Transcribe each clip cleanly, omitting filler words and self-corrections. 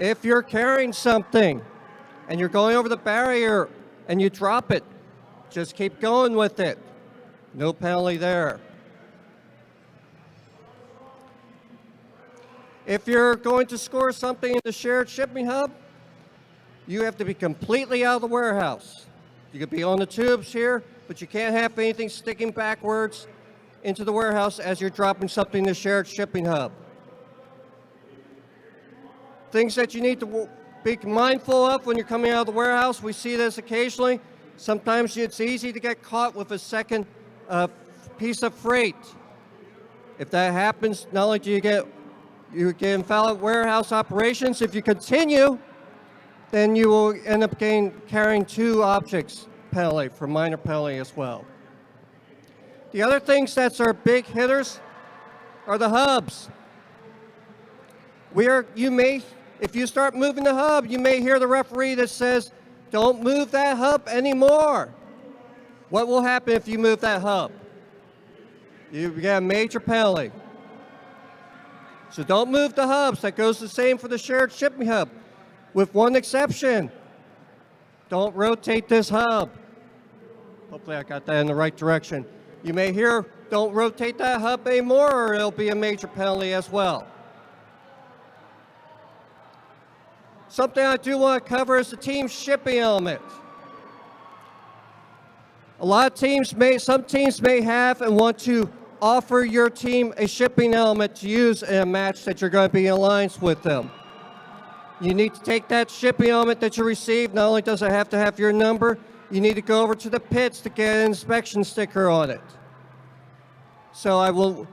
If you're carrying something and you're going over the barrier and you drop it, just keep going with it. No penalty there. If you're going to score something in the shared shipping hub, you have to be completely out of the warehouse. You could be on the tubes here, but you can't have anything sticking backwards into the warehouse as you're dropping something in the shared shipping hub. Things that you need to be mindful of when you're coming out of the warehouse, we see this occasionally. Sometimes it's easy to get caught with a second piece of freight. If that happens, not only do you get invalid warehouse operations, if you continue, then you will end up carrying 2 objects penalty for minor penalty as well. The other things that are big hitters are the hubs. If you start moving the hub, you may hear the referee that says, "Don't move that hub anymore." What will happen if you move that hub? You get a major penalty. So don't move the hubs. That goes the same for the shared shipping hub, with one exception. Don't rotate this hub. Hopefully I got that in the right direction. You may hear, "Don't rotate that hub anymore," or it'll be a major penalty as well. Something I do want to cover is the team shipping element. Some teams may have and want to offer your team a shipping element to use in a match that you're going to be in alliance with them. You need to take that shipping element that you receive. Not only does it have to have your number, you need to go over to the pits to get an inspection sticker on it. So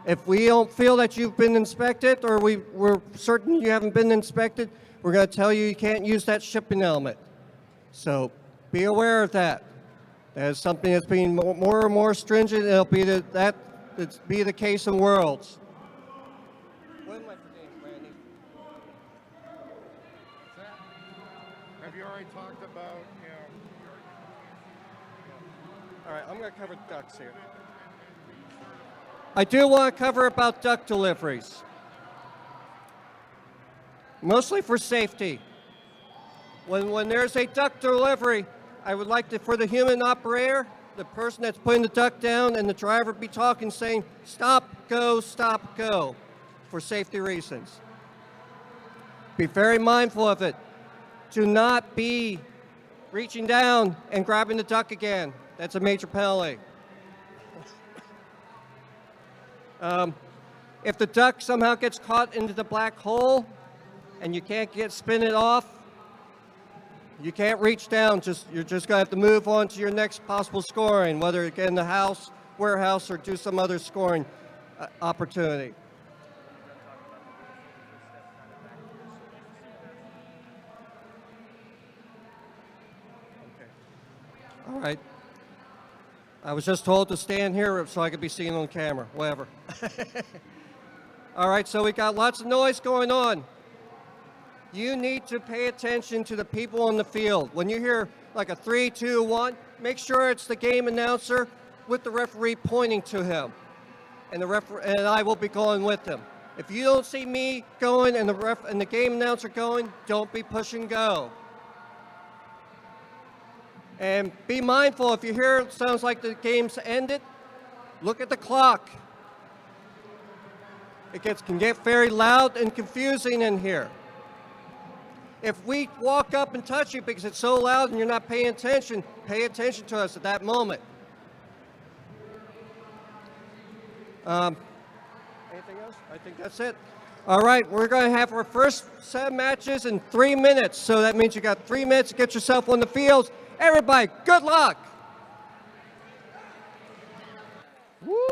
if we don't feel that you've been inspected, or we're certain you haven't been inspected, we're going to tell you can't use that shipping element. So be aware of that. That is something that's being more and more stringent. It'll be the case in Worlds. What am I forgetting, Randy? Have you already talked about, All right, I'm going to cover ducks here. I do want to cover about duck deliveries. Mostly for safety. When there's a duck delivery, I would like for the human operator, the person that's putting the duck down, and the driver be talking, saying, "Stop, go, for safety reasons. Be very mindful of it. Do not be reaching down and grabbing the duck again. That's a major penalty. If the duck somehow gets caught into the black hole and you can't spin it off, you can't reach down. You're just going to have to move on to your next possible scoring, whether it get in the warehouse, or do some other scoring opportunity. Okay. All right. I was just told to stand here so I could be seen on camera, whatever. All right, so we got lots of noise going on. You need to pay attention to the people on the field. When you hear like a 3, 2, 1, make sure it's the game announcer with the referee pointing to him. And I will be going with him. If you don't see me going and the game announcer going, don't be push and go. And be mindful, if you hear it sounds like the game's ended, look at the clock. It can get very loud and confusing in here. If we walk up and touch you because it's so loud and you're not pay attention to us at that moment. Anything else? I think that's it. All right, we're going to have our first set of matches in 3 minutes. So that means you got 3 minutes to get yourself on the fields. Everybody, good luck. Woo-hoo!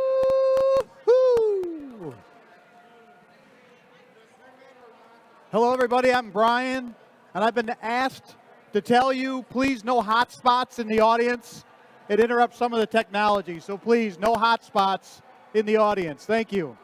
Hello, everybody. I'm Brian, and I've been asked to tell you, please, no hot spots in the audience. It interrupts some of the technology, so please, no hot spots in the audience. Thank you.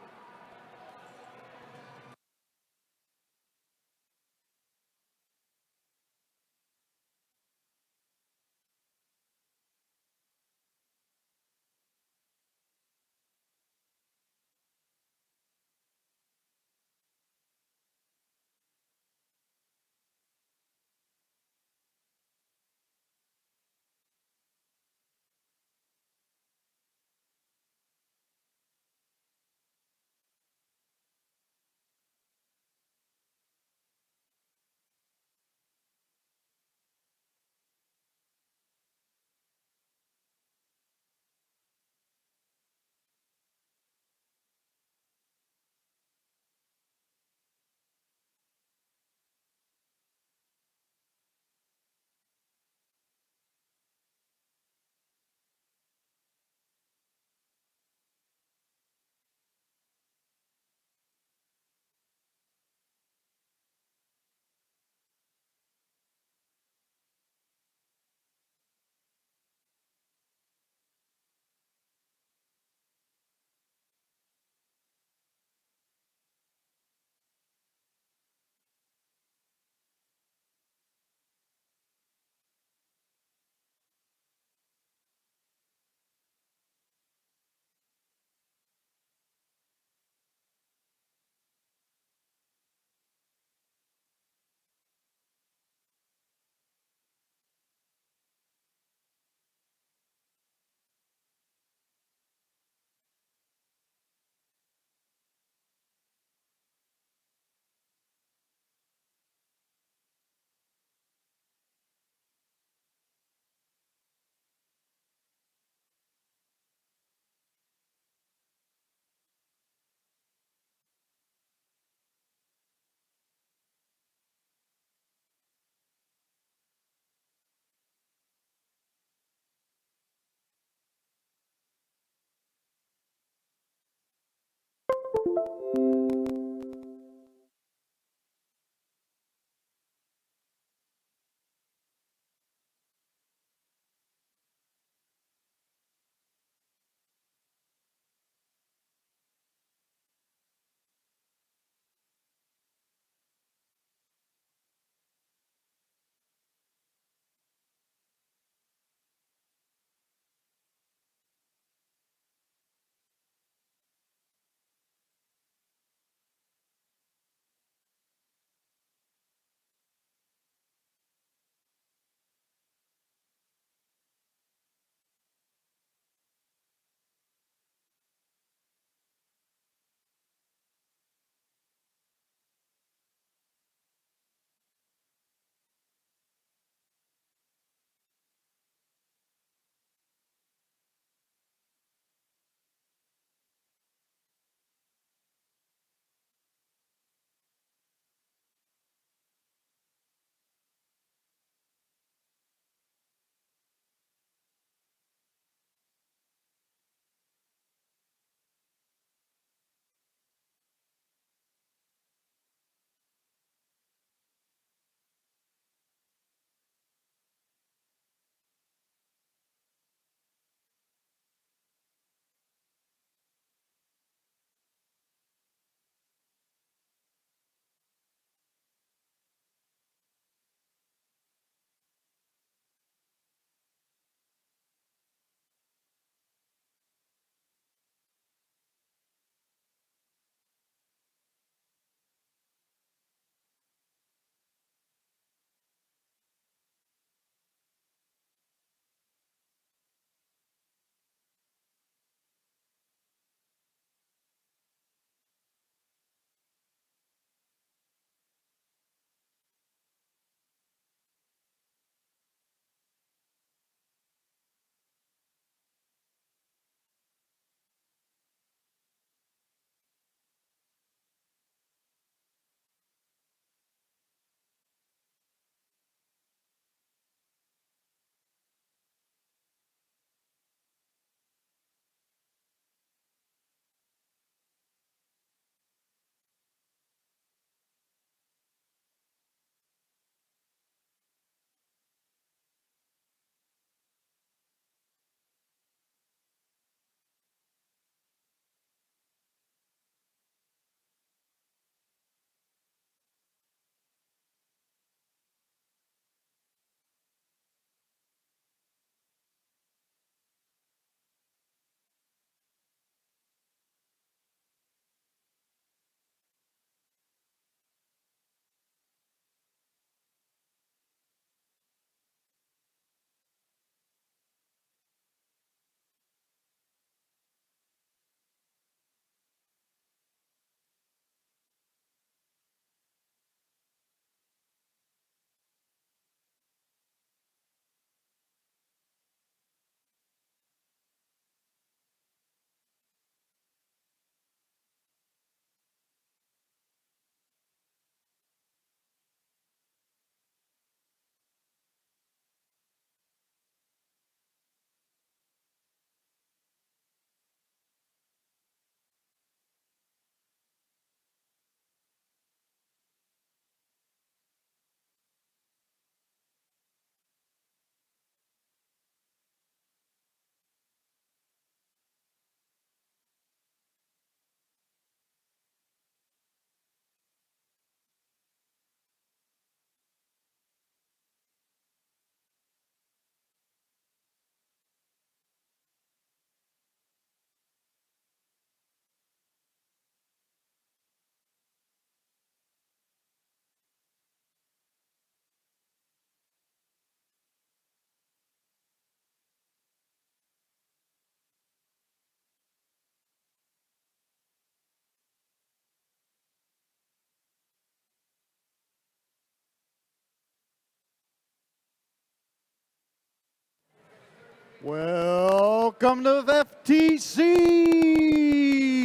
Welcome to FTC.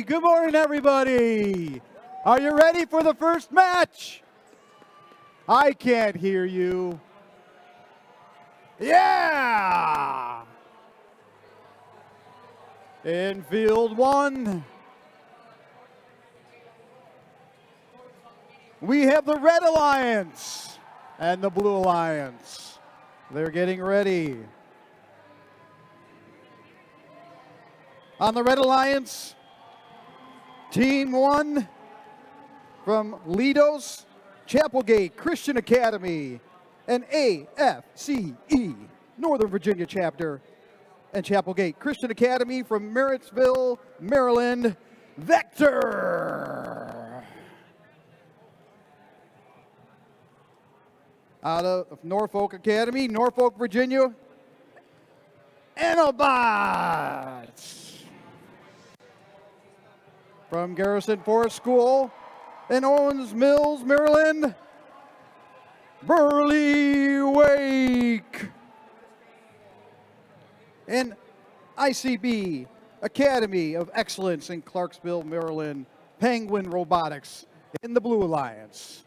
Good morning, everybody. Are you ready for the first match? I can't hear you. Yeah! In field one, we have the Red Alliance and the Blue Alliance. They're getting ready. On the Red Alliance, Team 1 from Lidos, Chapelgate Christian Academy, and AFCE, Northern Virginia Chapter, and Chapelgate Christian Academy from Marysville, Maryland, Vector. Out of Norfolk Academy, Norfolk, Virginia, Enobots. From Garrison Forest School in Owens Mills, Maryland, Burley Wake. And ICB, Academy of Excellence in Clarksville, Maryland, Penguin Robotics in the Blue Alliance.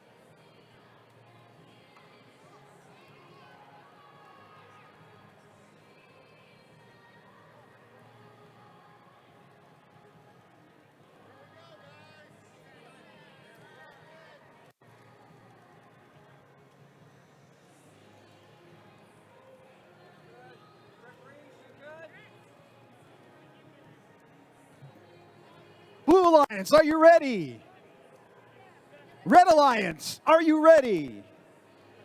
Blue Alliance, are you ready? Red Alliance, are you ready?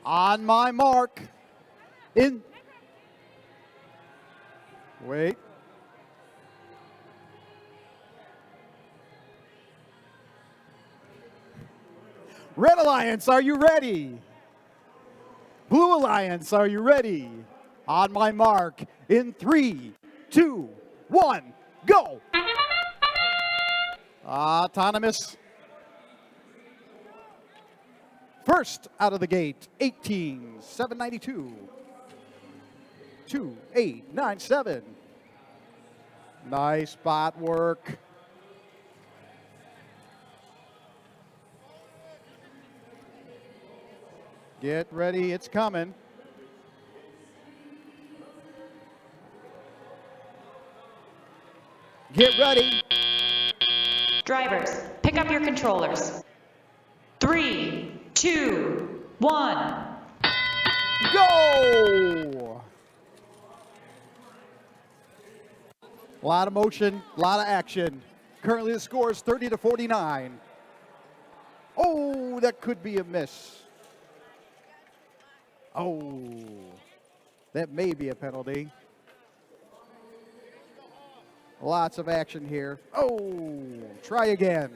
On my mark, in... Wait. Red Alliance, are you ready? Blue Alliance, are you ready? On my mark, in 3, 2, 1, go! Autonomous. First out of the gate, 18,792. 2897. Nice spot work. Get ready, it's coming. Get ready. Drivers, pick up your controllers. 3, 2, 1. Go! A lot of motion, a lot of action. Currently the score is 30-49. Oh, that could be a miss. Oh, that may be a penalty. Lots of action here. Oh, try again.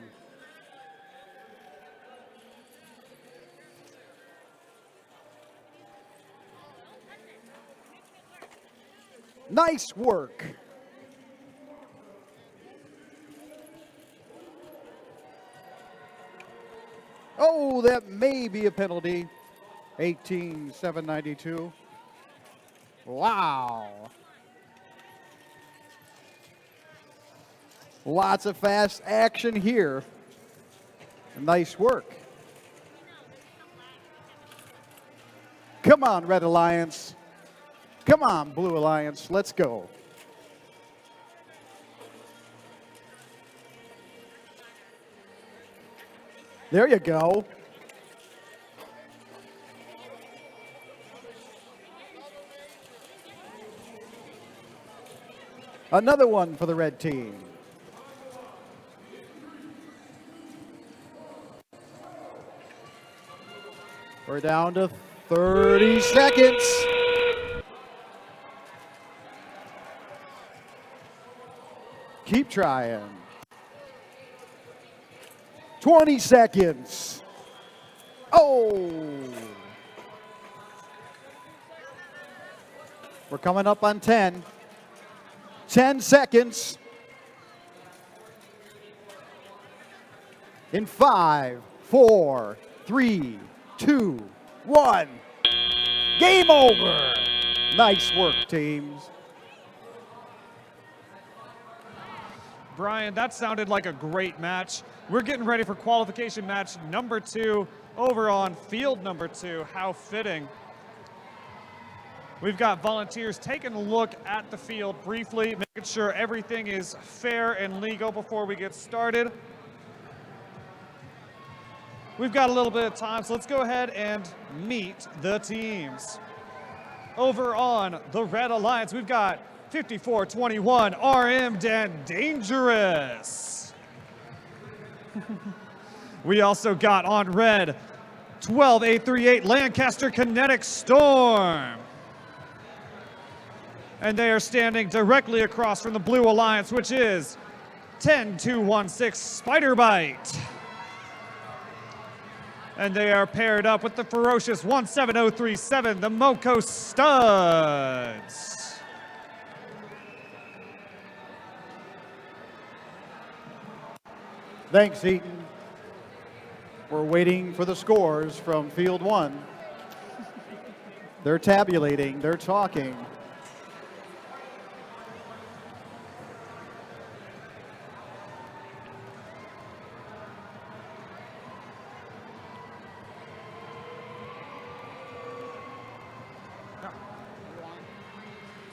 Nice work. Oh, that may be a penalty. 18,792. Wow. Lots of fast action here. Nice work. Come on, Red Alliance. Come on, Blue Alliance. Let's go. There you go. Another one for the red team. We're down to 30 seconds. Keep trying. 20 seconds. Oh. We're coming up on 10. 10 seconds. In 5, 4, 3, 2, 1. Game over. Nice work, teams. Brian, that sounded like a great match. We're getting ready for qualification match number 2 over on field number 2. How fitting. We've got volunteers taking a look at the field briefly, making sure everything is fair and legal before we get started. We've got a little bit of time, so let's go ahead and meet the teams. Over on the Red Alliance, we've got 5421 RM and Dangerous. We also got on red 12838 Lancaster Kinetic Storm. And they are standing directly across from the Blue Alliance, which is 10216 Spider Bite. And they are paired up with the ferocious 17037, the Moko Studs. Thanks, Eaton. We're waiting for the scores from Field 1. They're tabulating, they're talking.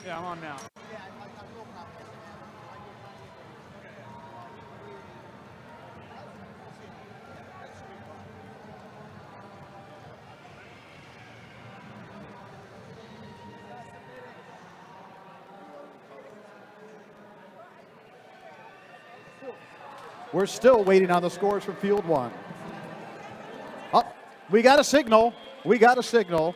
Yeah, I'm on now. We're still waiting on the scores from Field 1. Oh, we got a signal. We got a signal.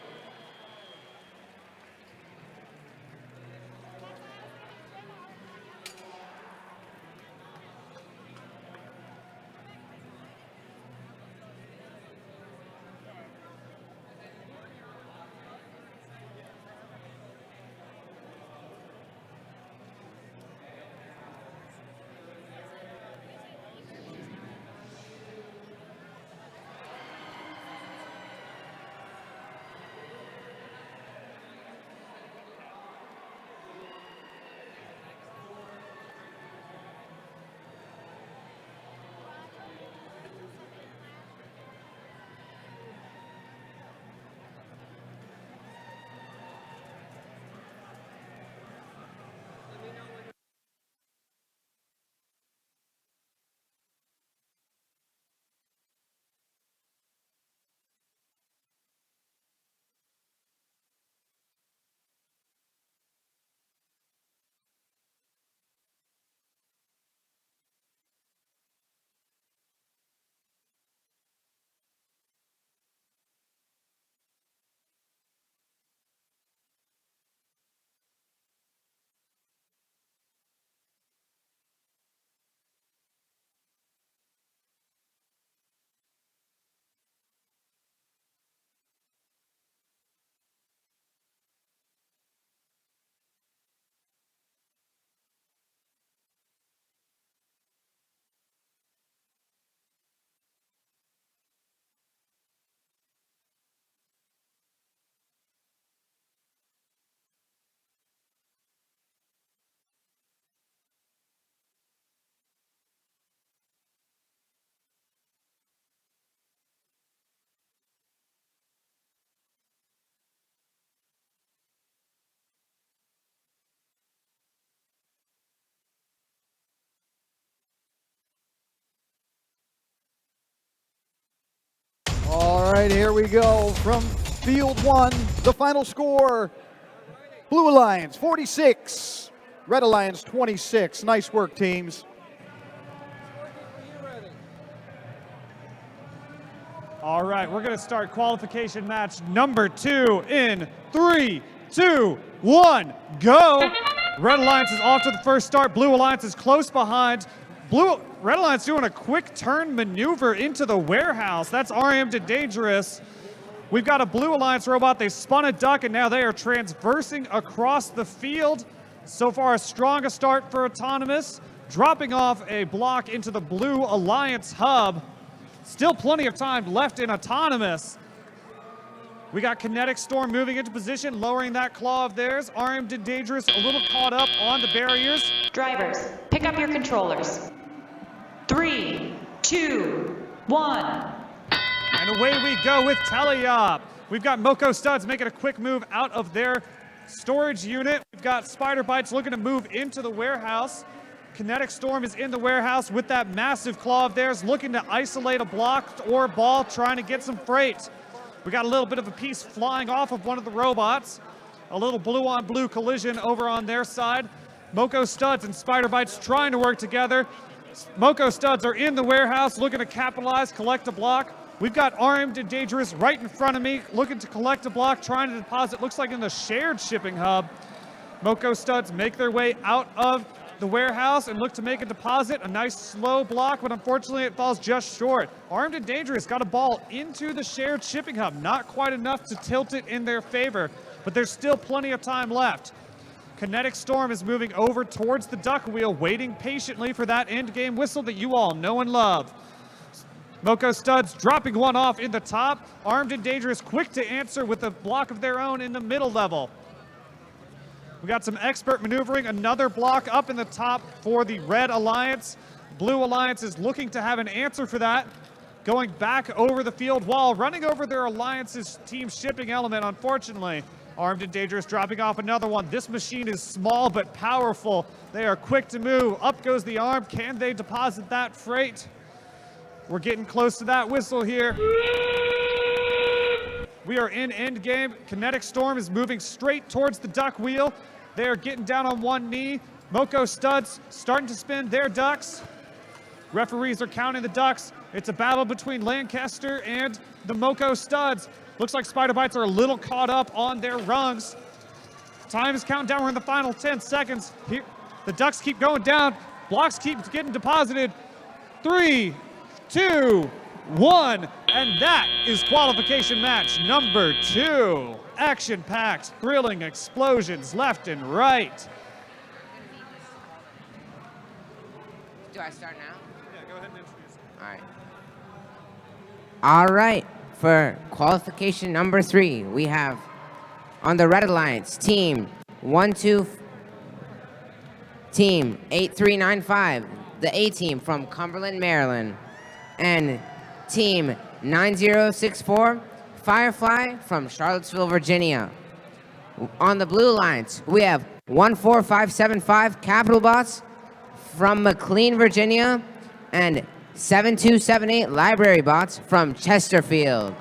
All right, here we go from Field 1. The final score, Blue Alliance 46, Red Alliance 26. Nice work, teams. All right, we're going to start qualification match number 2 in 3, 2, 1, go. Red Alliance is off to the first start. Blue Alliance is close behind. Red Alliance doing a quick turn maneuver into the warehouse. That's RM to Dangerous. We've got a Blue Alliance robot. They spun a duck, and now they are transversing across the field. So far, a strong start for Autonomous, dropping off a block into the Blue Alliance hub. Still plenty of time left in Autonomous. We got Kinetic Storm moving into position, lowering that claw of theirs. RM to Dangerous a little caught up on the barriers. Drivers, pick pick up your controllers. 3, 2, 1. And away we go with Teleop. We've got Moko Studs making a quick move out of their storage unit. We've got Spider Bites looking to move into the warehouse. Kinetic Storm is in the warehouse with that massive claw of theirs, looking to isolate a block or ball, trying to get some freight. We got a little bit of a piece flying off of one of the robots. A little blue-on-blue collision over on their side. Moko Studs and Spider Bites trying to work together. Moko Studs are in the warehouse looking to capitalize, collect a block. We've got Armed and Dangerous right in front of me, looking to collect a block, trying to deposit, looks like in the shared shipping hub. Moko Studs make their way out of the warehouse and look to make a deposit. A nice slow block, but unfortunately it falls just short. Armed and Dangerous got a ball into the shared shipping hub. Not quite enough to tilt it in their favor, but there's still plenty of time left. Kinetic Storm is moving over towards the duck wheel, waiting patiently for that end game whistle that you all know and love. Moko Studs dropping one off in the top. Armed and Dangerous quick to answer with a block of their own in the middle level. We got some expert maneuvering, another block up in the top for the Red Alliance. Blue Alliance is looking to have an answer for that. Going back over the field wall, running over their Alliance's team shipping element, unfortunately. Armed and Dangerous dropping off another one. This machine is small but powerful. They are quick to move. Up goes the arm. Can they deposit that freight? We're getting close to that whistle here. We are in end game. Kinetic Storm is moving straight towards the duck wheel. They are getting down on one knee. Moko Studs starting to spin their ducks. Referees are counting the ducks. It's a battle between Lancaster and the Moko Studs. Looks like Spider Bites are a little caught up on their rungs. Time is counting down. We're in the final 10 seconds. Here, the ducks keep going down. Blocks keep getting deposited. 3, 2, 1, and that is qualification match number 2. Action-packed, thrilling explosions left and right. Do I start now? Yeah, go ahead and introduce it. All right. All right. For qualification number 3, we have on the Red Alliance, Team 8395, the A team from Cumberland, Maryland, and Team 9064, Firefly from Charlottesville, Virginia. On the Blue Alliance, we have 14575 Capital Bots from McLean, Virginia, and 7278 Library Bots from Chesterfield.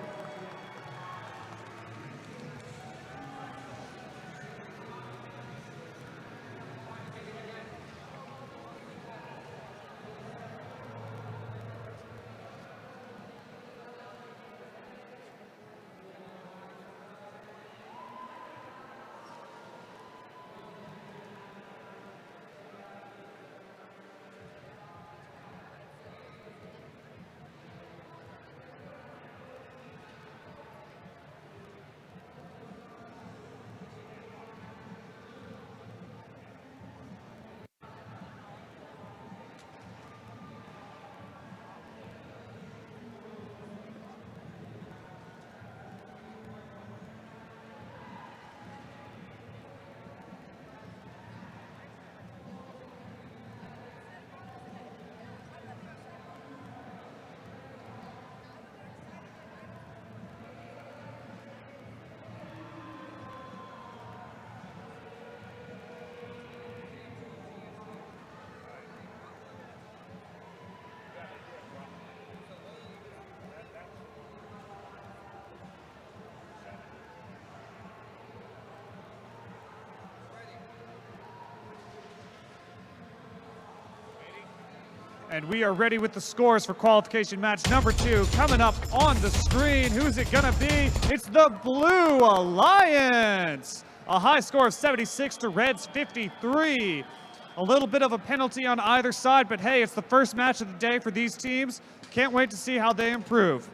And we are ready with the scores for qualification match number 2. Coming up on the screen, who's it gonna be? It's the Blue Alliance. A high score of 76 to Red's 53. A little bit of a penalty on either side, but hey, it's the first match of the day for these teams. Can't wait to see how they improve.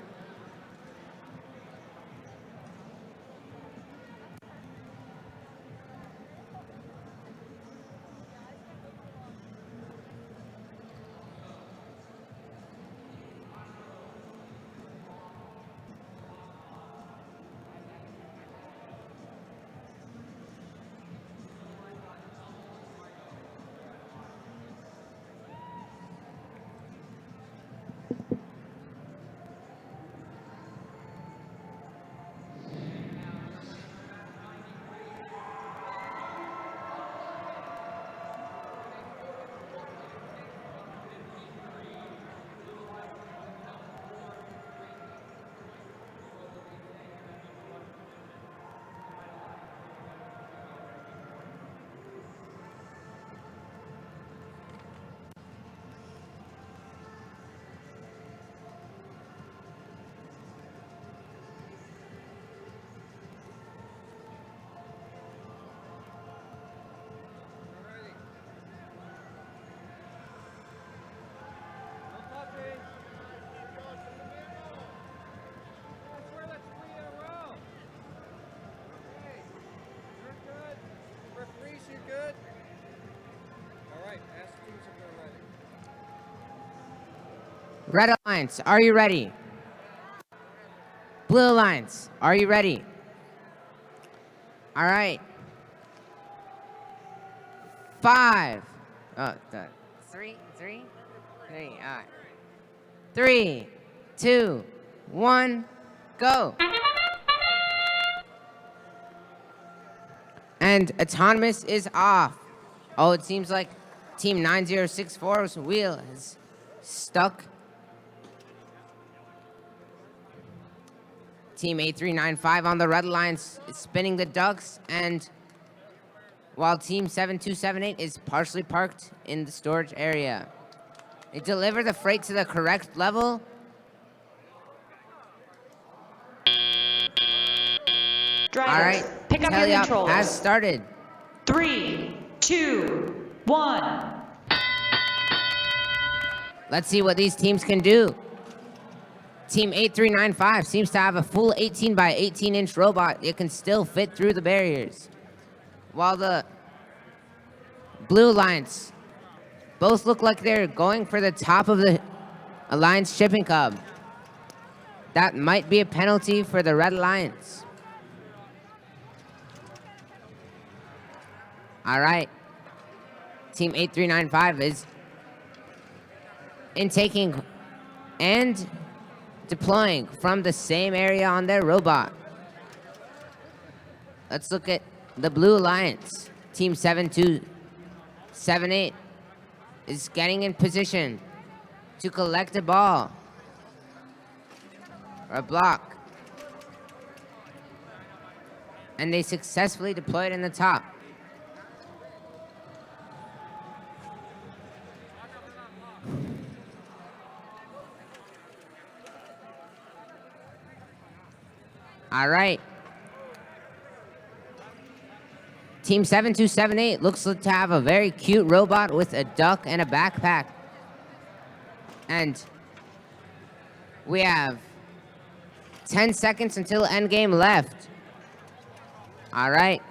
Red Alliance, are you ready? Blue Alliance, are you ready? All right. 5. Three. All right. 3, 2, 1, go. And autonomous is off. Oh, it seems like Team 9064's wheel is stuck. Team 8395 on the Red Alliance is spinning the ducks, and while Team 7278 is partially parked in the storage area. They deliver the freight to the correct level. Drivers, All right, pick up your tally-up controls. has started. 3, 2, 1. Let's see what these teams can do. Team 8395 seems to have a full 18 by 18 inch robot. It can still fit through the barriers. While the Blue Alliance both look like they're going for the top of the Alliance shipping cub. That might be a penalty for the Red Alliance. All right. Team 8395 is intaking and deploying from the same area on their robot. Let's look at the Blue Alliance. Team 7278 is getting in position to collect a ball or a block. And they successfully deployed in the top. All right. Team 7278 looks to have a very cute robot with a duck and a backpack. And we have 10 seconds until endgame left. All right.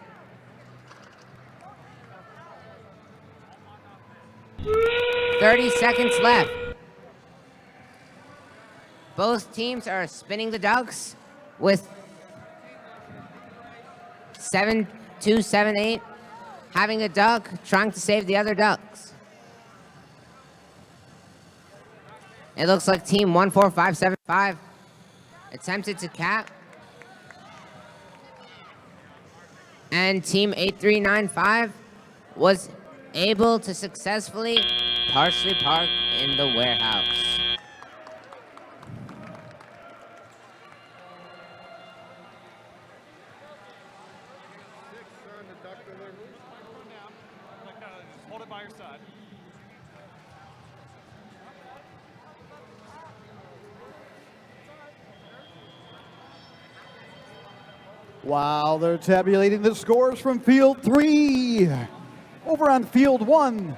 "30 seconds left. Both teams are spinning the ducks with 7278 having a duck, trying to save the other ducks. It looks like Team 14575 attempted to cap. And Team 8395 was able to successfully partially park in the warehouse. Hold it by your side. While they're tabulating the scores from Field 3. Over on Field 1,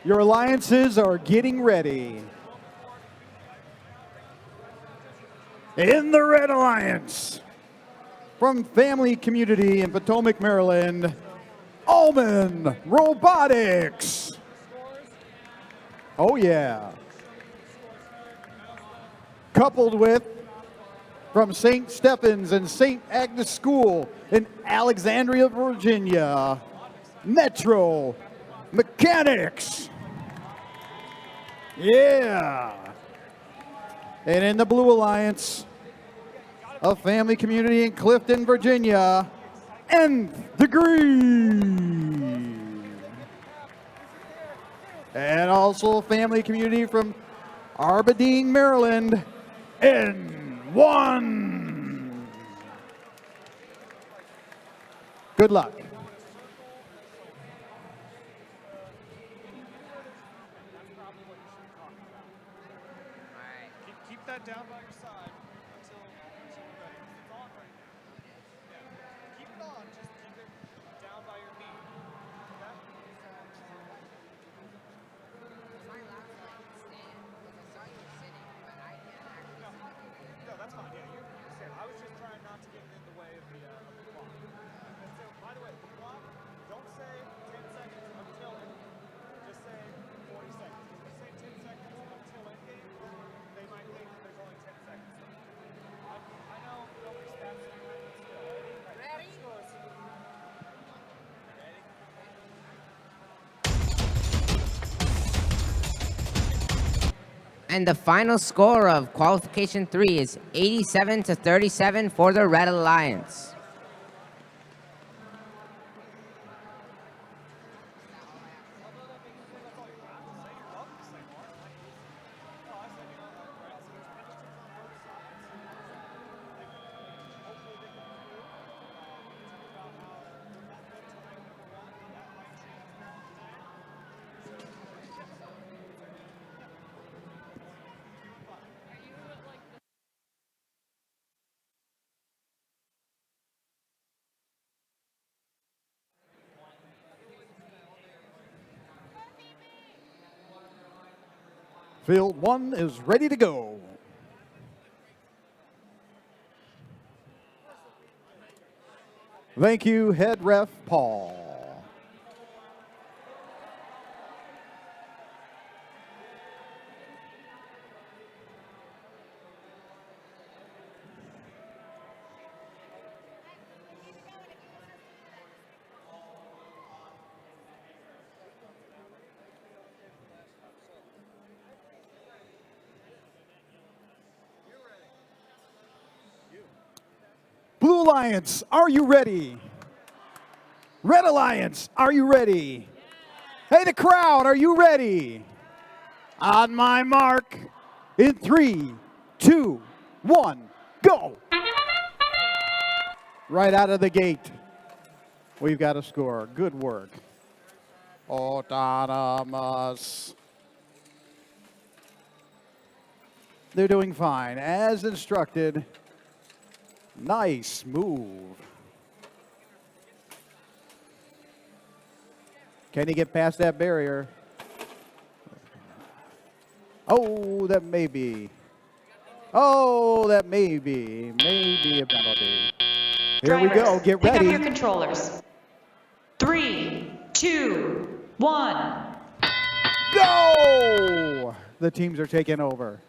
your alliances are getting ready. In the Red Alliance, from Family Community in Potomac, Maryland, Allman Robotics. Oh yeah. Coupled with, from St. Stephen's and St. Agnes School in Alexandria, Virginia, Metro Mechanics. Yeah. And in the Blue Alliance, a family community in Clifton, Virginia, Nth Degree. And also a family community from Aberdeen, Maryland, N1. Good luck. Keep that down by your side until you're ready. It's on right now. Yeah. Keep it on. Just keep it down by your knee. Okay? No, that's fine. Yeah, you said. I was just trying not to get in the way of the clock. And so, by the way, the clock, don't say 10 seconds until it. Just say 40 seconds. If you say 10 seconds until endgame, And the final score of qualification 3 is 87-37 for the Red Alliance. Field 1 is ready to go. Thank you, head ref Paul. Blue Alliance, are you ready? Red Alliance, are you ready? Hey, the crowd, are you ready? On my mark, in 3, 2, 1, go! Right out of the gate, we've got a score. Good work. Autonomous. They're doing fine, as instructed. Nice move. Can he get past that barrier? Oh, that may be. Oh, that may be. Maybe a penalty. Here we go. Get pick ready. up your controllers. 3, 2, 1. Go! The teams are taking over.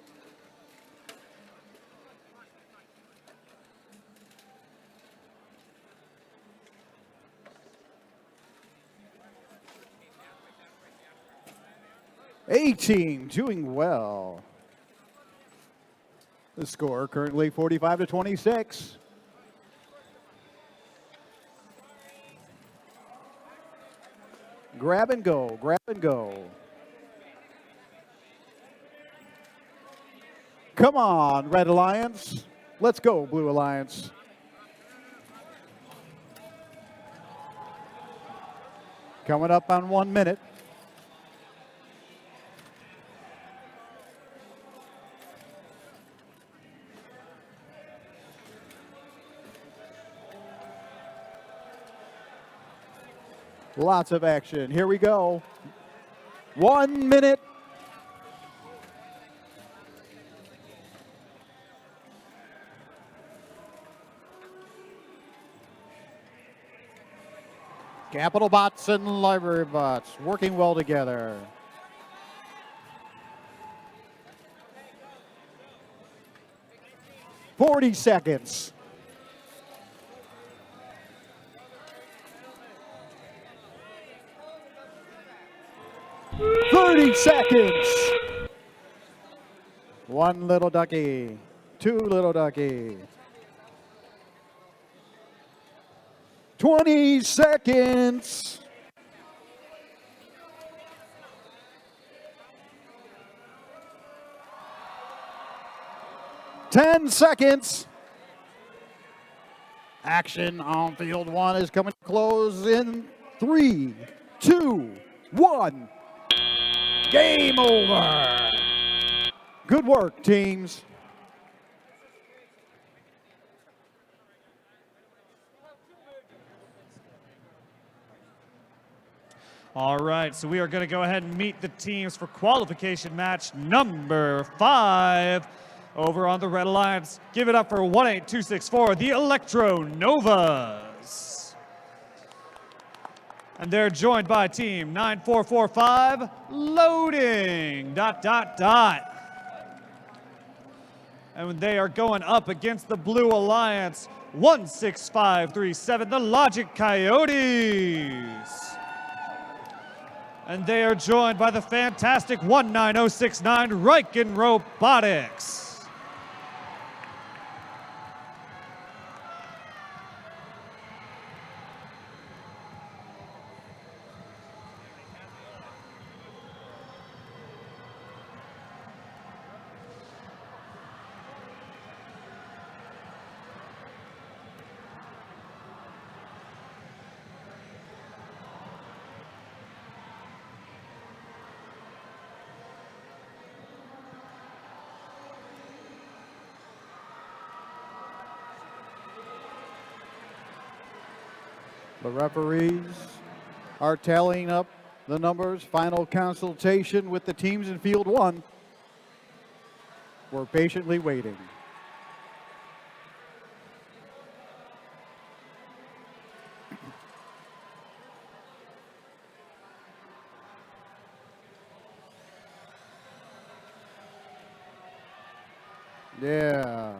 A team doing well. The score currently 45-26. Grab and go, grab and go. Come on, Red Alliance. Let's go, Blue Alliance. Coming up on 1 minute. Lots of action. Here we go. 1 minute. Capital bots and library bots working well together. "40 seconds. "30 seconds. One little ducky, two little ducky. 20 seconds. "10 seconds. Action on field 1 is coming to close in 3, 2, 1. Game over. Good work, teams. All right, so we are going to go ahead and meet the teams for qualification match number 5 over on the Red Alliance. Give it up for 18264, the Electro Novas. And they're joined by team 9445, loading, ... And they are going up against the Blue Alliance, 16537, the Logic Coyotes. And they are joined by the fantastic 19069 Riken Robotics. The referees are tallying up the numbers. Final consultation with the teams in field one. We're patiently waiting. Yeah.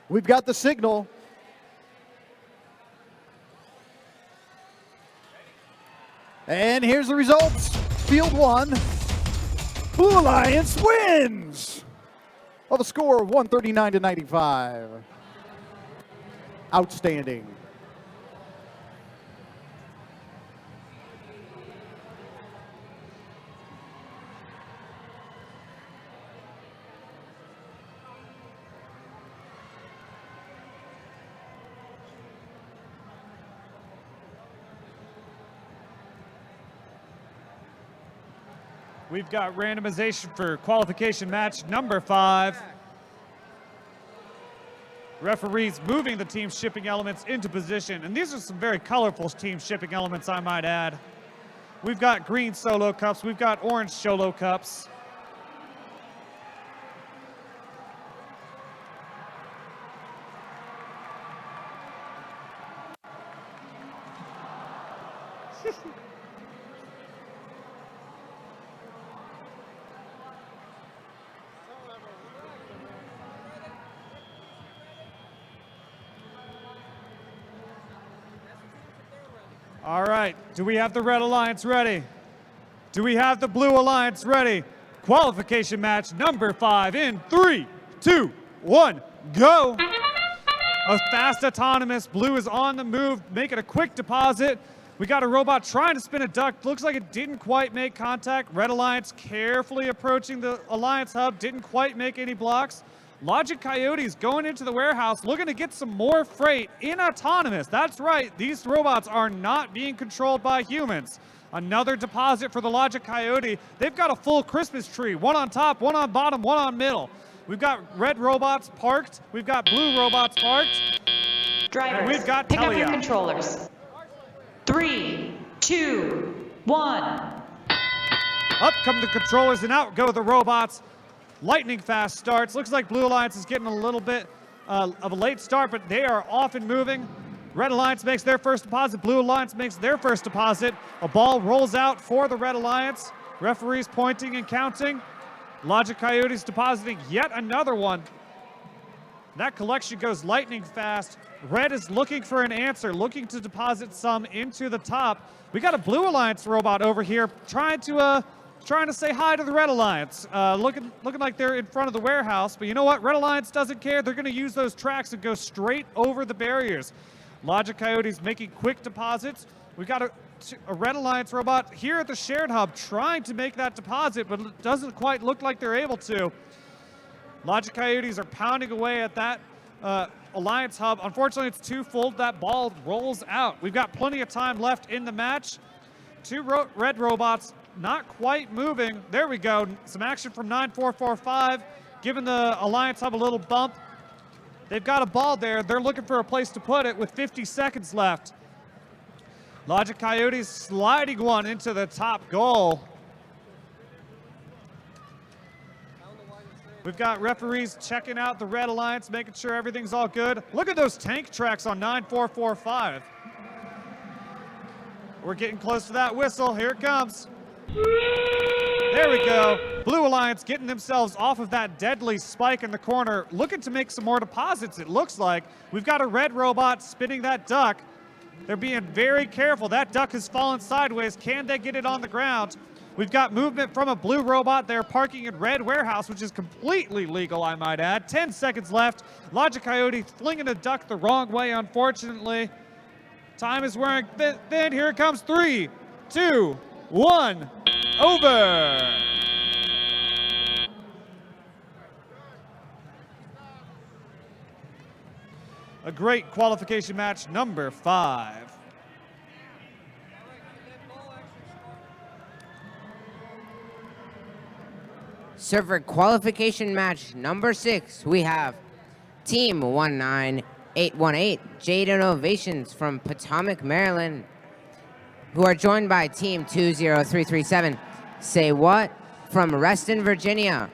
We've got the signal. And here's the results. Field one, Blue Alliance wins of a score of 139-95. Outstanding. We've got randomization for qualification match number 5. Referees moving the team shipping elements into position. And these are some very colorful team shipping elements, I might add. We've got green solo cups. We've got orange solo cups. All right, do we have the Red Alliance ready? Do we have the Blue Alliance ready? Qualification match number 5 in 3, 2, 1, go! A fast autonomous. Blue is on the move, making a quick deposit. We got a robot trying to spin a duck. Looks like it didn't quite make contact. Red Alliance carefully approaching the Alliance hub. Didn't quite make any blocks. Logic Coyotes going into the warehouse, looking to get some more freight in autonomous. That's right, these robots are not being controlled by humans. Another deposit for the Logic Coyote. They've got a full Christmas tree, one on top, one on bottom, one on middle. We've got red robots parked. We've got blue robots parked. Drivers, And we've got pick up your Telia. controllers. 3, 2, 1. Up come the controllers and out go the robots. Lightning fast starts. Looks like Blue Alliance is getting a little bit of a late start, but they are off and moving. Red Alliance makes their first deposit. Blue Alliance makes their first deposit. A ball rolls out for the Red Alliance. Referees pointing and counting. Logic Coyotes depositing yet another one. That collection goes lightning fast. Red is looking for an answer, looking to deposit some into the top. We got a Blue Alliance robot over here trying to say hi to the Red Alliance. Looking like they're in front of the warehouse, but you know what? Red Alliance doesn't care. They're going to use those tracks and go straight over the barriers. Logic Coyotes making quick deposits. We got a Red Alliance robot here at the shared hub trying to make that deposit, but it doesn't quite look like they're able to. Logic Coyotes are pounding away at that Alliance hub. Unfortunately, it's too full. That ball rolls out. We've got plenty of time left in the match. Two red robots not quite moving. There we go. Some action from 9445, giving the Alliance hub a little bump. They've got a ball there. They're looking for a place to put it with 50 seconds left. Logic Coyotes sliding one into the top goal. We've got referees checking out the Red Alliance, making sure everything's all good. Look at those tank tracks on 9445. We're getting close to that whistle. Here it comes. There we go. Blue Alliance getting themselves off of that deadly spike in the corner, looking to make some more deposits, it looks like. We've got a red robot spinning that duck. They're being very careful. That duck has fallen sideways. Can they get it on the ground? We've got movement from a blue robot. They're parking in red warehouse, which is completely legal, I might add. 10 seconds left. Logic Coyote flinging a duck the wrong way, unfortunately. Time is wearing thin. Here it comes. 3, 2, 1. Over. A great qualification match, number 5. So for qualification match number 6, we have Team 19818, Jade Innovations from Potomac, Maryland, who are joined by Team 20337, Say What, from Reston, Virginia.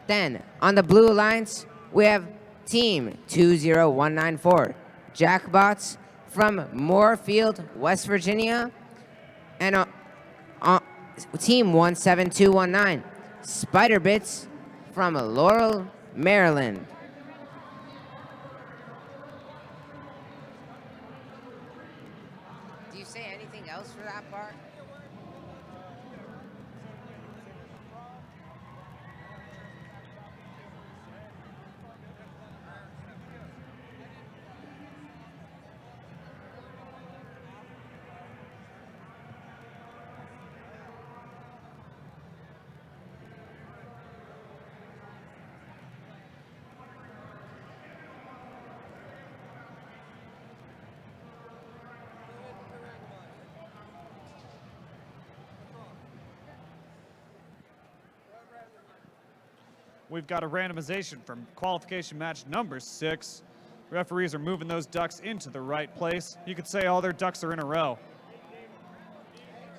Then, on the Blue Alliance, we have Team 20194, Jackbots from Moorfield, West Virginia. And Team 17219, Spider Bits from Laurel, Maryland. Do you say anything else for that part? We've got a randomization from qualification match number 6. Referees are moving those ducks into the right place. You could say all their ducks are in a row.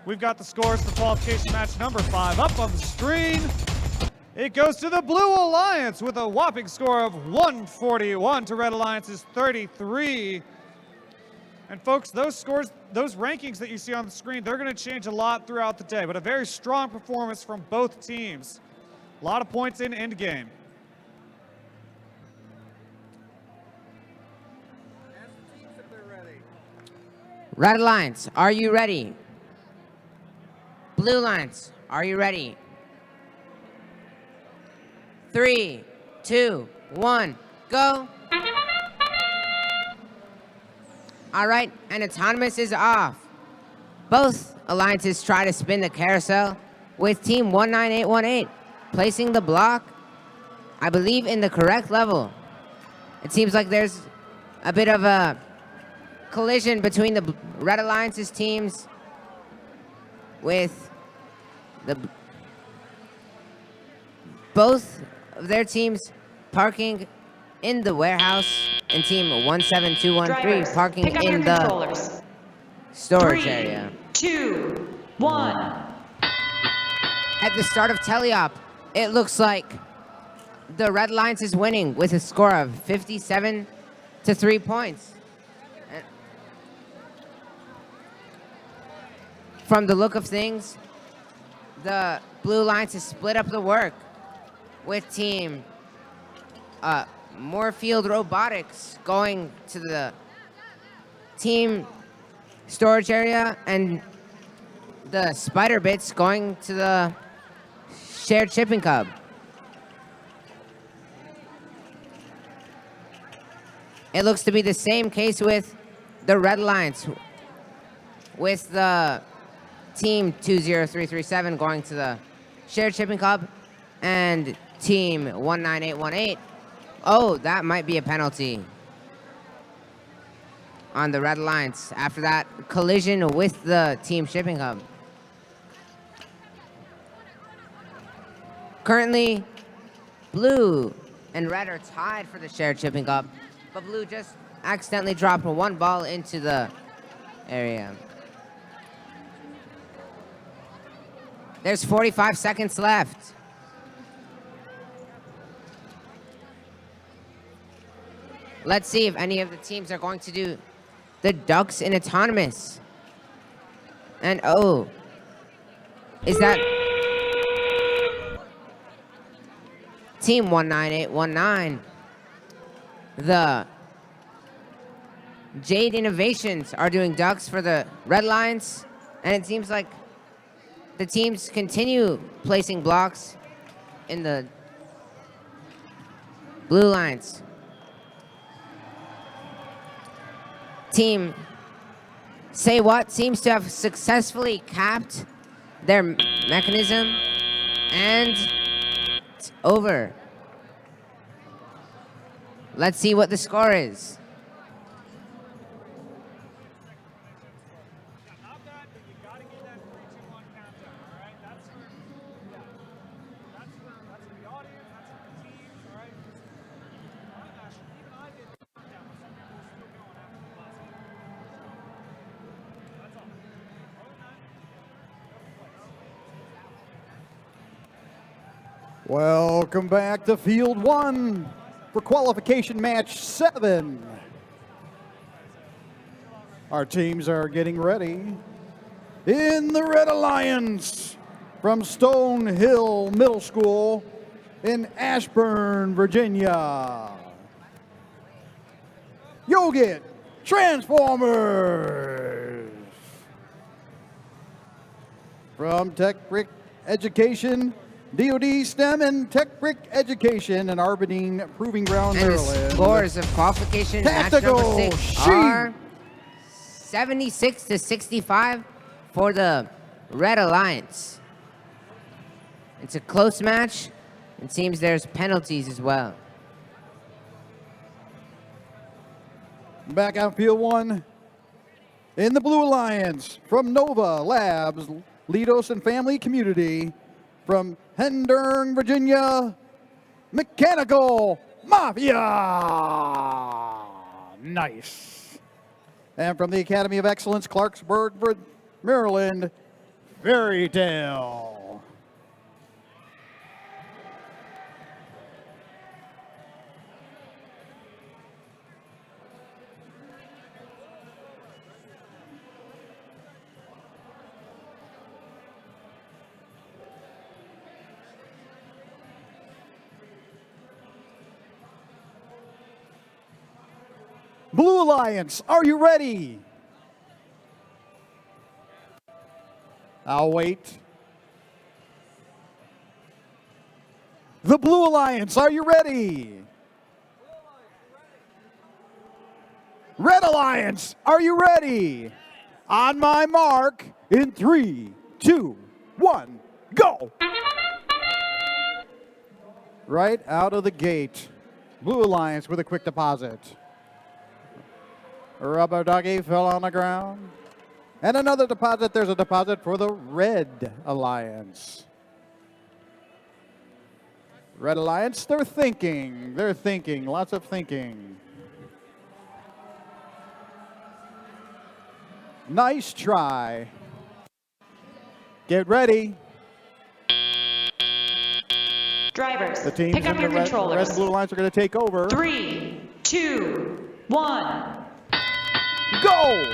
We've got the scores for qualification match number 5 up on the screen. It goes to the Blue Alliance with a whopping score of 141 to Red Alliance's 33. And folks, those scores, those rankings that you see on the screen, they're going to change a lot throughout the day, but a very strong performance from both teams. A lot of points in end game. Red Alliance, are you ready? Blue Alliance, are you ready? 3, 2, 1, go. All right, and autonomous is off. Both alliances try to spin the carousel with Team 19818 placing the block, I believe, in the correct level. It seems like there's a bit of a collision between the Red Alliance's teams with both of their teams parking in the warehouse and Team 17213 Drivers, parking pick up your in the controllers. storage 3, area. 2, 1. At the start of teleop, it looks like the Red Alliance is winning with a score of 57 to 3 points. From the look of things, the Blue Alliance has split up the work with Team Moorfield Robotics going to the team storage area and the Spider Bits going to the shared shipping hub. It looks to be the same case with the Red Alliance, with the Team 20337 going to the shared shipping hub and Team 19818. Oh, that might be a penalty on the Red Alliance after that collision with the team shipping hub. Currently, Blue and Red are tied for the shared shipping hub, but Blue just accidentally dropped one ball into the area. There's 45 seconds left. Let's see if any of the teams are going to do the ducks in autonomous. And oh, is that team 19819. The Jade Innovations are doing ducks for the Red Lions, and it seems like the teams continue placing blocks in the Blue Lions. Team Say What seems to have successfully capped their mechanism, and it's over. Let's see what the score is. Welcome back to Field 1 for qualification match 7. Our teams are getting ready. In the Red Alliance from Stone Hill Middle School in Ashburn, Virginia. Yogurt Transformers. From Tech Brick Education, DoD STEM and Tech Brick Education in Aberdeen Proving Ground, And the Maryland. scores of qualification match Tactical number 6 are 76-65 for the Red Alliance. It's a close match. It seems there's penalties as well. Back on Field 1 in the Blue Alliance from Nova Labs, Lidos and Family Community. From Hendern, Virginia, Mechanical Mafia. Nice. And from the Academy of Excellence, Clarksburg, Maryland, Fairy Tale. Blue Alliance, are you ready? I'll wait. The Blue Alliance, are you ready? Red Alliance, are you ready? On my mark, in 3, 2, 1, go! Right out of the gate, Blue Alliance with a quick deposit. Rubber Doggy fell on the ground. And another deposit. There's a deposit for the Red Alliance. Red Alliance, they're thinking. They're thinking. Lots of thinking. Nice try. Get ready. Drivers, The teams pick up in your the Red controllers. and Blue Alliance are going to take over. 3, 2, 1. Go!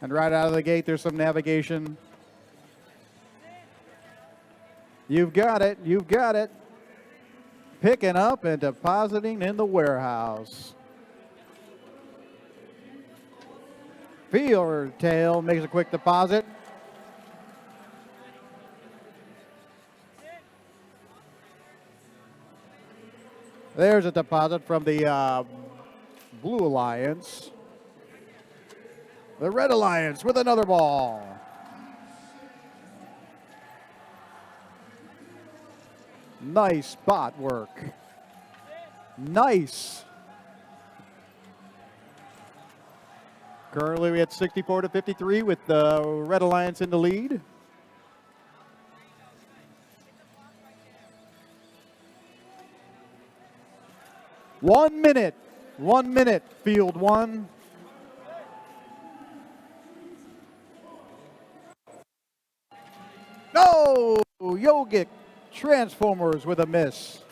And right out of the gate, there's some navigation. You've got it. You've got it. Picking up and depositing in the warehouse. Field Tail makes a quick deposit. There's a deposit from the Blue Alliance. The Red Alliance with another ball. Nice spot work. Nice. Currently we at 64-53 with the Red Alliance in the lead. One minute, Field 1. No! Yogic Transformers with a miss.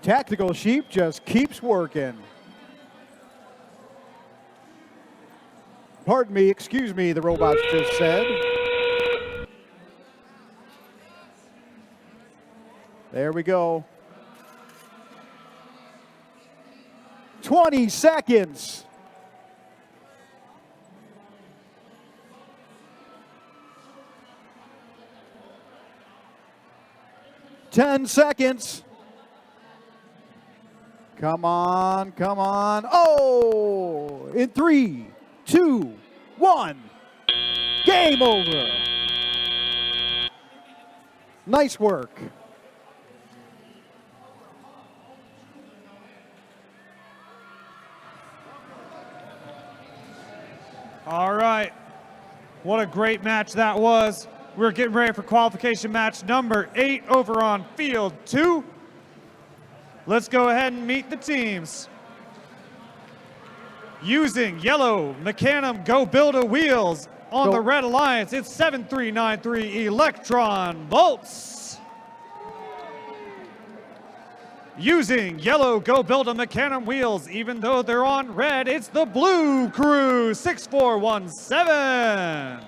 Tactical Sheep just keeps working. Pardon me, excuse me, the robots just said. There we go. 20 seconds. 10 seconds. Come on, come on. Oh, in 3, 2, 1. Game over. Nice work. All right. What a great match that was. We're getting ready for qualification match number 8 over on field 2. Let's go ahead and meet the teams. Using yellow Mecanum Go Builder wheels on the Red Alliance, it's 7393 Electron Bolts. Using yellow Go Builder Mecanum wheels, even though they're on red, it's the Blue Crew 6417.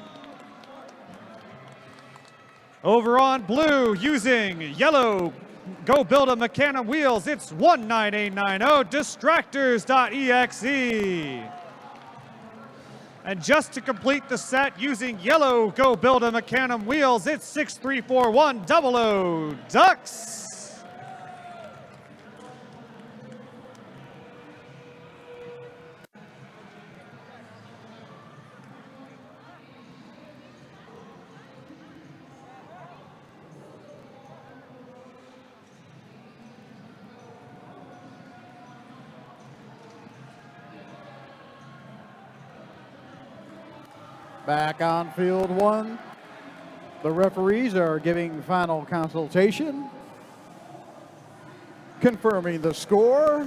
Over on blue, using yellow Go Builder Mecanum wheels, it's 19890 Distractors.exe. And just to complete the set, using yellow Go Builder Mecanum wheels, it's 634100 Ducks. Back on field 1. The referees are giving final consultation, confirming the score.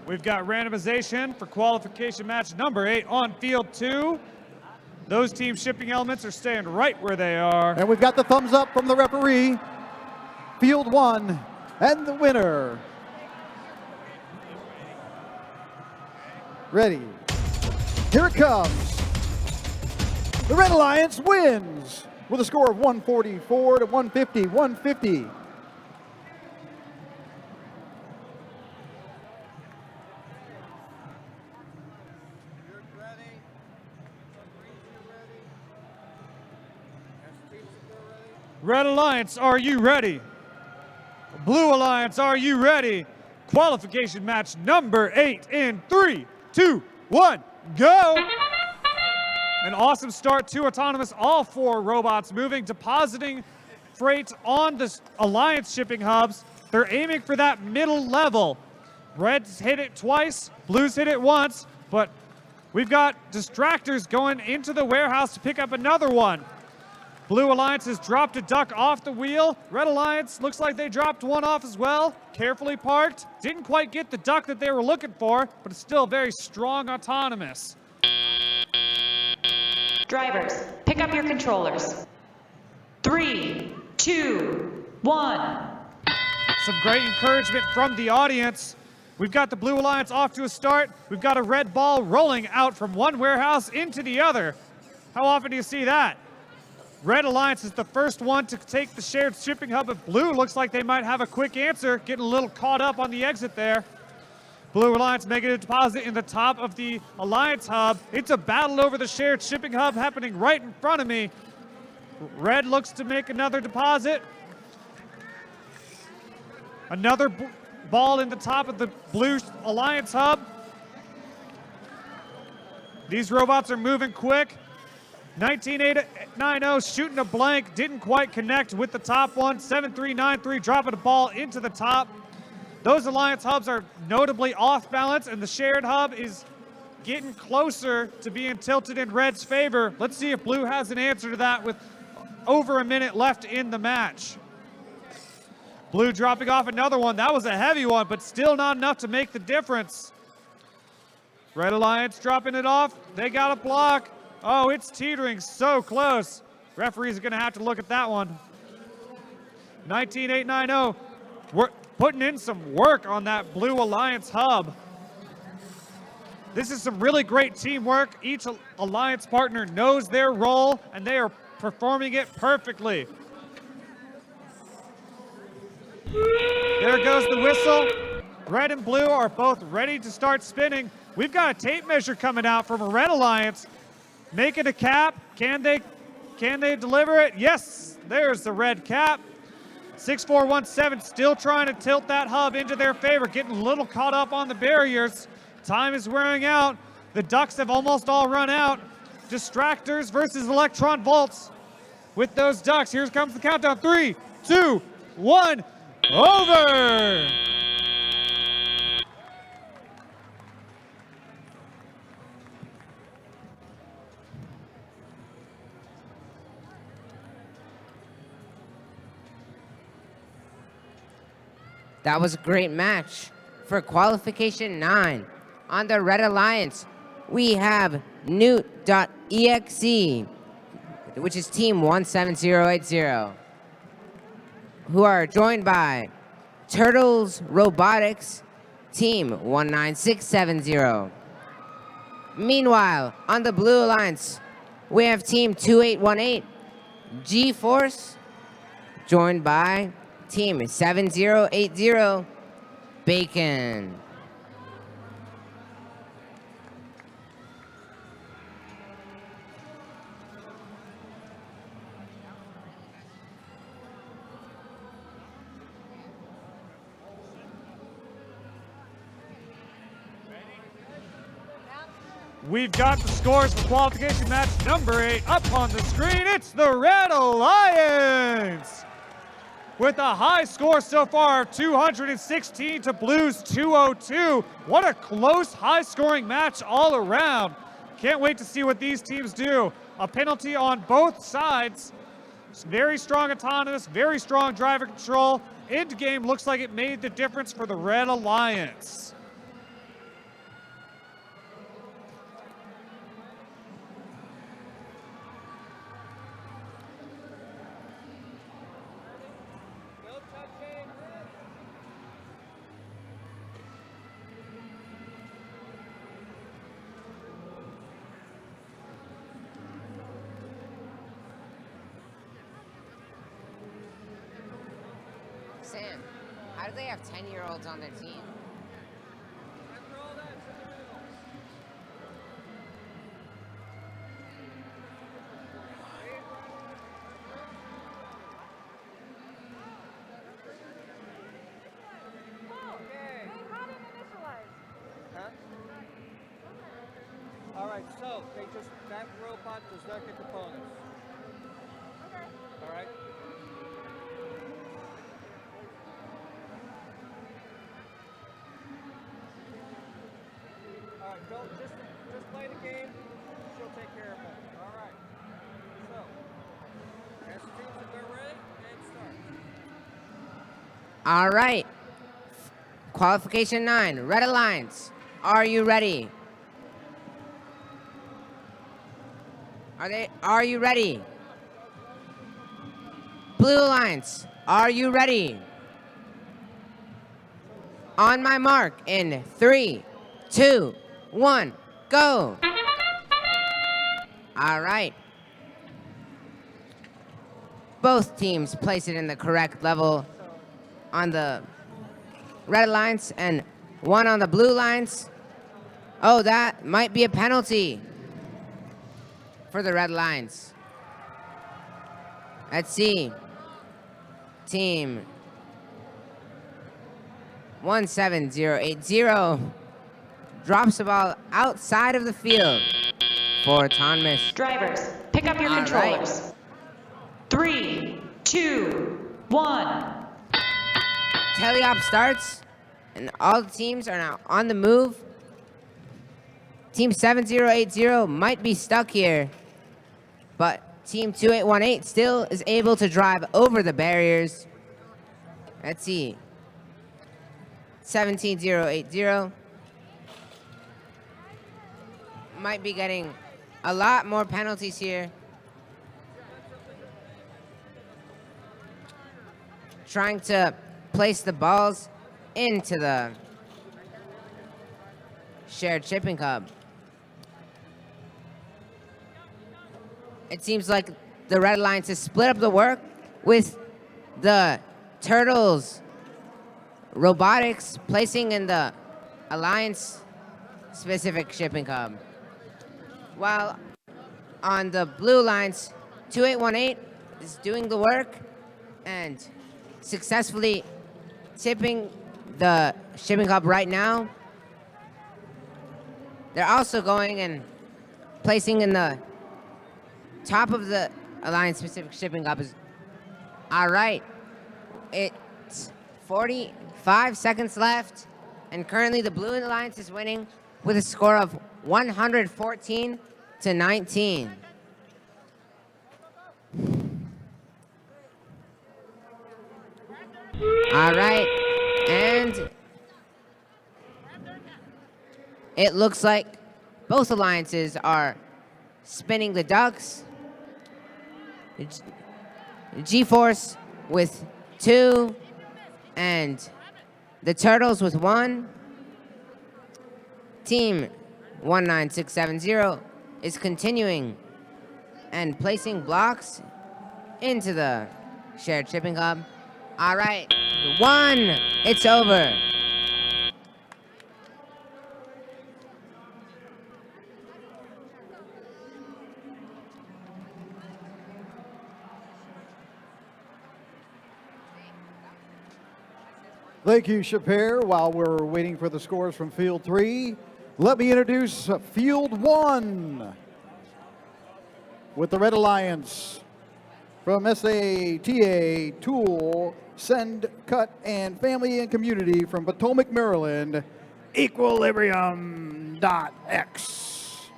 We've got randomization for qualification match number 8 on field 2. Those team shipping elements are staying right where they are. And we've got the thumbs up from the referee. Field 1 and the winner. Ready. Here it comes. The Red Alliance wins with a score of 144 to 150, 150. Red Alliance, are you ready? Blue Alliance, are you ready? Qualification match number 8 in 3, 2, 1, go! An awesome start to autonomous. All 4 robots moving, depositing freight on the Alliance shipping hubs. They're aiming for that middle level. Red's hit it twice, Blue's hit it once, but we've got distractors going into the warehouse to pick up another one. Blue Alliance has dropped a duck off the wheel. Red Alliance looks like they dropped one off as well. Carefully parked. Didn't quite get the duck that they were looking for, but it's still very strong autonomous. Drivers, pick up your controllers. 3, 2, 1. Some great encouragement from the audience. We've got the Blue Alliance off to a start. We've got a red ball rolling out from one warehouse into the other. How often do you see that? Red Alliance is the first one to take the shared shipping hub, but Blue looks like they might have a quick answer, getting a little caught up on the exit there. Blue Alliance making a deposit in the top of the Alliance hub. It's a battle over the shared shipping hub happening right in front of me. Red looks to make another deposit. Another ball in the top of the Blue Alliance hub. These robots are moving quick. 19890 shooting a blank, didn't quite connect with the top one. 7393 dropping a ball into the top. Those Alliance hubs are notably off balance, and the shared hub is getting closer to being tilted in Red's favor. Let's see if Blue has an answer to that with over a minute left in the match. Blue dropping off another one. That was a heavy one, but still not enough to make the difference. Red Alliance dropping it off. They got a block. Oh, it's teetering so close. Referees are going to have to look at that one. 19890. We're putting in some work on that Blue Alliance hub. This is some really great teamwork. Each Alliance partner knows their role, and they are performing it perfectly. There goes the whistle. Red and blue are both ready to start spinning. We've got a tape measure coming out from a Red Alliance. Make it a cap. Can they deliver it? Yes, there's the red cap. 6417 still trying to tilt that hub into their favor, getting a little caught up on the barriers. Time is wearing out. The ducks have almost all run out. Distractors versus electron volts. With those ducks, here comes the countdown. 3, 2, 1, over! That was a great match. For qualification 9, on the Red Alliance, we have Newt.exe, which is team 17080, who are joined by Turtles Robotics, team 19670. Meanwhile, on the Blue Alliance, we have team 2818, G-Force, joined by team 7080, Bacon. We've got the scores for qualification match number 8 up on the screen. It's the Red Alliance with a high score so far of 216 to Blues 202. What a close, high-scoring match all around. Can't wait to see what these teams do. A penalty on both sides. Very strong autonomous, very strong driver control. End game looks like it made the difference for the Red Alliance. Sam, how do they have 10-year-olds on their team? All right, so that robot does not get components. Okay. All right. All right, don't just play the game. She'll take care of it. All right. So, as teams, if they're ready, and start. All right. Qualification 9, Red Alliance. Are you ready? Are you ready? Blue Alliance, are you ready? On my mark in 3, 2, 1, go. All right. Both teams place it in the correct level on the Red Alliance and one on the Blue Alliance. Oh, that might be a penalty for the Red Alliance. Let's see. Team 17080 drops the ball outside of the field for autonomous. Drivers, pick up your All controllers. right. 3, 2, 1. Teleop starts, and all the teams are now on the move. Team 7080 might be stuck here, but Team 2818 still is able to drive over the barriers. Let's see. 17080. might be getting a lot more penalties here. Trying to place the balls into the shared shipping hub. It seems like the Red Alliance has split up the work with the Turtles robotics placing in the Alliance specific shipping hub. While on the Blue Alliance, 2818 is doing the work and successfully tipping the shipping hub right now. They're also going and placing in the top of the Alliance specific shipping hub. All right, it's 45 seconds left, and currently the Blue Alliance is winning with a score of 114 to 19. All right, and it looks like both alliances are spinning the ducks. G-Force with 2, and the Turtles with 1. Team 19670 is continuing and placing blocks into the shared shipping hub. All right, 1, it's over. Thank you, Shapir. While we're waiting for the scores from Field 3, let me introduce Field 1 with the Red Alliance from SATA Tool, Send, Cut, and Family and Community from Potomac, Maryland, Equilibrium.X.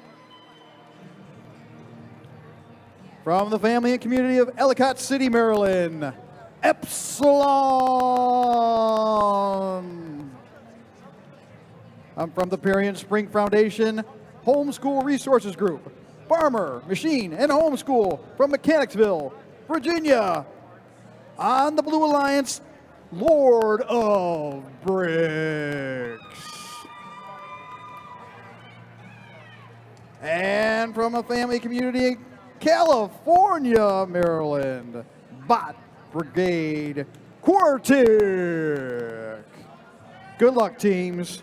From the Family and Community of Ellicott City, Maryland, Epsilon. I'm from the Parian Spring Foundation Homeschool Resources Group, Farmer, Machine, and Homeschool from Mechanicsville, Virginia. On the Blue Alliance, Lord of Bricks. And from a family community in California, Maryland, Bot Brigade Quartic. Good luck, teams.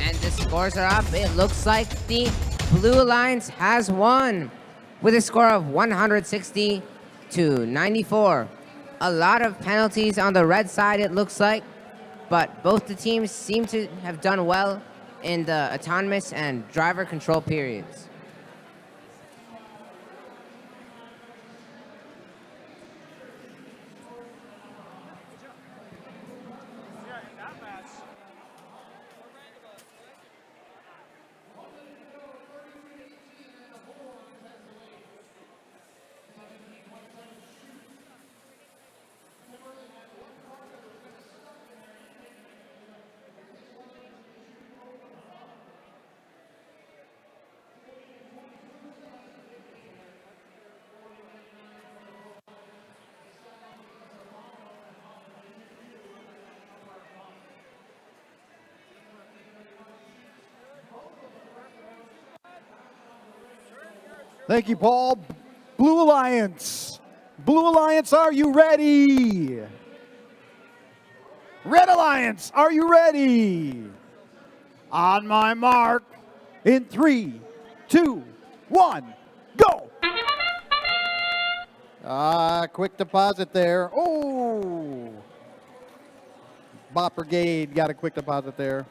And the scores are up. It looks like the Blue Alliance has won with a score of 160 to 94. A lot of penalties on the red side, it looks like, but both the teams seem to have done well in the autonomous and driver control periods. Thank you, Paul. Blue Alliance. Blue Alliance, are you ready? Red Alliance, are you ready? On my mark, in 3, 2, 1, go! Quick deposit there. Oh! Bop Brigade got a quick deposit there.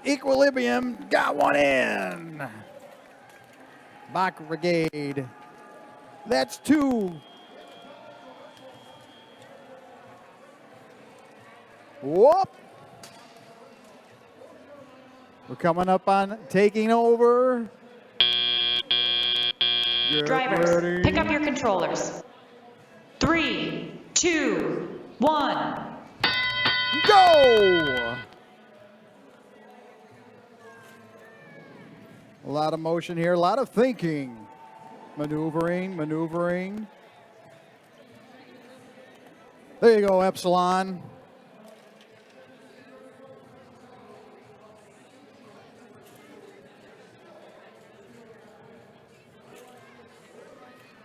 Equilibrium got one in. Bach Brigade. That's 2. Whoop. We're coming up on taking over. Get Drivers, ready. pick up your controllers. 3, 2, 1. Go! A lot of motion here, a lot of thinking. Maneuvering, maneuvering. There you go, Epsilon.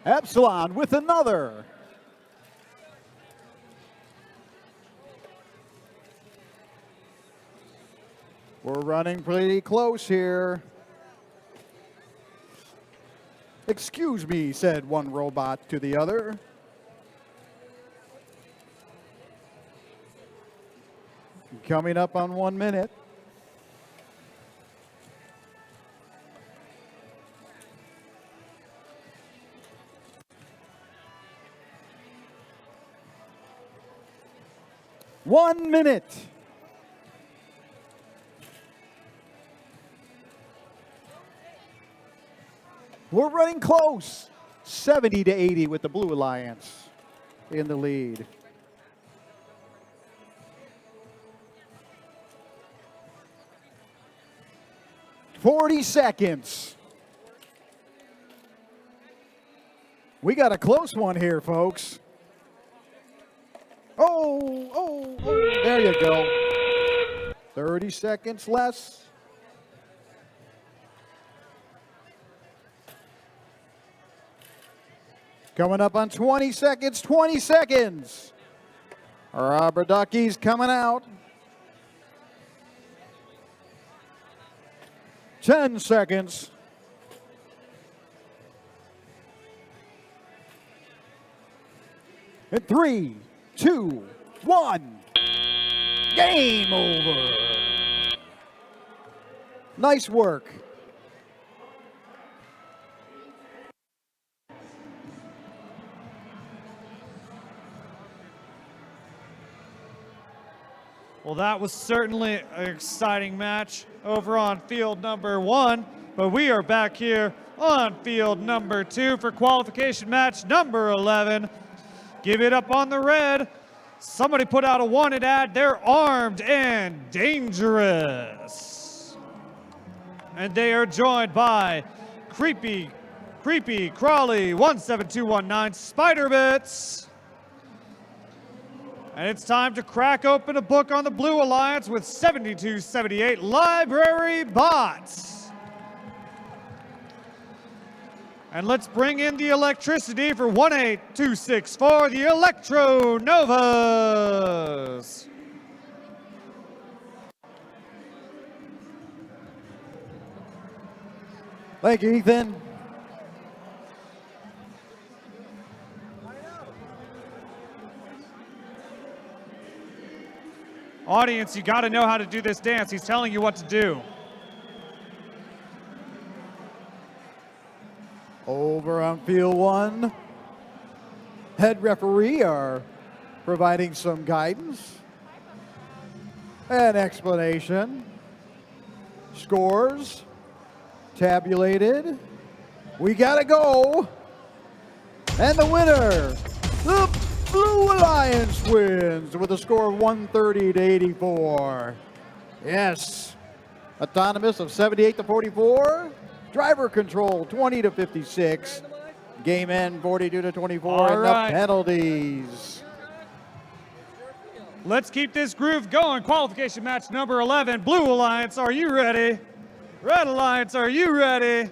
Epsilon with another. We're running pretty close here. Excuse me, said one robot to the other. Coming up on 1 minute. One minute. We're running close. 70 to 80 with the Blue Alliance in the lead. "40 seconds. We got a close one here, folks. Oh, there you go. 30 seconds less. Coming up on 20 seconds, 20 seconds. Rubber duckies coming out. 10 seconds. And 3, 2, 1. Game over. Nice work. Well, that was certainly an exciting match over on field number 1, but we are back here on field number 2 for qualification match number 11. Give it up on the red. Somebody put out a wanted ad. They're armed and dangerous. And they are joined by Creepy Crawly 17219 Spider Bits. And it's time to crack open a book on the Blue Alliance with 7278 Library Bots. And let's bring in the electricity for 18264, the Electro Novas. Thank you, Ethan. Audience, you got to know how to do this dance. He's telling you what to do. Over on field 1, head referee are providing some guidance and explanation. Scores tabulated. We gotta go. And the winner, the Blue Alliance wins with a score of 130 to 84. Yes. Autonomous of 78 to 44. Driver control 20 to 56. Game end 42 to 24. All and right. the penalties. Let's keep this groove going. Qualification match number 11. Blue Alliance, are you ready? Red Alliance, are you ready?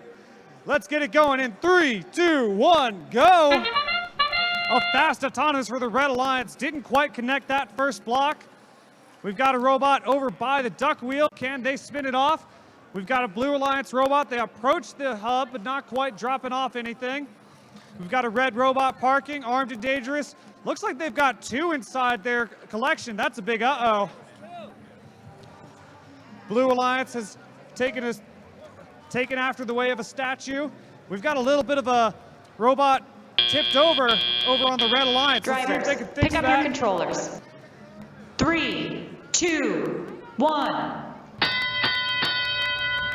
Let's get it going in 3, 2, 1, go. A fast autonomous for the Red Alliance. Didn't quite connect that first block. We've got a robot over by the duck wheel. Can they spin it off? We've got a Blue Alliance robot. They approach the hub, but not quite dropping off anything. We've got a red robot parking, armed and dangerous. Looks like they've got 2 inside their collection. That's a big uh-oh. Blue Alliance has taken after the way of a statue. We've got a little bit of a robot tipped over on the Red Alliance. Let's see if Drivers, they can fix pick up that. your controllers. 3, 2, 1.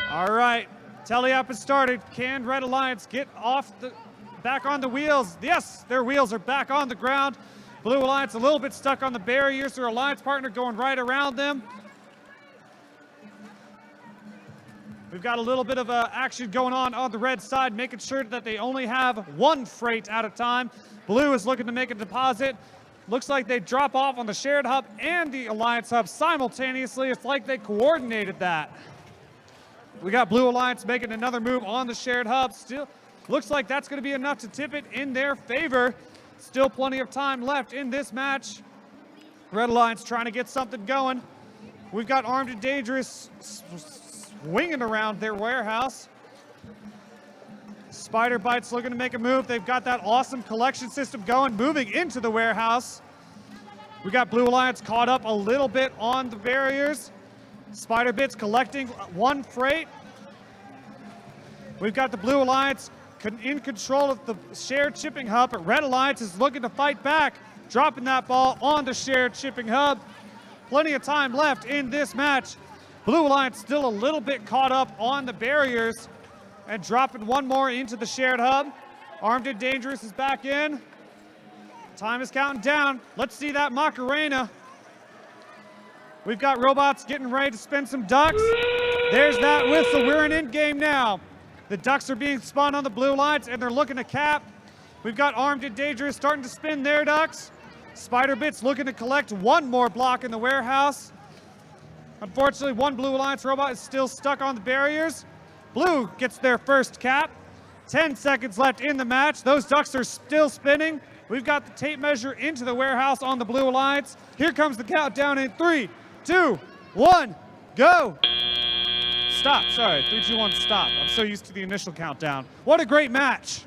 All right, tele-up has started. Can Red Alliance get back on the wheels? Yes, their wheels are back on the ground. Blue Alliance a little bit stuck on the barriers. Their alliance partner going right around them. We've got a little bit of action going on the red side, making sure that they only have 1 freight at a time. Blue is looking to make a deposit. Looks like they drop off on the shared hub and the alliance hub simultaneously. It's like they coordinated that. We got Blue Alliance making another move on the shared hub. Still looks like that's going to be enough to tip it in their favor. Still plenty of time left in this match. Red Alliance trying to get something going. We've got armed and dangerous swinging around their warehouse. Spider Bite's looking to make a move. They've got that awesome collection system going, moving into the warehouse. We got Blue Alliance caught up a little bit on the barriers. Spider Bit's collecting 1 freight. We've got the Blue Alliance in control of the shared shipping hub, but Red Alliance is looking to fight back, dropping that ball on the shared shipping hub. Plenty of time left in this match. Blue Alliance still a little bit caught up on the barriers and dropping 1 more into the shared hub. Armed and Dangerous is back in. Time is counting down. Let's see that Macarena. We've got robots getting ready to spin some ducks. There's that whistle. We're in in-game now. The ducks are being spun on the Blue Alliance, and they're looking to cap. We've got Armed and Dangerous starting to spin their ducks. Spider Bit's looking to collect 1 more block in the warehouse. Unfortunately, 1 Blue Alliance robot is still stuck on the barriers. Blue gets their first cap. 10 seconds left in the match. Those ducks are still spinning. We've got the tape measure into the warehouse on the Blue Alliance. Here comes the countdown in 3, 2, 1, go. Stop, sorry, 3, 2, 1, stop. I'm so used to the initial countdown. What a great match.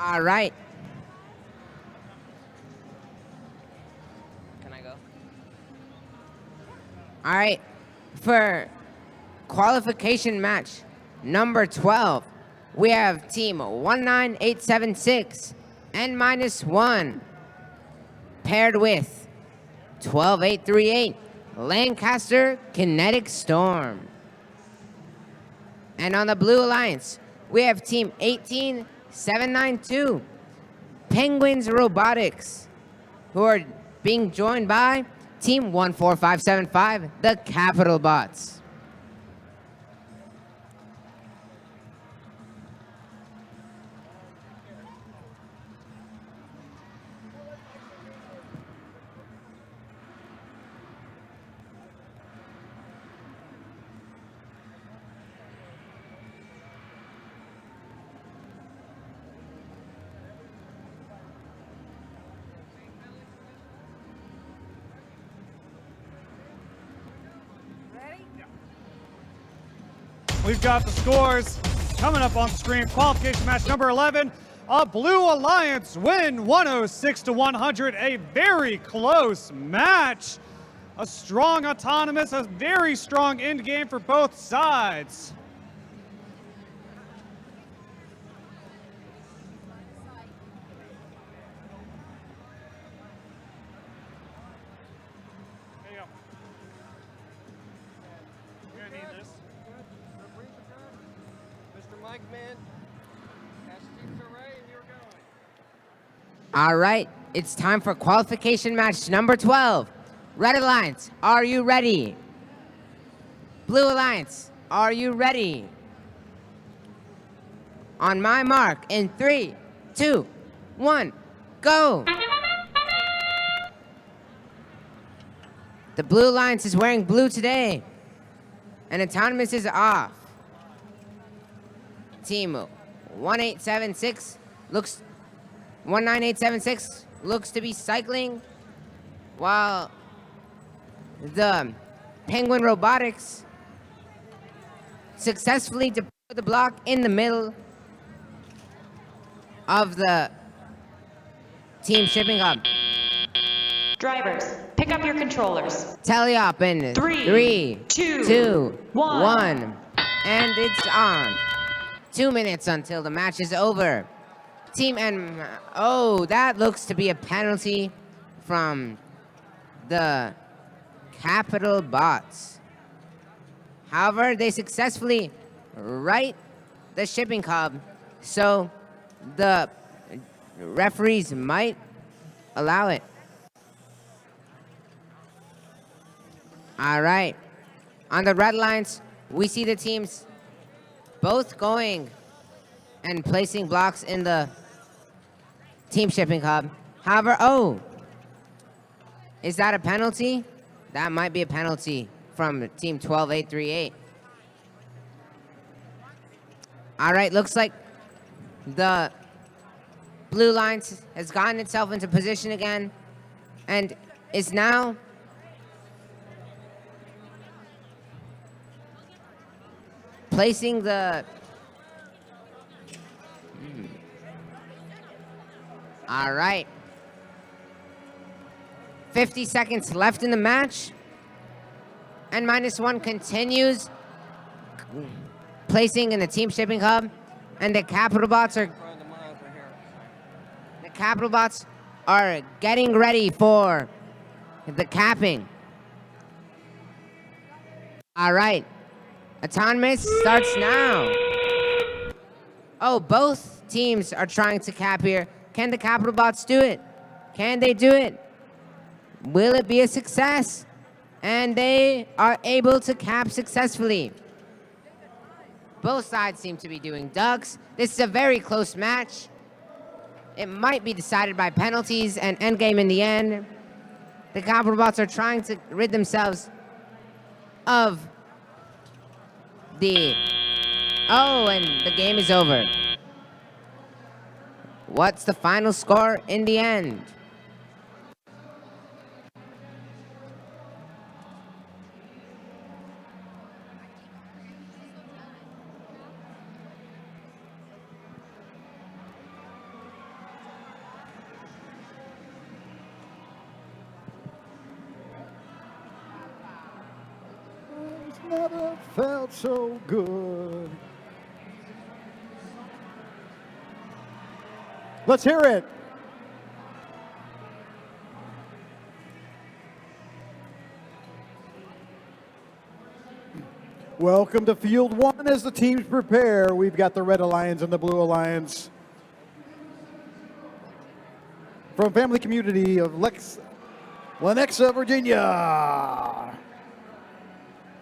All right. Can I go? All right. For qualification match number 12, we have team 19876 N-1 paired with 12838 Lancaster Kinetic Storm. And on the Blue Alliance, we have team 18792 Penguins Robotics, who are being joined by team 14575 the Capital Bots. We've got the scores coming up on the screen. Qualification match number 11. A Blue Alliance win 106-100. A very close match. A strong autonomous, a very strong end game for both sides. There you go. You're gonna need this. Mr. Mike, man, cast teams array and you're going. All right. it's time for qualification match number 12. Red Alliance, are you ready? Blue Alliance, are you ready? On my mark, in 3, 2, 1, go! The Blue Alliance is wearing blue today, and autonomous is off. Team 19876 looks to be cycling, while the Penguin Robotics successfully deployed the block in the middle of the team shipping hub. Drivers, pick up your controllers. Teleop in Three, 2, two, 1, one. and it's on. 2 minutes until the match is over. Team N, oh, that looks to be a penalty from the Capital Bots. However, they successfully right the shipping hub, so the referees might allow it. All right. On the red lines, we see the teams both going and placing blocks in the team shipping hub. However, oh, is that a penalty? That might be a penalty from team 12838. All right, looks like the blue lines has gotten itself into position again and is now placing the... All right. 50 seconds left in the match. And -1 continues placing in the team shipping hub. And the Capital Bots are getting ready for the capping. All right. Autonomous starts now. Oh, both teams are trying to cap here. Can the Capital Bots do it? Can they do it? Will it be a success? And they are able to cap successfully. Both sides seem to be doing ducks. This is a very close match. It might be decided by penalties and endgame in the end. The Capital Bots are trying to rid themselves of the... Oh, and the game is over. What's the final score in the end? Never felt so good. Let's hear it. Welcome to Field 1 as the teams prepare. We've got the Red Alliance and the Blue Alliance. From family community of Lenexa, Virginia.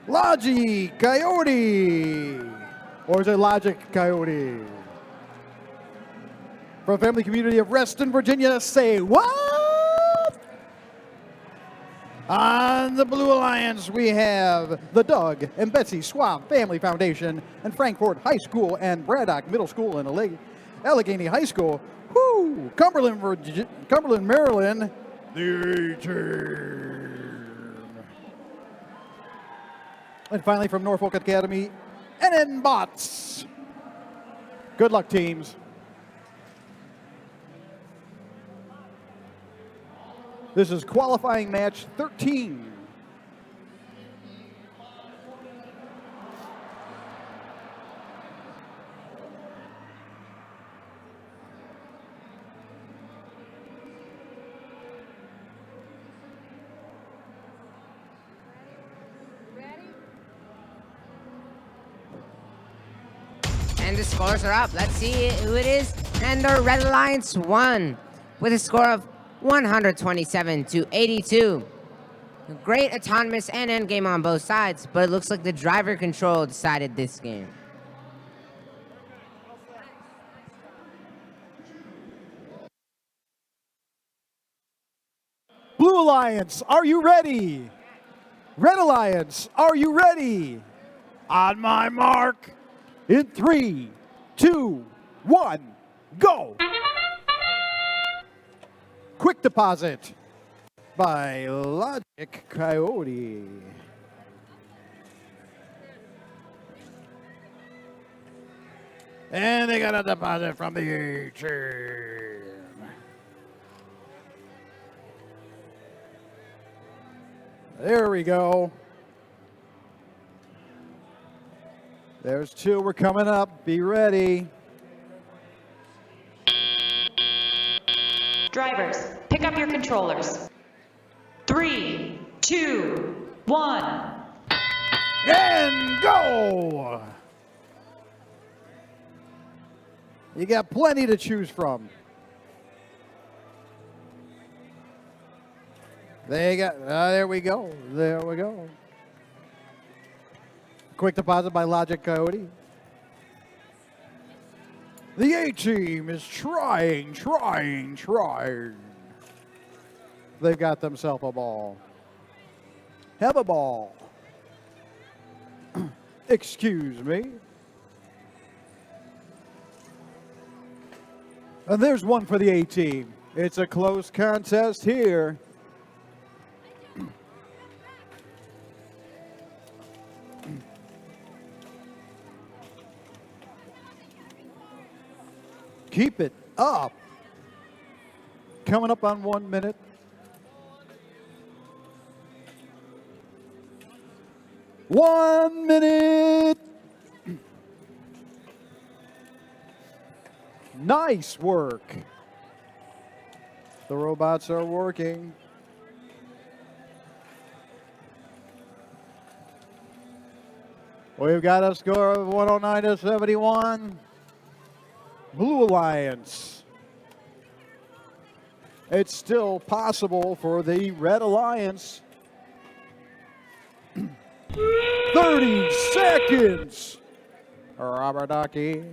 Logic Coyote. Or is it Logic Coyote? From family community of Reston, Virginia, say what? On the Blue Alliance, we have the Doug and Betsy Schwab Family Foundation and Frankfort High School and Braddock Middle School and Allegheny High School. Woo! Cumberland, Maryland, the A-Team. And finally from Norfolk Academy, NN Bots. Good luck, teams. This is qualifying match 13. And the scores are up. Let's see who it is. And the Red Alliance won with a score of 127-82. Great autonomous and endgame on both sides, but it looks like the driver control decided this game. Blue Alliance, are you ready? Red Alliance, are you ready? On my mark. In 3, 2, 1, go! Quick deposit by Logic Coyote. And they got a deposit from the A-Team. There we go. There's 2. We're coming up. Be ready. Drivers, pick up your controllers. 3, 2, 1. And go! You got plenty to choose from. There we go. There we go. Quick deposit by Logic Coyote. The A-Team is trying. They've got themselves a ball. Have a ball. Excuse me. And there's one for the A-Team. It's a close contest here. Keep it up. Coming up on 1 minute. One minute. Nice work. The robots are working. We've got a score of 109-71. Blue Alliance. It's still possible for the Red Alliance. 30 seconds. Rubber ducky.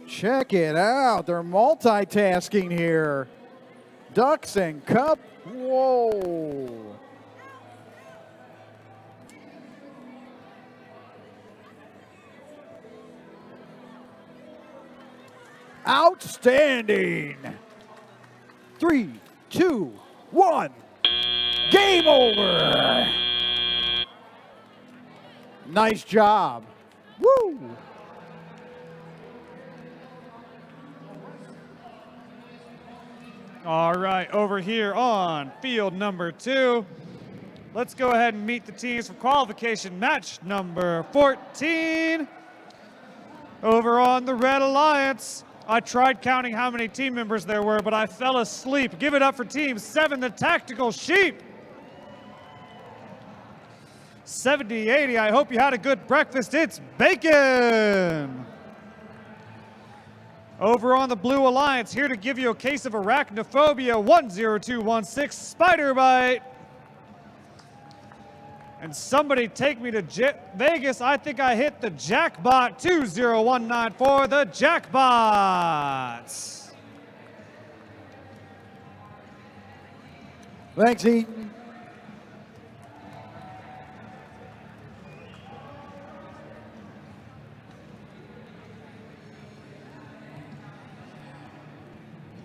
Check it out. They're multitasking here. Ducks and cup. Whoa. Outstanding. 3, 2, 1. Game over. Nice job. Woo. All right, over here on field number 2, let's go ahead and meet the teams for qualification match number 14. Over on the Red Alliance, I tried counting how many team members there were, but I fell asleep. Give it up for Team 7, the Tactical Sheep. 70-80, I hope you had a good breakfast. It's bacon. Over on the Blue Alliance, here to give you a case of arachnophobia, 10216, spider bite. And somebody take me to Vegas. I think I hit the jackpot, 20194, the jackpots. Thanks, Eaton.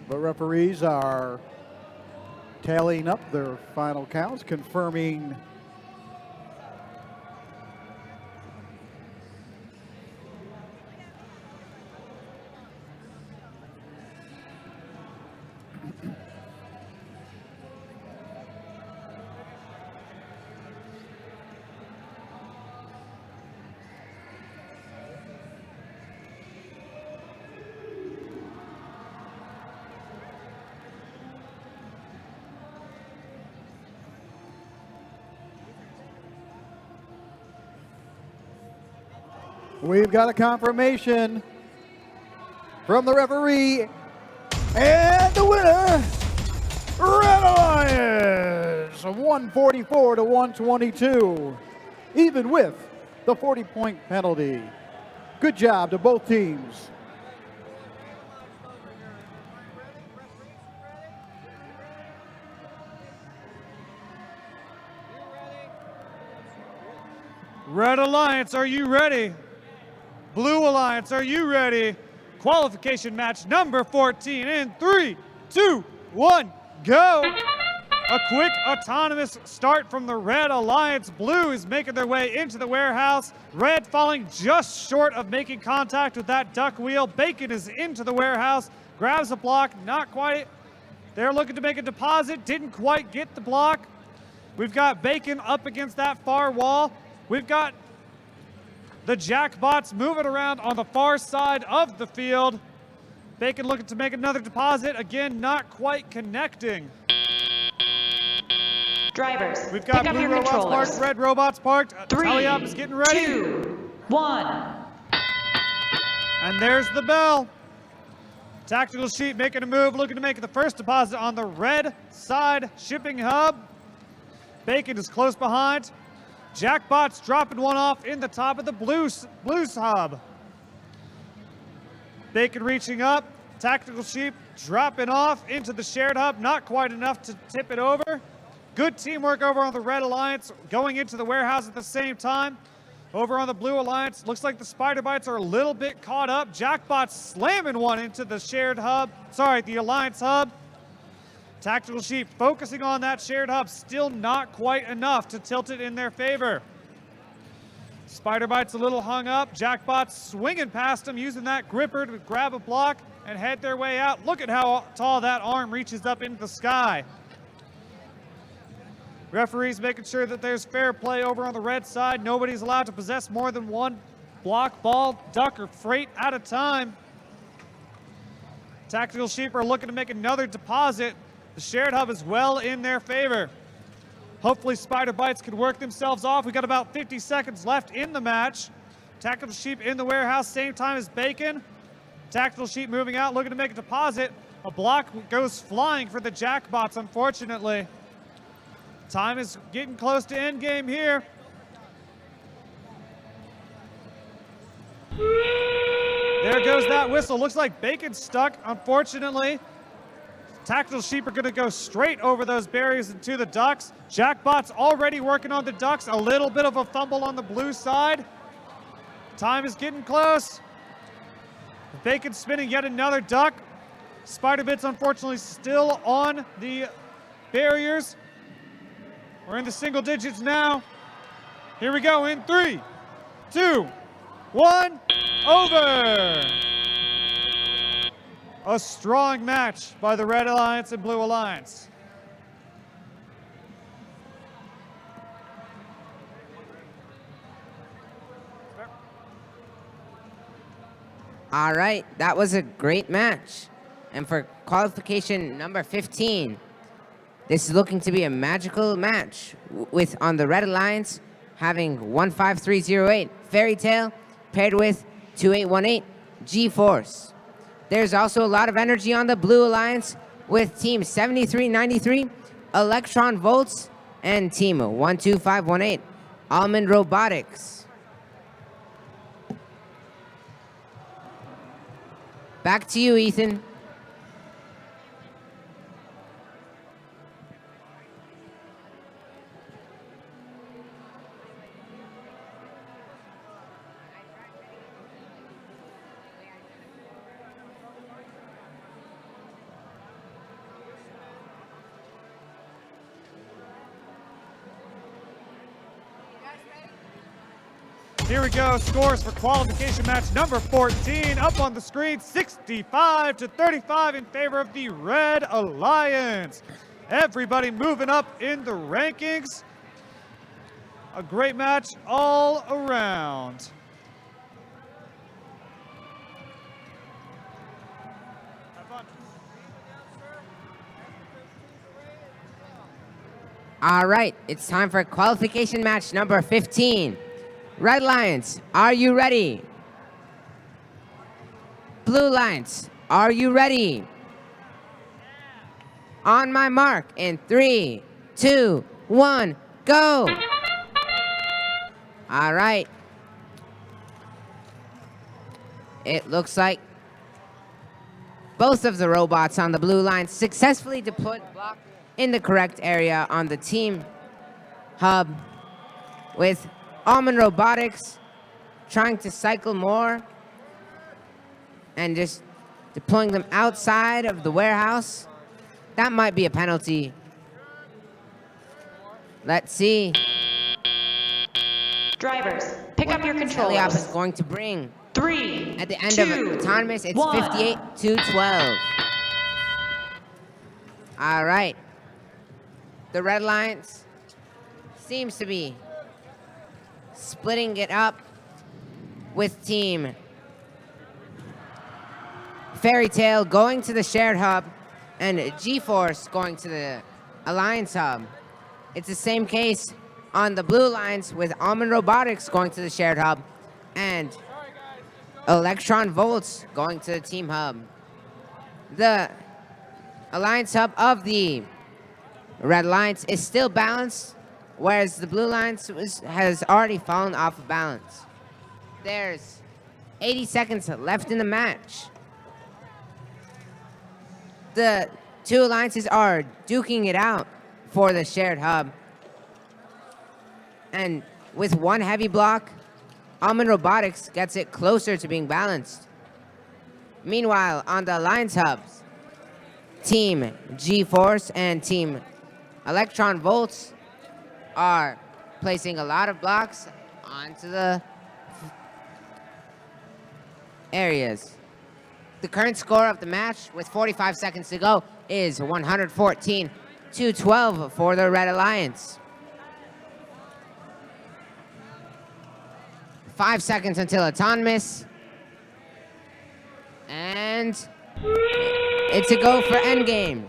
The referees are tallying up their final counts, confirming we've got a confirmation from the referee. And the winner, Red Alliance, 144 to 122, even with the 40-point penalty. Good job to both teams. Red Alliance, are you ready? Blue Alliance, are you ready? Qualification match number 14 in 3, 2, 1, go! A quick autonomous start from the Red Alliance. Blue is making their way into the warehouse. Red falling just short of making contact with that duck wheel. Bacon is into the warehouse, grabs a block, not quite. They're looking to make a deposit, didn't quite get the block. We've got Bacon up against that far wall. We've got the Jackbots moving around on the far side of the field. Bacon looking to make another deposit. Again, not quite connecting. Drivers, We've got pick up blue your robots controllers. parked, red robots parked. 3, Taliop is getting ready. 2, 1. And there's the bell. Tactical sheet making a move, looking to make the first deposit on the red side shipping hub. Bacon is close behind. Jackbot's dropping one off in the top of the blues hub. Bacon reaching up. Tactical sheep dropping off into the shared hub. Not quite enough to tip it over. Good teamwork over on the Red Alliance, going into the warehouse at the same time. Over on the Blue Alliance, looks like the Spider Bites are a little bit caught up. Jackbot's slamming one into the shared hub, the Alliance hub. Tactical sheep focusing on that shared hub, still not quite enough to tilt it in their favor. Spider Bite's a little hung up. Jackbot's swinging past him, using that gripper to grab a block and head their way out. Look at how tall that arm reaches up into the sky. Referees making sure that there's fair play over on the red side. Nobody's allowed to possess more than one block, ball, duck, or freight at a time. Tactical sheep are looking to make another deposit. The shared hub is well in their favor. Hopefully Spider Bites can work themselves off. We got about 50 seconds left in the match. Tactical sheep in the warehouse, same time as Bacon. Tactical sheep moving out, looking to make a deposit. A block goes flying for the Jackbots, unfortunately. Time is getting close to end game here. There goes that whistle. Looks like Bacon's stuck, unfortunately. Tactical sheep are going to go straight over those barriers into the ducks. Jackbot's already working on the ducks. A little bit of a fumble on the blue side. Time is getting close. Bacon spinning yet another duck. Spider Bits, unfortunately, still on the barriers. We're in the single digits now. Here we go in 3, 2, 1, over. A strong match by the Red Alliance and Blue Alliance. All right, that was a great match. And for qualification number 15, this is looking to be a magical match with, on the Red Alliance, having 15308 Fairy Tale paired with 2818 G-Force. There's also a lot of energy on the Blue Alliance with Team 7393 Electron Volts and Team 12518 Almond Robotics. Back to you, Ethan. Here we go, scores for qualification match number 14. Up on the screen, 65 to 35 in favor of the Red Alliance. Everybody moving up in the rankings. A great match all around. Have fun. All right, it's time for qualification match number 15. Red Alliance, are you ready? Blue Alliance, are you ready? On my mark in 3, 2, 1, go! All right. It looks like both of the robots on the blue line successfully deployed the block in the correct area on the team hub, with Almond Robotics trying to cycle more and just deploying them outside of the warehouse. That might be a penalty. Let's see. Drivers, pick up your Heliop is controllers. going to bring 3, at the end 2, of autonomous. It's 1. 58 to 12. All right. The Red Alliance seems to be splitting it up with Team Fairy Tale going to the shared hub and G-Force going to the Alliance hub. It's the same case on the Blue Alliance with Almond Robotics going to the shared hub and Electron Volts going to the team hub. The Alliance hub of the Red Alliance is still balanced, whereas the Blue Alliance has already fallen off of balance. There's 80 seconds left in the match. The two alliances are duking it out for the shared hub. And with one heavy block, Almond Robotics gets it closer to being balanced. Meanwhile, on the Alliance hubs, Team G-Force and Team Electron Volts are placing a lot of blocks onto the areas. The current score of the match with 45 seconds to go is 114 to 12 for the Red Alliance. 5 seconds until autonomous. And it's a go for endgame.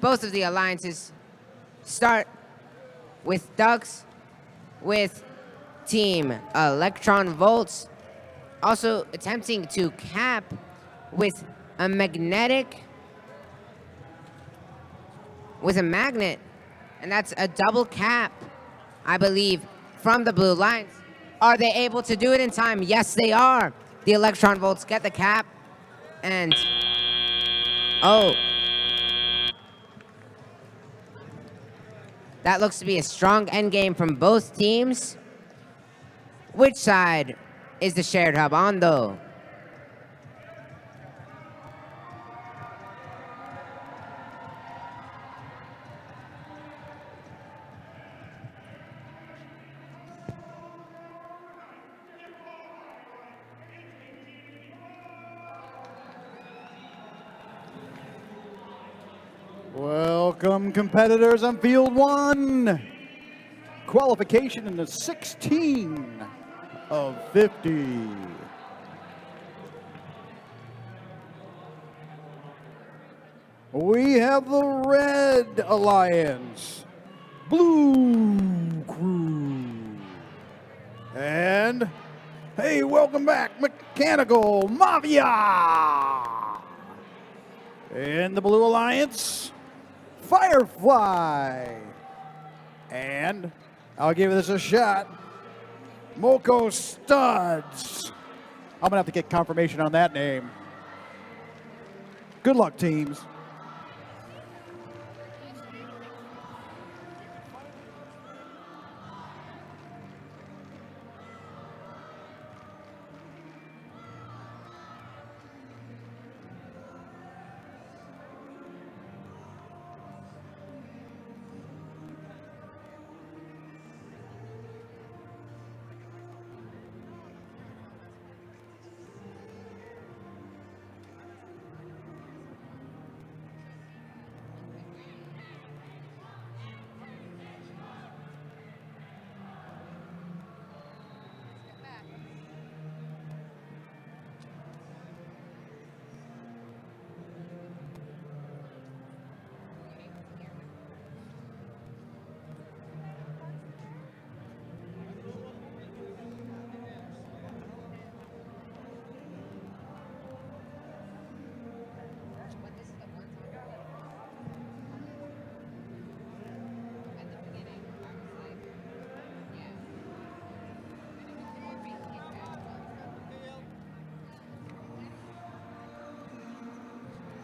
Both of the alliances start with ducks, with Team Electron Volts also attempting to cap with a magnet, and that's a double cap, I believe, from the Blue Alliance. Are they able to do it in time? Yes, they are. The Electron Volts get the cap, and oh, that looks to be a strong endgame from both teams. Which side is the shared hub on, though? Welcome, competitors on field one. Qualification in the 16 of 50. We have the Red Alliance, Blue Crew, and hey, welcome back, Mechanical Mafia. And the Blue Alliance, Firefly. And I'll give this a shot, Moco Studs. I'm gonna have to get confirmation on that name. Good luck, teams.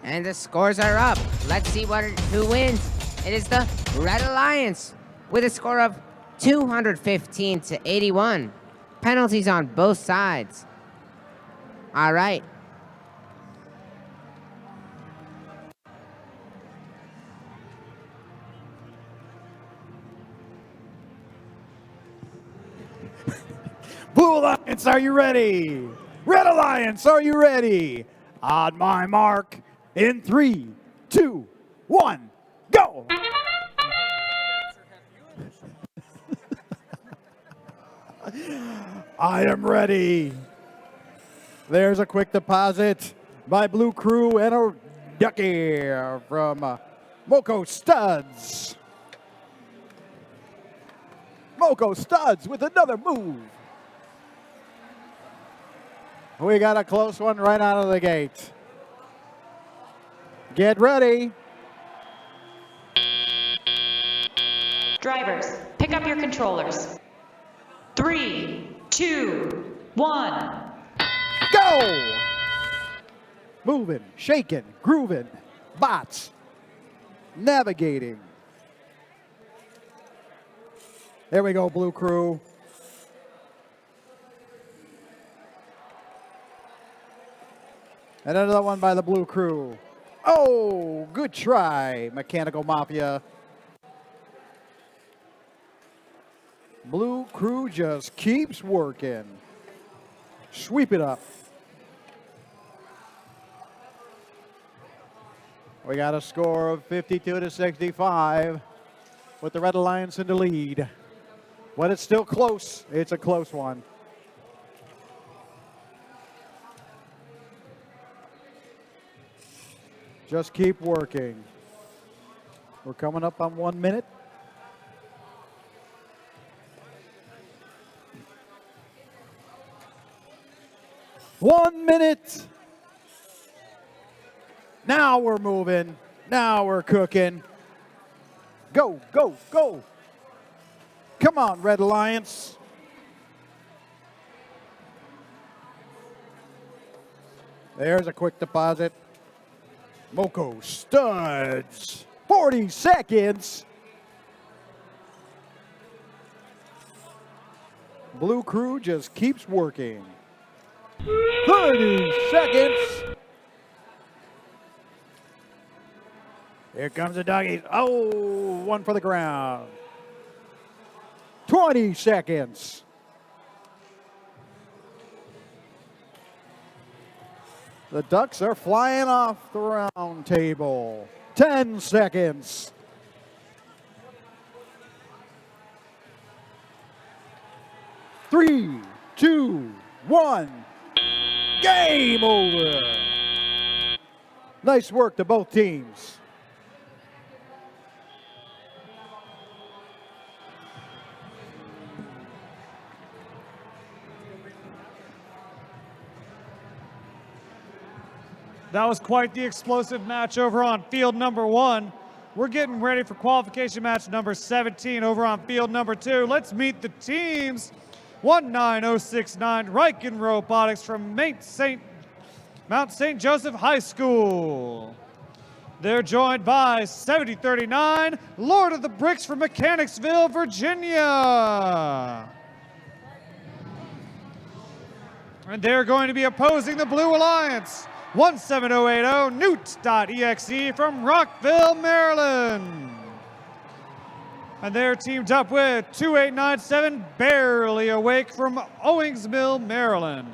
And the scores are up. Let's see who wins. It is the Red Alliance with a score of 215 to 81. Penalties on both sides. All right. Blue Alliance, are you ready? Red Alliance, are you ready? On my mark, in 3, 2, 1, go! I am ready. There's a quick deposit by Blue Crew and a ducky from Moco Studs. Moco Studs with another move. We got a close one right out of the gate. Get ready. Drivers, pick up your controllers. 3, 2, 1. Go! Moving, shaking, grooving, bots, navigating. There we go, Blue Crew. And another one by the Blue Crew. Oh, good try, Mechanical Mafia. Blue Crew just keeps working. Sweep it up. We got a score of 52 to 65 with the Red Alliance in the lead. But it's still close. It's a close one. Just keep working. We're coming up on 1 minute. One minute. Now we're moving. Now we're cooking. Go, go, go. Come on, Red Alliance. There's a quick deposit. Moco Studs. 40 seconds. Blue Crew just keeps working. 30 seconds. Here comes the doggies. Oh, one for the ground. 20 seconds. The ducks are flying off the round table. 10 seconds. Three, two, one. Game over. Nice work to both teams. That was quite the explosive match over on field number 1. We're getting ready for qualification match number 17 over on field number 2. Let's meet the teams. 19069 Riken Robotics from Mount St. Joseph High School. They're joined by 7039 Lord of the Bricks from Mechanicsville, Virginia. And they're going to be opposing the Blue Alliance. 17080 Newt.exe from Rockville, Maryland. And they're teamed up with 2897 Barely Awake from Owings Mill, Maryland.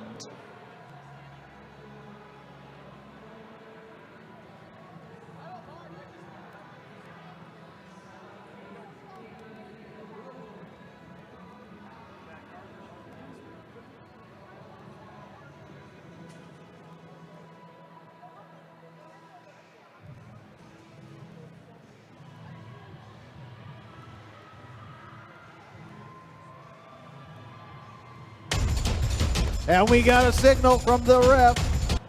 And we got a signal from the ref.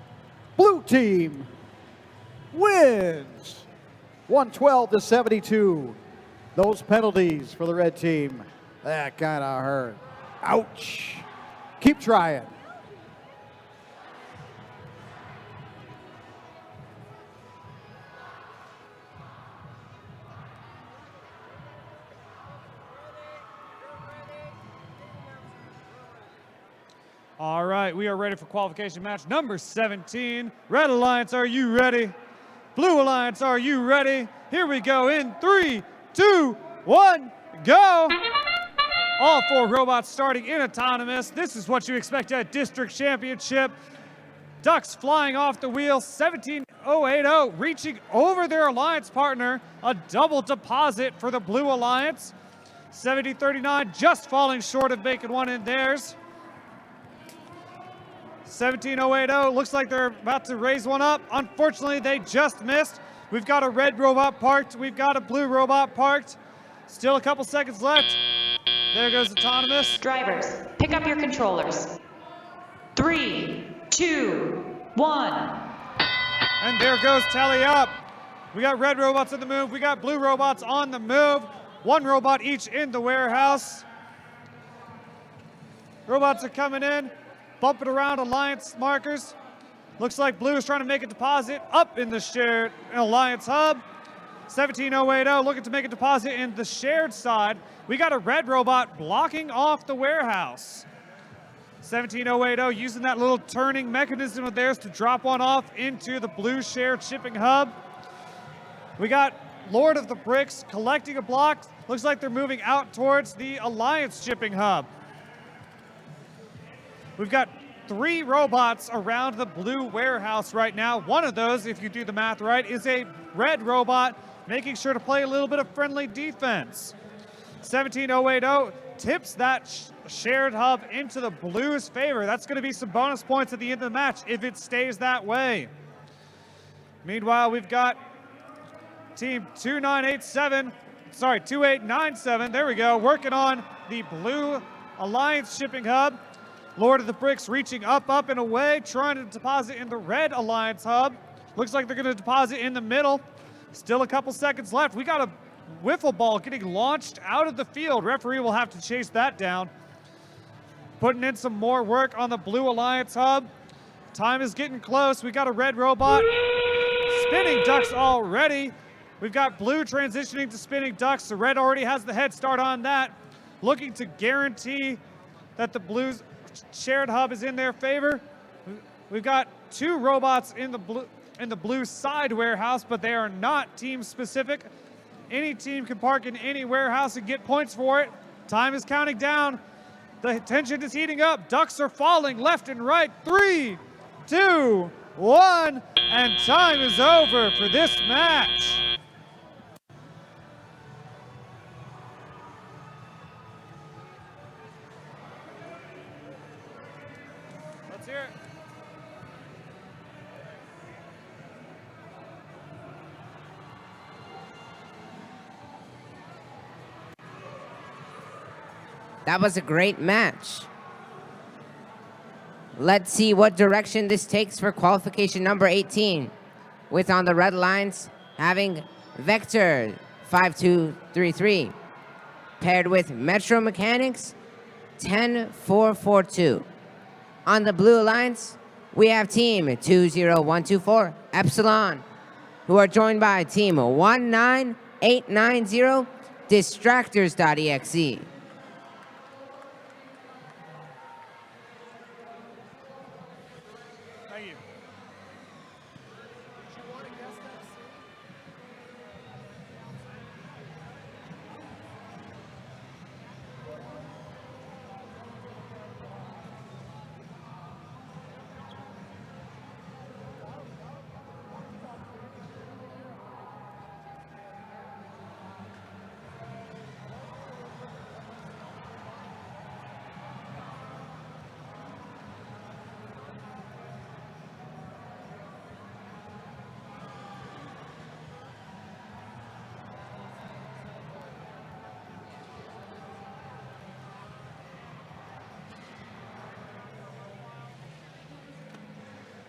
Blue team wins 112 to 72. Those penalties for the red team, that kind of hurt. Ouch. Keep trying. All right, we are ready for qualification match number 17. Red Alliance, are you ready? Blue Alliance, are you ready? Here we go in 3, 2, 1, go! All 4 robots starting in autonomous. This is what you expect at District Championship. Ducks flying off the wheel, 17080 reaching over their alliance partner. A double deposit for the Blue Alliance. 7039 just falling short of making one in theirs. 17080 looks like they're about to raise one up. Unfortunately, they just missed. We've got a red robot parked. We've got a blue robot parked. Still a couple seconds left. There goes autonomous. Drivers, pick up your controllers. 3, 2, 1. And there goes tally up. We got red robots on the move. We got blue robots on the move. 1 robot each in the warehouse. Robots are coming in, bumping around alliance markers. Looks like blue is trying to make a deposit up in the shared alliance hub. 17080 looking to make a deposit in the shared side. We got a red robot blocking off the warehouse. 17080 using that little turning mechanism of theirs to drop one off into the blue shared shipping hub. We got Lord of the Bricks collecting a block. Looks like they're moving out towards the alliance shipping hub. We've got 3 robots around the blue warehouse right now. One of those, if you do the math right, is a red robot making sure to play a little bit of friendly defense. 17080 tips that shared hub into the blue's favor. That's going to be some bonus points at the end of the match if it stays that way. Meanwhile, we've got team 2897, there we go, working on the blue alliance shipping hub. Lord of the Bricks reaching up and away, trying to deposit in the red alliance hub. Looks like they're going to deposit in the middle. Still a couple seconds left. We got a wiffle ball getting launched out of the field. Referee will have to chase that down. Putting in some more work on the blue alliance hub. Time is getting close. We got a red robot. Spinning ducks already. We've got blue transitioning to spinning ducks. The red already has the head start on that. Looking to guarantee that the blue's shared hub is in their favor. We've got 2 robots in the blue side warehouse, but they are not team specific. Any team can park in any warehouse and get points for it. Time is counting down. The tension is heating up. Ducks are falling left and right. 3, 2, 1, and time is over for this match. Let's hear it. That was a great match. Let's see what direction this takes for qualification number 18. With on the red lines having Vector 5233 paired with Metro Mechanics 10442. On the blue lines, we have team 20124 Epsilon, who are joined by team 19890 Distractors.exe. Thank you.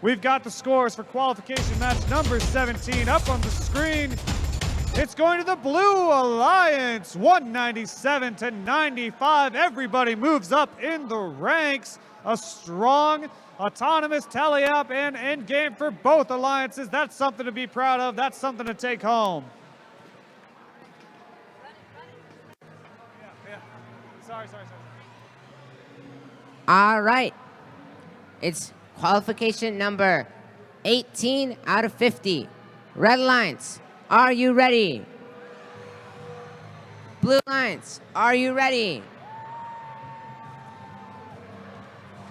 We've got the scores for qualification match number 17 up on the screen. It's going to the Blue Alliance, 197 to 95. Everybody moves up in the ranks. A strong, autonomous tally-up and end game for both alliances. That's something to be proud of. That's something to take home. Yeah. Sorry. All right. It's qualification number 18 out of 50. Red Alliance, are you ready? Blue Alliance, are you ready?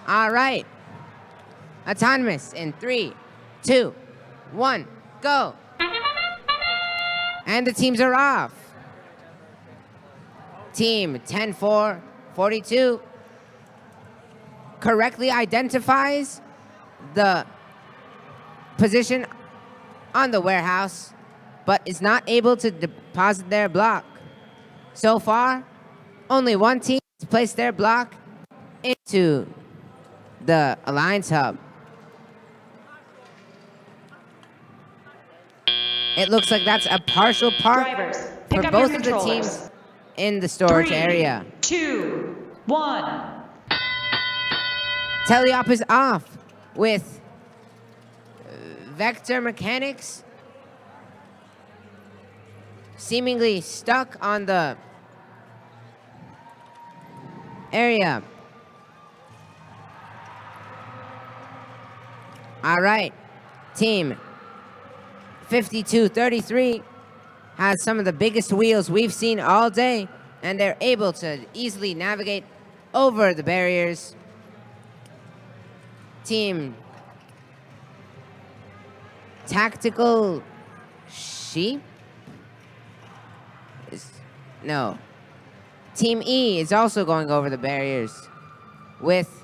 All right. Autonomous in 3, 2, 1, go. And the teams are off. Team 10-4-42 correctly identifies the position on the warehouse, but is not able to deposit their block. So far, only one team has placed their block into the Alliance Hub. It looks like that's a partial park Drivers, for pick up both your of the controllers. teams in the storage 3, area. 2, 1. Teleop is off with Vector Mechanics seemingly stuck on the area. All right, team 5233 has some of the biggest wheels we've seen all day, and they're able to easily navigate over the barriers. Team Tactical Sheep? No. Team E is also going over the barriers with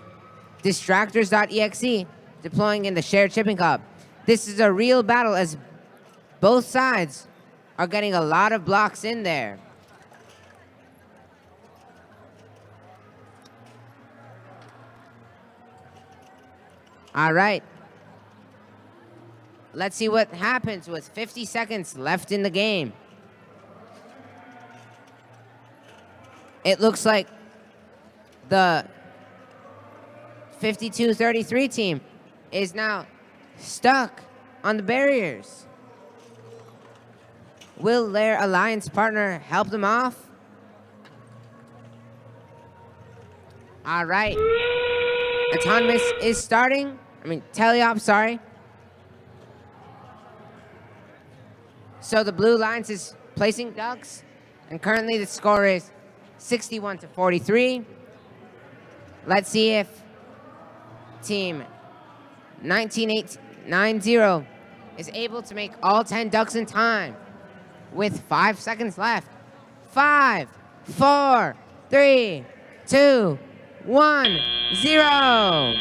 Distractors.exe deploying in the shared shipping hub. This is a real battle as both sides are getting a lot of blocks in there. All right. Let's see what happens with 50 seconds left in the game. It looks like the 5233 team is now stuck on the barriers. Will their alliance partner help them off? All right. Autonomous is starting. Teleop, sorry. So the Blue Alliance is placing ducks, and currently the score is 61-43. Let's see if team 19890 is able to make all 10 ducks in time with 5 seconds left. 5, 4, 3, 2, 1, 0.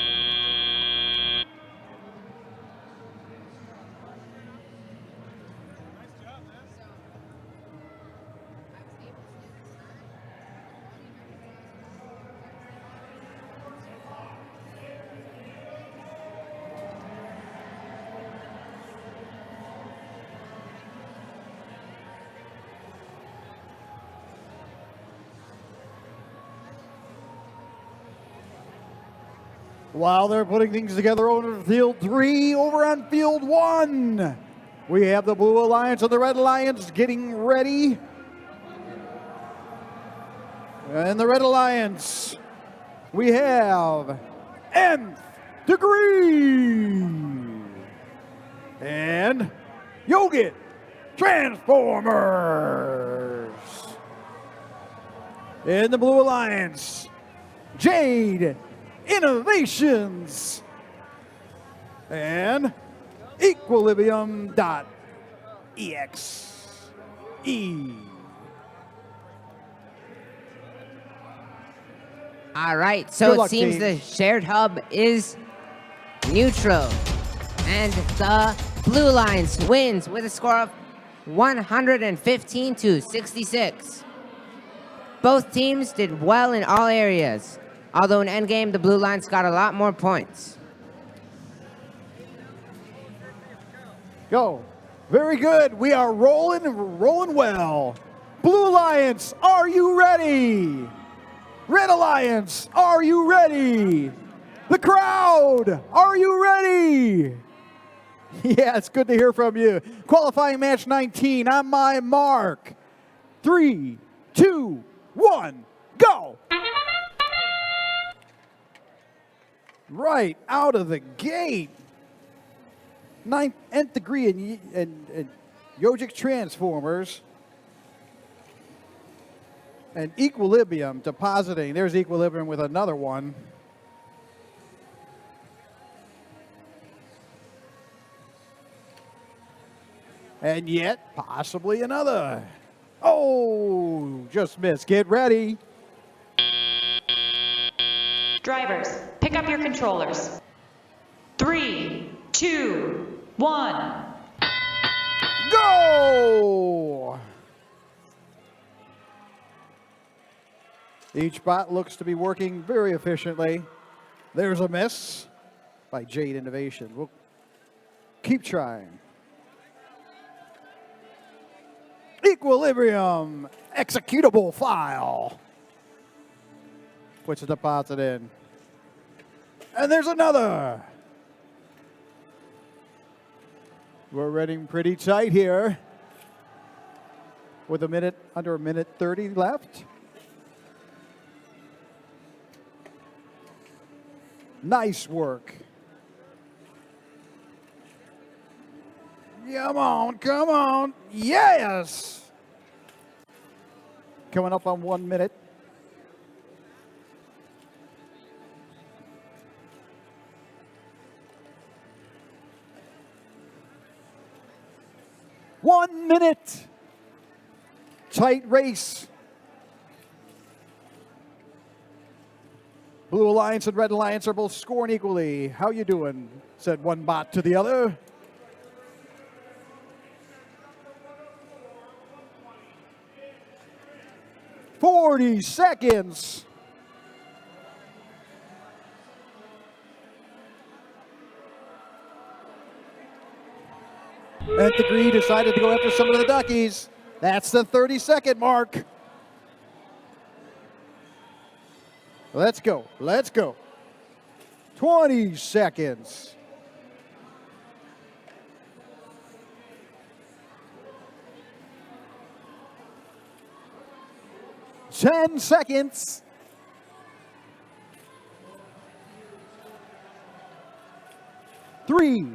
While they're putting things together over field 3, over on field 1, we have the Blue Alliance and the Red Alliance getting ready. And the Red Alliance, we have Nth Degree and Yogurt Transformers. In the Blue Alliance, Jade Innovations and Equilibrium.exe. All right, so Good it luck, seems team. the shared hub is neutral, and the Blue Alliance wins with a score of 115-66. Both teams did well in all areas, although in endgame, the Blue Alliance got a lot more points. Go. Very good. We are rolling well. Blue Alliance, are you ready? Red Alliance, are you ready? The crowd, are you ready? Yeah, it's good to hear from you. Qualifying match 19 on my mark. 3, 2, 1, go. right out of the gate. Nth degree in yogic transformers. And equilibrium depositing. There's equilibrium with another one. And yet, possibly another. Oh, just missed. Get ready. Drivers, pick up your controllers. 3, 2, 1. Go! Each bot looks to be working very efficiently. There's a miss by Jade Innovation. We'll keep trying. Equilibrium executable file. Puts a deposit in. And there's another. We're running pretty tight here. With under a minute 30 left. Nice work. Come on, come on. Yes! Coming up on 1 minute. One minute. Tight race. Blue Alliance and Red Alliance are both scoring equally. How you doing? Said one bot to the other. "40 seconds. Nth degree decided to go after some of the duckies. That's the 30-second mark. Let's go. Let's go. 20 seconds. Ten seconds. Three,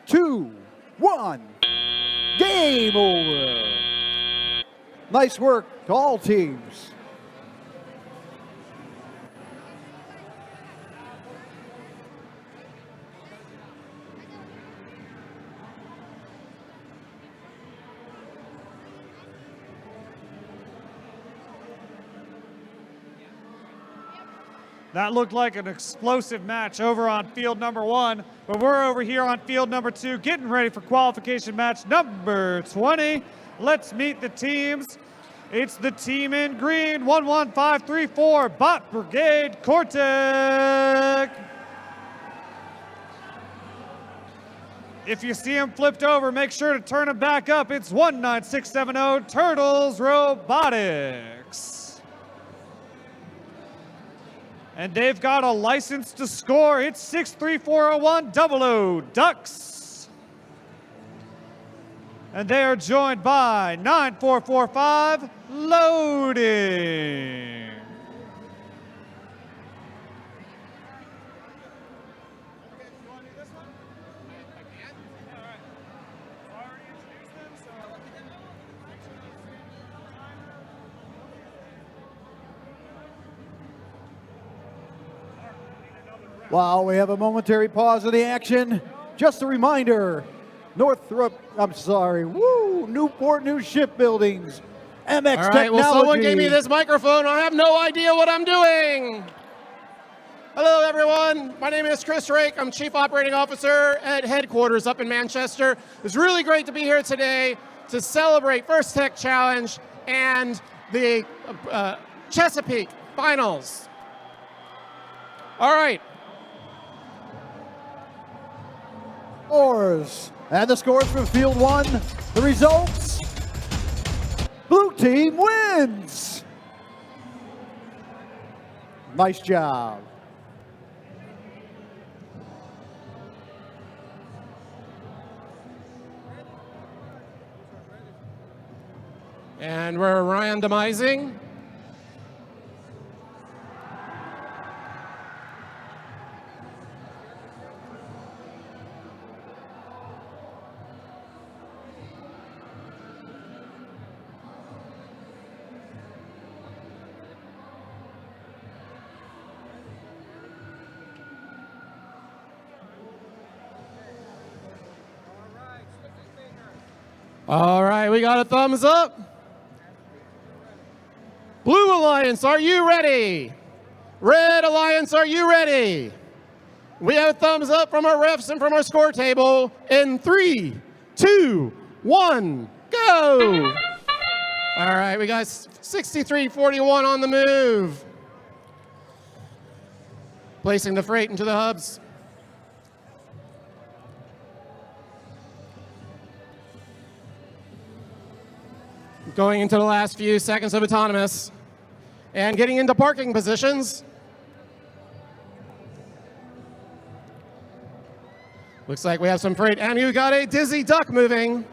two, one. Game over. Nice work to all teams. That looked like an explosive match over on field number 1, but we're over here on field number 2 getting ready for qualification match number 20. Let's meet the teams. It's the team in green, 11534, Bot Brigade Cortec. If you see him flipped over, make sure to turn him back up. It's 19670 Turtles Robotics. And they've got a license to score. It's 63401 00 Ducks. And they are joined by 9445 Loading. While we have a momentary pause in the action, just a reminder, Newport News Shipbuildings, MX All right, Technology. well, someone gave me this microphone. I have no idea what I'm doing. Hello, everyone. My name is Chris Rake. I'm Chief Operating Officer at headquarters up in Manchester. It's really great to be here today to celebrate First Tech Challenge and the Chesapeake Finals. All right. Scores. And the scores from Field 1, the results. Blue team wins. Nice job. And we're randomizing. All right, we got a thumbs up. Blue Alliance, are you ready? Red Alliance, are you ready? We have a thumbs up from our refs and from our score table in 3, 2, 1, go! All right, we got 63-41 on the move. Placing the freight into the hubs. Going into the last few seconds of autonomous and getting into parking positions. Looks like we have some freight, and you got a dizzy duck moving.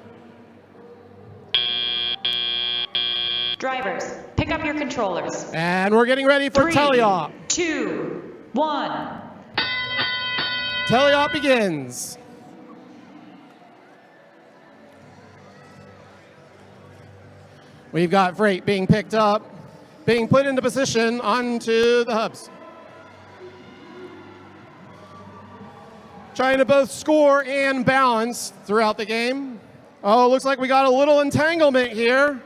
Drivers, pick up your controllers. And we're getting ready for 3, teleop. 2, 1. Teleop begins. We've got freight being picked up, being put into position onto the hubs. Trying to both score and balance throughout the game. Oh, looks like we got a little entanglement here.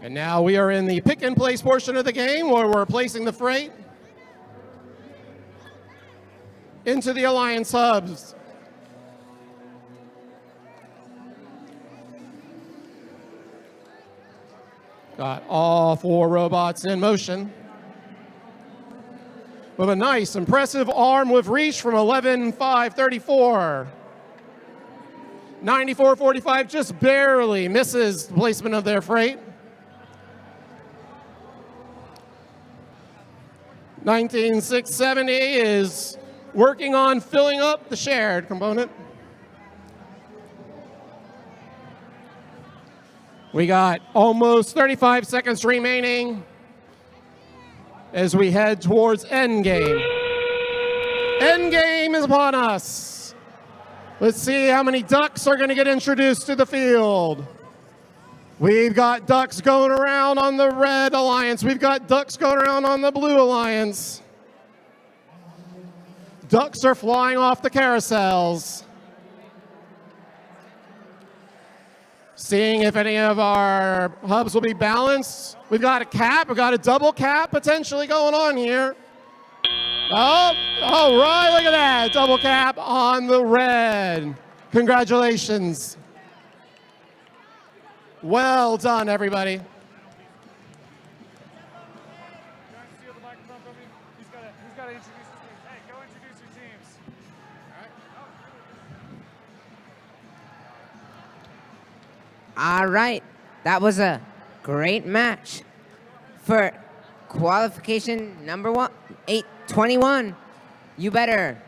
And now we are in the pick and place portion of the game where we're placing the freight into the Alliance hubs. Got all 4 robots in motion. With a nice, impressive arm with reach from 11.534. 94.45 just barely misses the placement of their freight. 19.670 is working on filling up the shared component. We got almost 35 seconds remaining as we head towards endgame. Endgame is upon us. Let's see how many ducks are going to get introduced to the field. We've got ducks going around on the Red Alliance. We've got ducks going around on the Blue Alliance. Ducks are flying off the carousels. Seeing if any of our hubs will be balanced. We've got a cap, we've got a double cap potentially going on here. Oh, all right, look at that. Double cap on the Red. Congratulations. Well done, everybody. All right, that was a great match. For qualification number 821, you better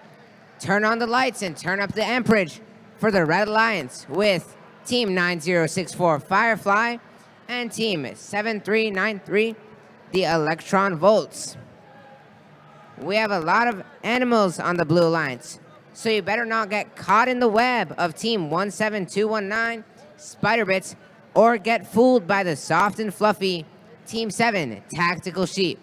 turn on the lights and turn up the amperage for the Red Alliance with Team 9064 Firefly and Team 7393, the Electron Volts. We have a lot of animals on the Blue Alliance, so you better not get caught in the web of Team 17219 Spider Bits or get fooled by the soft and fluffy Team 7 Tactical Sheep.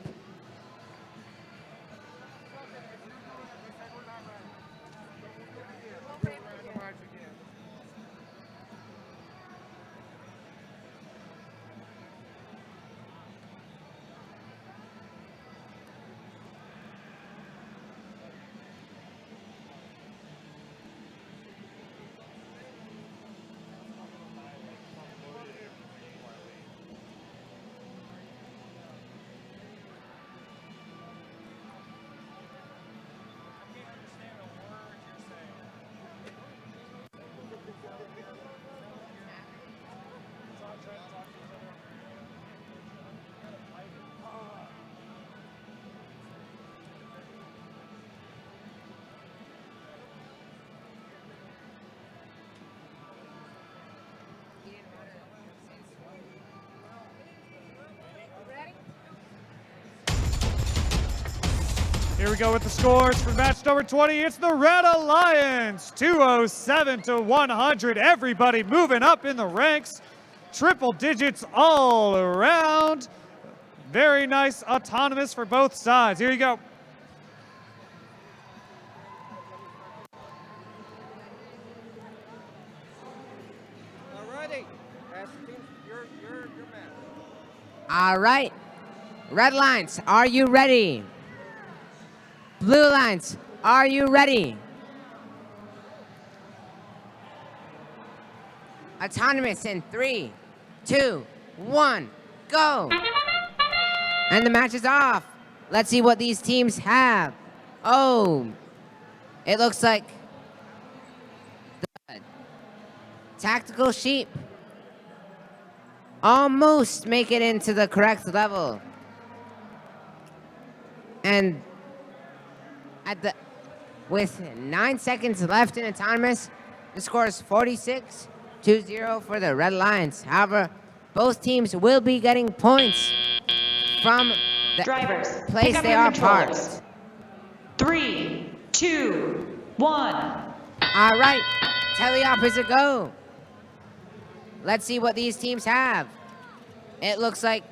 Here we go with the scores for match number 20. It's the Red Alliance Alliance 207 to 100. Everybody moving up in the ranks. Triple digits all around. Very nice autonomous for both sides. Here you go. Alrighty. Pass the team. Your man. All right. Red lines, are you ready? Blue lines, are you ready? Autonomous in 3, 2, 1, go. And the match is off. Let's see what these teams have. Oh, it looks like the Tactical Sheep almost make it into the correct level. And with 9 seconds left in autonomous, the score is 46-0 for the Red Lions. However, both teams will be getting points from the Drivers, place pick up they your are controllers. parked. 3, 2, 1. All right, teleop is a go. Let's see what these teams have. It looks like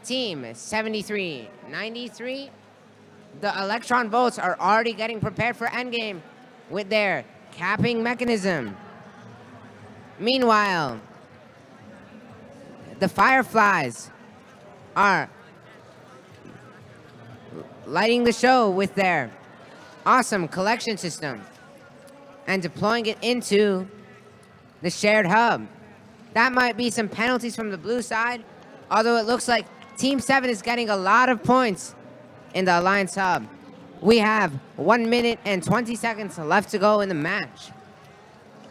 Team 73-93. The electron volts are already getting prepared for endgame with their capping mechanism. Meanwhile, the Fireflies are lighting the show with their awesome collection system and deploying it into the shared hub. That might be some penalties from the blue side, although it looks like Team 7 is getting a lot of points in the Alliance hub. We have 1 minute and 20 seconds left to go in the match.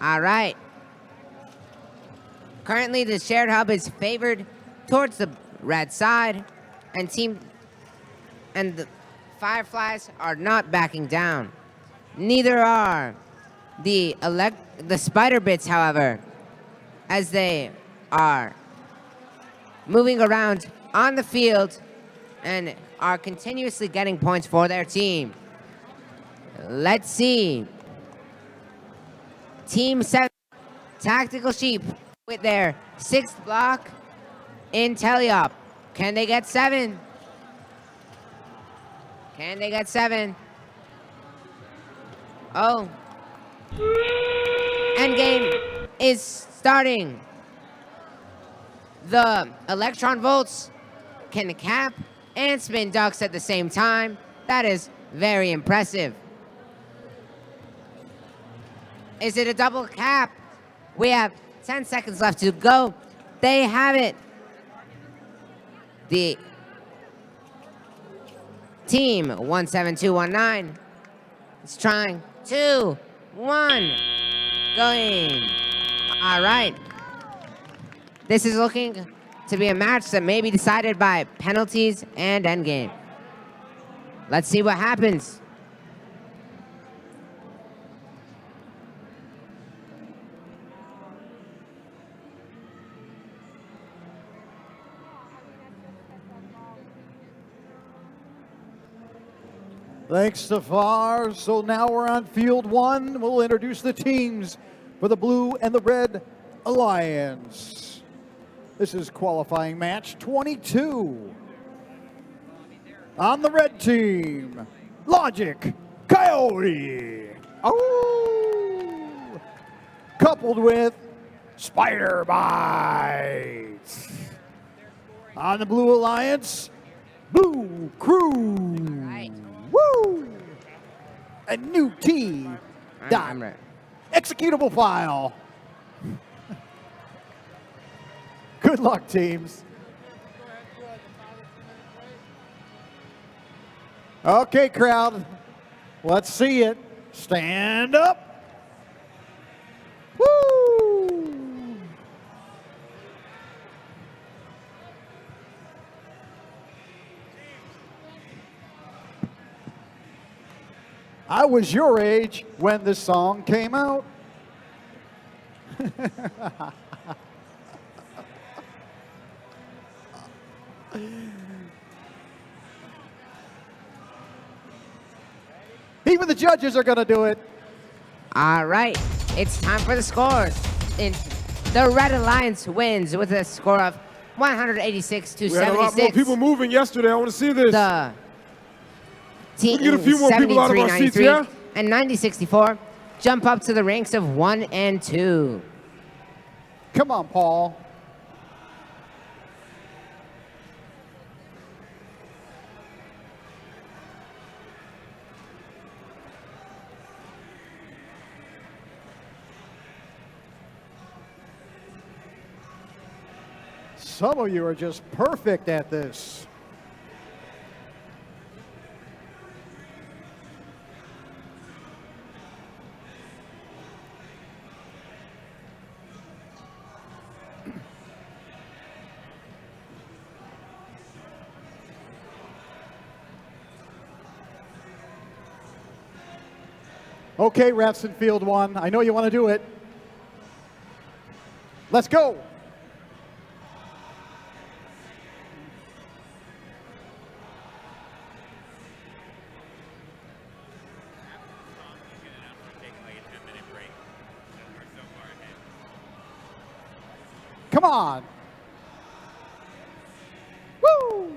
All right. Currently, the shared hub is favored towards the red side, and the Fireflies are not backing down. Neither are the Spider Bits, however, as they are moving around on the field and are continuously getting points for their team. Let's see. Team 7, Tactical Sheep, with their 6th block in teleop. Can they get 7? Can they get 7? Oh. Endgame is starting. The electron volts can cap and spin ducks at the same time. That is very impressive. Is it a double cap? We have 10 seconds left to go. They have it. The team 17219 is trying 2, 1, going. All right. This is looking to be a match that may be decided by penalties and endgame. Let's see what happens. Thanks to FAR. So now we're on field 1. We'll introduce the teams for the Blue and the Red Alliance. This is qualifying match 22. On the red team, Logic Coyote. Oh! Coupled with Spider Bites. On the Blue Alliance, Blue Crew. Right. Woo! A new T. I'm right. Executable file. Good luck, teams. Okay, crowd. Let's see it. Stand up. Woo! I was your age when this song came out. Even the judges are going to do it. All right, it's time for the scores. The Red Alliance wins with a score of 186 to We had a lot more 76. people moving yesterday. I want to see this. The team get a few more people out of our seats, 73, yeah? and 9064 jump up to the ranks of 1 and 2. Come on, Paul. Some of you are just perfect at this. Okay, refs in field one. I know you want to do it. Let's go. Come on. Woo!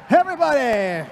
Everybody.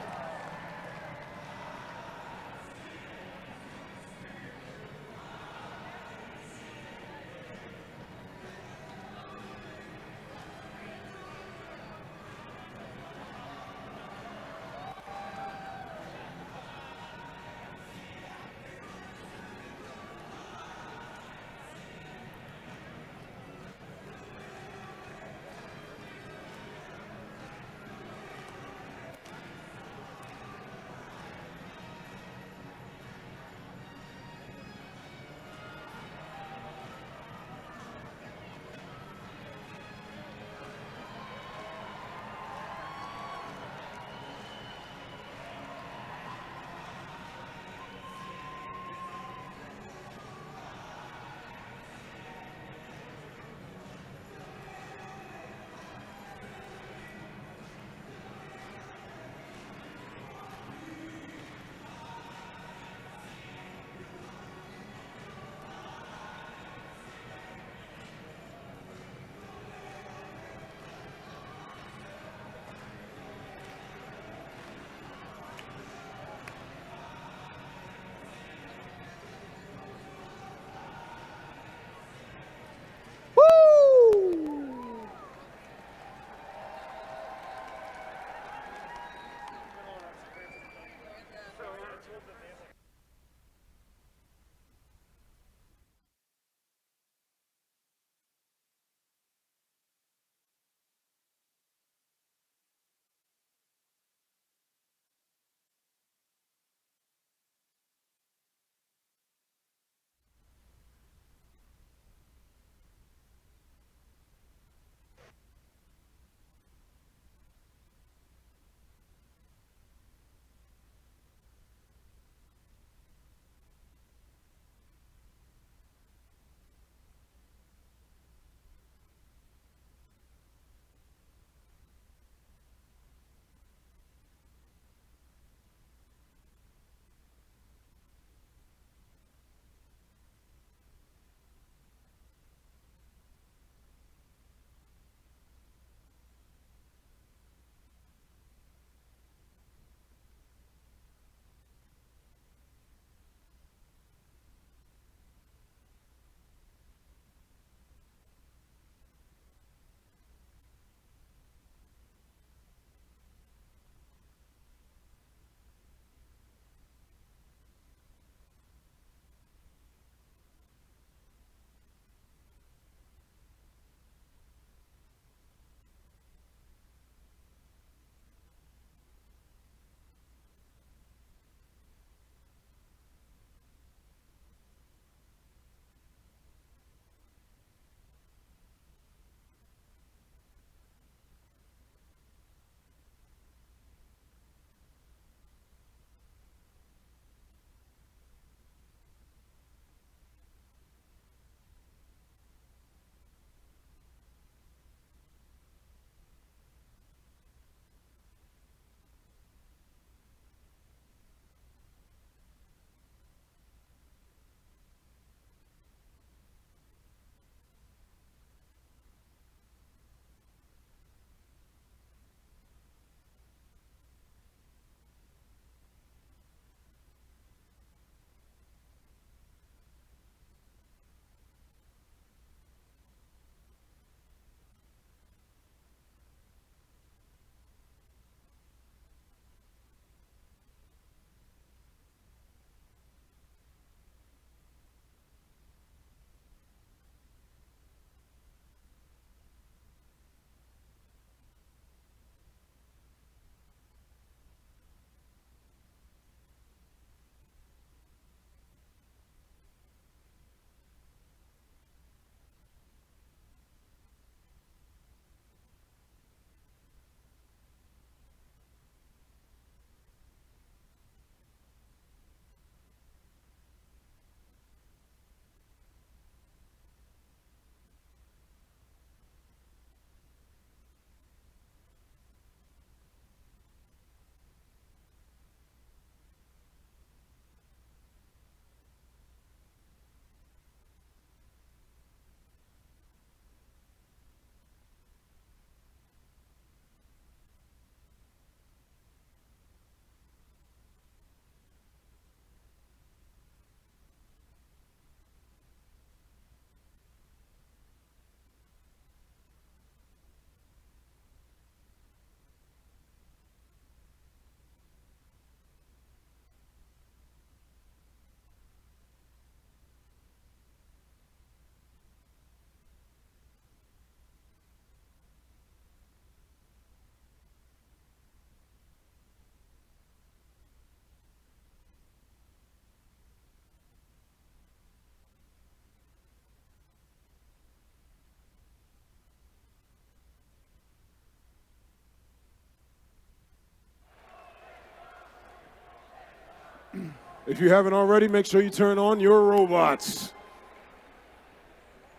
If you haven't already, make sure you turn on your robots.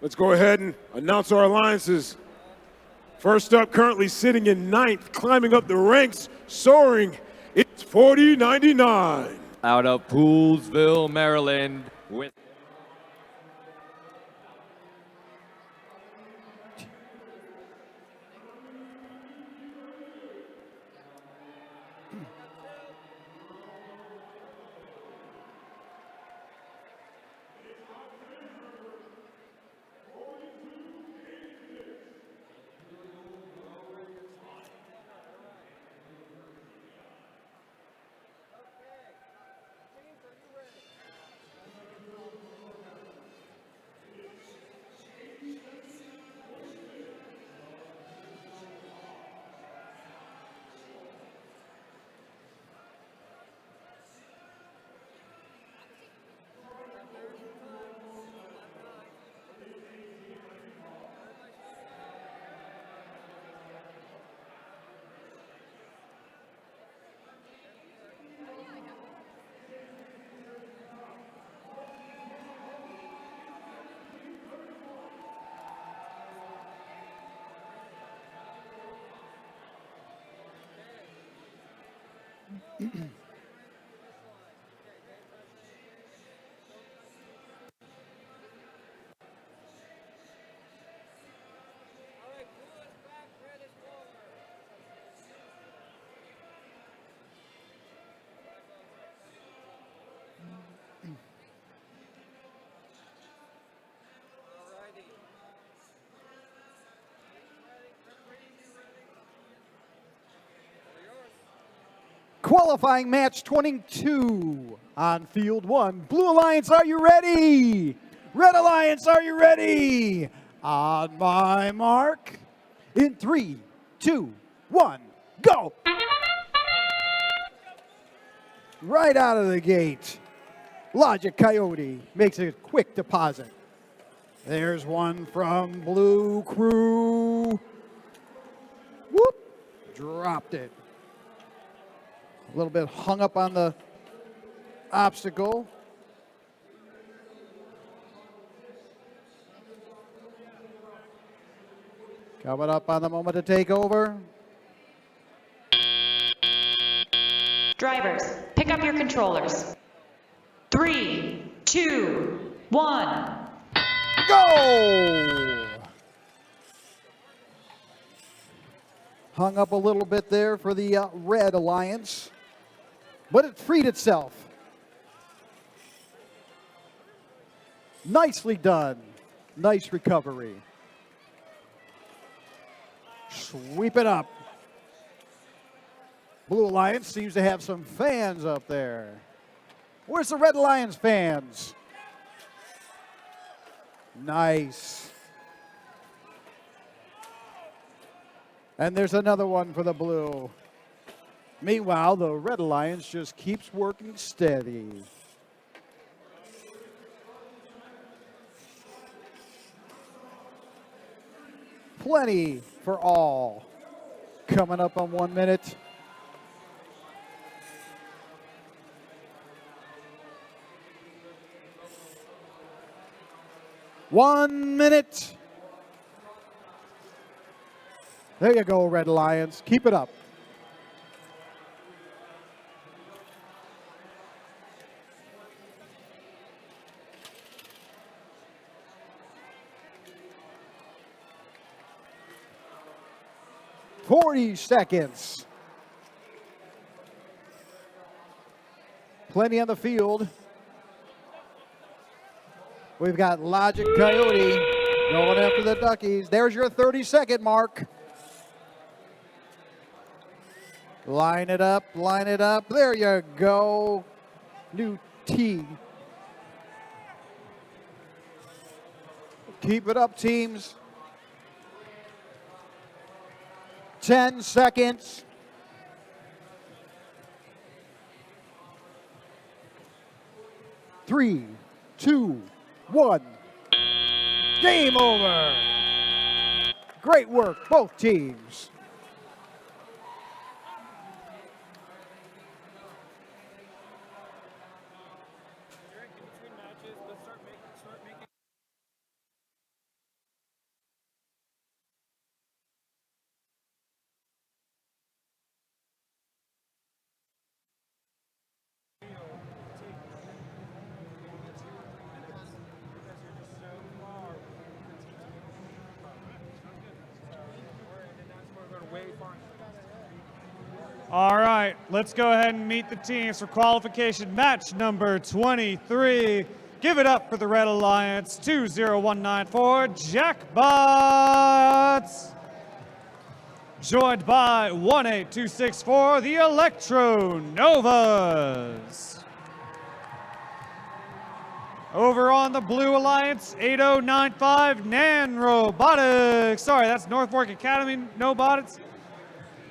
Let's go ahead and announce our alliances. First up, currently sitting in 9th, climbing up the ranks, soaring, it's 4099. Out of Poolsville, Maryland, with Qualifying match 22 on field 1. Blue Alliance, are you ready? Red Alliance, are you ready? On my mark. In 3, 2, 1, go! Right out of the gate, Logic Coyote makes a quick deposit. There's one from Blue Crew. Whoop, dropped it. A little bit hung up on the obstacle. Coming up on the moment to take over. Drivers, pick up your controllers. 3, 2, 1. Go! Hung up a little bit there for the Red Alliance, but it freed itself. Nicely done. Nice recovery. Sweep it up. Blue Alliance seems to have some fans up there. Where's the Red Alliance fans? Nice. And there's another one for the blue. Meanwhile, the Red Alliance just keeps working steady. Plenty for all. Coming up on 1 minute. One minute. There you go, Red Alliance. Keep it up. "40 seconds. Plenty on the field. We've got Logic Coyote going after the Duckies. There's your 30-second mark. Line it up, line it up. There you go. New tee. Keep it up, teams. 10 seconds. Three, two, one. Game over. Great work, both teams. All right, let's go ahead and meet the teams for qualification match number 23. Give it up for the Red Alliance 20194 Jackbots. Joined by 18264, the Electro Novas. Over on the Blue Alliance, 8095 Nan Robotics. Sorry, that's Northfork Academy Nobotics.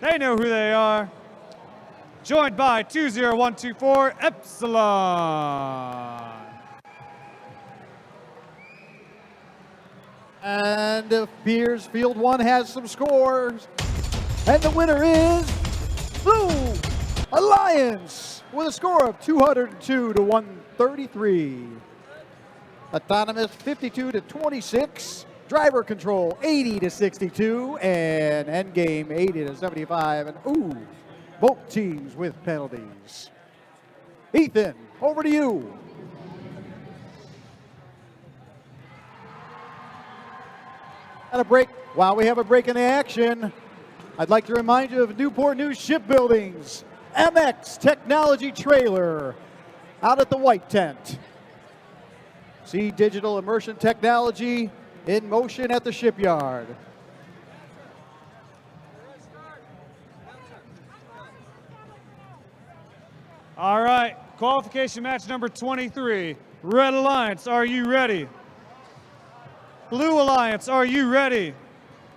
They know who they are. Joined by 20124 Epsilon. And it appears Field 1 has some scores. And the winner is Blue Alliance with a score of 202 to 133. Autonomous 52 to 26. Driver control 80 to 62. And endgame 80 to 75. And ooh, both teams with penalties. Ethan, over to you. And a break. While we have a break in the action, I'd like to remind you of Newport News Shipbuilding's MX Technology Trailer out at the White Tent. See digital immersion technology in motion at the shipyard. All right, qualification match number 23. Red Alliance, are you ready? Blue Alliance, are you ready?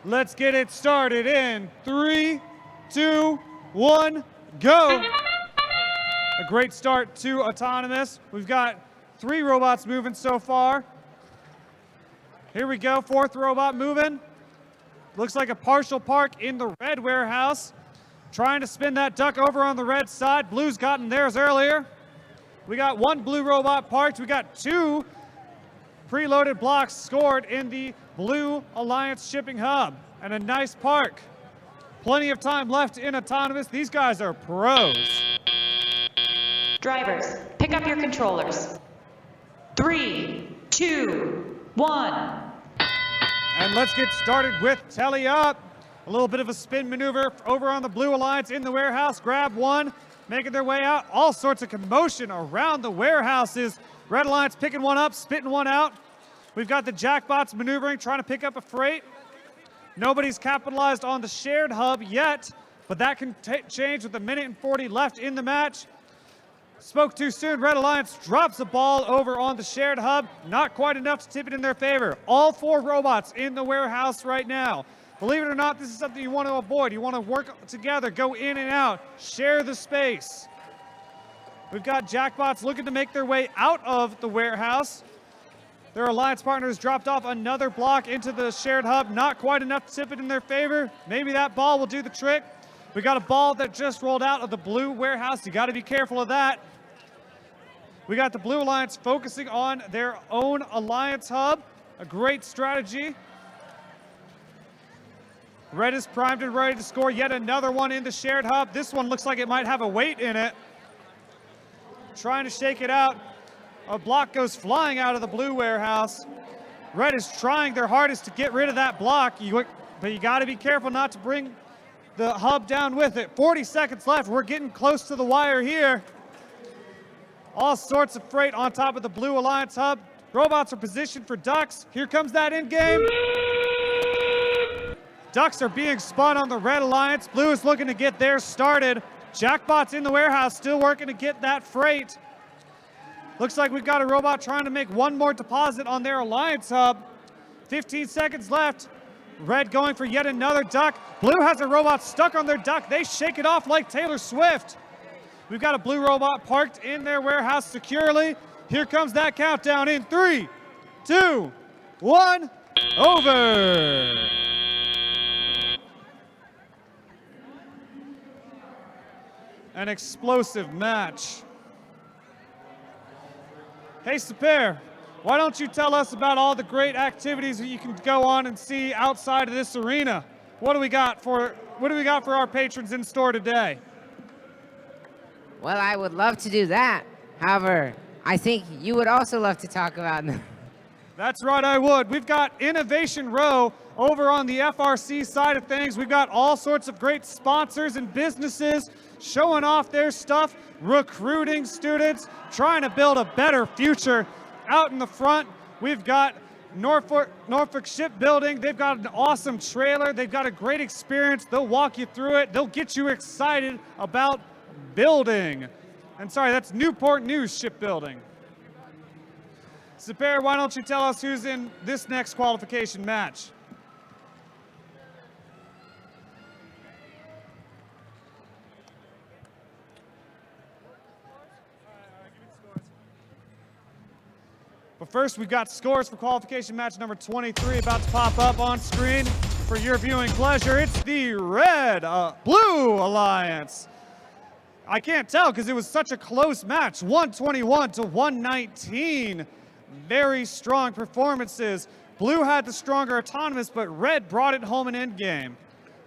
Let's get it started in 3, 2, 1, go. A great start to Autonomous. We've got 3 robots moving so far. Here we go, 4th robot moving. Looks like a partial park in the red warehouse. Trying to spin that duck over on the red side. Blue's gotten theirs earlier. We got 1 blue robot parked. We got 2 preloaded blocks scored in the Blue Alliance shipping hub. And a nice park. Plenty of time left in Autonomous. These guys are pros. Drivers, pick up your controllers. 3, 2, 1. And let's get started with Telly Up. A little bit of a spin maneuver over on the Blue Alliance in the warehouse. Grab 1, making their way out. All sorts of commotion around the warehouses. Red Alliance picking 1 up, spitting 1 out. We've got the Jackbots maneuvering, trying to pick up a freight. Nobody's capitalized on the shared hub yet, but that can change with 1:40 left in the match. Spoke too soon. Red Alliance drops the ball over on the shared hub. Not quite enough to tip it in their favor. All 4 robots in the warehouse right now. Believe it or not, this is something you want to avoid. You want to work together, go in and out, share the space. We've got Jackbots looking to make their way out of the warehouse. Their alliance partners dropped off another block into the shared hub. Not quite enough to tip it in their favor. Maybe that ball will do the trick. We got a ball that just rolled out of the blue warehouse. You got to be careful of that. We got the Blue Alliance focusing on their own alliance hub. A great strategy. Red is primed and ready to score yet another one in the shared hub. This one looks like it might have a weight in it. Trying to shake it out. A block goes flying out of the blue warehouse. Red is trying their hardest to get rid of that block, but you got to be careful not to bring the hub down with it. 40 seconds left. We're getting close to the wire here. All sorts of freight on top of the Blue Alliance hub. Robots are positioned for ducks. Here comes that in game. Ducks are being spun on the Red Alliance. Blue is looking to get theirs started. Jackbots in the warehouse still working to get that freight. Looks like we've got a robot trying to make 1 more deposit on their Alliance hub. 15 seconds left. Red going for yet another duck. Blue has a robot stuck on their duck. They shake it off like Taylor Swift. We've got a blue robot parked in their warehouse securely. Here comes that countdown in 3, 2, 1, over. An explosive match. Hey, Sapir, why don't you tell us about all the great activities that you can go on and see outside of this arena? What do we got for our patrons in store today? Well, I would love to do that. However, I think you would also love to talk about That's right, I would. We've got Innovation Row over on the FRC side of things. We've got all sorts of great sponsors and businesses showing off their stuff, recruiting students, trying to build a better future. Out in the front, we've got Norfolk Shipbuilding. They've got an awesome trailer. They've got a great experience. They'll walk you through it. They'll get you excited about building. And sorry, that's Newport News Shipbuilding. Super, why don't you tell us who's in this next qualification match? But first, we've got scores for qualification match number 23 about to pop up on screen for your viewing pleasure. It's the Blue Alliance. I can't tell because it was such a close match, 121 to 119. Very strong performances. Blue had the stronger autonomous, but Red brought it home in endgame.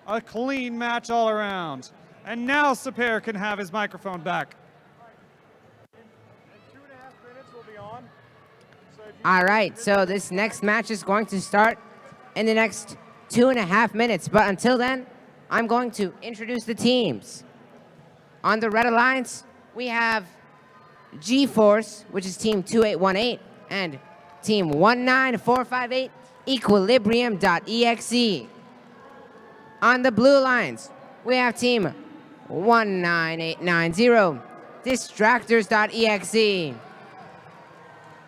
A clean match all around. And now Super can have his microphone back. All right, so this next match is going to start in the next 2.5 minutes. But until then, I'm going to introduce the teams. On the Red Alliance, we have G-Force, which is Team 2818, and Team 19458, Equilibrium.exe. On the Blue Alliance, we have Team 19890, Distractors.exe.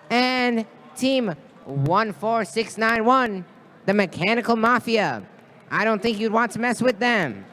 And Team 14691, the Mechanical Mafia. I don't think you'd want to mess with them.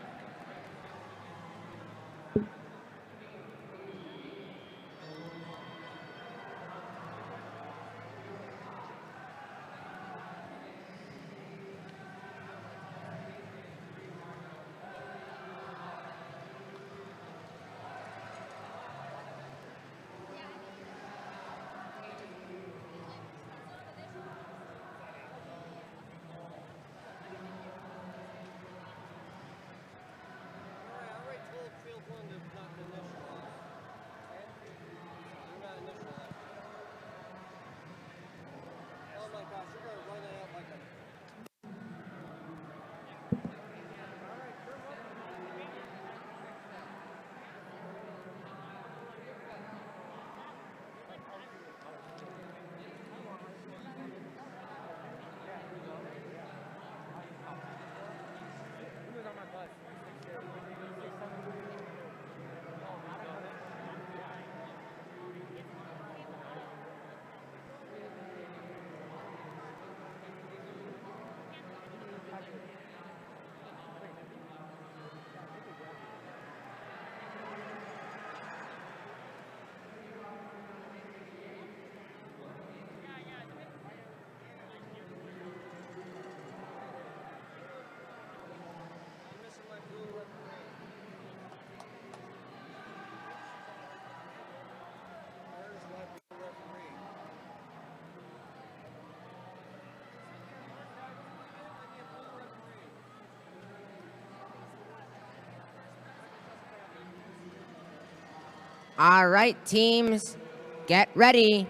All right, teams, get ready.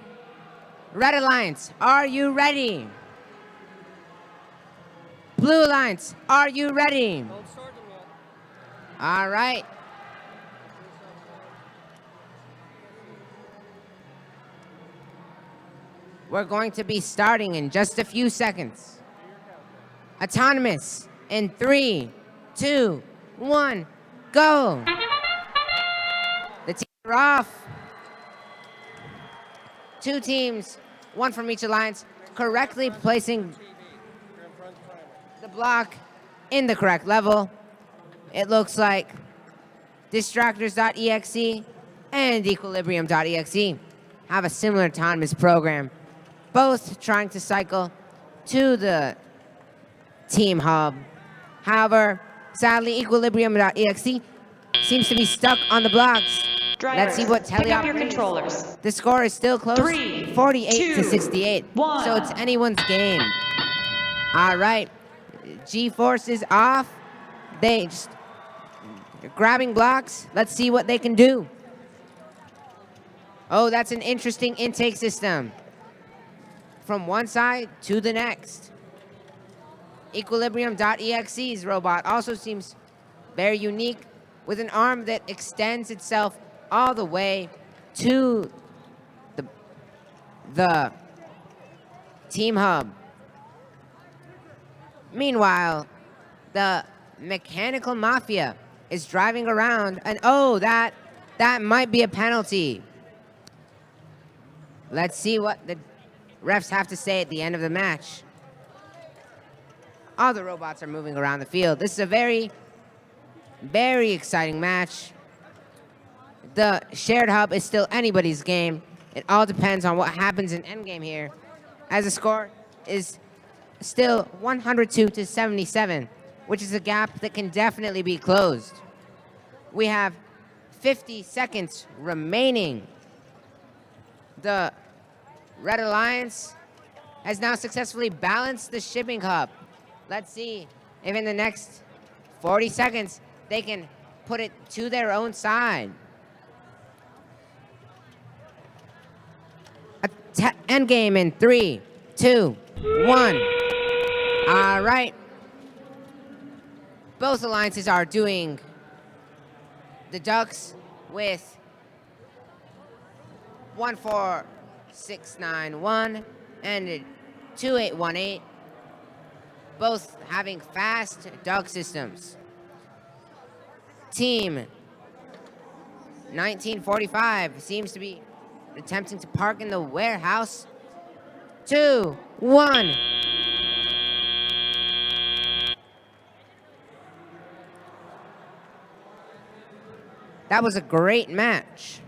Red Alliance, are you ready? Blue Alliance, are you ready? Don't start them yet. All right. We're going to be starting in just a few seconds. Autonomous in 3, 2, 1, go. The teams are off. 2 teams, 1 from each alliance, correctly placing the block in the correct level. It looks like Distractors.exe and Equilibrium.exe have a similar autonomous program, both trying to cycle to the team hub. However, sadly, Equilibrium.exe seems to be stuck on the blocks. Drivers, Let's see what pick up your brings. controllers. The score is still close, 3, 48 2, to 68. 1. So it's anyone's game. All right, G-Force is off. They're grabbing blocks. Let's see what they can do. Oh, that's an interesting intake system. from one side to the next. Equilibrium.exe's robot also seems very unique, with an arm that extends itself all the way to the team hub. Meanwhile, the Mechanical Mafia is driving around, and oh, that might be a penalty. Let's see what the refs have to say at the end of the match. All the robots are moving around the field. This is a very, very exciting match. The shared hub is still anybody's game. It all depends on what happens in endgame here, as the score is still 102 to 77, which is a gap that can definitely be closed. We have 50 seconds remaining. The Red Alliance has now successfully balanced the shipping hub. Let's see if in the next 40 seconds they can put it to their own side. Endgame in 3, 2, 1. All right. Both alliances are doing the Ducks with 14691 and 2818, both having fast Duck systems. Team 1945 seems to be attempting to park in the warehouse. 2, 1. That was a great match.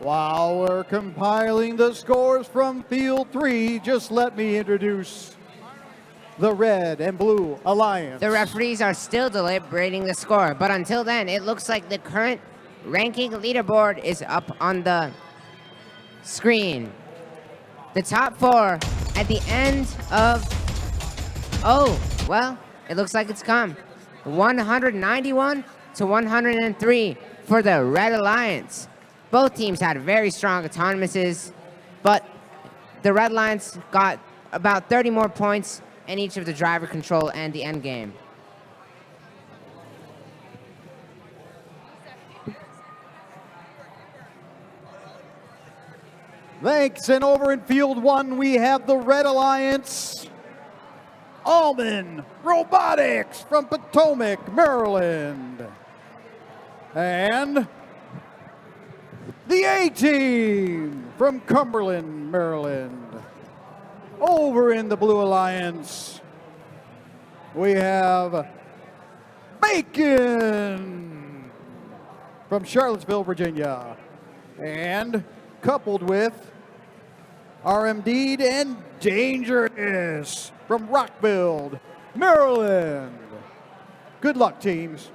While we're compiling the scores from Field 3, just let me introduce the Red and Blue Alliance. The referees are still deliberating the score, but until then, it looks like the current ranking leaderboard is up on the screen. The top 4 at the end of... Oh, well, it looks like it's come. 191 to 103 for the Red Alliance. Both teams had very strong autonomouses, but the Red Alliance got about 30 more points in each of the driver control and the end game. Thanks, and over in Field 1, we have the Red Alliance, Allman Robotics from Potomac, Maryland. And the A-Team from Cumberland, Maryland. Over in the Blue Alliance, we have Bacon from Charlottesville, Virginia. And coupled with RMD and Dangerous from Rockville, Maryland. Good luck, teams.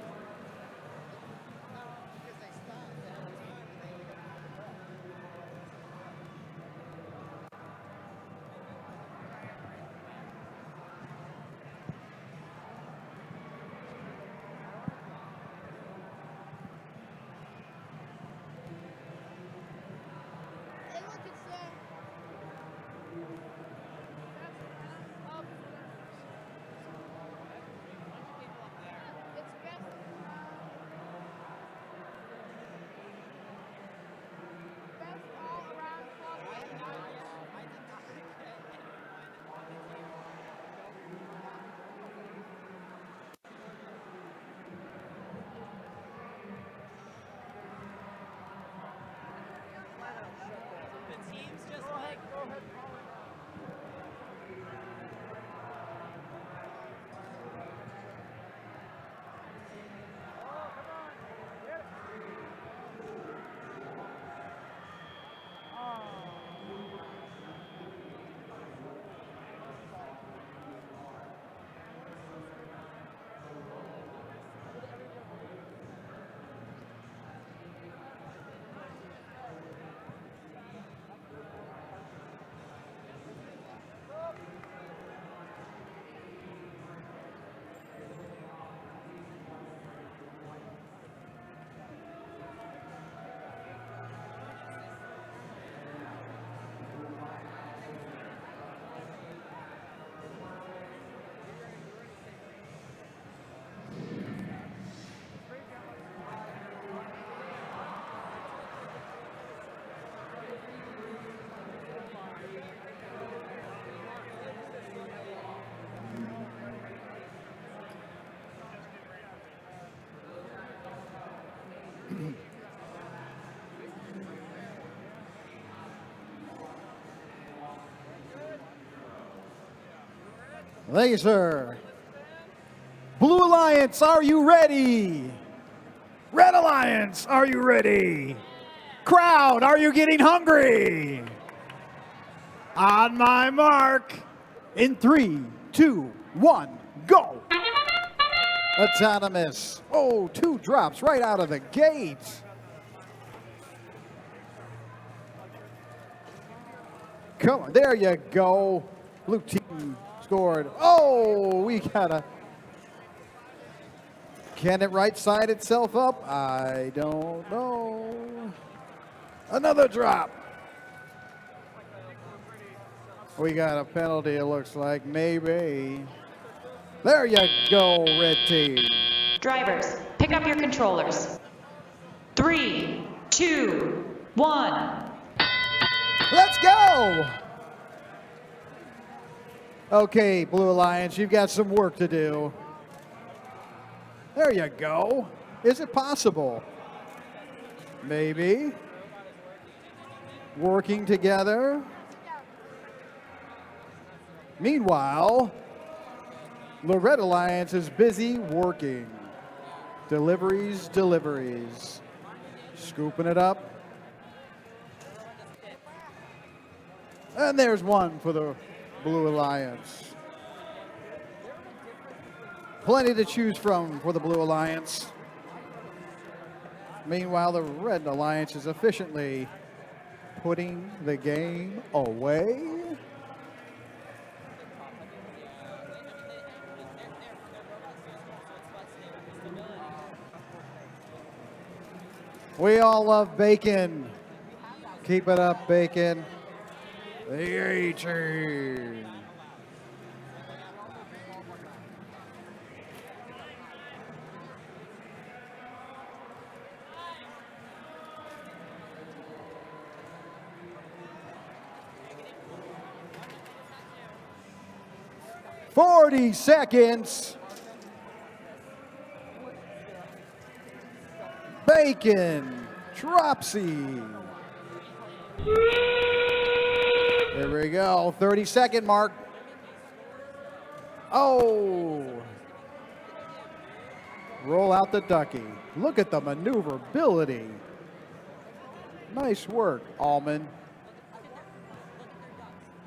Thank you, sir. Blue Alliance, are you ready? Red Alliance, are you ready? Crowd, are you getting hungry? On my mark. In 3, 2, 1, go. Autonomous. Oh, 2 drops right out of the gate. Come on, there you go. Blue team scored. Oh, we gotta. Can it right side itself up? I don't know. Another drop. We got a penalty, it looks like. Maybe. There you go, red team. Drivers, pick up your controllers. 3, 2, 1. Let's go! Okay, Blue Alliance, you've got some work to do. There you go. Is it possible? Maybe. Working together. Meanwhile, the Red Alliance is busy working. Deliveries. Scooping it up. And there's one for the Blue Alliance. Plenty to choose from for the Blue Alliance. Meanwhile, the Red Alliance is efficiently putting the game away. We all love bacon. Keep it up, bacon. The A-Team. "40 seconds. Bacon. Dropsy. There we go. 30-second mark. Oh. Roll out the ducky. Look at the maneuverability. Nice work, Allman.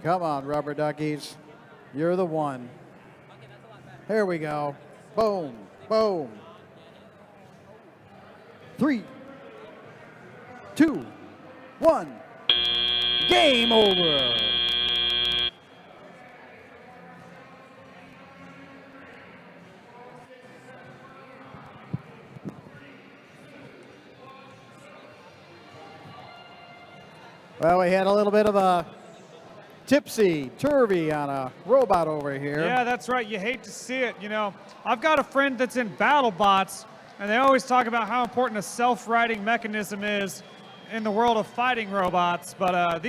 Come on, rubber duckies. You're the one. Here we go. Boom, boom. 3, 2, 1. Game over. Well, we had a little bit of a tipsy-turvy on a robot over here. Yeah, that's right. You hate to see it. You know, I've got a friend that's in BattleBots, and they always talk about how important a self-righting mechanism is in the world of fighting robots. But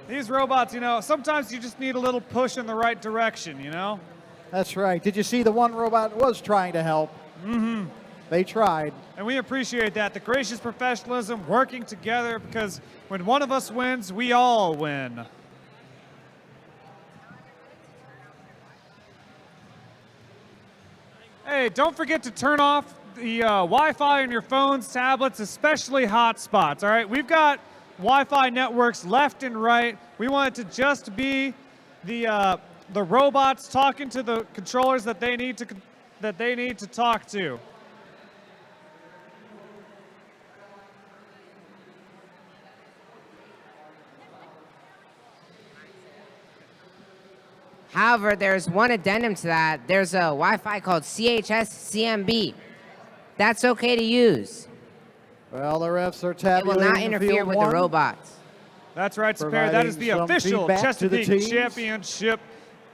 these robots, you know, sometimes you just need a little push in the right direction, you know? That's right. Did you see the one robot was trying to help? Mm-hmm. They tried. And we appreciate that. The gracious professionalism, working together, because when one of us wins, we all win. Hey, don't forget to turn off the Wi-Fi on your phones, tablets, especially hotspots, all right? We've got Wi-Fi networks left and right. We want it to just be the robots talking to the controllers that they need to talk to. However, there's one addendum to that. There's a Wi-Fi called CHS-CMB. That's okay to use. Well, the refs are It tabulating will not interfere with the robots. That's right, Superior. That is the Providing some official feedback to the Chesapeake teams. Championship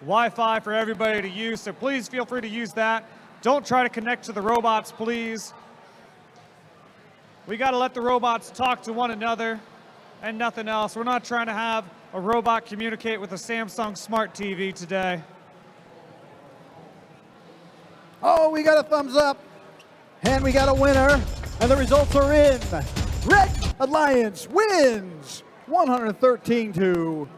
Wi-Fi for everybody to use, so please feel free to use that. Don't try to connect to the robots, please. We got to let the robots talk to one another and nothing else. We're not trying to have a robot communicate with a Samsung Smart TV today. Oh, we got a thumbs up. And we got a winner. And the results are in. Red Alliance wins 113-2.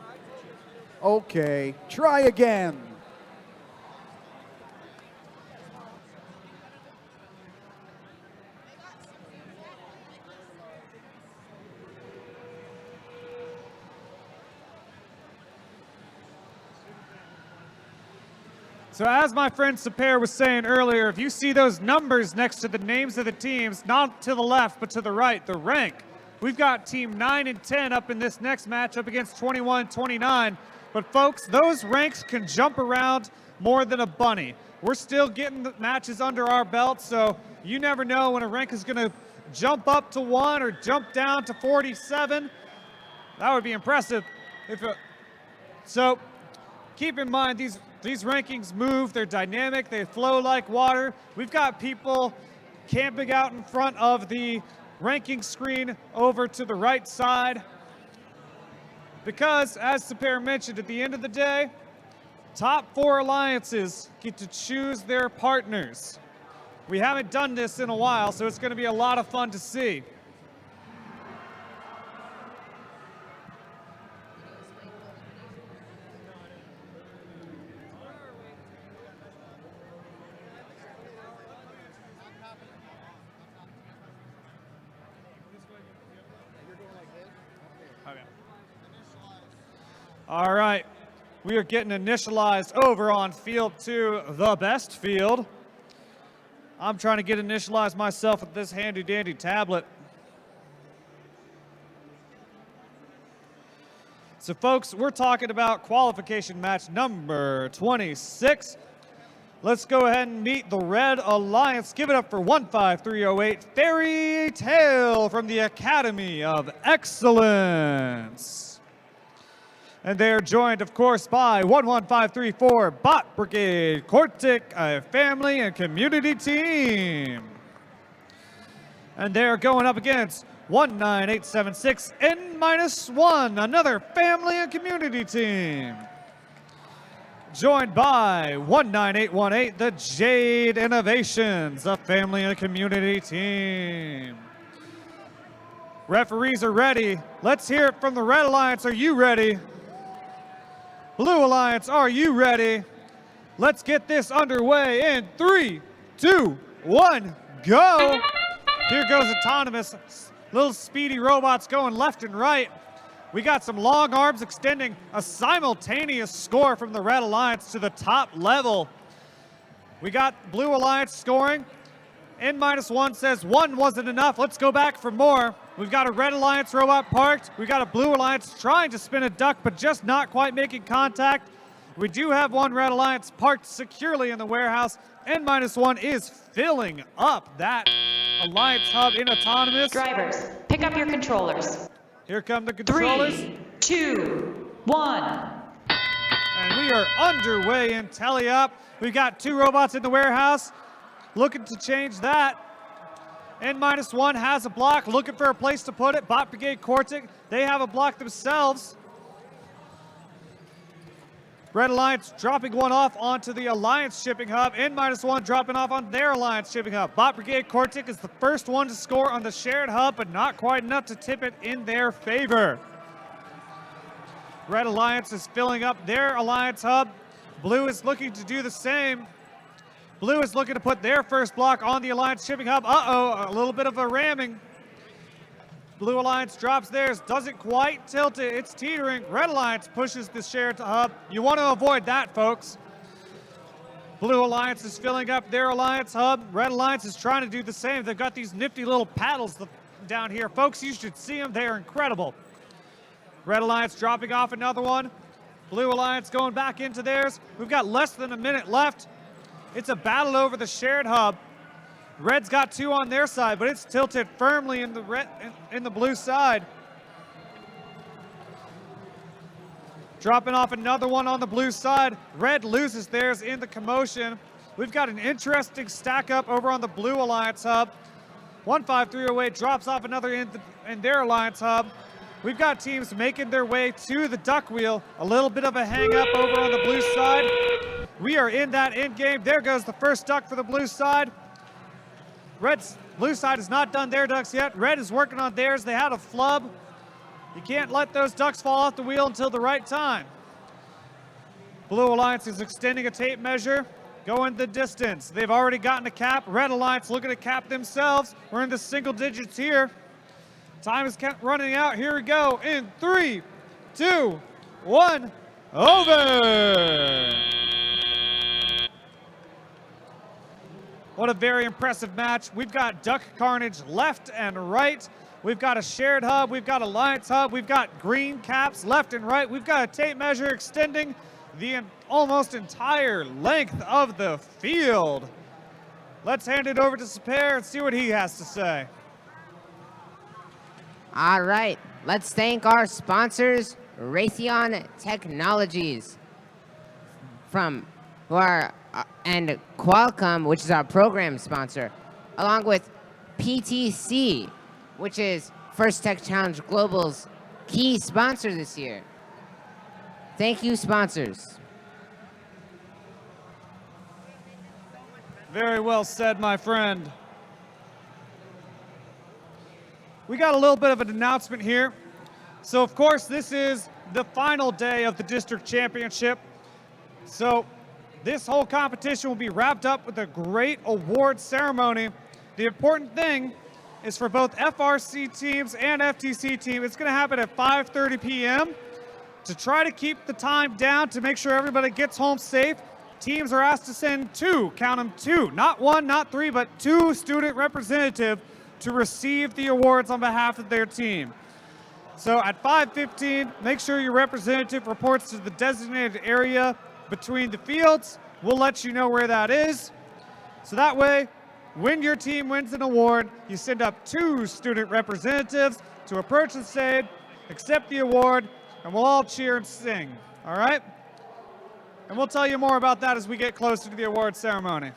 Okay, try again. So as my friend Sapir was saying earlier, if you see those numbers next to the names of the teams, not to the left, but to the right, the rank, we've got team 9 and 10 up in this next match up against 21-29. But folks, those ranks can jump around more than a bunny. We're still getting the matches under our belt, so you never know when a rank is gonna jump up to 1 or jump down to 47. That would be impressive. So keep in mind, these rankings move, they're dynamic, they flow like water. We've got people camping out in front of the ranking screen over to the right side because, as Sapir mentioned, at the end of the day, top 4 alliances get to choose their partners. We haven't done this in a while, so it's going to be a lot of fun to see. All right, we are getting initialized over on field 2, the best field. I'm trying to get initialized myself with this handy dandy tablet. So folks, we're talking about qualification match number 26. Let's go ahead and meet the Red Alliance. Give it up for 15308, Fairy Tale from the Academy of Excellence. And they're joined, of course, by 11534, Bot Brigade, Cortic, a family and community team. And they're going up against 19876, N-1, another family and community team. Joined by 19818, the Jade Innovations, a family and community team. Referees are ready. Let's hear it from the Red Alliance. Are you ready? Blue Alliance, are you ready? Let's get this underway in 3, 2, 1, go! Here goes Autonomous. Little speedy robots going left and right. We got some long arms extending a simultaneous score from the Red Alliance to the top level. We got Blue Alliance scoring. N-1 says 1 wasn't enough. Let's go back for more. We've got a Red Alliance robot parked. We've got a Blue Alliance trying to spin a duck, but just not quite making contact. We do have one Red Alliance parked securely in the warehouse. N-1 is filling up that Alliance hub in Autonomous. Drivers, pick up your controllers. Here come the controllers. 3, 2, 1. And we are underway in Tele-Up. We've got 2 robots in the warehouse. Looking to change that. N-1 has a block, looking for a place to put it. Bot Brigade Cortic, they have a block themselves. Red Alliance dropping one off onto the Alliance shipping hub. N-1 dropping off on their Alliance shipping hub. Bot Brigade Cortic is the first one to score on the shared hub, but not quite enough to tip it in their favor. Red Alliance is filling up their Alliance hub. Blue is looking to do the same. Blue is looking to put their first block on the Alliance shipping hub. Uh-oh, a little bit of a ramming. Blue Alliance drops theirs, doesn't quite tilt it, it's teetering. Red Alliance pushes the shared hub. You want to avoid that, folks. Blue Alliance is filling up their Alliance hub. Red Alliance is trying to do the same. They've got these nifty little paddles down here. Folks, you should see them, they are incredible. Red Alliance dropping off another one. Blue Alliance going back into theirs. We've got less than a minute left. It's a battle over the shared hub. Red's got 2 on their side, but it's tilted firmly in the blue side. Dropping off another one on the blue side. Red loses theirs in the commotion. We've got an interesting stack up over on the Blue Alliance hub. 15308 drops off another in their Alliance hub. We've got teams making their way to the duck wheel. A little bit of a hang up over on the blue side. We are in that end game. There goes the first duck for the blue side. Blue side has not done their ducks yet. Red is working on theirs. They had a flub. You can't let those ducks fall off the wheel until the right time. Blue Alliance is extending a tape measure, going the distance. They've already gotten a cap. Red Alliance looking to cap themselves. We're in the single digits here. Time is running out. Here we go in 3, 2, 1, over. What a very impressive match. We've got Duck Carnage left and right. We've got a shared hub. We've got Alliance hub. We've got green caps left and right. We've got a tape measure extending the almost entire length of the field. Let's hand it over to Sapir and see what he has to say. All right, let's thank our sponsors, Raytheon Technologies, and Qualcomm, which is our program sponsor, along with PTC, which is First Tech Challenge Global's key sponsor this year. Thank you, sponsors. Very well said, my friend. We got a little bit of an announcement here. So, of course, this is the final day of the district championship. So, this whole competition will be wrapped up with a great award ceremony. The important thing is for both FRC teams and FTC team, it's going to happen at 5:30 p.m. To try to keep the time down to make sure everybody gets home safe, teams are asked to send two, count them two, not one, not three, but two student representatives to receive the awards on behalf of their team. So at 5:15, make sure your representative reports to the designated area between the fields. We'll let you know where that is. So that way, when your team wins an award, you send up two student representatives to approach the stage, accept the award, and we'll all cheer and sing, all right? And we'll tell you more about that as we get closer to the award ceremony.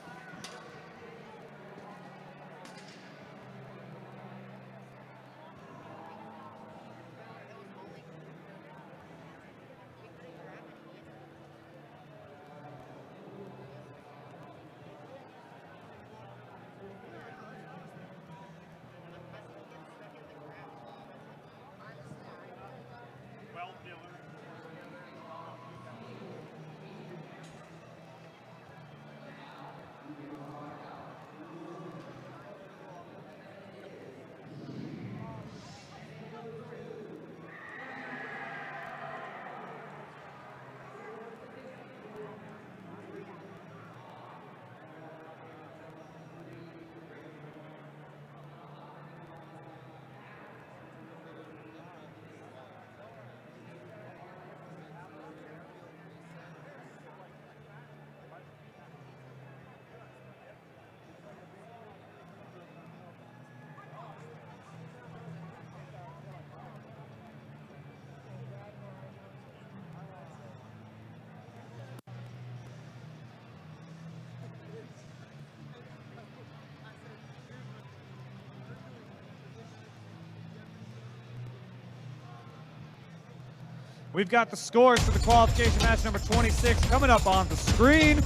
We've got the scores for the qualification match number 26 coming up on the screen.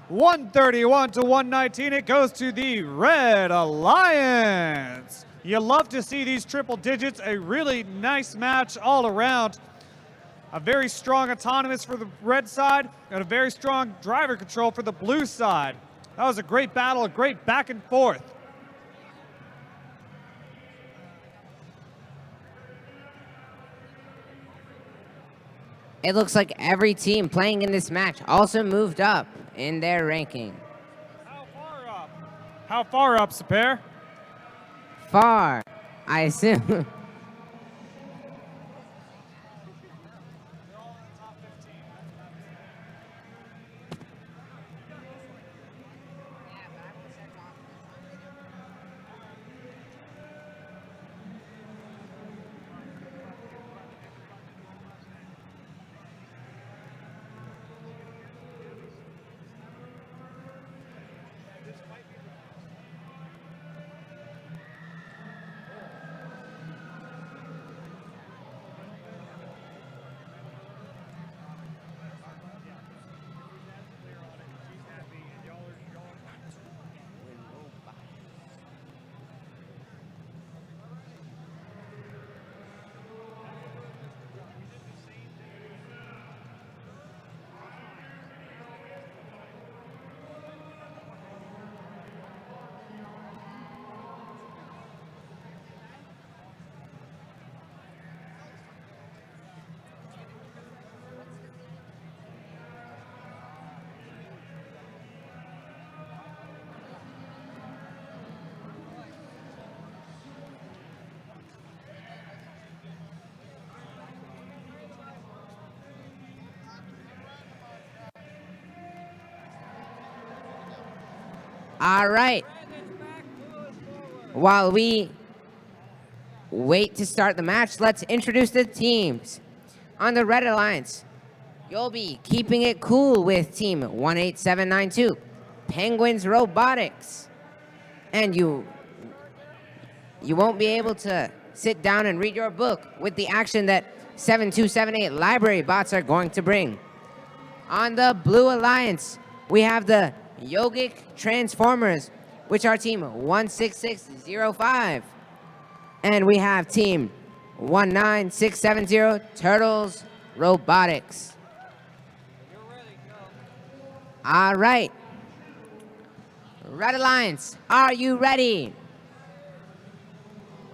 131 to 119, it goes to the Red Alliance. You love to see these triple digits, a really nice match all around. A very strong autonomous for the red side and a very strong driver control for the blue side. That was a great battle, a great back and forth. It looks like every team playing in this match also moved up in their ranking. How far up? How far up, Sapir? Far, I assume. All right. While we wait to start the match, let's introduce the teams. On the Red Alliance, you'll be keeping it cool with Team 18792, Penguins Robotics. And you won't be able to sit down and read your book with the action that 7278 Library Bots are going to bring. On the Blue Alliance, we have the Yogic Transformers, which are Team 16605. And we have Team 19670 Turtles Robotics. All right. Red Alliance, are you ready?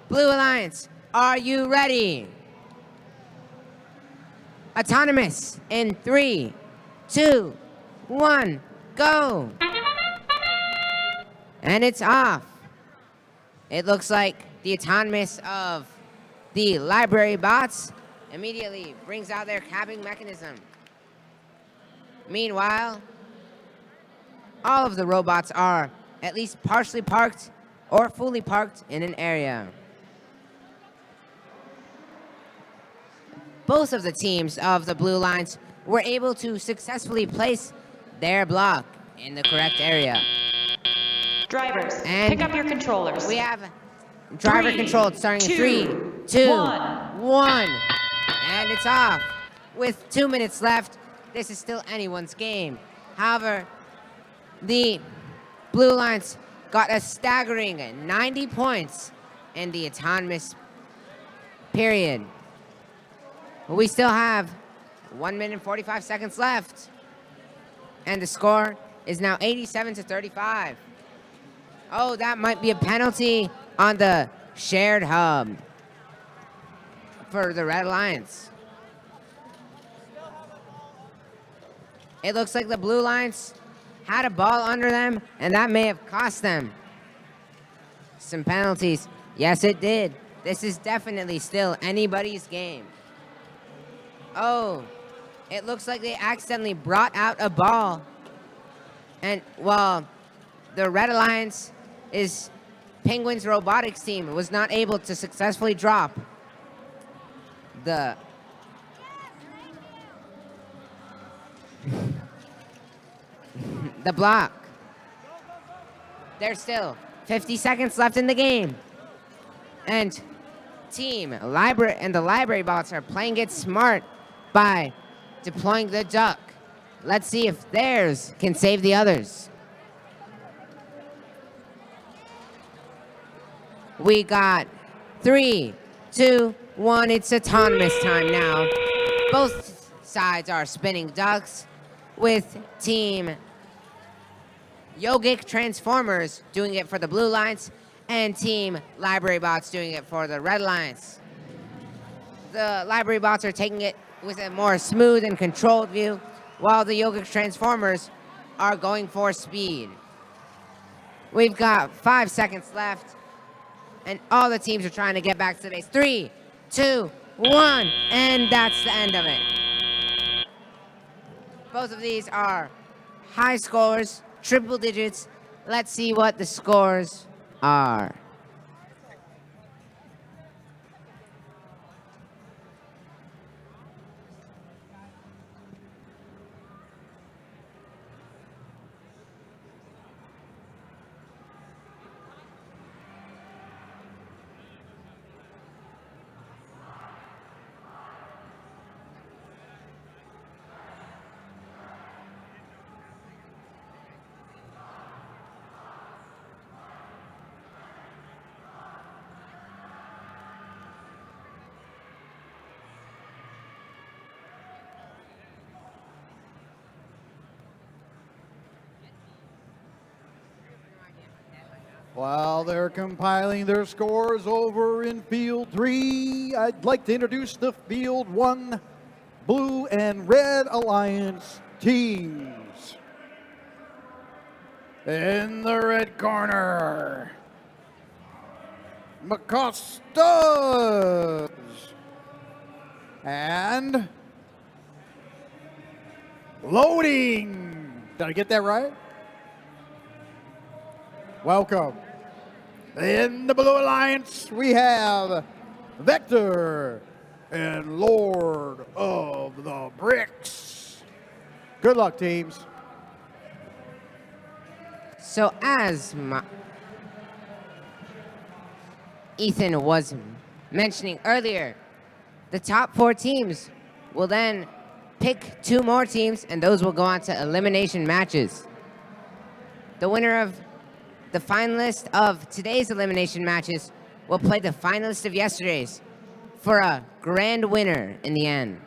Blue Alliance, are you ready? Autonomous in 3, 2, 1, go. And it's off. It looks like the autonomous of the library bots immediately brings out their capping mechanism. Meanwhile, all of the robots are at least partially parked or fully parked in an area. Both of the teams of the Blue Lines were able to successfully place their block in the correct area. Drivers, And pick up your controllers. we have driver 3, controlled starting in 3, 2, 2, 1. 1. And it's off. With 2 minutes left, this is still anyone's game. However, the Blue Lines got a staggering 90 points in the autonomous period. We still have 1 minute and 45 seconds left. And the score is now 87-35. Oh, that might be a penalty on the shared hub for the Red Alliance. It looks like the Blue Lines had a ball under them, and that may have cost them some penalties. Yes, it did. This is definitely still anybody's game. Oh, it looks like they accidentally brought out a ball. And, well, the Red Alliance is Penguins Robotics team was not able to successfully drop the block. There's still 50 seconds left in the game. And the library bots are playing it smart by deploying the duck. Let's see if theirs can save the others. We got 3, 2, 1. It's autonomous time now. Both sides are spinning ducks with Team Yogic Transformers doing it for the Blue Lines and Team Library Bots doing it for the Red Lines. The Library Bots are taking it with a more smooth and controlled view, while the Yogic Transformers are going for speed. We've got 5 seconds left, and all the teams are trying to get back to the base. 3, 2, 1, and that's the end of it. Both of these are high scores, triple digits. Let's see what the scores are. While they're compiling their scores over in Field 3, I'd like to introduce the Field 1 Blue and Red Alliance teams. In the red corner, McCostas and Loading. Did I get that right? Welcome. In the Blue Alliance, we have Vector and Lord of the Bricks. Good luck, teams. So as Ethan was mentioning earlier, the top 4 teams will then pick 2 more teams, and those will go on to elimination matches. The winner of the finalist of today's elimination matches will play the finalist of yesterday's for a grand winner in the end.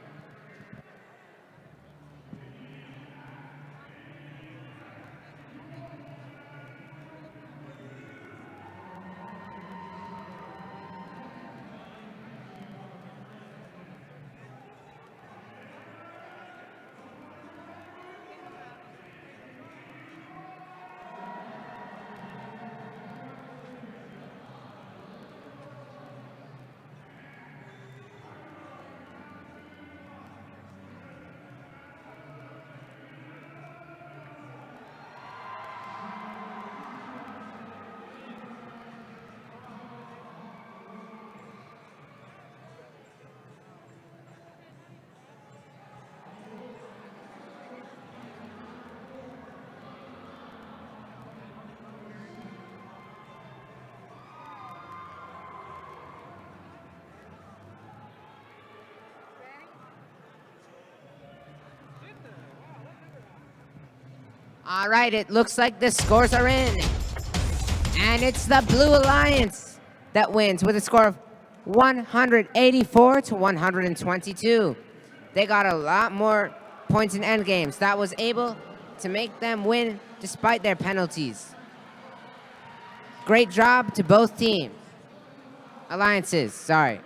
All right, it looks like the scores are in. And it's the Blue Alliance that wins with a score of 184 to 122. They got a lot more points in endgames. That was able to make them win despite their penalties. Great job to both teams. Alliances, sorry.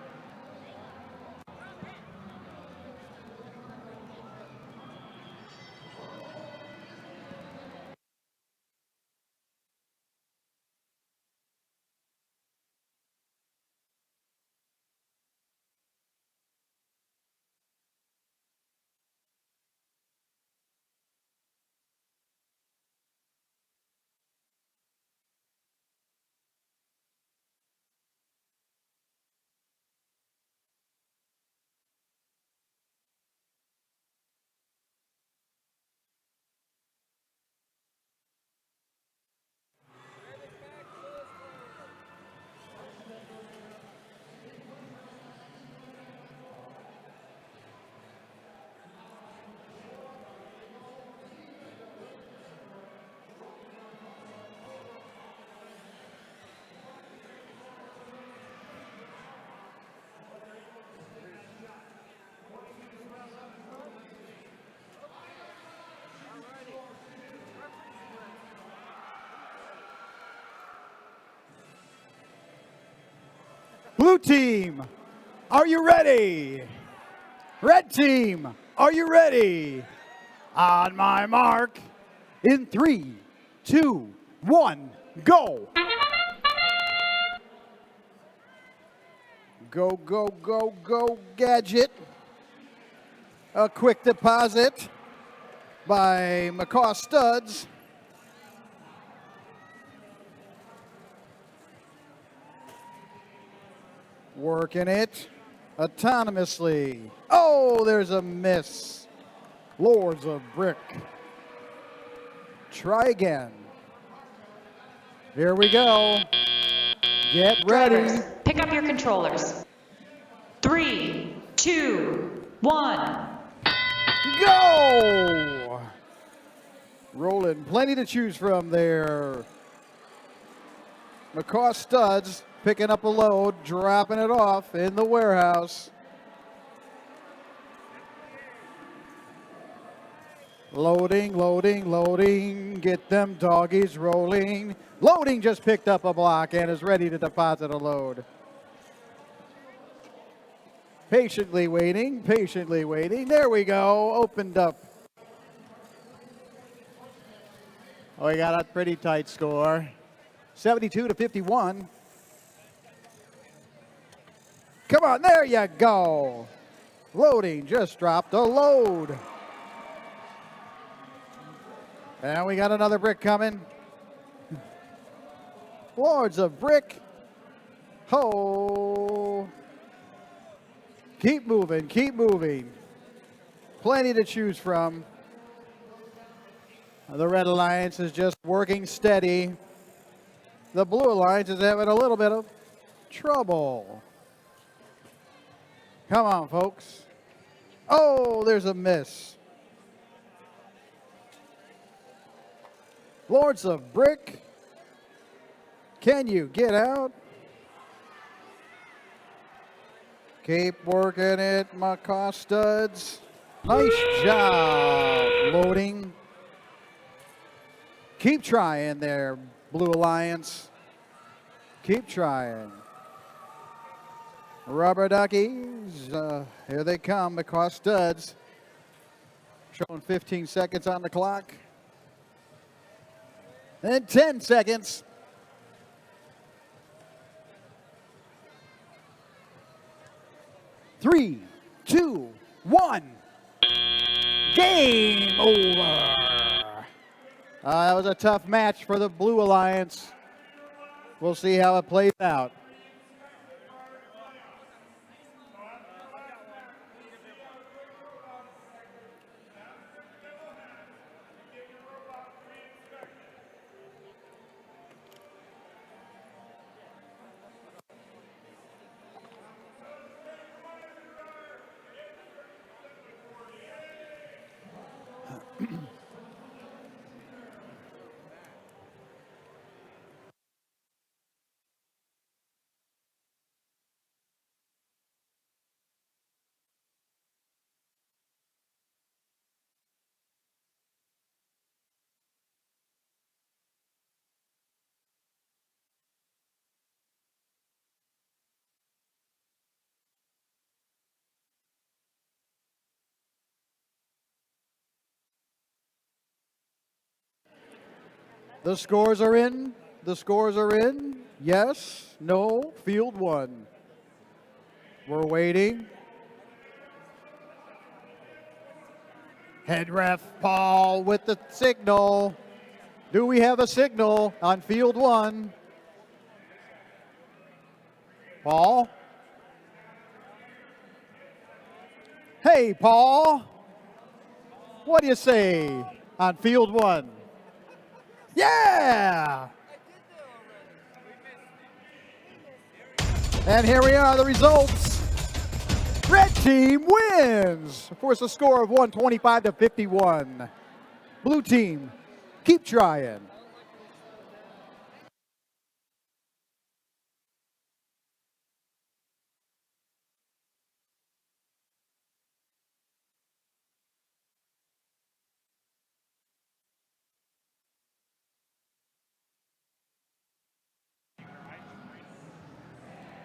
Blue team, are you ready? Red team, are you ready? On my mark, in 3, 2, 1, go. Go, go, go, go, gadget. A quick deposit by McCaw Studs. Working it autonomously. Oh, there's a miss. Lords of Brick. Try again. Here we go. Get ready. Drivers, pick up your controllers. 3, 2, 1. Go! Rolling plenty to choose from there. McCaw Studs picking up a load, dropping it off in the warehouse. Loading, loading, loading. Get them doggies rolling. Loading just picked up a block and is ready to deposit a load. Patiently waiting, patiently waiting. There we go, opened up. Oh, we got a pretty tight score. 72 to 51. Come on, there you go. Loading just dropped a load. And we got another brick coming. Lords of Brick. Ho! Keep moving, keep moving. Plenty to choose from. The Red Alliance is just working steady. The Blue Alliance is having a little bit of trouble. Come on, folks. Oh, there's a miss. Lords of Brick. Can you get out? Keep working it, Macaw Studs. Nice job loading. Keep trying there, Blue Alliance. Keep trying. Rubber Duckies, here they come, Macaw Studs. Showing 15 seconds on the clock. And 10 seconds. Three, two, one. Game over. That was a tough match for the Blue Alliance. We'll see how it plays out. The scores are in. The scores are in. Yes, no, field one. We're waiting. Head ref Paul with the signal. Do we have a signal on field one? Paul? Hey, Paul. What do you say on field one? Yeah! And here we are, the results. Red team wins. Of course, a score of 125 to 51. Blue team, keep trying.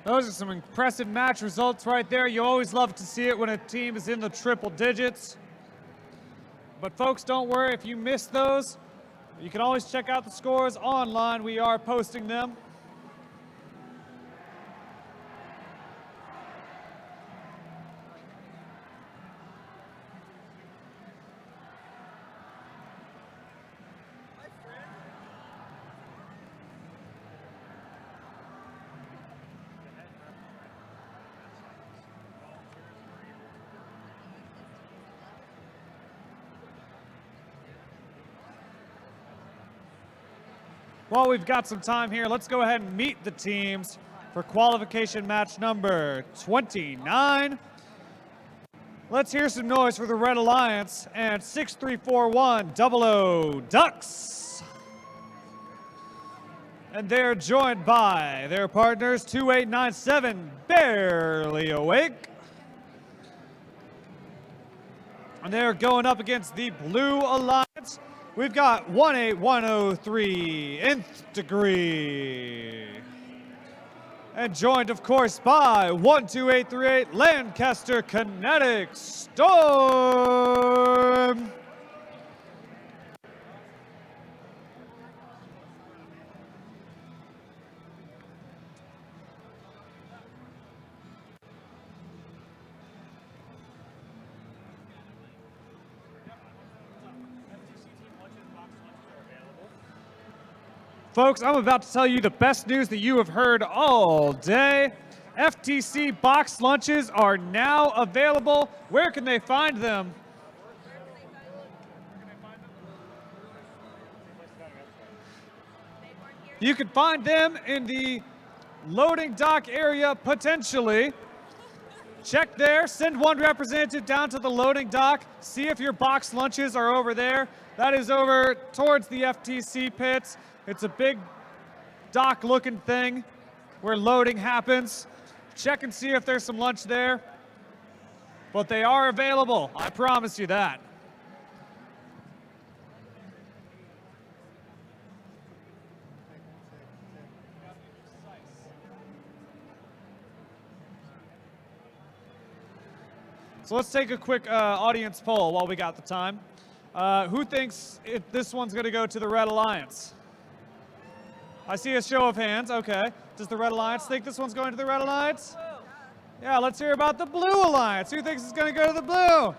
Those are some impressive match results right there. You always love to see it when a team is in the triple digits. But folks, don't worry if you missed those. You can always check out the scores online. We are posting them. While we've got some time here, let's go ahead and meet the teams for qualification match number 29. Let's hear some noise for the Red Alliance and 6341 00 Ducks. And they're joined by their partners 2897 Barely Awake. And they're going up against the Blue Alliance. We've got 18103 Nth Degree. And joined, of course, by 12838 Lancaster Kinetic Storm. Folks, I'm about to tell you the best news that you have heard all day. FTC box lunches are now available. Where can they find them? You can find them in the loading dock area, potentially. Check there, send one representative down to the loading dock, see if your box lunches are over there. That is over towards the FTC pits. It's a big dock looking thing where loading happens. Check and see if there's some lunch there. But they are available, I promise you that. So let's take a quick audience poll while we got the time. Who thinks this one's going to go to the Red Alliance? I see a show of hands. Okay. Does the Red Alliance think this one's going to the Red Alliance? Yeah, let's hear about the Blue Alliance. Who thinks it's going to go to the Blue?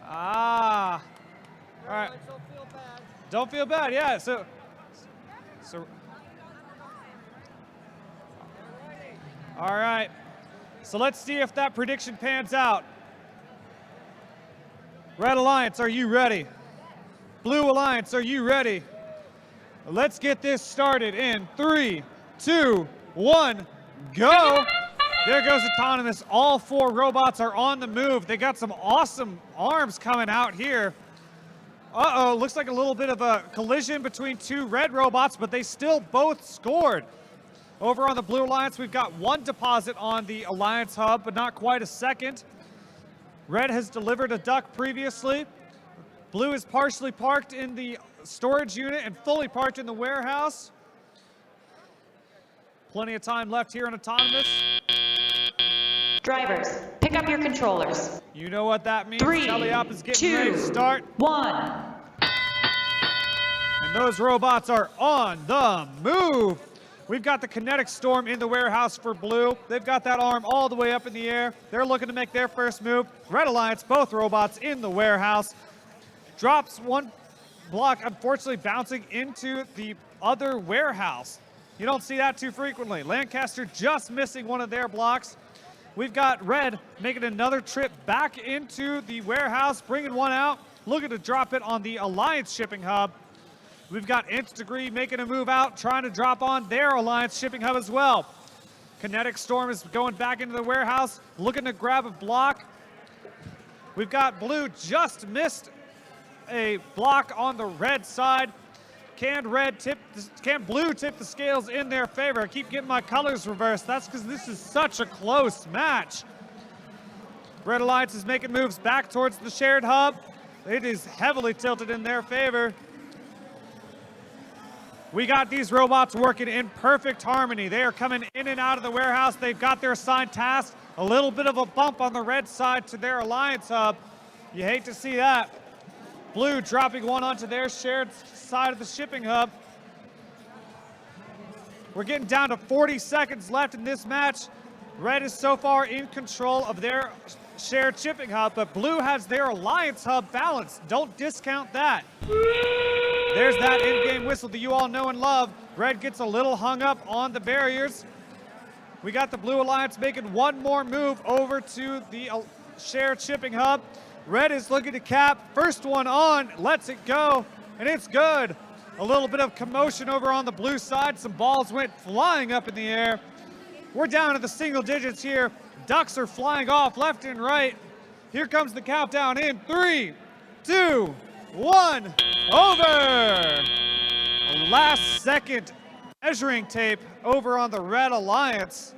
Ah. All right. Don't feel bad. Don't feel bad. Yeah. So all right. So let's see if that prediction pans out. Red Alliance, are you ready? Blue Alliance, are you ready? Let's get this started in 3, 2, 1, go! There goes Autonomous. All 4 robots are on the move. They got some awesome arms coming out here. Uh-oh, looks like a little bit of a collision between 2 red robots, but they still both scored. Over on the Blue Alliance, we've got 1 deposit on the Alliance hub, but not quite a second. Red has delivered a duck previously. Blue is partially parked in the storage unit and fully parked in the warehouse. Plenty of time left here on Autonomous. Drivers, pick up your controllers. You know what that means. 3, Teleop is getting 2, ready to start. 1. And those robots are on the move. We've got the kinetic storm in the warehouse for Blue. They've got that arm all the way up in the air. They're looking to make their first move. Red Alliance, both robots in the warehouse. Drops 1 block, unfortunately bouncing into the other warehouse. You don't see that too frequently. Lancaster just missing one of their blocks. We've got Red making another trip back into the warehouse, bringing one out, looking to drop it on the Alliance shipping hub. We've got Nth Degree making a move out, trying to drop on their Alliance shipping hub as well. Kinetic Storm is going back into the warehouse, looking to grab a block. We've got Blue just missed a block on the red side. Can Blue tip the scales in their favor? I keep getting my colors reversed. That's because this is such a close match. Red Alliance is making moves back towards the shared hub. It is heavily tilted in their favor. We got these robots working in perfect harmony. They are coming in and out of the warehouse. They've got their assigned tasks. A little bit of a bump on the red side to their Alliance hub. You hate to see that. Blue dropping one onto their shared side of the shipping hub. We're getting down to 40 seconds left in this match. Red is so far in control of their shared shipping hub, but Blue has their Alliance hub balanced. Don't discount that. There's that in-game whistle that you all know and love. Red gets a little hung up on the barriers. We got the Blue Alliance making one more move over to the shared shipping hub. Red is looking to cap. First one on, lets it go, and it's good. A little bit of commotion over on the blue side. Some balls went flying up in the air. We're down to the single digits here. Ducks are flying off left and right. Here comes the countdown in 3, 2, 1, over. Last second measuring tape over on the Red Alliance.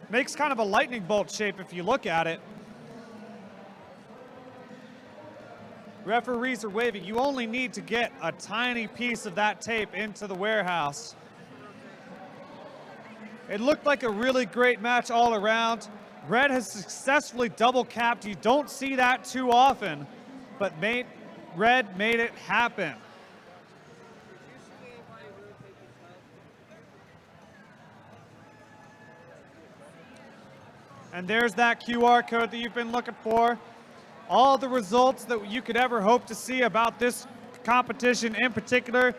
Makes kind of a lightning bolt shape if you look at it. Referees are waving. You only need to get a tiny piece of that tape into the warehouse. It looked like a really great match all around. Red has successfully double capped. You don't see that too often, but Red made it happen. And there's that QR code that you've been looking for. All the results that you could ever hope to see about this competition in particular.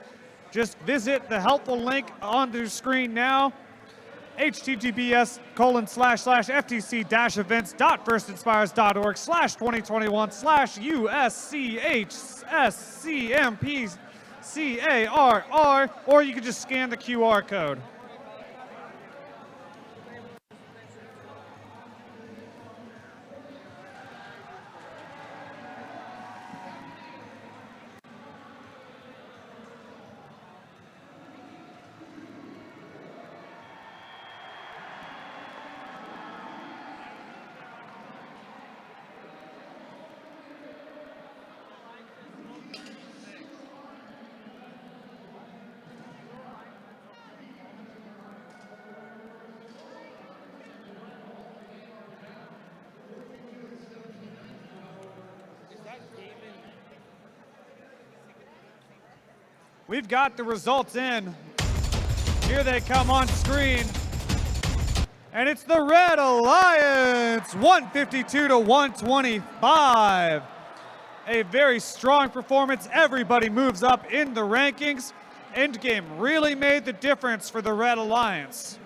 just visit the helpful link on the screen now. https://ftc-events.org/2021/USCHSCMPCARR, or you can just scan the QR code. We've got the results in. Here they come on screen. And it's the Red Alliance, 152 to 125. A very strong performance. Everybody moves up in the rankings. Endgame really made the difference for the Red Alliance.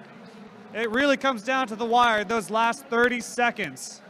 It really comes down to the wire, those last 30 seconds.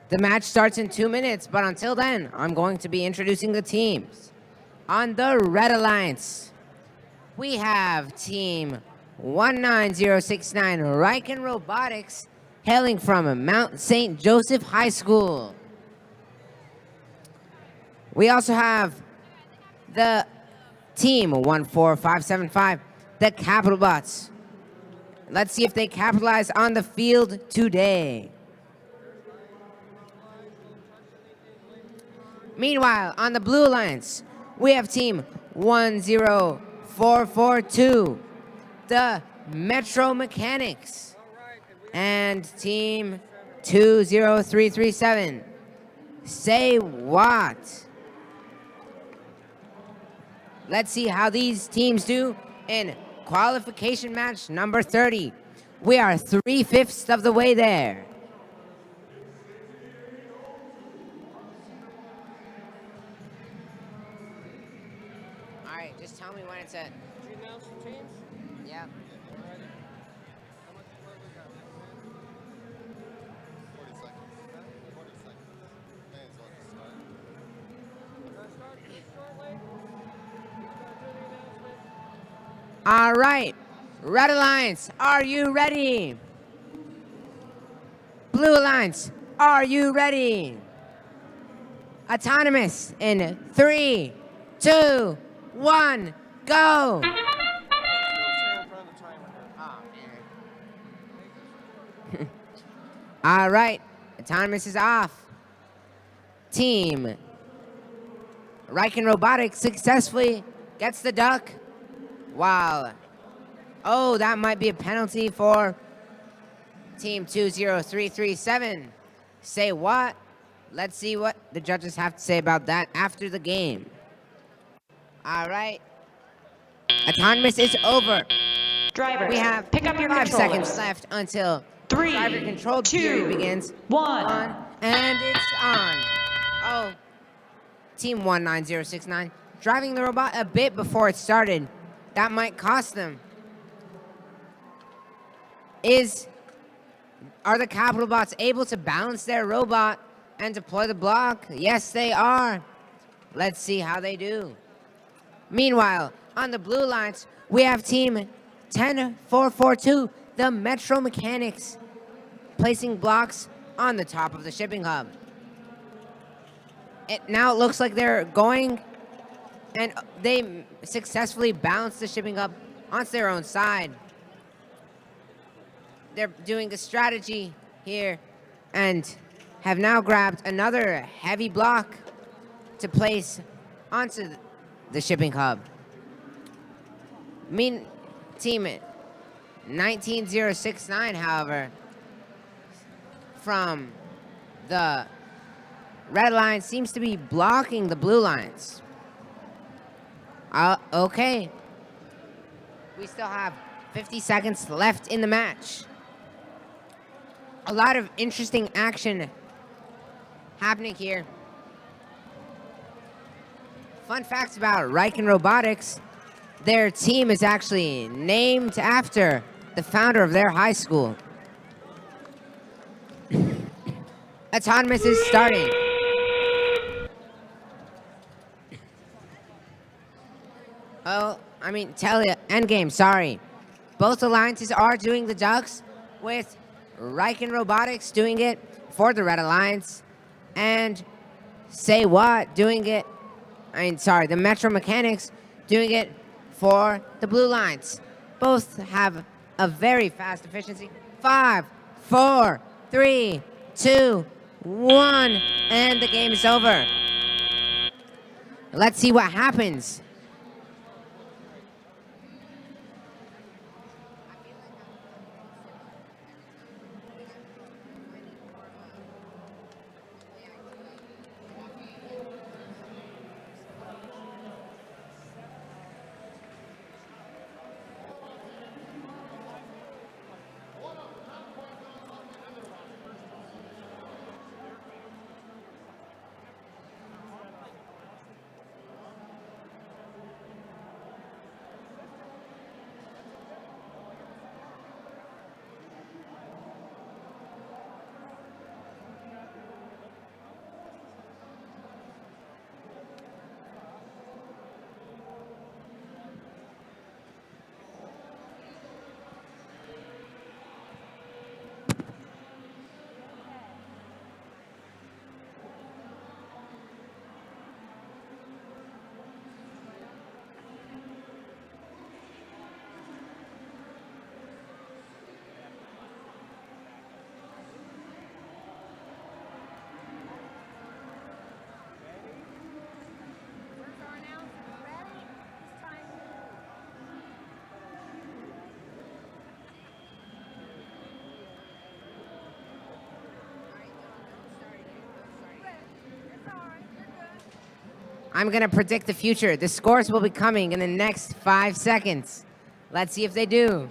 The match starts in 2 minutes, but until then, I'm going to be introducing the teams. On the Red Alliance, we have Team 19069 Riken Robotics, hailing from Mount St. Joseph High School. We also have the Team 14575, the Capital Bots. Let's see if they capitalize on the field today. Meanwhile, on the Blue Alliance, we have Team 10442, the Metro Mechanics, and Team 20337, Say What? Let's see how these teams do in qualification match number 30. We are 3/5 of the way there. All right, just tell me when it's at. Did you announce the teams? Yeah. Alrighty. How much where we got? 40 seconds. 40 seconds. May as well just start. Can I start shortly? You gotta do the announcement. All right, Red Alliance, are you ready? Blue Alliance, are you ready? Autonomous in 3, 2, 1, go! Stand in front of the timer. Oh, man. All right, Autonomous is off. Team Riken Robotics successfully gets the duck. Wow. Oh, that might be a penalty for Team 20337. Say what? Let's see what the judges have to say about that after the game. All right. Autonomous is over. Drivers, We have pick up your 5 controllers. seconds left until 3, driver-controlled 2, period begins. 1. And it's on. Oh, Team 19069 driving the robot a bit before it started. That might cost them. Are the Capital Bots able to balance their robot and deploy the block? Yes, they are. Let's see how they do. Meanwhile, on the blue lines, we have Team 10442, the Metro Mechanics, placing blocks on the top of the shipping hub. Now it looks like they're going, and they successfully balanced the shipping hub onto their own side. They're doing a strategy here and have now grabbed another heavy block to place onto the shipping hub. Team 19069, however, from the red line seems to be blocking the blue lines. Okay. We still have 50 seconds left in the match. A lot of interesting action happening here. Fun facts about Riken Robotics. Their team is actually named after the founder of their high school. Autonomous is starting. Endgame, sorry. Both alliances are doing the ducks, with Riken Robotics doing it for the Red Alliance, and the Metro Mechanics doing it for the Blue Lines. Both have a very fast efficiency. 5, 4, 3, 2, 1, and the game is over. Let's see what happens. I'm going to predict the future. The scores will be coming in the next 5 seconds. Let's see if they do.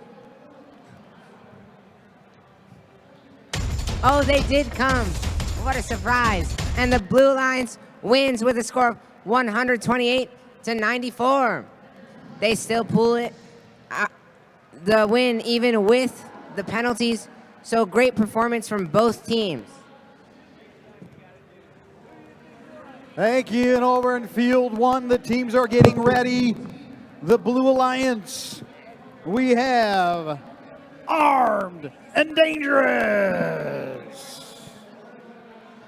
Oh, they did come. What a surprise. And the Blue Lions wins with a score of 128-94. They still pull it, the win even with the penalties. So great performance from both teams. Thank you. And over in field one, the teams are getting ready. The Blue Alliance, we have Armed and Dangerous,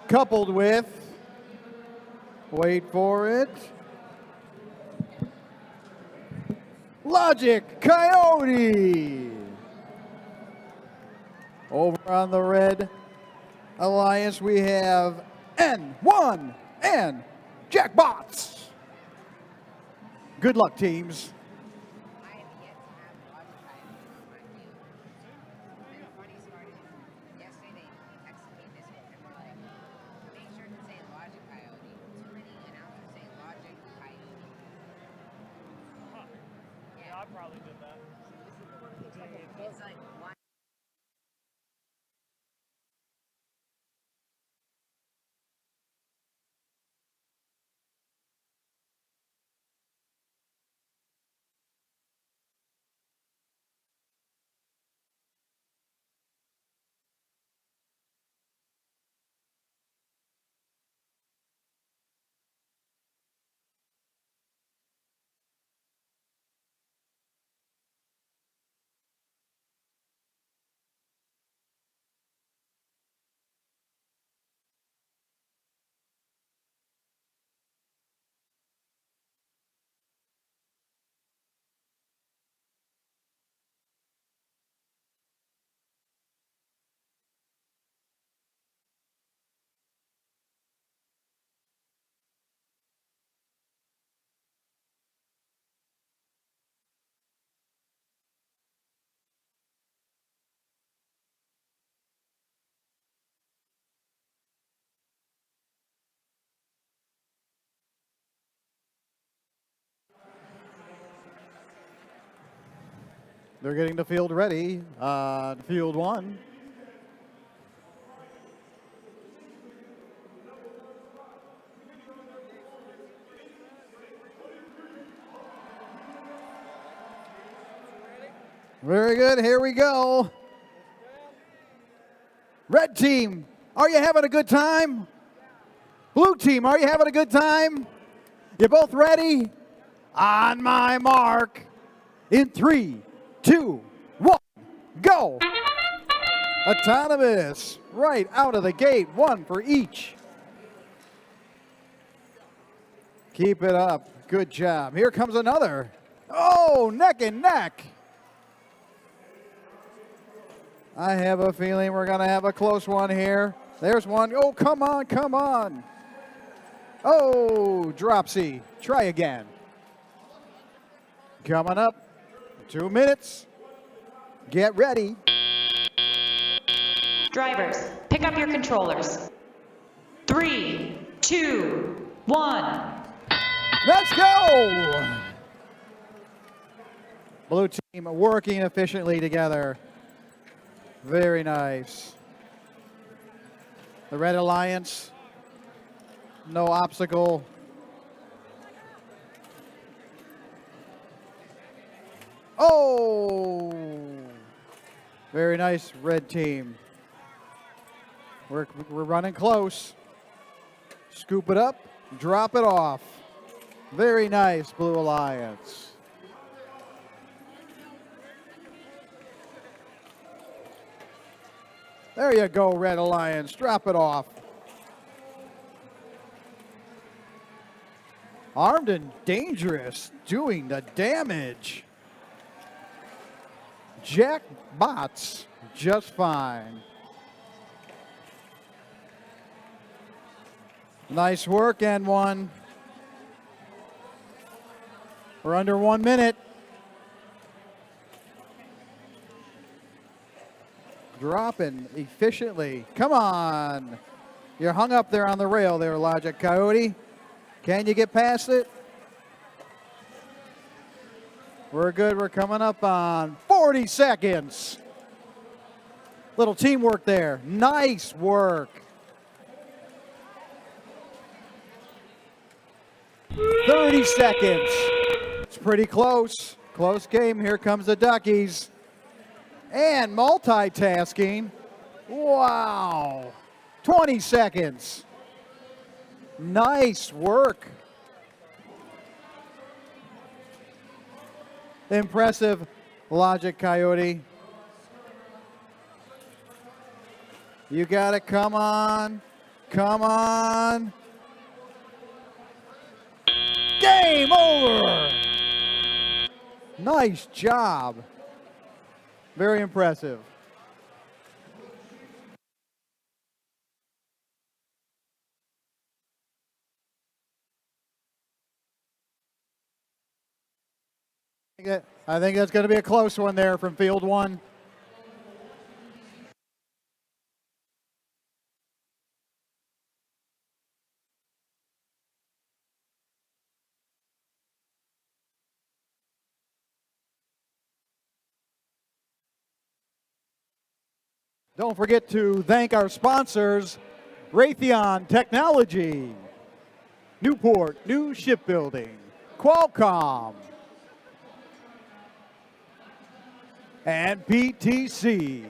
coupled with, wait for it, Logic Coyote. Over on the Red Alliance, we have N1 and Jackbots. Good luck, teams. I probably did that. They're getting the field ready on field 1. Very good, here we go. Red team, are you having a good time? Blue team, are you having a good time? You both ready? On my mark. In 3, 2, 1, go. Autonomous, right out of the gate, 1 for each. Keep it up, good job. Here comes another. Oh, neck and neck. I have a feeling we're going to have a close one here. There's one. Oh, come on, come on. Oh, dropsy. Try again. Coming up. 2 minutes. Get ready. Drivers, pick up your controllers. 3, 2, 1. Let's go. Blue team working efficiently together. Very nice. The Red Alliance, no obstacle. Oh! Very nice, Red team. We're running close. Scoop it up, drop it off. Very nice, Blue Alliance. There you go, Red Alliance. Drop it off. Armed and dangerous, doing the damage. Jack bots, just fine. Nice work, N1. We're under 1 minute. Dropping efficiently. Come on. You're hung up there on the rail there, Logic Coyote. Can you get past it? We're good. We're coming up on 40 seconds. Little teamwork there. Nice work. 30 seconds. It's pretty close. Close game. Here comes the Duckies. And multitasking. Wow. 20 seconds. Nice work. Impressive, Logic Coyote. You got it. Come on. Come on. Game over. Nice job. Very impressive. I think that's going to be a close one there from field 1. Don't forget to thank our sponsors, Raytheon Technology, Newport New Shipbuilding, Qualcomm, and PTC.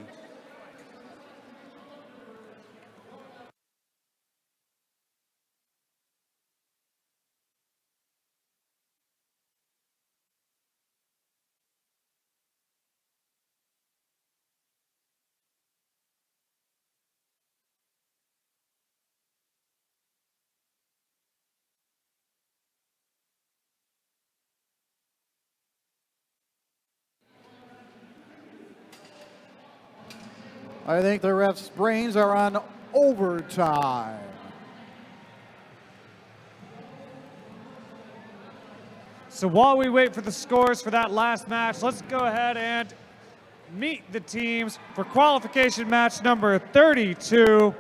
I think the refs' brains are on overtime. So while we wait for the scores for that last match, let's go ahead and meet the teams for qualification match number 32.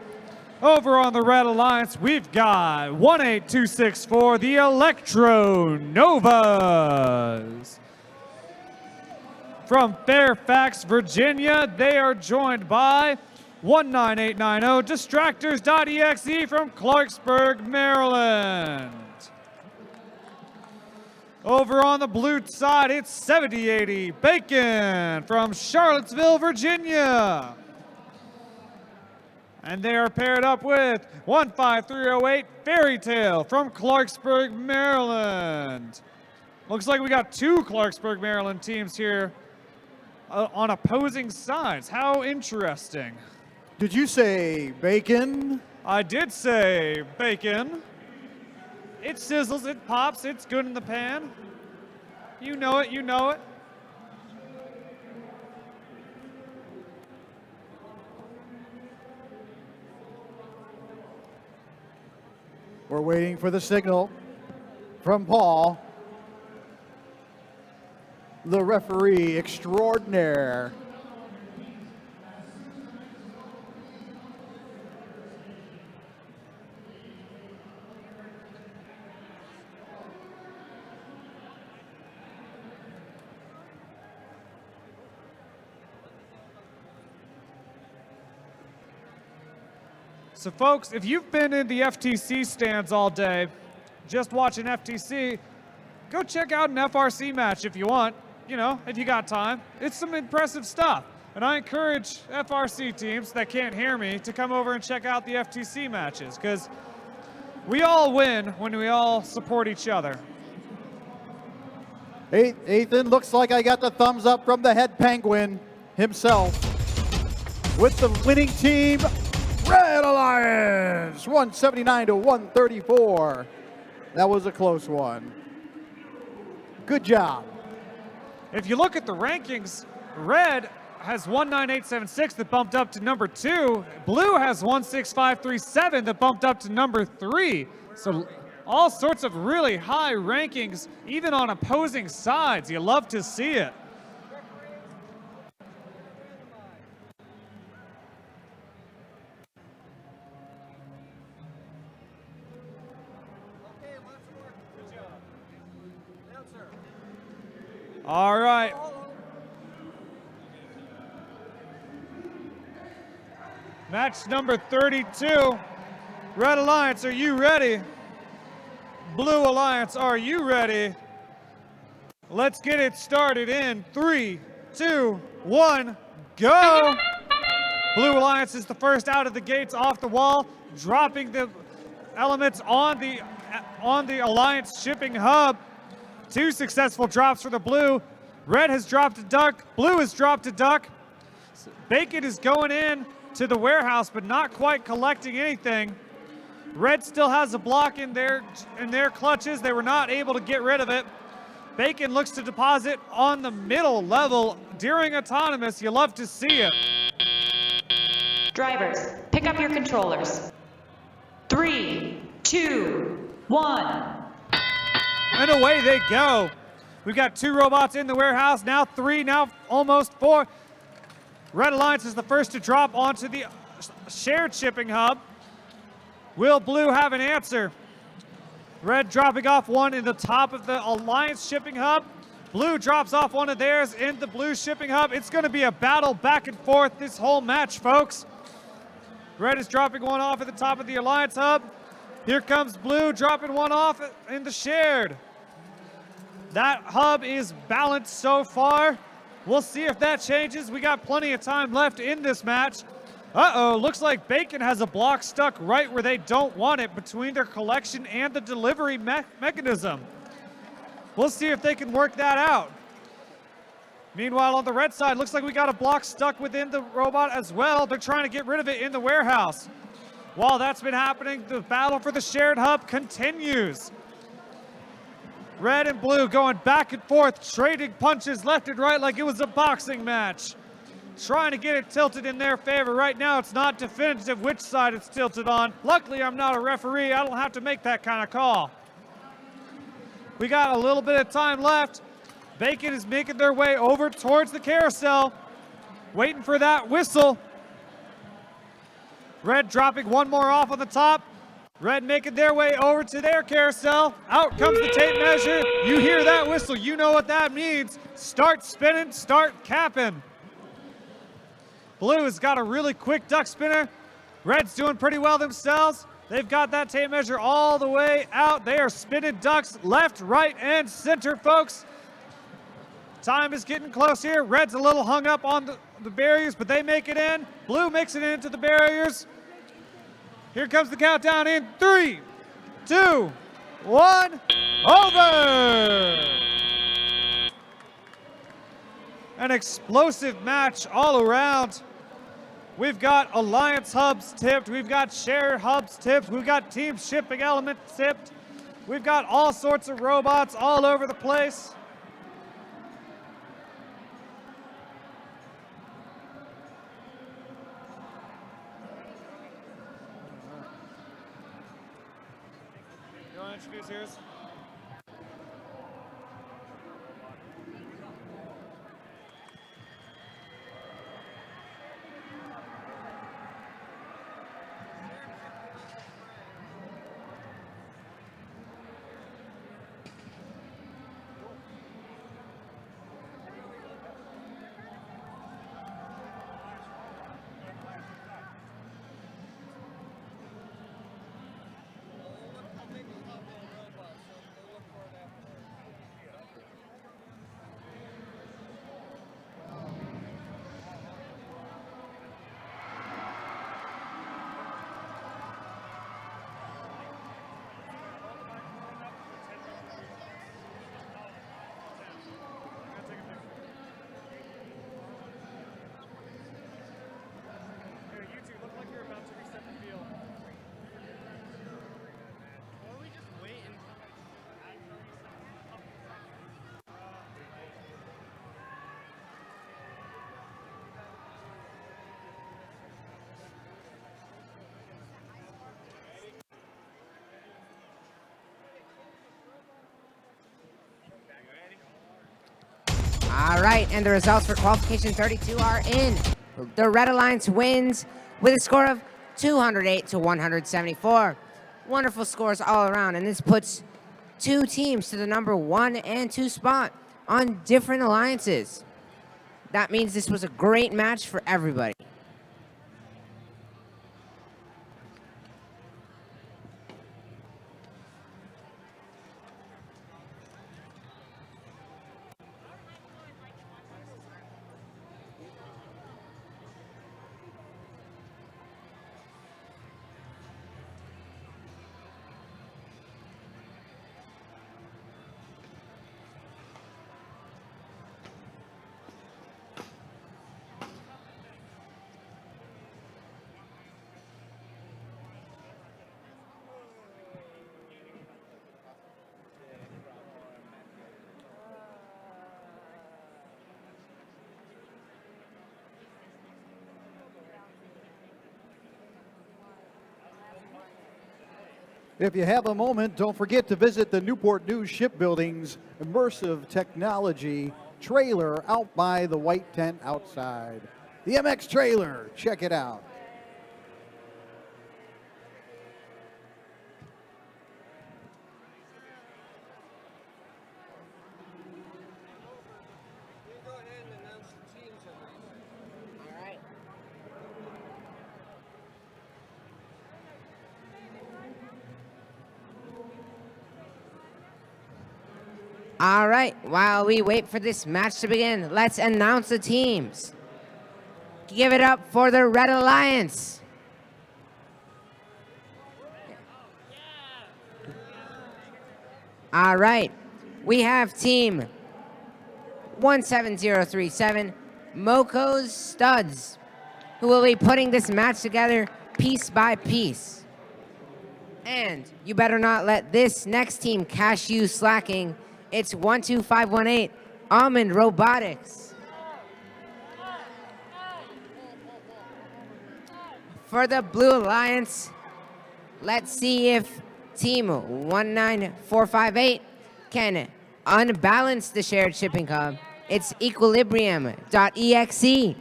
Over on the Red Alliance, we've got 18264, the Electro Novas. from Fairfax, Virginia, they are joined by 19890 Distractors.exe from Clarksburg, Maryland. Over on the blue side, it's 7080 Bacon from Charlottesville, Virginia. And they are paired up with 15308 Fairy Tale from Clarksburg, Maryland. Looks like we got two Clarksburg, Maryland teams here on opposing sides. How interesting. Did you say bacon? I did say bacon. It sizzles, it pops, it's good in the pan. You know it, you know it. We're waiting for the signal from Paul, the referee extraordinaire. So folks, if you've been in the FTC stands all day, just watching FTC, go check out an FRC match if you want, you know, if you got time. It's some impressive stuff. And I encourage FRC teams that can't hear me to come over and check out the FTC matches, because we all win when we all support each other. Ethan, looks like I got the thumbs up from the head penguin himself. With the winning team, Red Alliance, 179 to 134. That was a close one. Good job. If you look at the rankings, Red has 19876 that bumped up to number 2. Blue has 16537 that bumped up to number 3. So all sorts of really high rankings, even on opposing sides. You love to see it. All right. Match number 32. Red Alliance, are you ready? Blue Alliance, are you ready? Let's get it started in 3, 2, 1, go! Blue Alliance is the first out of the gates off the wall, dropping the elements on the Alliance shipping hub. 2 successful drops for the blue. Red has dropped a duck. Blue has dropped a duck. Bacon is going in to the warehouse, but not quite collecting anything. Red still has a block in their clutches. They were not able to get rid of it. Bacon looks to deposit on the middle level during autonomous. You love to see it. Drivers, pick up your controllers. 3, 2, 1. And away they go. We've got 2 robots in the warehouse, now 3, now almost 4. Red Alliance is the first to drop onto the shared shipping hub. Will Blue have an answer? Red dropping off one in the top of the Alliance shipping hub. Blue drops off one of theirs in the blue shipping hub. It's going to be a battle back and forth this whole match, folks. Red is dropping one off at the top of the Alliance hub. Here comes Blue dropping one off in the shared. That hub is balanced so far. We'll see if that changes. We got plenty of time left in this match. Uh-oh, looks like Bacon has a block stuck right where they don't want it, between their collection and the delivery mechanism. We'll see if they can work that out. Meanwhile, on the red side, looks like we got a block stuck within the robot as well. They're trying to get rid of it in the warehouse. While that's been happening, the battle for the shared hub continues. Red and blue going back and forth, trading punches left and right like it was a boxing match. Trying to get it tilted in their favor. Right now, it's not definitive which side it's tilted on. Luckily, I'm not a referee. I don't have to make that kind of call. We got a little bit of time left. Bacon is making their way over towards the carousel, waiting for that whistle. Red dropping one more off on the top. Red making their way over to their carousel. Out comes the tape measure. You hear that whistle, you know what that means. Start spinning, start capping. Blue has got a really quick duck spinner. Red's doing pretty well themselves. They've got that tape measure all the way out. They are spinning ducks left, right, and center, folks. Time is getting close here. Red's a little hung up on the barriers, but they make it in. Blue makes it into the barriers. Here comes the countdown in 3, 2, 1, over! An explosive match all around. We've got Alliance hubs tipped. We've got share hubs tipped. We've got team shipping elements tipped. We've got all sorts of robots all over the place. You want to introduce yours? All right, and the results for qualification 32 are in. The Red Alliance wins with a score of 208 to 174. Wonderful scores all around, and this puts two teams to the number 1 and 2 spot on different alliances. That means this was a great match for everybody. If you have a moment, don't forget to visit the Newport News Shipbuilding's immersive technology trailer out by the white tent outside. The MX trailer, check it out. All right, while we wait for this match to begin, let's announce the teams. Give it up for the Red Alliance. All right, we have team 17037, Moco's Studs, who will be putting this match together piece by piece. And you better not let this next team catch you slacking. It's 12518, Almond Robotics. For the Blue Alliance, let's see if Team 19458 can unbalance the shared shipping hub. It's Equilibrium.exe.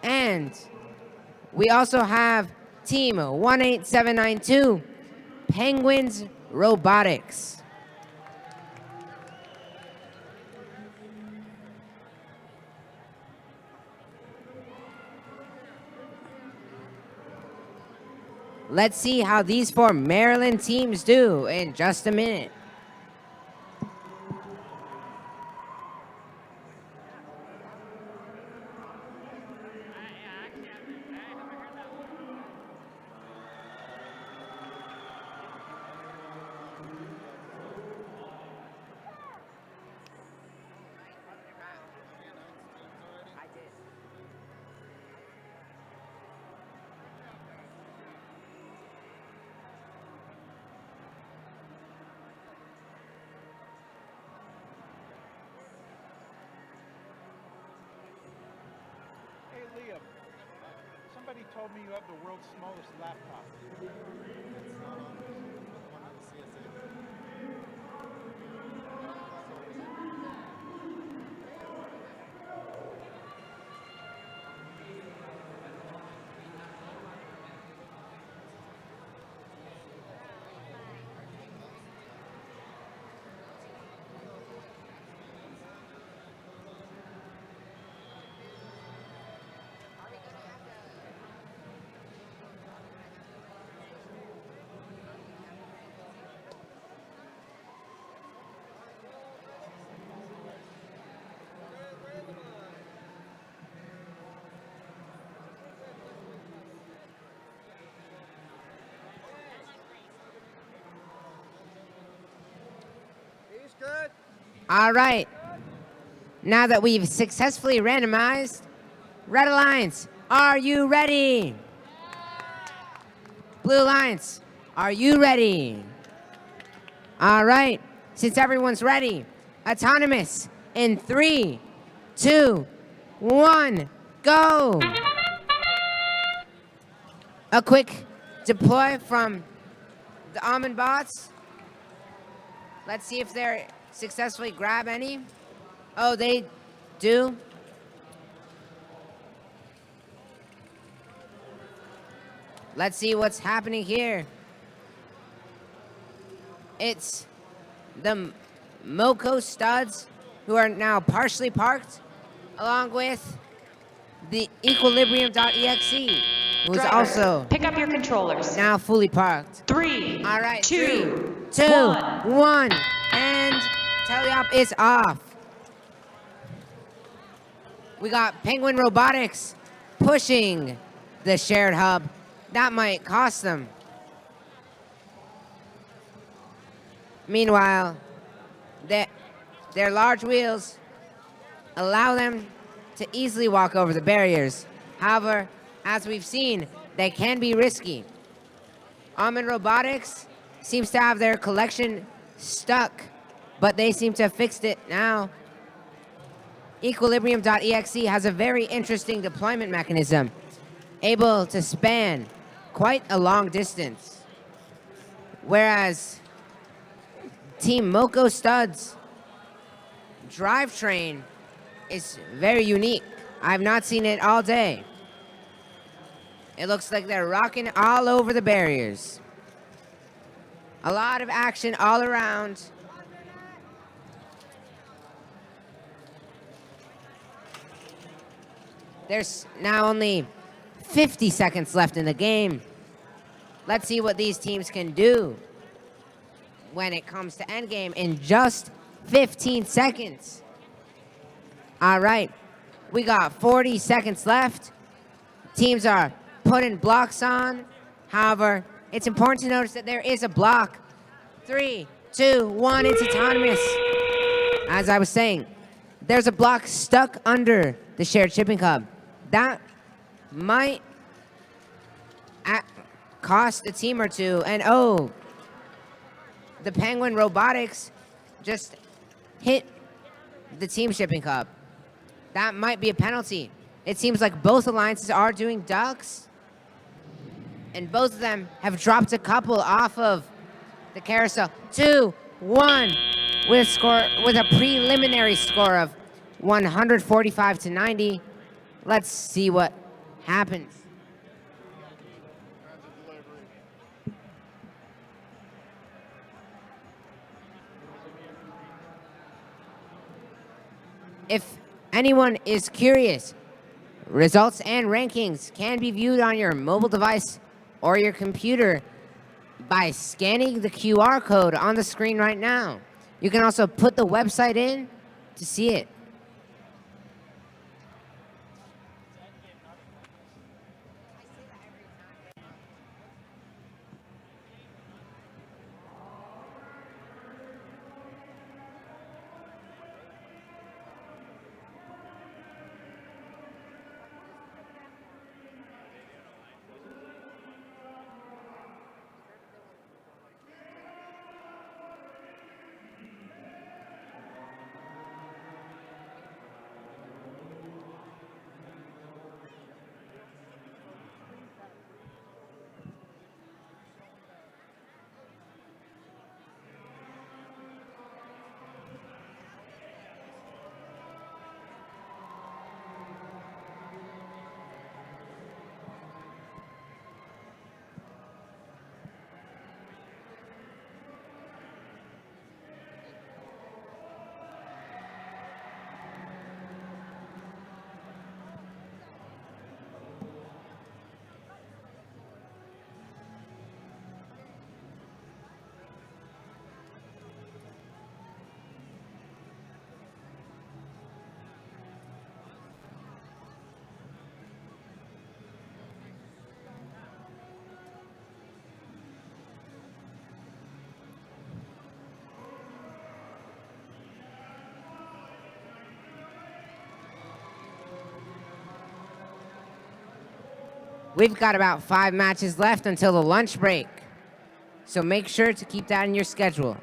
And we also have Team 18792, Penguins Robotics. Let's see how these four Maryland teams do in just a minute. Hey, Liam. Somebody told me you have the world's smallest laptop. It's not on the one on the CSA. He's good. All right. Now that we've successfully randomized, Red Alliance, are you ready? Blue Alliance, are you ready? All right. Since everyone's ready, autonomous in 3, 2, 1, go. A quick deploy from the almond bots. Let's see if they successfully grab any. Oh, they do. Let's see what's happening here. It's the Moco studs who are now partially parked, along with the Equilibrium.exe, who's Driver, also pick up your controllers. now fully parked. 3, All right, 2, 2, 1. 1, and teleop is off. We got Penguin Robotics pushing the shared hub. That might cost them. Meanwhile, their large wheels allow them to easily walk over the barriers. However, as we've seen, they can be risky. Almond Robotics seems to have their collection stuck, but they seem to have fixed it now. Equilibrium.exe has a very interesting deployment mechanism, able to span quite a long distance. Whereas Team Moco Studs drivetrain is very unique. I've not seen it all day. It looks like they're rocking all over the barriers. A lot of action all around. There's now only 50 seconds left in the game. Let's see what these teams can do when it comes to endgame in just 15 seconds. All right, we got 40 seconds left. Teams are putting blocks on. However, it's important to notice that there is a block. 3, 2, 1, it's autonomous. As I was saying, there's a block stuck under the shared shipping hub. That might cost a team or two. And oh, the Penguin Robotics just hit the team shipping hub. That might be a penalty. It seems like both alliances are doing ducks, and both of them have dropped a couple off of the carousel. 2, 1, with a preliminary score of 145 to 90. Let's see what happens. If anyone is curious, results and rankings can be viewed on your mobile device or your computer by scanning the QR code on the screen right now. You can also put the website in to see it. We've got about 5 matches left until the lunch break, so make sure to keep that in your schedule.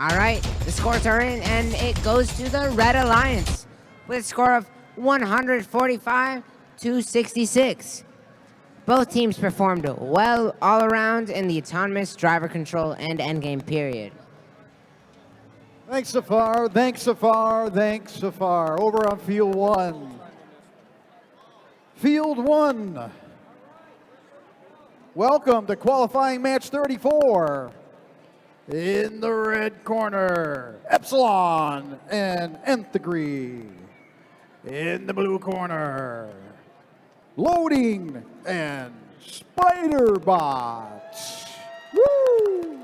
All right, the scores are in, and it goes to the Red Alliance with a score of 145-66. Both teams performed well all around in the autonomous driver control and endgame period. Thanks so far, thanks so far, thanks so far. Over on field one. Field one. Welcome to qualifying match 34. In the red corner, Epsilon and Nth Degree. In the blue corner, Loading and Spider-Bot. Woo!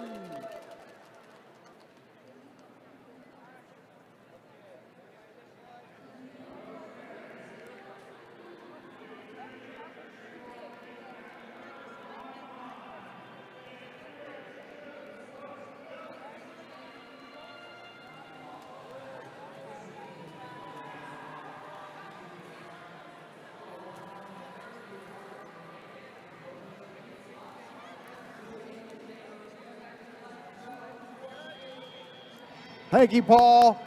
Thank you, Paul.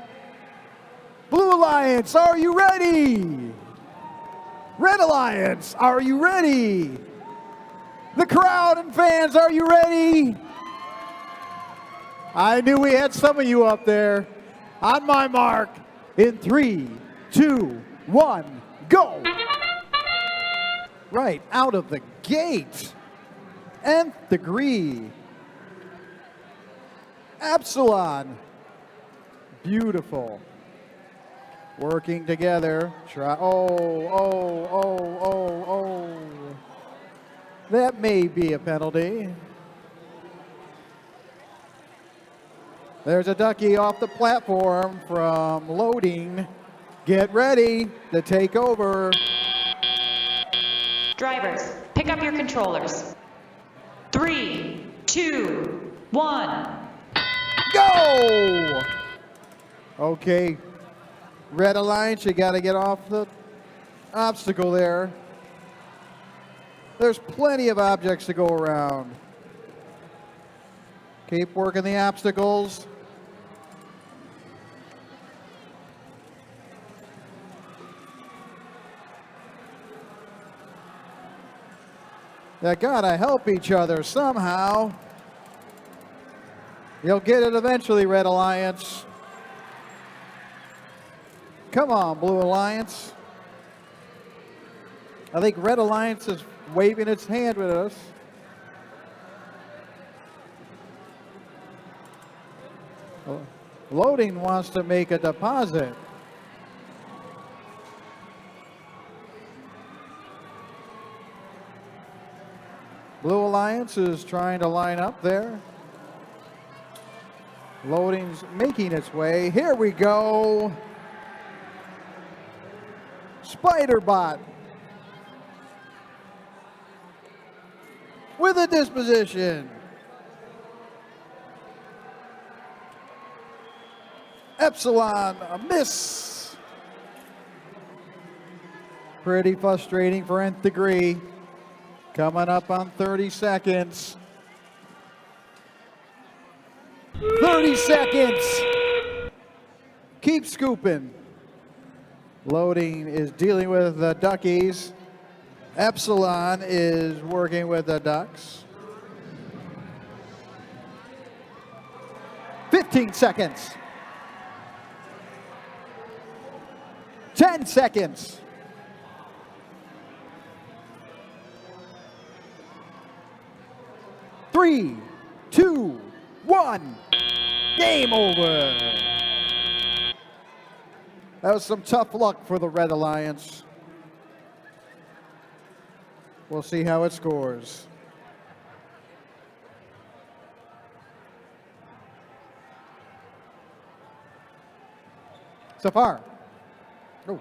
Blue Alliance, are you ready? Red Alliance, are you ready? The crowd and fans, are you ready? I knew we had some of you up there. On my mark, in 3, 2, 1, go! Right out of the gate. Nth degree. Epsilon. Beautiful. Working together. Oh. That may be a penalty. There's a ducky off the platform from loading. Get ready to take over. Drivers, pick up your controllers. 3, 2, 1. Go! Okay. Red Alliance, you got to get off the obstacle there. There's plenty of objects to go around. Keep working the obstacles. You gotta help each other somehow. You'll get it eventually, Red Alliance. Come on, Blue Alliance. I think Red Alliance is waving its hand with us. Loading wants to make a deposit. Blue Alliance is trying to line up there. Loading's making its way. Here we go. Spider-Bot with a disposition. Epsilon, a miss. Pretty frustrating for Nth Degree. Coming up on 30 seconds. 30 seconds. Keep scooping. Loading is dealing with the duckies. Epsilon is working with the ducks. 15 seconds. 10 seconds. Three, two, one. Game over. That was some tough luck for the Red Alliance. We'll see how it scores. Safar. Oh.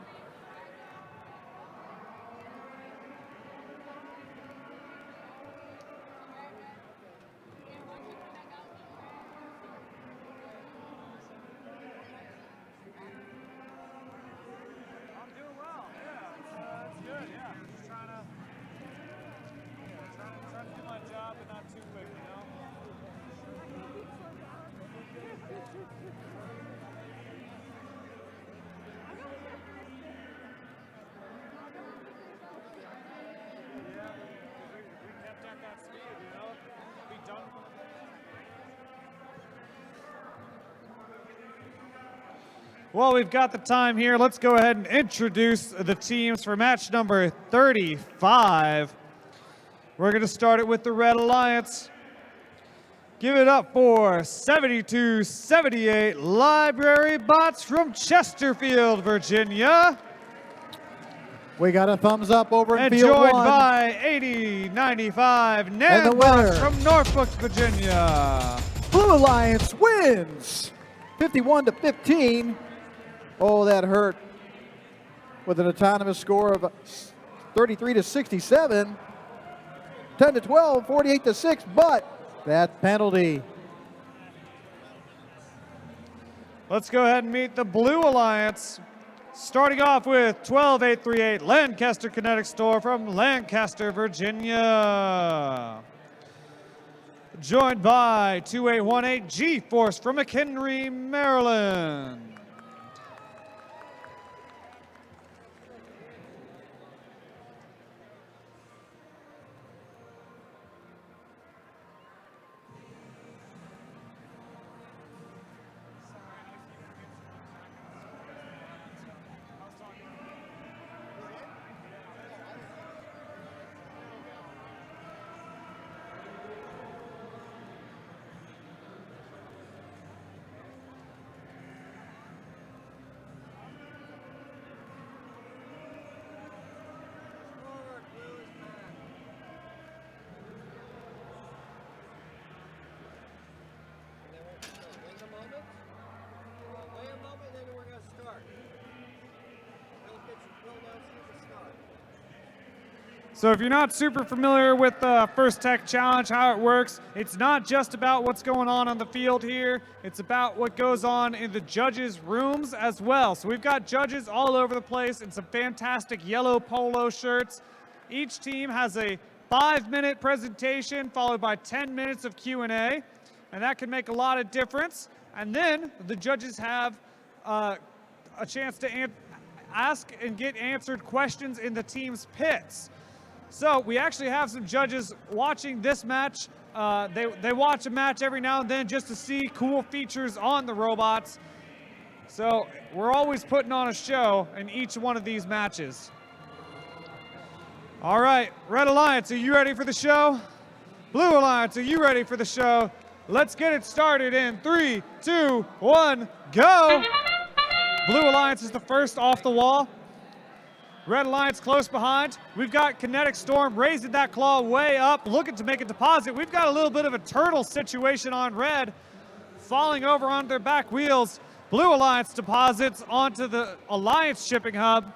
Well, we've got the time here. Let's go ahead and introduce the teams for match number 35. We're going to start it with the Red Alliance. Give it up for 7278 Library Bots from Chesterfield, Virginia. We got a thumbs up over in And field joined one. by 8095 And the winner. Nanbots from Norfolk, Virginia. Blue Alliance wins 51-15. Oh, that hurt. With an autonomous score of 33-67. 10-12, 48-6, but that penalty. Let's go ahead and meet the Blue Alliance. Starting off with 12838 Lancaster Kinetic Store from Lancaster, Virginia. Joined by 2818 G-Force from McHenry, Maryland. So if you're not super familiar with First Tech Challenge, how it works, it's not just about what's going on the field here. It's about what goes on in the judges' rooms as well. So we've got judges all over the place in some fantastic yellow polo shirts. Each team has a 5-minute presentation followed by 10 minutes of Q&A, and that can make a lot of difference. And then the judges have a chance to ask and get answered questions in the team's pits. So we actually have some judges watching this match. They watch a match every now and then just to see cool features on the robots. So we're always putting on a show in each one of these matches. All right, Red Alliance, are you ready for the show? Blue Alliance, are you ready for the show? Let's get it started in 3, 2, 1, go! Blue Alliance is the first off the wall. Red Alliance close behind. We've got Kinetic Storm raising that claw way up, looking to make a deposit. We've got a little bit of a turtle situation on Red, falling over on their back wheels. Blue Alliance deposits onto the Alliance shipping hub,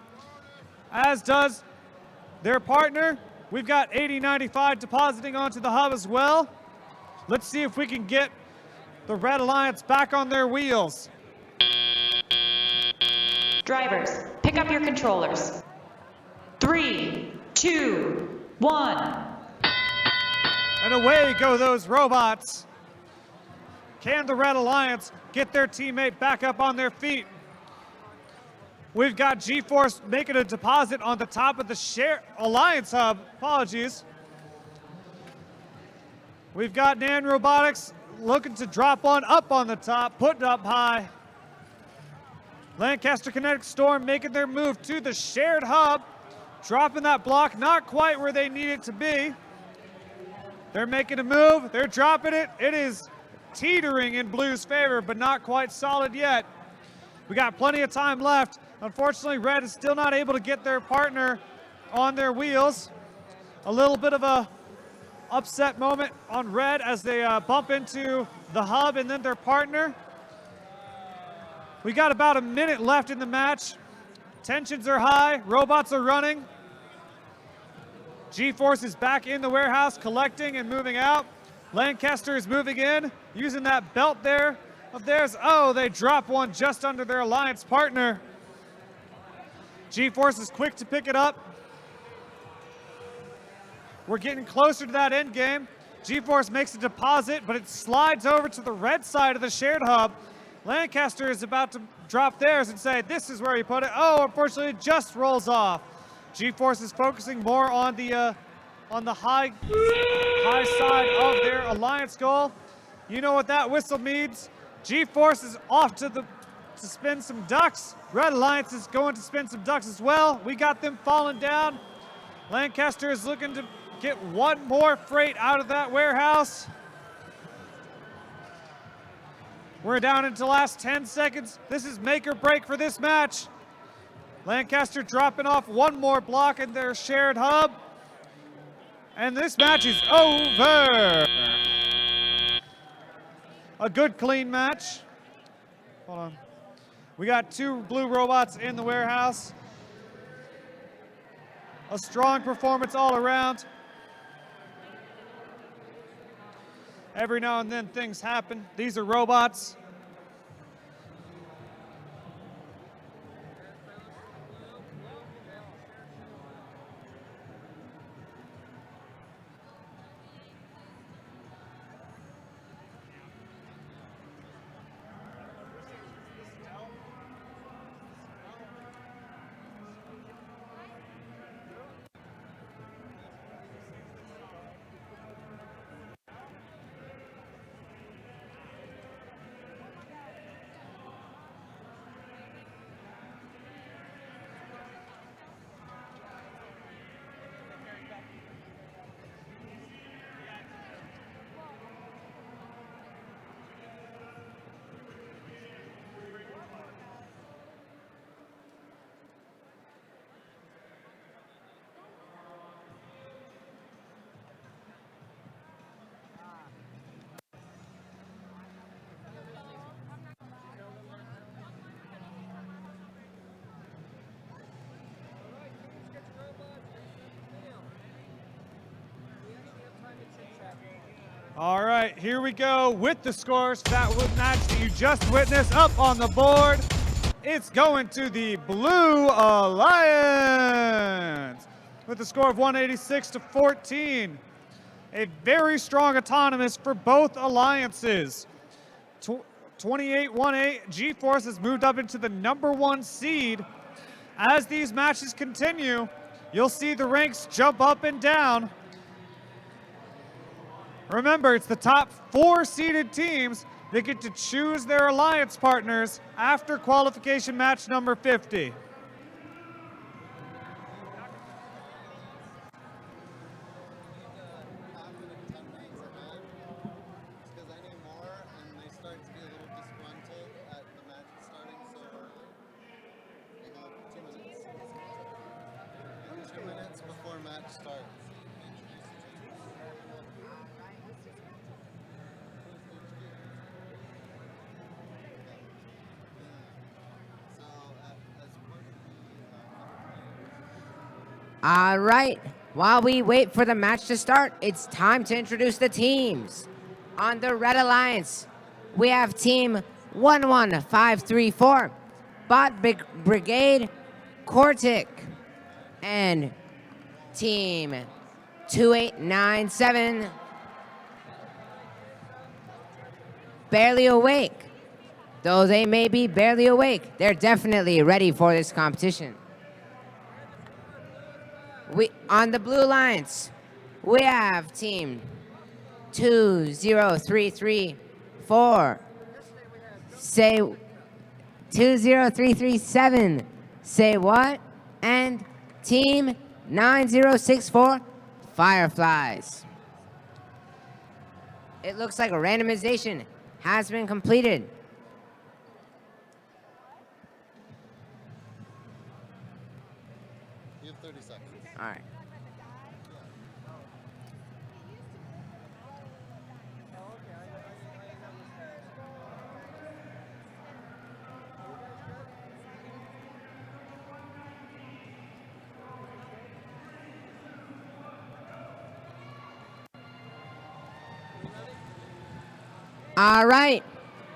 as does their partner. We've got 8095 depositing onto the hub as well. Let's see if we can get the Red Alliance back on their wheels. Drivers, pick up your controllers. 3, 2, 1. And away go those robots. Can the Red Alliance get their teammate back up on their feet? We've got G-Force making a deposit on the top of the Alliance hub. Apologies. We've got Nan Robotics looking to drop one up on the top, putting it up high. Lancaster Kinetic Storm making their move to the shared hub, dropping that block not quite where they need it to be. They're making a move, they're dropping it. It is teetering in Blue's favor, but not quite solid yet. We got plenty of time left. Unfortunately, Red is still not able to get their partner on their wheels. A little bit of a upset moment on Red as they bump into the hub and then their partner. We got about a minute left in the match. Tensions are high, robots are running. G-Force is back in the warehouse collecting and moving out. Lancaster is moving in, using that belt there of theirs. Oh, they drop one just under their Alliance partner. G-Force is quick to pick it up. We're getting closer to that end game. G-Force makes a deposit, but it slides over to the red side of the shared hub. Lancaster is about to drop theirs and say, this is where he put it. Oh, unfortunately, it just rolls off. G-Force is focusing more on the high side of their Alliance goal. You know what that whistle means. G-Force is off to spin some ducks. Red Alliance is going to spin some ducks as well. We got them falling down. Lancaster is looking to get one more freight out of that warehouse. We're down into the last 10 seconds. This is make or break for this match. Lancaster dropping off one more block in their shared hub. And this match is over. A good, clean match. Hold on. We got 2 blue robots in the warehouse. A strong performance all around. Every now and then things happen. These are robots. All right, here we go with the scores. That match that you just witnessed up on the board. It's going to the Blue Alliance with a score of 186-14. A very strong autonomous for both alliances. 28-18, G-Force has moved up into the #1 seed. As these matches continue, you'll see the ranks jump up and down. Remember, it's the top 4 seeded teams that get to choose their alliance partners after qualification match number 50. Because I need more, and they start to be a little disgruntled at the match starting so early. We have 2 minutes. 2 minutes before match starts. So, as part of the All right. While we wait for the match to start, it's time to introduce the teams. On the Red Alliance, we have Team 11534, Bot Brigade Cortic, and Team 2897, Barely Awake. Though they may be barely awake, they're definitely ready for this competition. On the Blue Alliance, we have Team 20334. Say 20337. Say what? And Team 9064 Fireflies. It looks like a randomization has been completed. You have 30 seconds. All right. All right,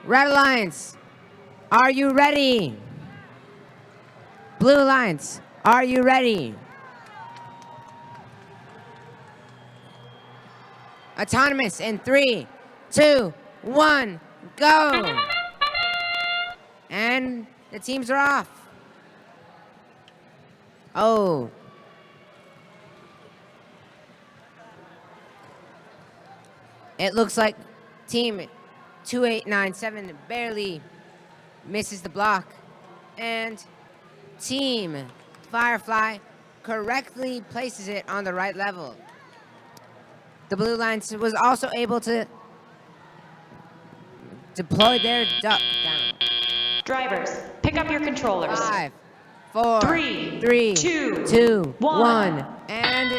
Red Alliance, are you ready? Blue Alliance, are you ready? Autonomous in 3, 2, 1, go! And the teams are off. Oh. It looks like Team 2897 barely misses the block. And Team Firefly correctly places it on the right level. The Blue Alliance was also able to deploy their duck down. Drivers, pick up your controllers. 5, 4, Three, 3, two, 2, one. 1. And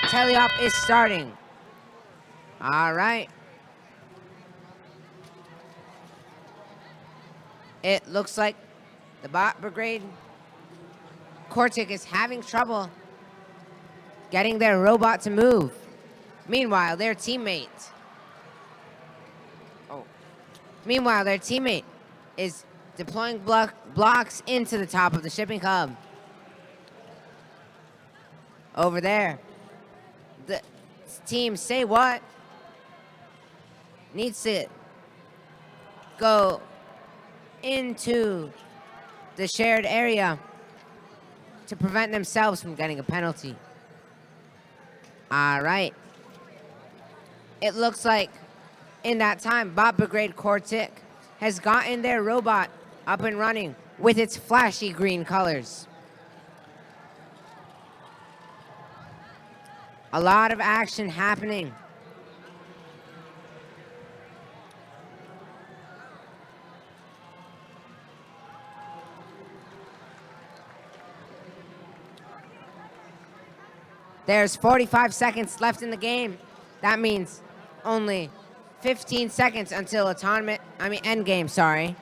teleop is starting. All right. It looks like the Bot Brigade Cortic is having trouble getting their robot to move. Meanwhile, their teammate is deploying blocks into the top of the shipping hub. Over there, the team Say What needs to go into the shared area to prevent themselves from getting a penalty. All right. It looks like in that time, Bot Brigade Cortic has gotten their robot up and running with its flashy green colors. A lot of action happening. There's 45 seconds left in the game. That means only 15 seconds until end game, sorry.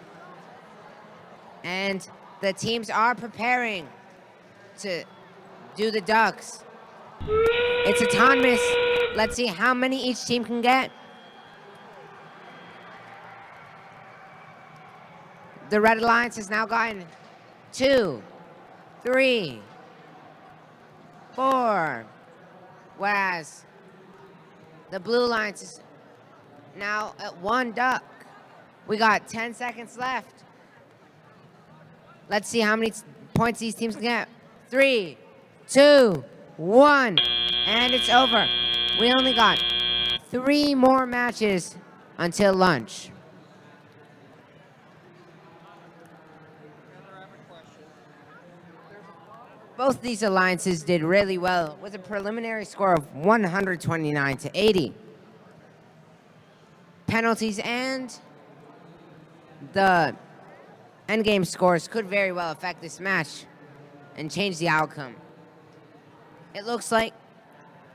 And the teams are preparing to do the ducks. It's autonomous. Let's see how many each team can get. the Red Alliance has now gotten 2, 3, 4, whereas the Blue Alliance is now at 1 duck. We got 10 seconds left. Let's see how many points these teams can get. 3, 2, 1, and it's over. We only got 3 more matches until lunch. Both these alliances did really well with a preliminary score of 129 to 80. Penalties and the endgame scores could very well affect this match and change the outcome. It looks like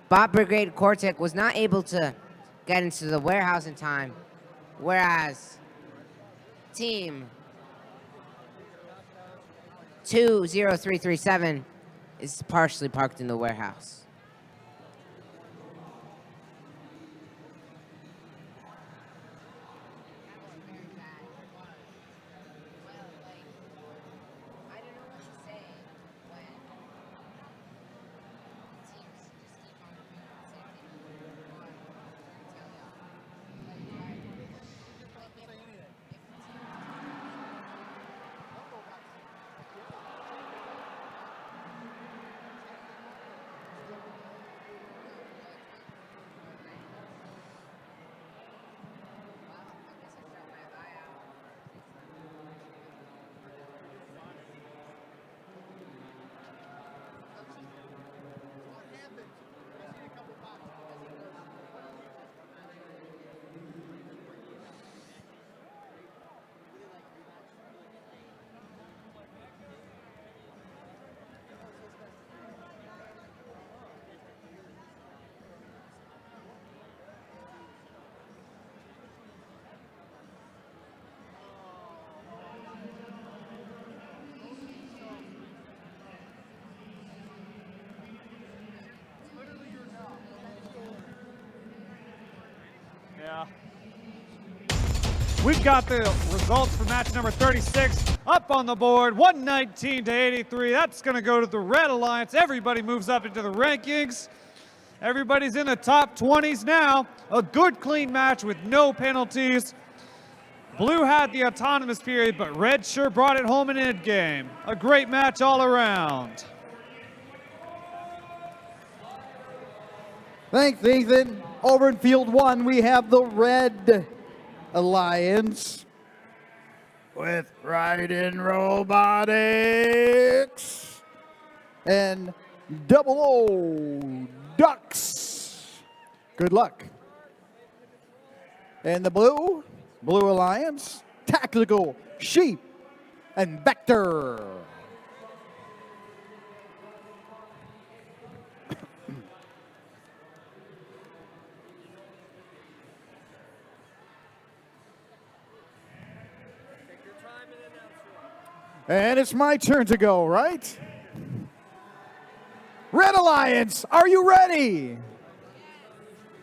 Bot Brigade Cortec was not able to get into the warehouse in time, whereas Team 20337 is partially parked in the warehouse. Yeah. We've got the results for match number 36 up on the board, 119 to 83. That's going to go to the Red Alliance. Everybody moves up into the rankings. Everybody's in the top 20s now. A good, clean match with no penalties. Blue had the autonomous period, but Red sure brought it home in endgame. A great match all around. Thanks, Ethan. Over in field 1, we have the Red Alliance with Ride-In Robotics and Double O Ducks. Good luck. And the Blue Alliance, Tactical Sheep and Vector. And it's my turn to go, right? Red Alliance, are you ready?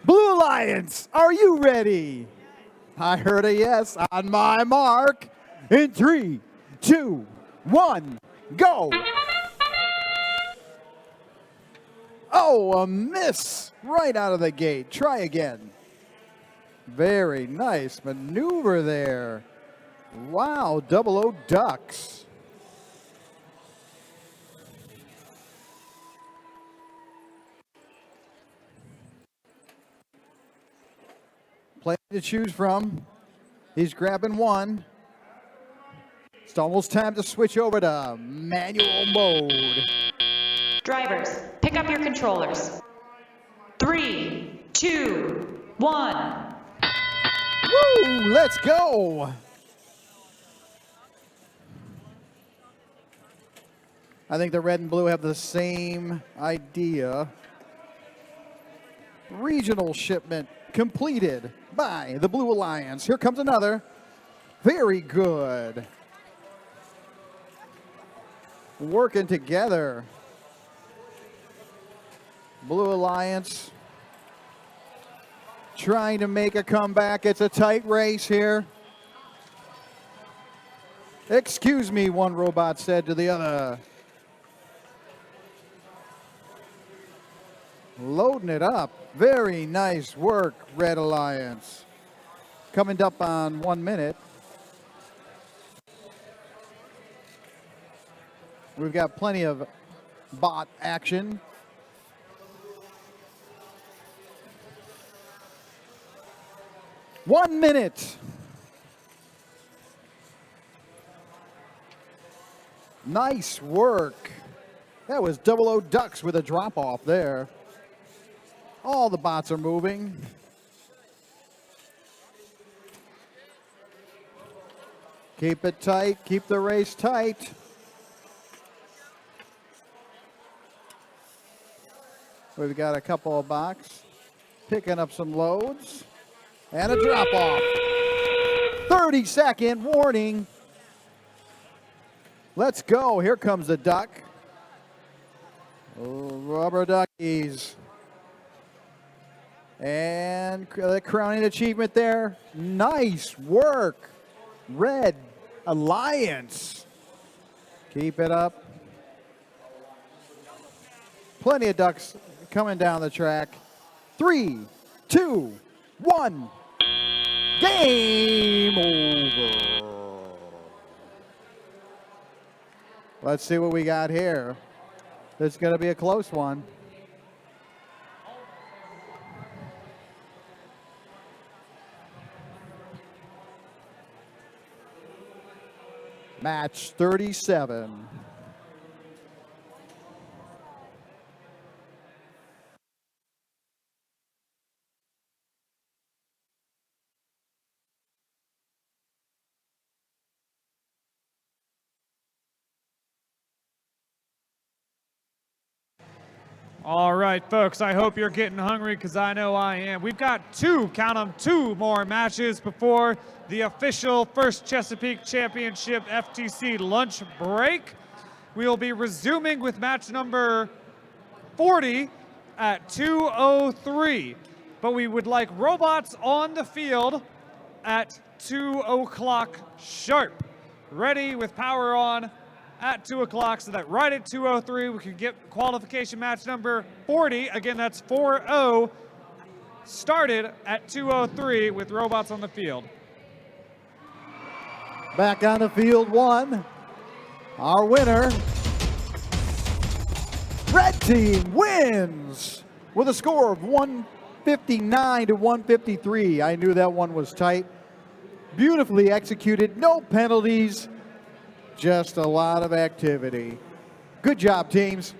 Blue Alliance, are you ready? I heard a yes. On my mark. In 3, 2, 1, go. Oh, a miss right out of the gate. Try again. Very nice maneuver there. Wow, Double O Ducks. Plenty to choose from. He's grabbing one. It's almost time to switch over to manual mode. Drivers, pick up your controllers. 3, 2, 1. Woo! Let's go! I think the red and blue have the same idea. Regional shipment completed by the Blue Alliance. Here comes another. Very good. Working together. Blue Alliance trying to make a comeback. It's a tight race here. Excuse me, one robot said to the other. Loading it up. Very nice work, Red Alliance. Coming up on 1 minute. We've got plenty of bot action. One minute. Nice work. That was 00 Ducks with a drop off there. All the bots are moving. Keep it tight. Keep the race tight. We've got a couple of box picking up some loads and a drop off. 30-second warning. Let's go. Here comes the duck. Oh, rubber duckies. And the crowning achievement there. Nice work, Red Alliance. Keep it up. Plenty of ducks coming down the track. 3, 2, 1. Game over. Let's see what we got here. This is going to be a close one. Match 37. All right, folks, I hope you're getting hungry because I know I am. We've got count 'em, two more matches before the official first Chesapeake Championship FTC lunch break. We will be resuming with match number 40 at 2:03. But we would like robots on the field at 2 o'clock sharp, ready with power on at 2 o'clock, so that right at 2:03 we can get qualification match number 40. Again, that's 4-0, started at 2:03 with robots on the field. Back on the field one. Our winner, Red Team, wins with a score of 159 to 153. I knew that one was tight. Beautifully executed, no penalties. Just a lot of activity. Good job, teams.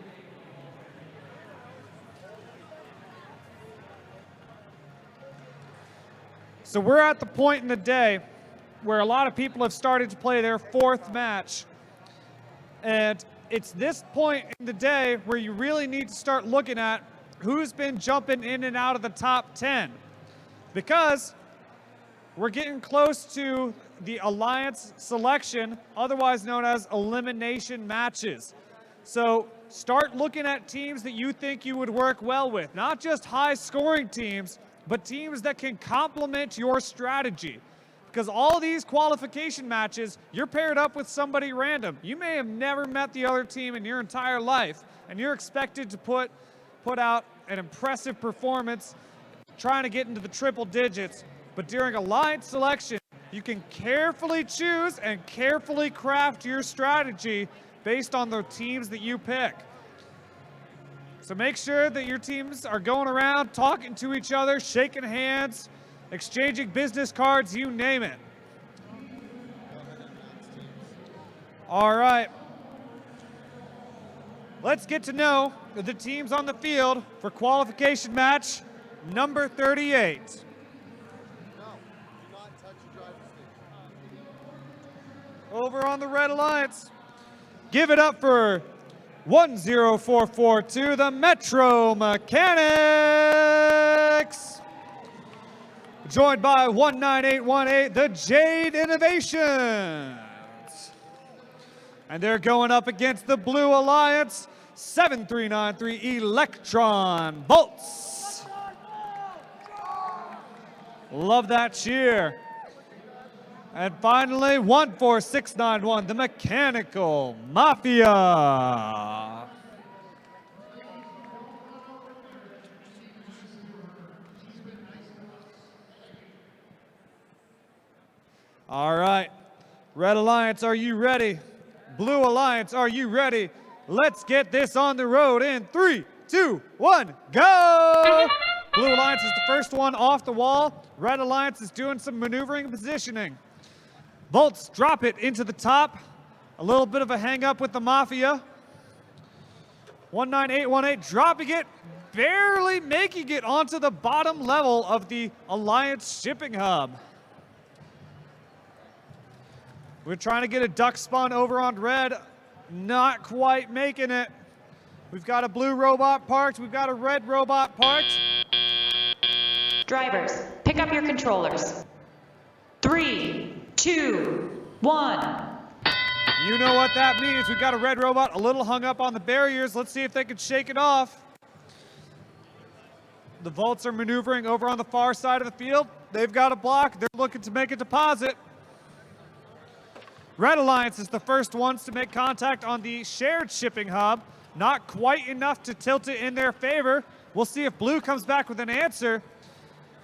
So we're at the point in the day where a lot of people have started to play their fourth match. And it's this point in the day where you really need to start looking at who's been jumping in and out of the top 10. Because we're getting close to the Alliance selection, otherwise known as elimination matches. So start looking at teams that you think you would work well with. Not just high-scoring teams, but teams that can complement your strategy. Because all these qualification matches, you're paired up with somebody random. You may have never met the other team in your entire life, and you're expected to put out an impressive performance trying to get into the triple digits. But during Alliance selection, you can carefully choose and carefully craft your strategy based on the teams that you pick. So make sure that your teams are going around, talking to each other, shaking hands, exchanging business cards, you name it. All right. Let's get to know the teams on the field for qualification match number 38. Over on the Red Alliance, give it up for 10442, the Metro Mechanics. Joined by 19818, the Jade Innovations. And they're going up against the Blue Alliance, 7393 Electron Bolts. Love that cheer. And finally, 14691, the Mechanical Mafia. All right. Red Alliance, are you ready? Blue Alliance, are you ready? Let's get this on the road in 3, 2, 1, go! Blue Alliance is the first one off the wall. Red Alliance is doing some maneuvering and positioning. Volts drop it into the top. A little bit of a hang up with the Mafia. 19818 dropping it, barely making it onto the bottom level of the Alliance shipping hub. We're trying to get a duck spawn over on red. Not quite making it. We've got a blue robot parked. We've got a red robot parked. Drivers, pick up your controllers. 3, 2, 1. You know what that means. We've got a red robot a little hung up on the barriers. Let's see if they can shake it off. The Volts are maneuvering over on the far side of the field. They've got a block. They're looking to make a deposit. Red Alliance is the first ones to make contact on the shared shipping hub. Not quite enough to tilt it in their favor. We'll see if Blue comes back with an answer.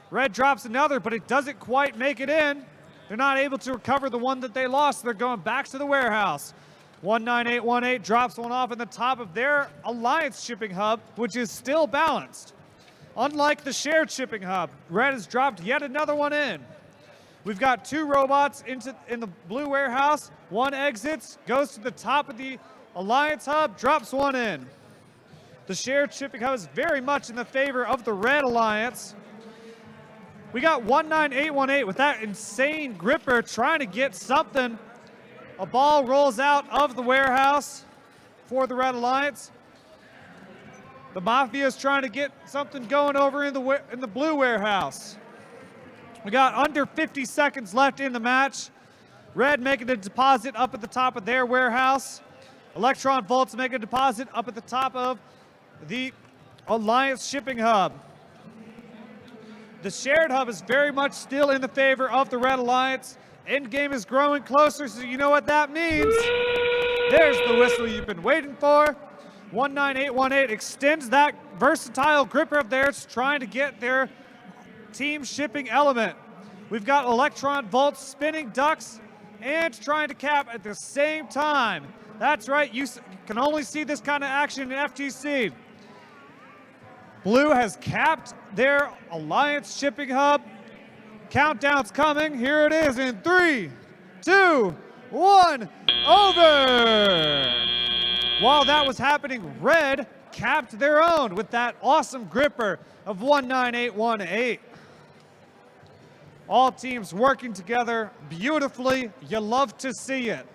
Red drops another, but it doesn't quite make it in. They're not able to recover the one that they lost. They're going back to the warehouse. 19818 drops one off in the top of their Alliance shipping hub, which is still balanced. Unlike the shared shipping hub, Red has dropped yet another one in. We've got two robots in the blue warehouse. One exits, goes to the top of the Alliance hub, drops one in. The shared shipping hub is very much in the favor of the Red Alliance. We got 19818 with that insane gripper trying to get something. A ball rolls out of the warehouse for the Red Alliance. The Mafia is trying to get something going over in the blue warehouse. We got under 50 seconds left in the match. Red making a deposit up at the top of their warehouse. Electron Volts making a deposit up at the top of the Alliance shipping hub. The shared hub is very much still in the favor of the Red Alliance. Endgame is growing closer, so you know what that means. There's the whistle you've been waiting for. 19818 extends that versatile gripper of theirs, trying to get their team shipping element. We've got Electron Volts spinning ducks and trying to cap at the same time. That's right, you can only see this kind of action in FTC. Blue has capped their Alliance shipping hub. Countdown's coming. Here it is in 3, 2, 1, over! While that was happening, Red capped their own with that awesome gripper of 19818. All teams working together beautifully. You love to see it.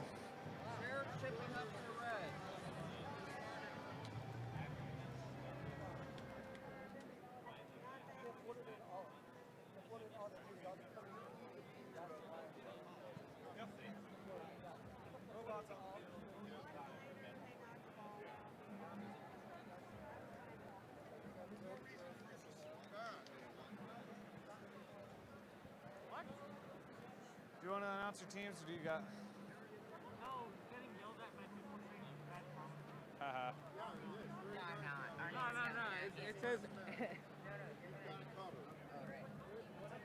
Do you want to announce your teams, or do you got? No, getting yelled at by people saying bad comments. No. It says.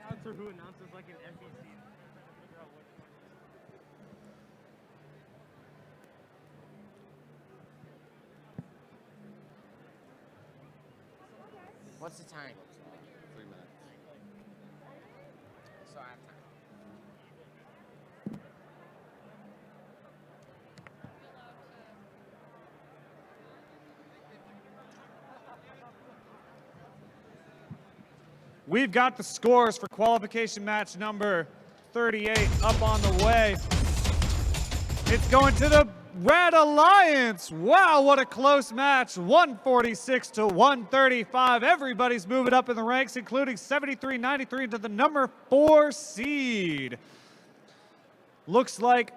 Announcer who announces like an FTC. What's the time? 3 minutes. So I have time. We've got the scores for qualification match number 38 up on the way. It's going to the Red Alliance. Wow, what a close match. 146 to 135. Everybody's moving up in the ranks, including 73-93 to the number 4 seed. Looks like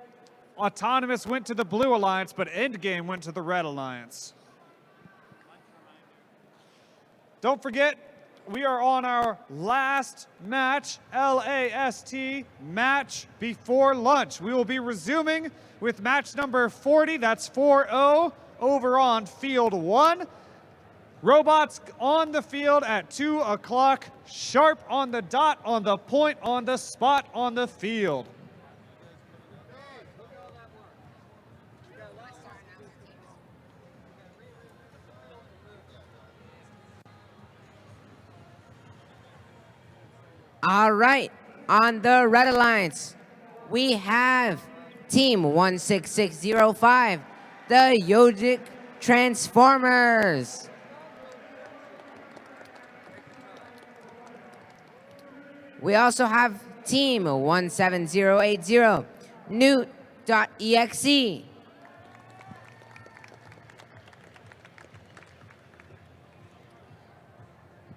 Autonomous went to the Blue Alliance, but Endgame went to the Red Alliance. Don't forget, we are on our last match, LAST, match before lunch. We will be resuming with match number 40, that's 4-0, over on field 1. Robots on the field at 2 o'clock, sharp on the dot, on the point, on the spot, on the field. All right, on the Red Alliance, we have Team 16605, the Yogic Transformers. We also have Team 17080, Newt.exe.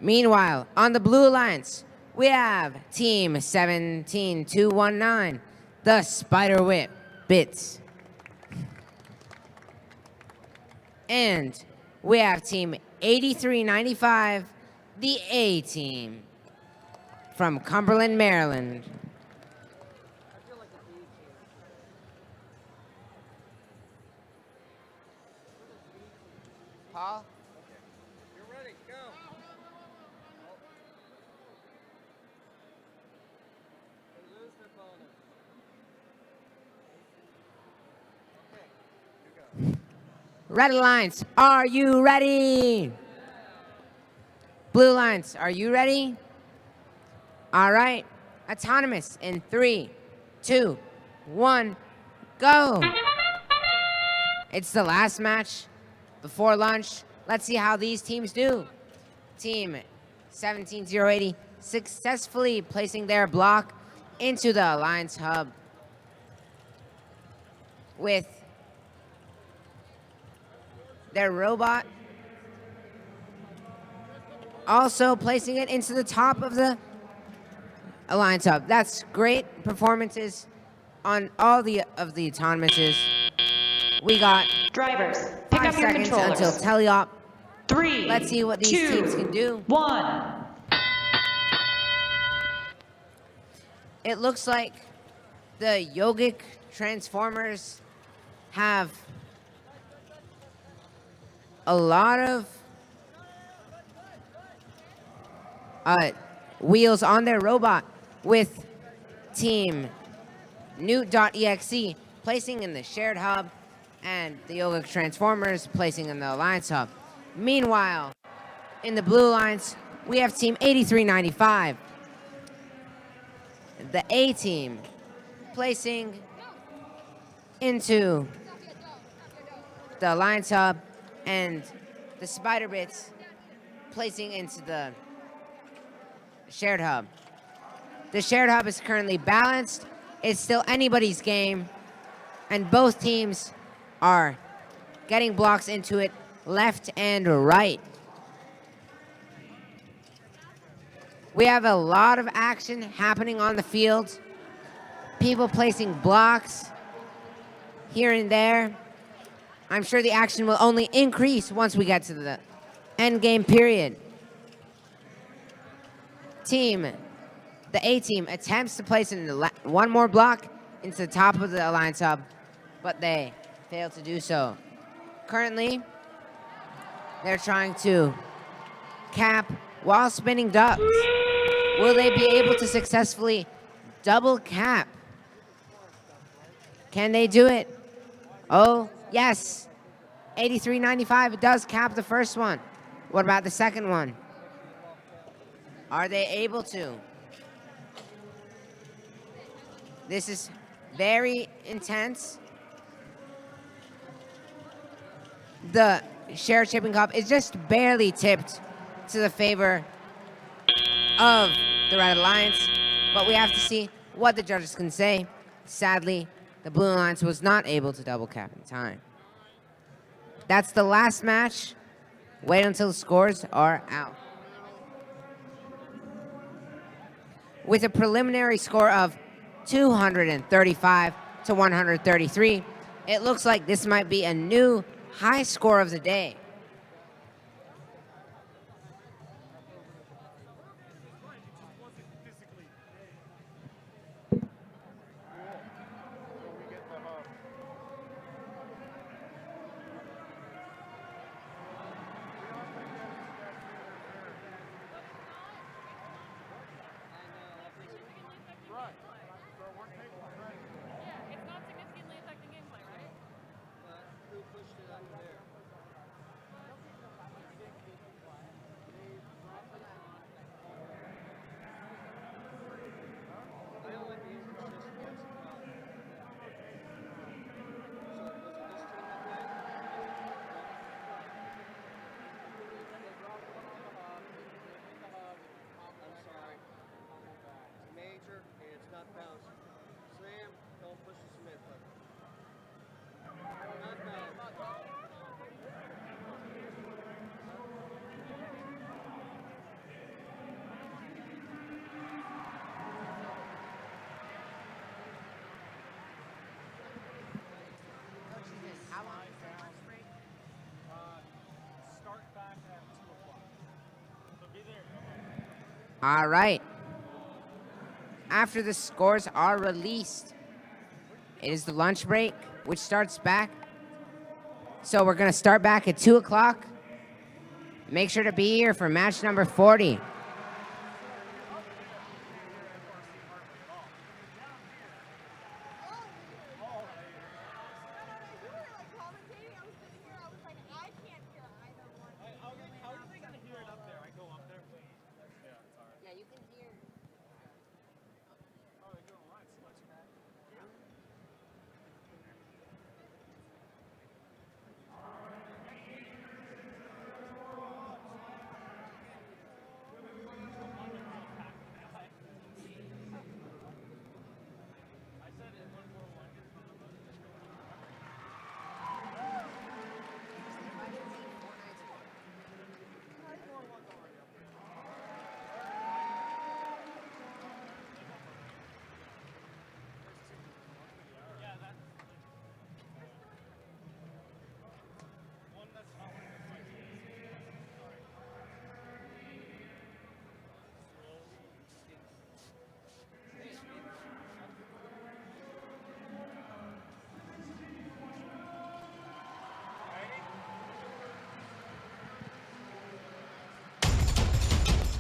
Meanwhile, on the Blue Alliance, we have Team 17219, the Spider Whip Bits. And we have Team 8395, the A Team, from Cumberland, Maryland. Paul? You're ready, go. They lose their bonus. Okay, you go. Red Alliance, are you ready? Blue Alliance, are you ready? All right, autonomous in 3, 2, 1, go. It's the last match before lunch. Let's see how these teams do. Team 17080 successfully placing their block into the Alliance hub with their robot also placing it into the top of the Alliance hub. That's great performances on all of the autonomouses. We got Drivers, pick 5 up your seconds controllers. until teleop. 3, Let's see what these 2, teams can do. 1. It looks like the Yogic Transformers have a lot of wheels on their robot, with Team Newt.exe placing in the shared hub and the Yogic Transformers placing in the Alliance hub. Meanwhile, in the Blue Alliance, we have Team 8395, the A Team, placing into the Alliance hub, and the Spider Bits placing into the shared hub. The shared hub is currently balanced. It's still anybody's game, and both teams are getting blocks into it left and right. We have a lot of action happening on the field. People placing blocks here and there. I'm sure the action will only increase once we get to the end game period. The A Team attempts to place one more block into the top of the Alliance hub, but they fail to do so. Currently, they're trying to cap while spinning ducks. Will they be able to successfully double cap? Can they do it? Oh, yes. 8395 does cap the first one. What about the second one? Are they able to? This is very intense. The share chipping cup is just barely tipped to the favor of the Red Alliance, but we have to see what the judges can say. Sadly, the Blue Alliance was not able to double cap in time. That's the last match. Wait until the scores are out. With a preliminary score of 235 to 133, it looks like this might be a new high score of the day. All right. After the scores are released, it is the lunch break, which starts back. So we're going to start back at 2 o'clock. Make sure to be here for match number 40.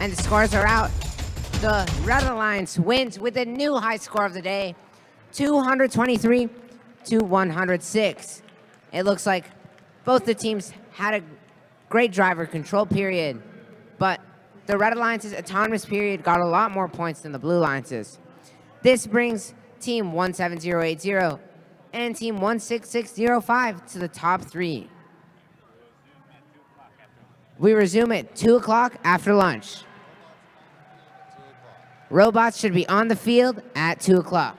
And the scores are out. The Red Alliance wins with a new high score of the day, 223 to 106. It looks like both the teams had a great driver control period, but the Red Alliance's autonomous period got a lot more points than the Blue Alliance's. This brings Team 17080 and Team 16605 to the top 3. We resume at 2 o'clock after lunch. Robots should be on the field at 2 o'clock.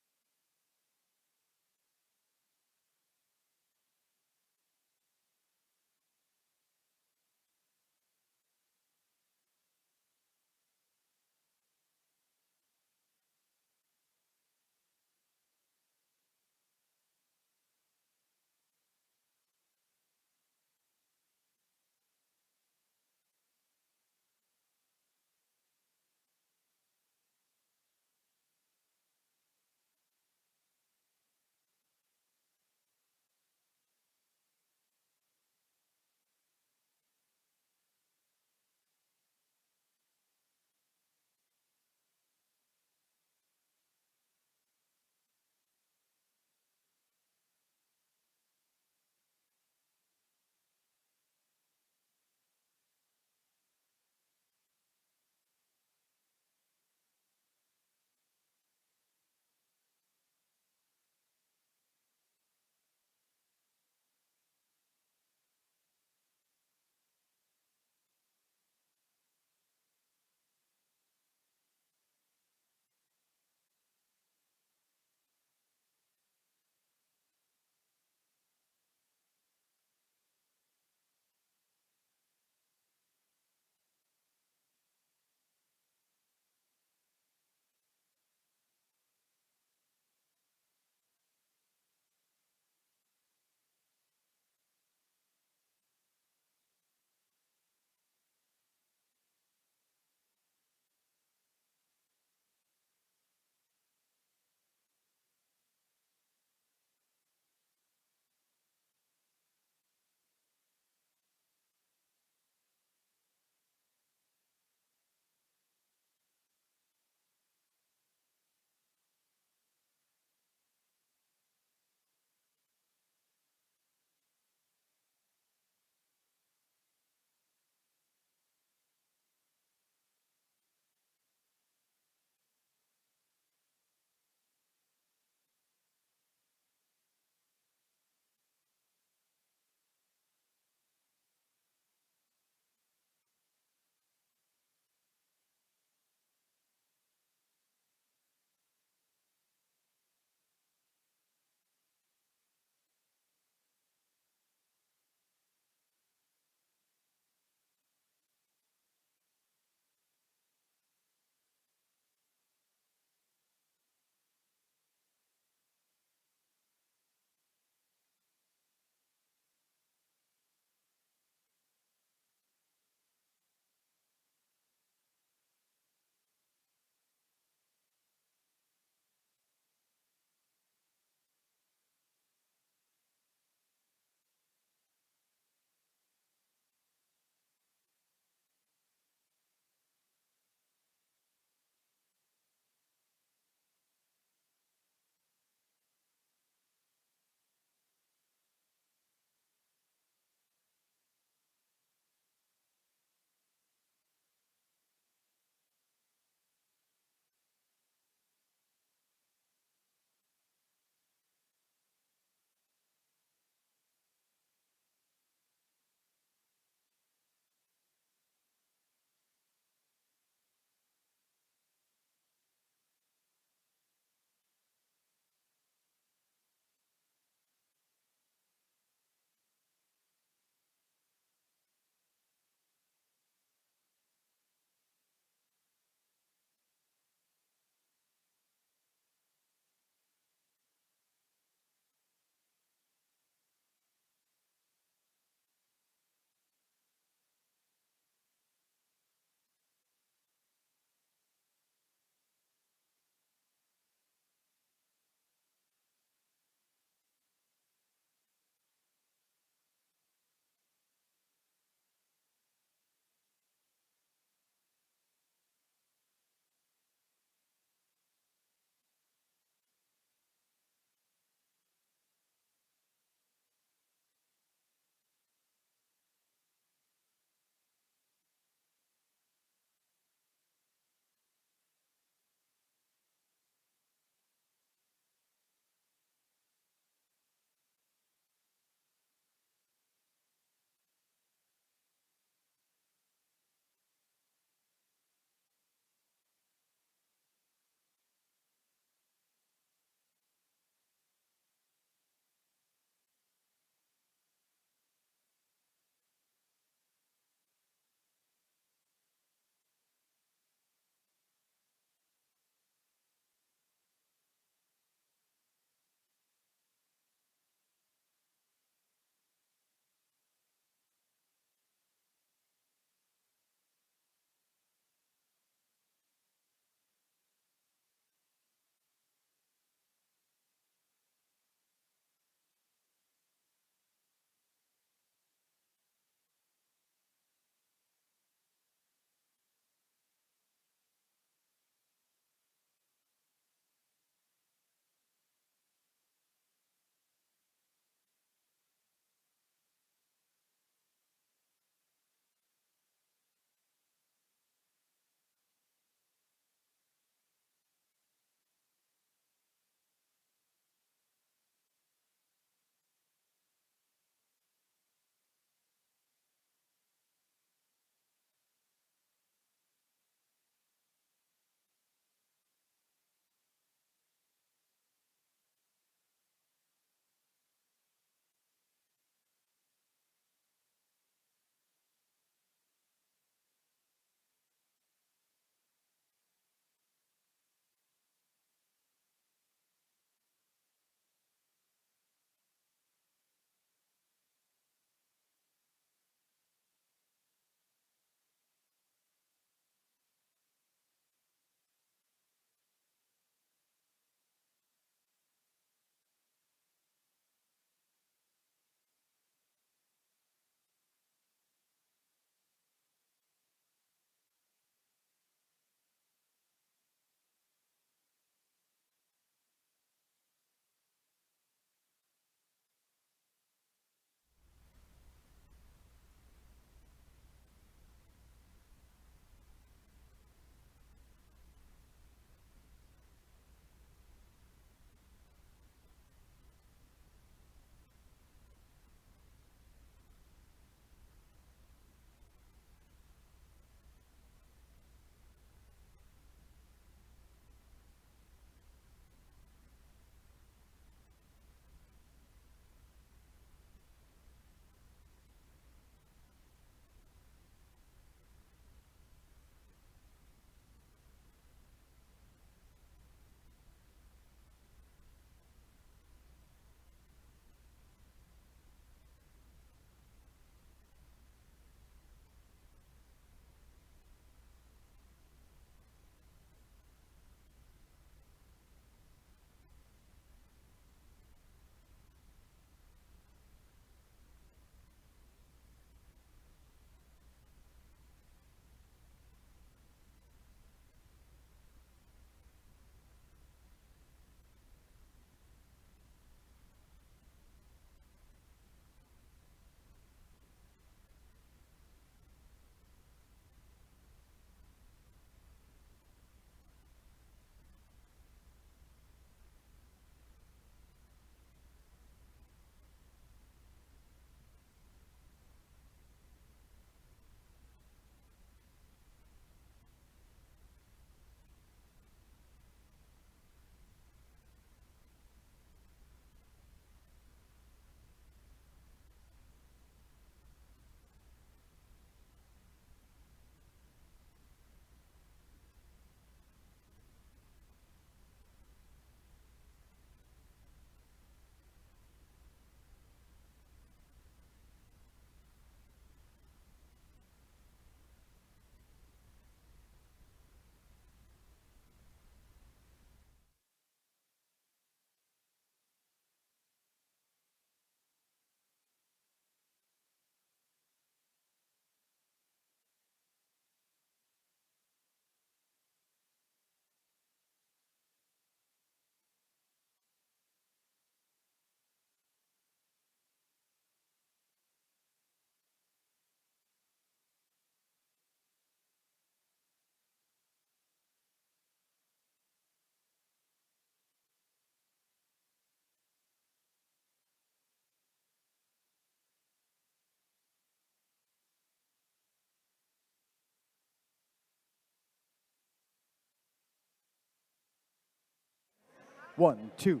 1, 2.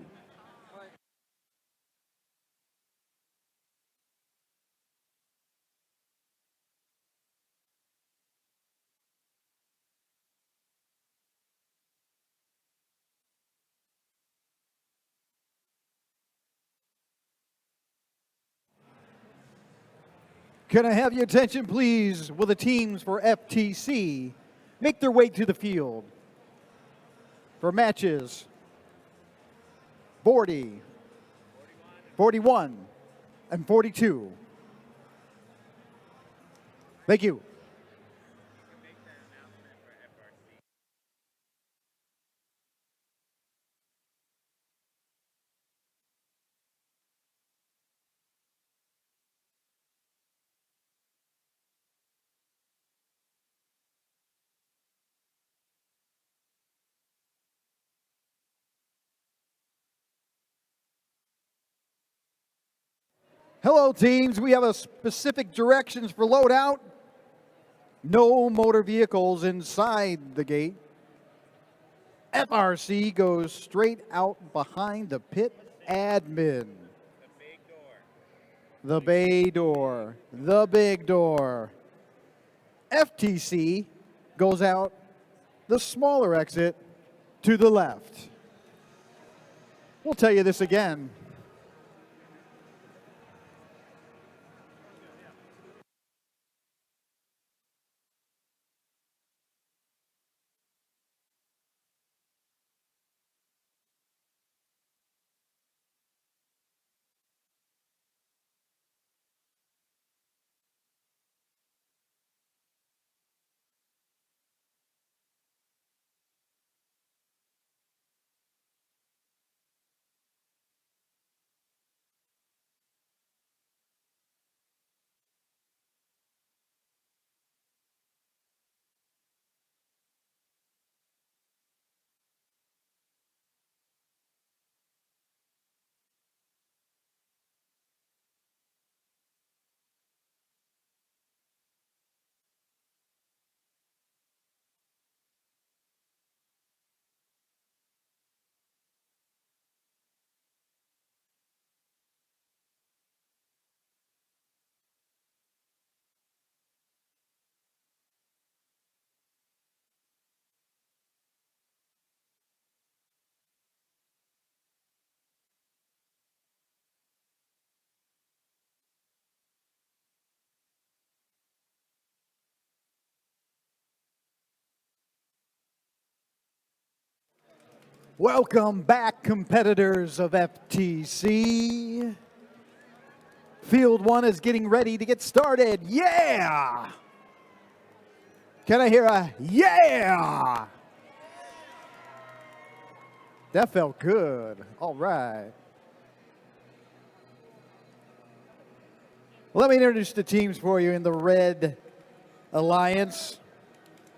Can I have your attention, please? Will the teams for FTC make their way to the field for matches 40, 41, and 42? Thank you. Hello, teams. We have a specific directions for loadout. No motor vehicles inside the gate. FRC goes straight out behind the pit admin. The bay door. The big door. FTC goes out the smaller exit to the left. We'll tell you this again. Welcome back, competitors of FTC. Field 1 is getting ready to get started. Yeah! Can I hear a yeah? That felt good. All right. Let me introduce the teams for you in the Red Alliance.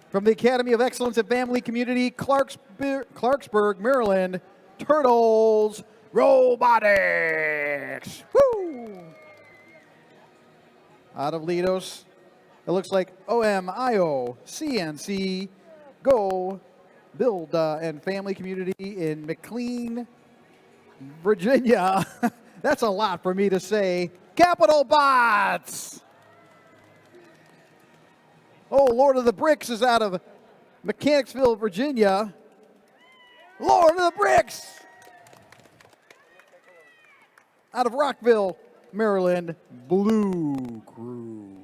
From the Academy of Excellence at Family Community, Clarksburg, Maryland, Turtles Robotics. Woo! Out of Lidos, it looks like OMIO, CNC, Go, Build and Family Community in McLean, Virginia. That's a lot for me to say. Capital Bots! Oh, Lord of the Bricks is out of Mechanicsville, Virginia. Lord of the Bricks! Out of Rockville, Maryland, Blue Crew.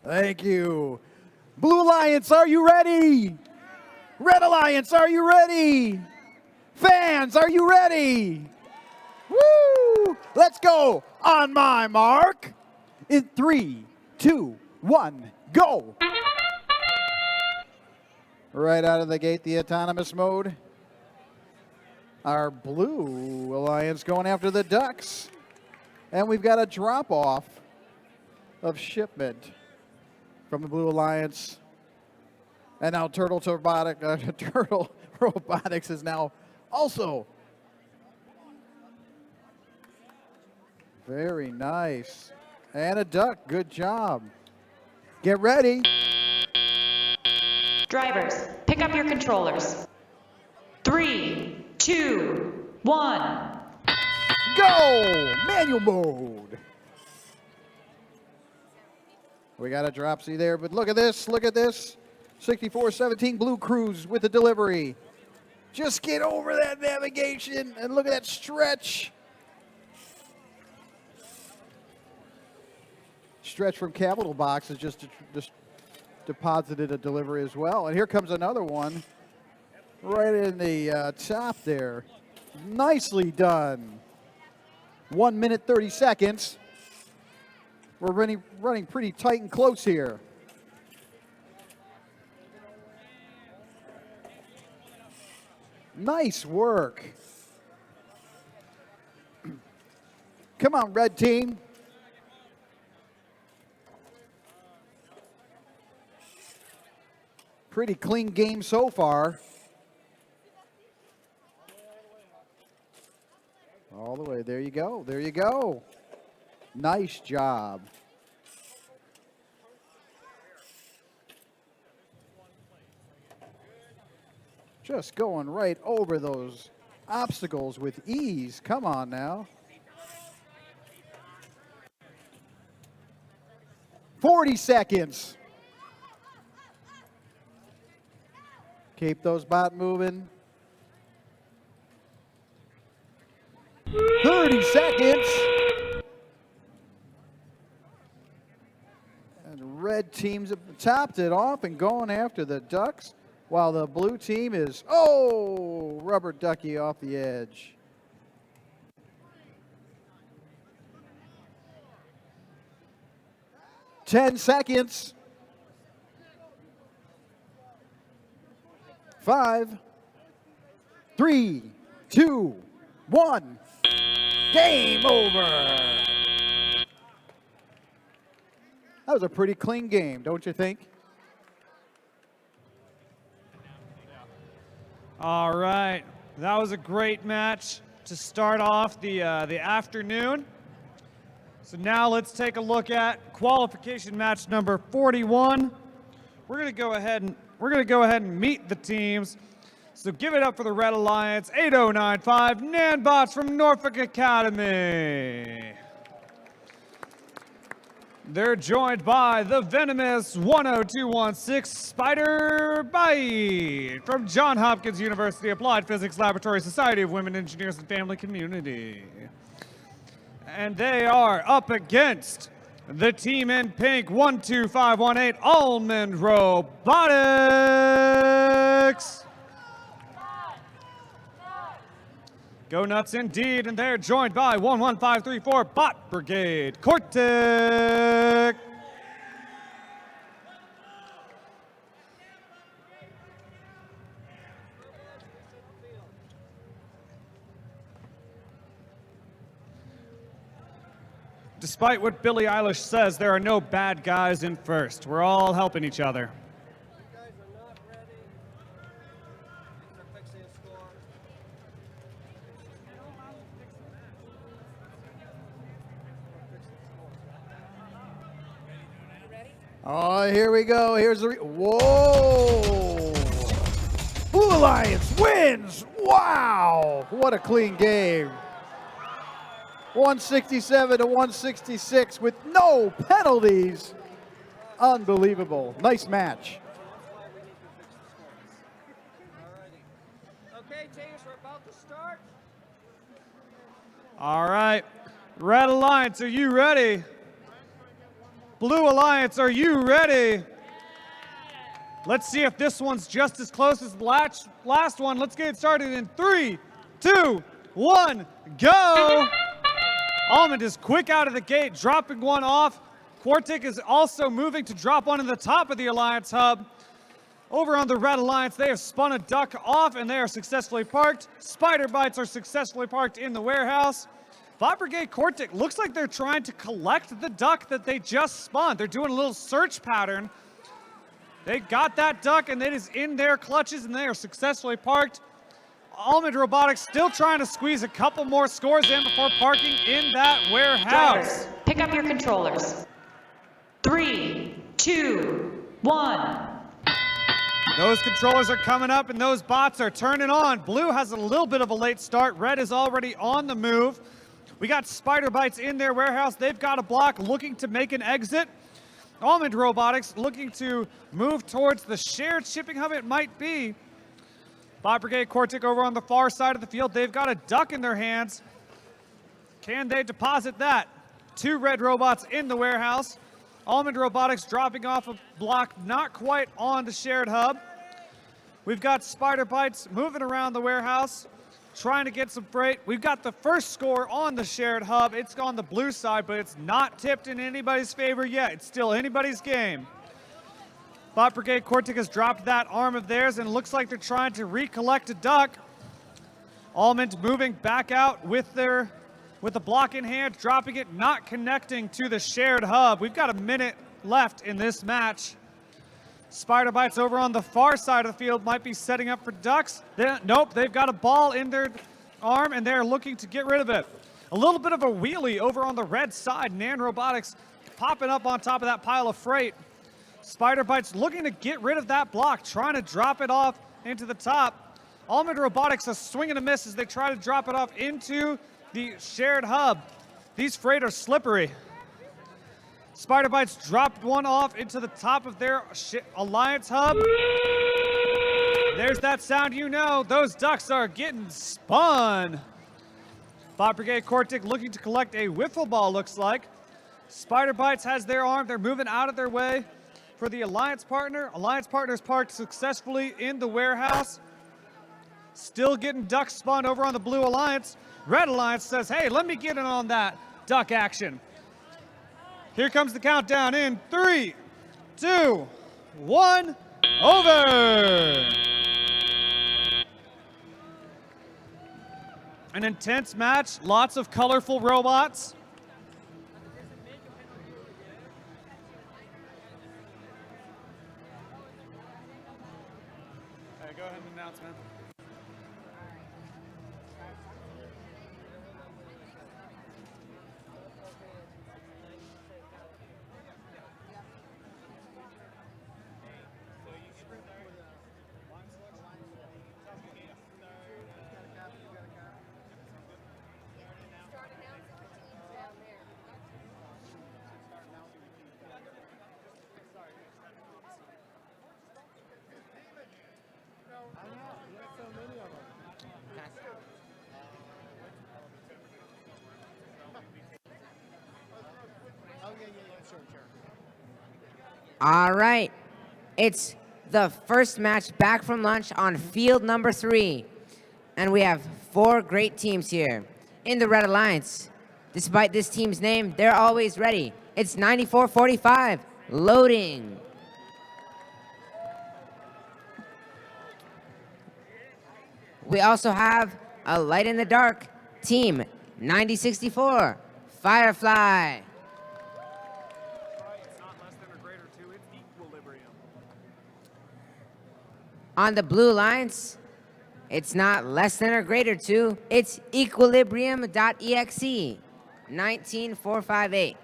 Thank you. Blue Alliance, are you ready? Red Alliance, are you ready? Fans, are you ready? Woo! Let's go. On my mark. In 3, 2, 1, go. Right out of the gate, the autonomous mode. Our Blue Alliance going after the Ducks. And we've got a drop-off of shipment from the Blue Alliance. And now Turtle Robotics is now also. Very nice. And a duck, good job. Get ready. Drivers, pick up your controllers. 3, 2, 1. Go! Manual mode. We got a dropsy there, but look at this, look at this. 6417 Blue Cruise with the delivery. Just get over that navigation and look at that stretch. Stretch from Capital Box has just deposited a delivery as well. And here comes another one right in the top there. Nicely done. 1 minute, 30 seconds. We're running pretty tight and close here. Nice work. Come on, red team. Pretty clean game so far. All the way. There you go. There you go. Nice job. Just going right over those obstacles with ease. Come on now. 40 seconds. Keep those bot moving. 30 seconds. And red teams have topped it off and going after the Ducks, while the blue team is, rubber ducky off the edge. Ten seconds. 5, 3, 2, 1. Game over. That was a pretty clean game, don't you think? All right, that was a great match to start off the afternoon. So now let's take a look at qualification match number 41. We're gonna go ahead and meet the teams. So give it up for the Red Alliance, 8095 Nanbots from Norfolk Academy. They're joined by the venomous 10216 Spider Bite from Johns Hopkins University Applied Physics Laboratory, Society of Women Engineers and Family Community. And they are up against the team in pink, 12518 Almond Robotics. Go nuts indeed, and they're joined by 11534 Bot Brigade Cortec. Despite what Billie Eilish says, there are no bad guys in first. We're all helping each other. You guys are not ready. They're fixing a score. Oh, here we go. Here's the whoa! Blue Alliance wins! Wow! What a clean game. 167 to 166 with no penalties. Unbelievable. Nice match. Okay, teams, we're about to start. All right, Red Alliance, are you ready? Blue Alliance, are you ready? Let's see if this one's just as close as the last one. Let's get it started in 3, 2, 1, go! Almond is quick out of the gate, dropping one off. Quartic is also moving to drop one in the top of the Alliance hub. Over on the Red Alliance, they have spun a duck off and they are successfully parked. Spider Bites are successfully parked in the warehouse. Fire Brigade Quartic looks like they're trying to collect the duck that they just spun. They're doing a little search pattern. They got that duck and it is in their clutches and they are successfully parked. Almond Robotics still trying to squeeze a couple more scores in before parking in that warehouse. Drivers, pick up your controllers. 3, 2, 1. Those controllers are coming up and those bots are turning on. Blue has a little bit of a late start. Red is already on the move. We got Spider Bites in their warehouse. They've got a block looking to make an exit. Almond Robotics looking to move towards the shared shipping hub it might be. Fire Brigade Quartic over on the far side of the field. They've got a duck in their hands. Can they deposit that? 2 red robots in the warehouse. Almond Robotics dropping off a block not quite on the shared hub. We've got Spider Bites moving around the warehouse, trying to get some freight. We've got the first score on the shared hub. It's on the blue side, but it's not tipped in anybody's favor yet. It's still anybody's game. Bot Brigade Quartic has dropped that arm of theirs and it looks like they're trying to recollect a duck. Almond moving back out with the block in hand, dropping it, not connecting to the shared hub. We've got a minute left in this match. Spider Bites over on the far side of the field might be setting up for ducks. Nope, they've got a ball in their arm and they're looking to get rid of it. A little bit of a wheelie over on the red side. Nan Robotics popping up on top of that pile of freight. Spider Bites looking to get rid of that block, trying to drop it off into the top. Almond Robotics a swing and a miss as they try to drop it off into the shared hub. These freight are slippery. Spider Bites dropped one off into the top of their Alliance hub. There's that sound you know. Those ducks are getting spun. Fire Brigade Quartic looking to collect a wiffle ball, looks like. Spider Bites has their arm. They're moving out of their way for the Alliance partner. Alliance partner's parked successfully in the warehouse. Still getting ducks spun over on the Blue Alliance. Red Alliance says, hey, let me get in on that duck action. Here comes the countdown in 3, 2, 1, over. An intense match, lots of colorful robots. All right, go ahead and announce, man. All right. It's the first match back from lunch on field number 3. And we have 4 great teams here. In the Red Alliance, despite this team's name, they're always ready. It's 94-45, loading. We also have a light in the dark team, 9064, Firefly. On the Blue Alliance, it's not less than or greater to, it's equilibrium.exe, 19458.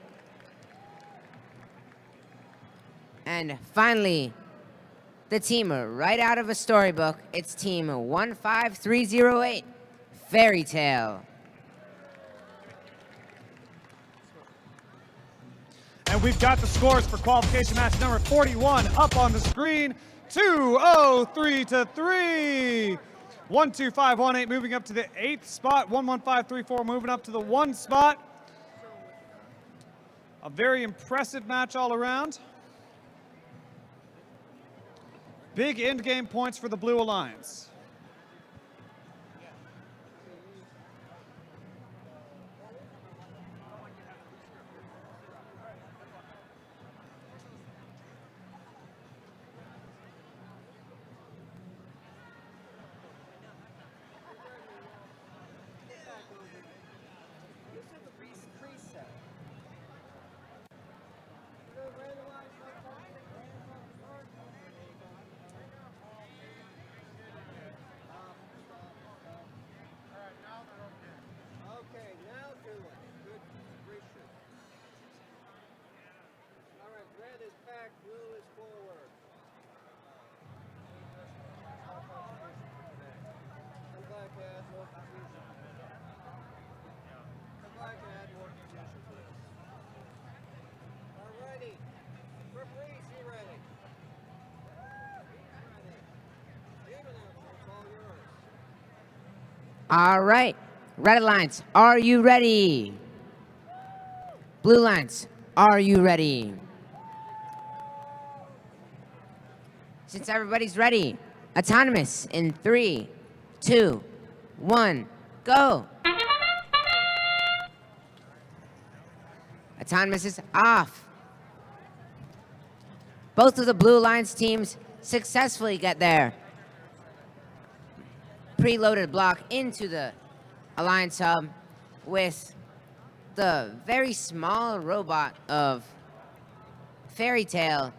And finally, the team right out of a storybook, it's team 15308, Fairy Tale. And we've got the scores for qualification match number 41 up on the screen. 203 to 3. 12518 moving up to the 8th spot. 11534 moving up to the 1 spot. A very impressive match all around. Big end game points for the Blue Alliance. Okay, now do it. Good reshoot. All right, red is back, blue is forward. I'm glad to add more confusion. I'm glad to add more confusion to this. All righty. Referees, you ready? Ready. Game announcer, it's all yours. All right. Red Alliance, are you ready? Blue Alliance, are you ready? Since everybody's ready, autonomous in 3, 2, 1, go. Autonomous is off. Both of the Blue Alliance teams successfully get their preloaded block into the Alliance hub with the very small robot of Fairy Tale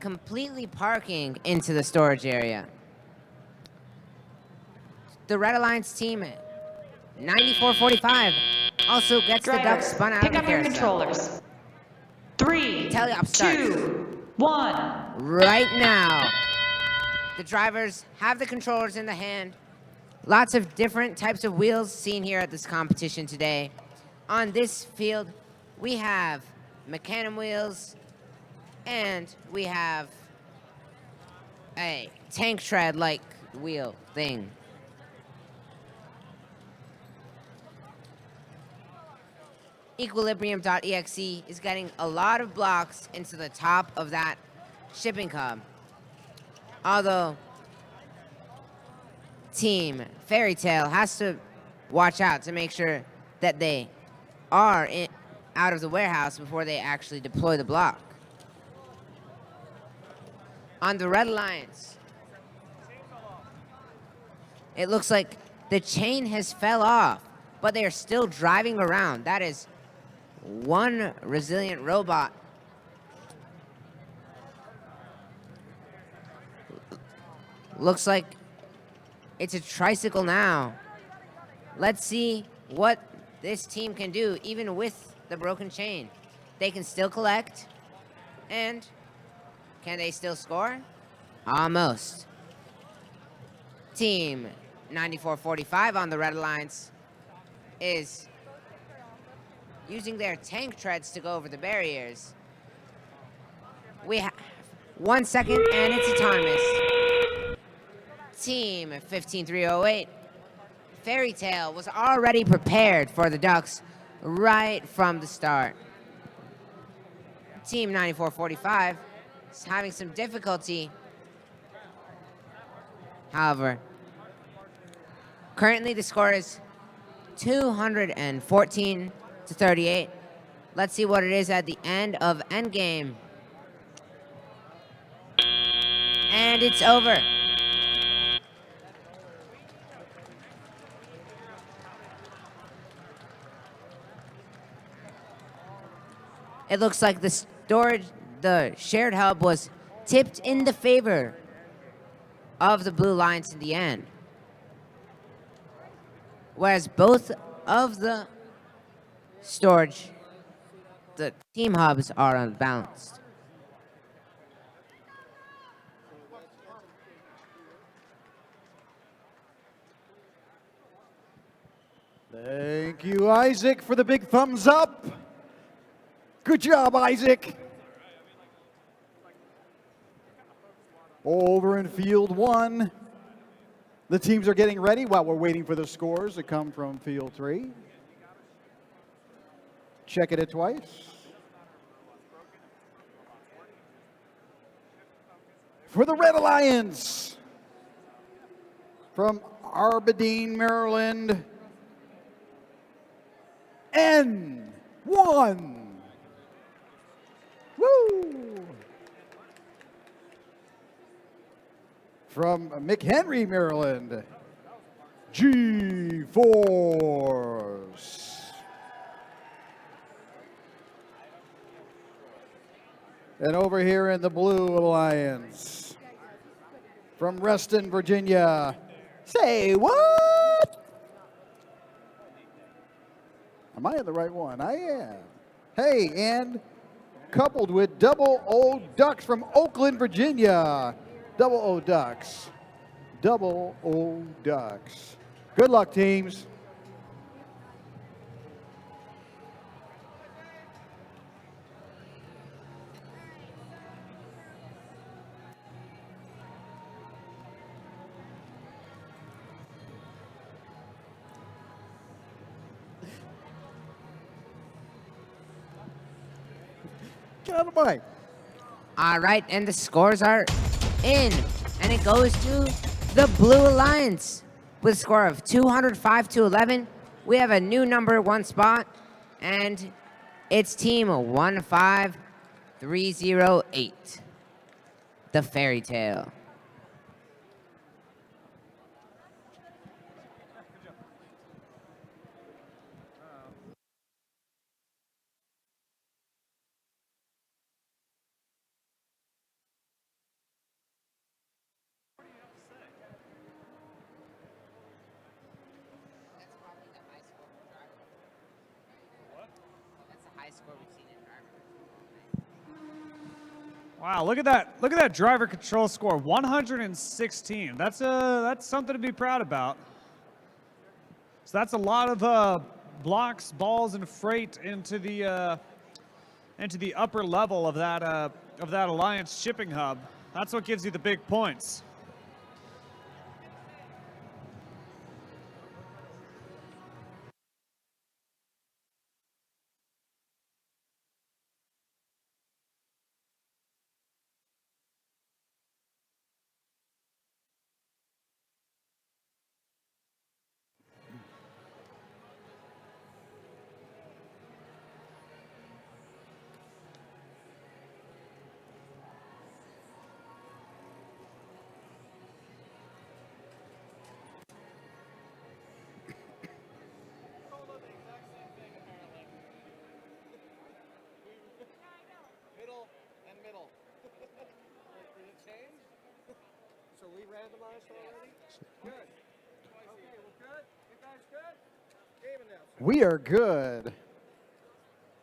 completely parking into the storage area. The Red Alliance team, 9445, also gets the duck spun out pick of the up your carousel. controllers. 3, Teleop starts 2, 1. right now. The drivers have the controllers in the hand. Lots of different types of wheels seen here at this competition today. On this field, we have Mecanum wheels, and we have a tank tread-like wheel thing. Equilibrium.exe is getting a lot of blocks into the top of that shipping hub. Although Team Fairy Tale has to watch out to make sure that they are out of the warehouse before they actually deploy the block. On the Red Alliance, it looks like the chain has fell off, but they are still driving around. That is one resilient robot. Looks like it's a tricycle now. Let's see what this team can do, even with the broken chain. They can still collect, and can they still score? Almost. Team 9445 on the Red Alliance is using their tank treads to go over the barriers. We have 1 second, and it's autonomous. Team 15308, Fairy Tale was already prepared for the ducks right from the start. Team 9445 is having some difficulty. However, currently the score is 214 to 38. Let's see what it is at the end of endgame. And it's over. It looks like the shared hub was tipped in the favor of the Blue Alliance in the end. Whereas both of the the team hubs are unbalanced. Thank you, Isaac, for the big thumbs up. Good job, Isaac. Over in field one, the teams are getting ready while we're waiting for the scores to come from field three. Checking it twice. For the Red Alliance, from Aberdeen, Maryland, N1. Woo! From McHenry, Maryland, G-Force. And over here in the Blue Alliance, from Reston, Virginia, say what? Am I in the right one? I am. Hey, and coupled with Double O Ducks from Oakland, Virginia. Double O Ducks. Double O Ducks. Good luck, teams. Get out of the mic. All right, and the scores are in, and it goes to the Blue Alliance with a score of 205-11. We have a new number one spot, and it's team 15308, the Fairy Tale. Wow, look at that! Look at that driver control score, 116. That's something to be proud about. So that's a lot of blocks, balls, and freight into the upper level of that Alliance shipping hub. That's what gives you the big points. So we randomized already? Good. Okay, we're good? You guys good? Game announcer. We are good.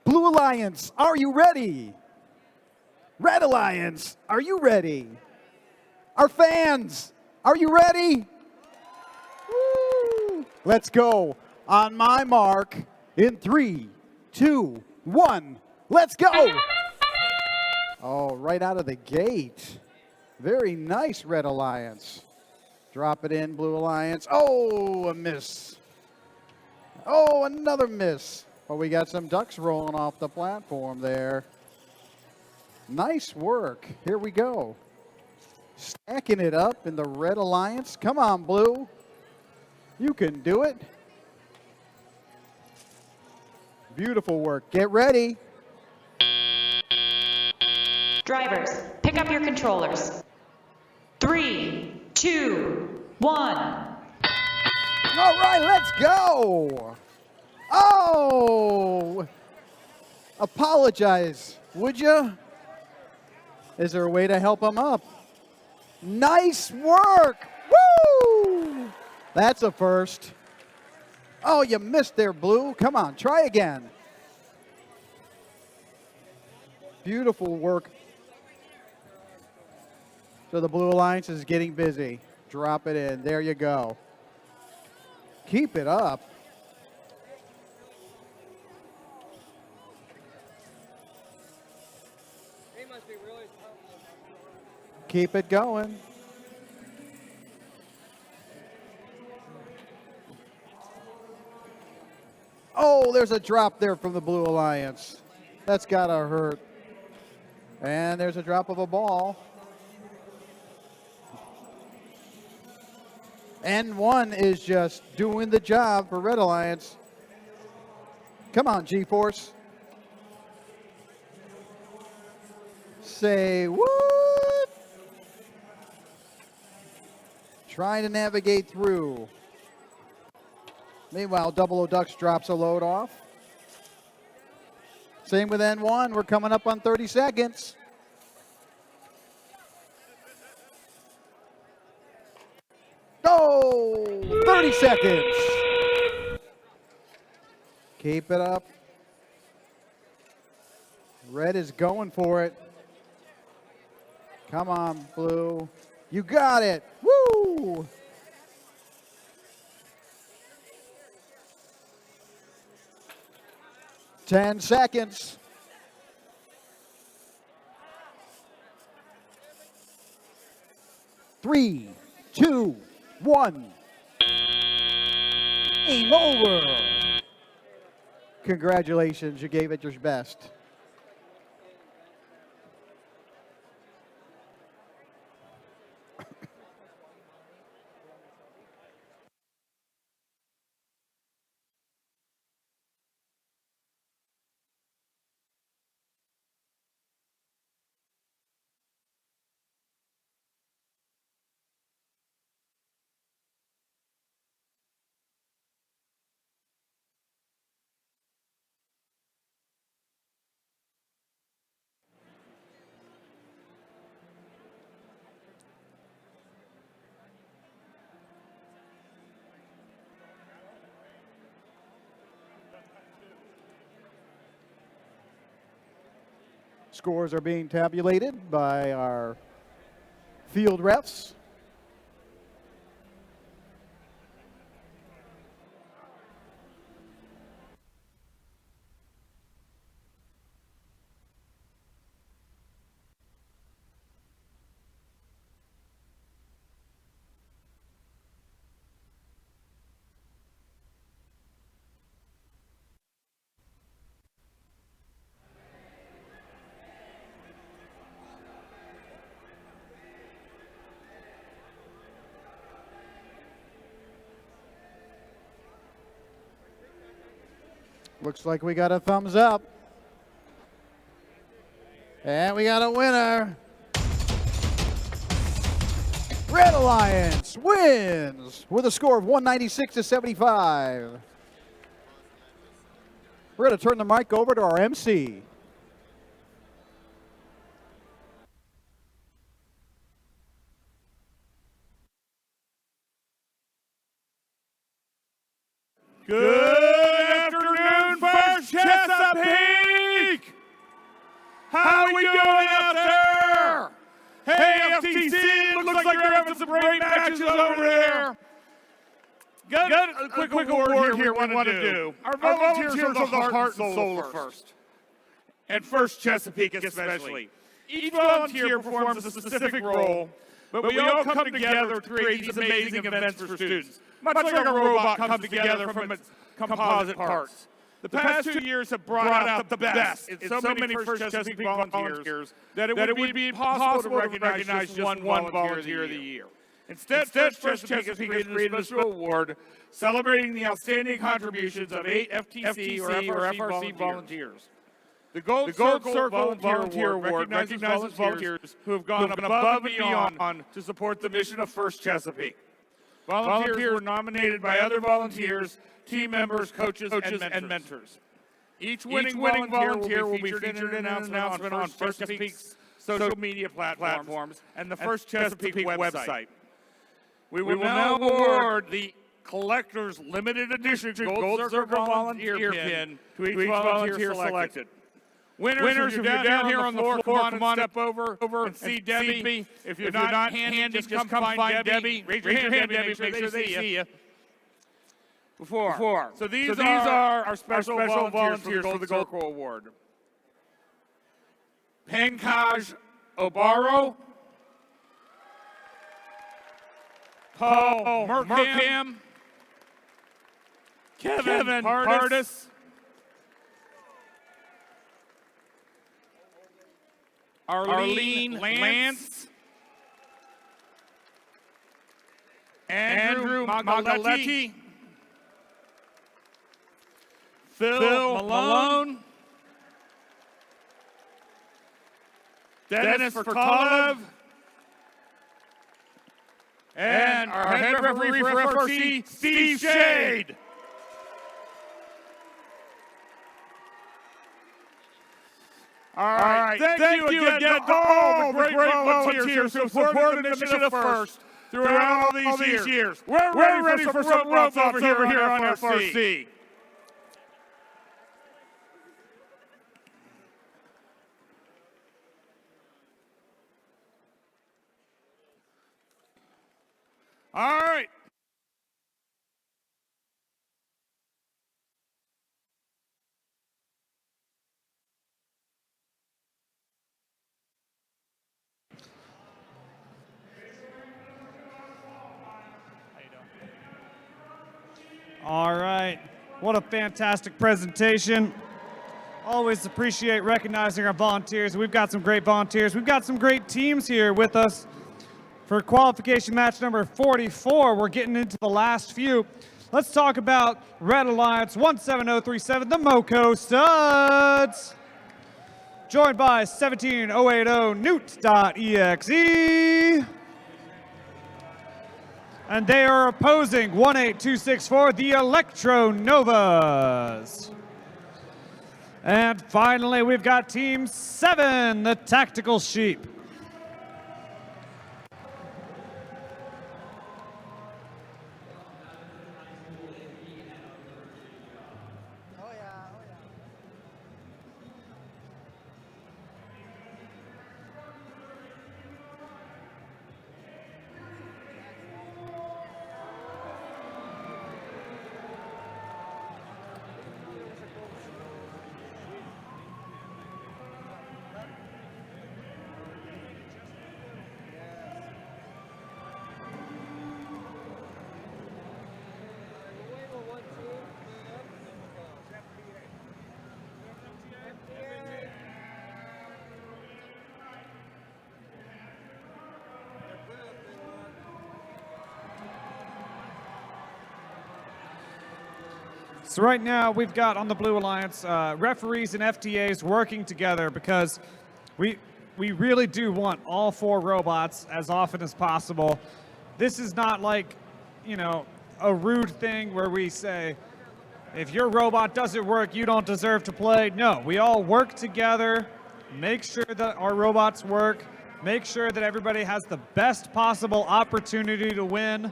Blue Alliance, are you ready? Red Alliance, are you ready? Our fans, are you ready? Woo! Let's go. On my mark, in 3, 2, 1, let's go. Oh, right out of the gate. Very nice, Red Alliance. Drop it in, Blue Alliance. Oh, a miss. Oh, another miss. Well, we got some ducks rolling off the platform there. Nice work. Here we go. Stacking it up in the Red Alliance. Come on, Blue. You can do it. Beautiful work. Get ready. Drivers, pick up your controllers. 3, 2, 1. All right, let's go. Oh, apologize, would you? Is there a way to help him up? Nice work. Woo! That's a first. Oh, you missed there, Blue. Come on, try again. Beautiful work. So the Blue Alliance is getting busy. Drop it in. There you go. Keep it up. He must be really Keep it going. Oh, there's a drop there from the Blue Alliance. That's gotta hurt. And there's a drop of a ball. N1 is just doing the job for Red Alliance. Come on, G-Force. Say what? Trying to navigate through. Meanwhile, Double O Ducks drops a load off. Same with N1. We're coming up on 30 seconds. Oh, 30 seconds. Keep it up. Red is going for it. Come on, Blue. You got it. Woo! Ten seconds. Three, two, one. Game over. Congratulations, you gave it your best. Scores are being tabulated by our field refs. Looks like we got a thumbs up. And we got a winner. Red Alliance wins with a score of 196-75. We're going to turn the mic over to our MC. Good afternoon, First Chesapeake! How we doing out there? Hey, FTC, looks like you're having some great matches over there. Got a quick award here we want to do. Our volunteers are the heart and soul of First. And First Chesapeake especially. Each volunteer performs a specific role, but we all come together to create these amazing events for students. Much like a robot comes together from its composite parts. The past 2 years have brought out the best in so many First Chesapeake volunteers that it would be impossible to recognize just one volunteer of the year. Instead, First Chesapeake has created a special award celebrating the outstanding contributions of 8 FTC or FRC volunteers. The Gold Circle Volunteer Award recognizes volunteers who have gone above and beyond to support the mission of First Chesapeake. Volunteers were nominated by other volunteers, team members, coaches, and mentors. Each winning volunteer will be featured in an announcement on First Chesapeake's social media platforms and the First Chesapeake website. We will now award the Collector's Limited Edition Gold Circle Volunteer Pin to each volunteer selected. Winners, if you're down here on the floor, come on step over and see Debbie. If you're not handy, just come find Debbie. Raise your hand, Debbie, make sure they see you. Before. So these are our special volunteers for the Gold Circle Award. Pankaj Obaro, Paul Merkham, Kevin Pardis, Arlene Lance, Andrew Magaletti, Phil Malone, Dennis Fertalev, and our head referee for FTC, Steve Shade. All right. Thank you again to all the great volunteers who supported the initiative first throughout all these years. We're ready for some robots over here on FRC. All right. All right. What a fantastic presentation. Always appreciate recognizing our volunteers. We've got some great volunteers. We've got some great teams here with us for qualification match number 44. We're getting into the last few. Let's talk about Red Alliance 17037, the Moco Studs. Joined by 17080 Newt.exe. And they are opposing 18264, the Electro Novas. And finally, we've got Team 7, the Tactical Sheep. So right now we've got on the Blue Alliance referees and FTAs working together because we really do want all 4 robots as often as possible. This is not like, you know, a rude thing where we say, if your robot doesn't work, you don't deserve to play. No, we all work together, make sure that our robots work, make sure that everybody has the best possible opportunity to win,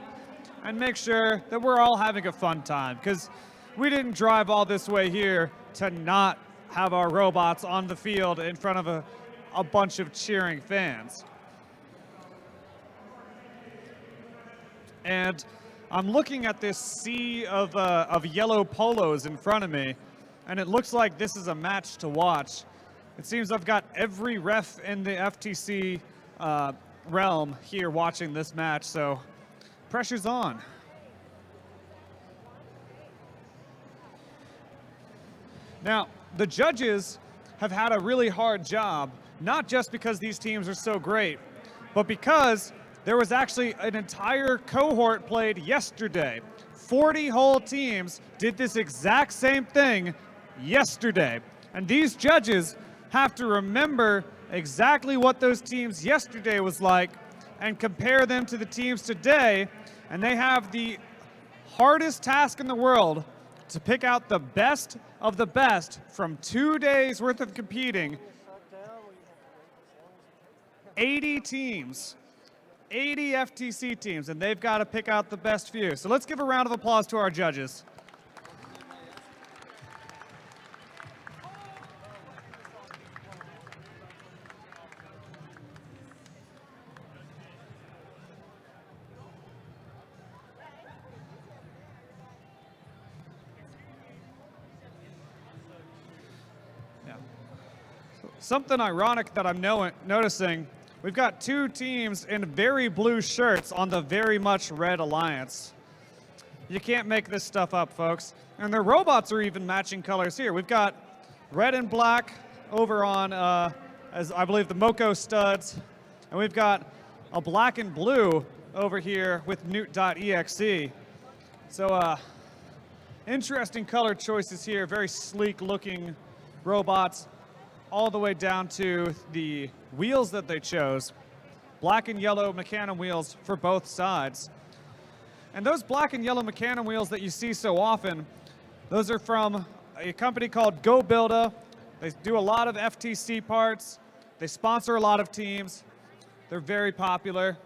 and make sure that we're all having a fun time. Because we didn't drive all this way here to not have our robots on the field in front of a bunch of cheering fans. And I'm looking at this sea of yellow polos in front of me, and it looks like this is a match to watch. It seems I've got every ref in the FTC realm here watching this match, so pressure's on. Now, the judges have had a really hard job, not just because these teams are so great, but because there was actually an entire cohort played yesterday. 40 whole teams did this exact same thing yesterday. And these judges have to remember exactly what those teams yesterday was like and compare them to the teams today. And they have the hardest task in the world to pick out the best of the best from 2 days worth of competing. 80 teams, 80 FTC teams, and they've got to pick out the best few. So let's give a round of applause to our judges. Something ironic that I'm noticing, we've got 2 teams in very blue shirts on the very much red alliance. You can't make this stuff up, folks. And their robots are even matching colors here. We've got red and black over on, as I believe, the Moco Studs. And we've got a black and blue over here with Newt.exe. So interesting color choices here, very sleek looking robots, all the way down to the wheels that they chose. Black and yellow Mecanum wheels for both sides. And those black and yellow Mecanum wheels that you see so often, those are from a company called Go Builda. They do a lot of FTC parts. They sponsor a lot of teams. They're very popular.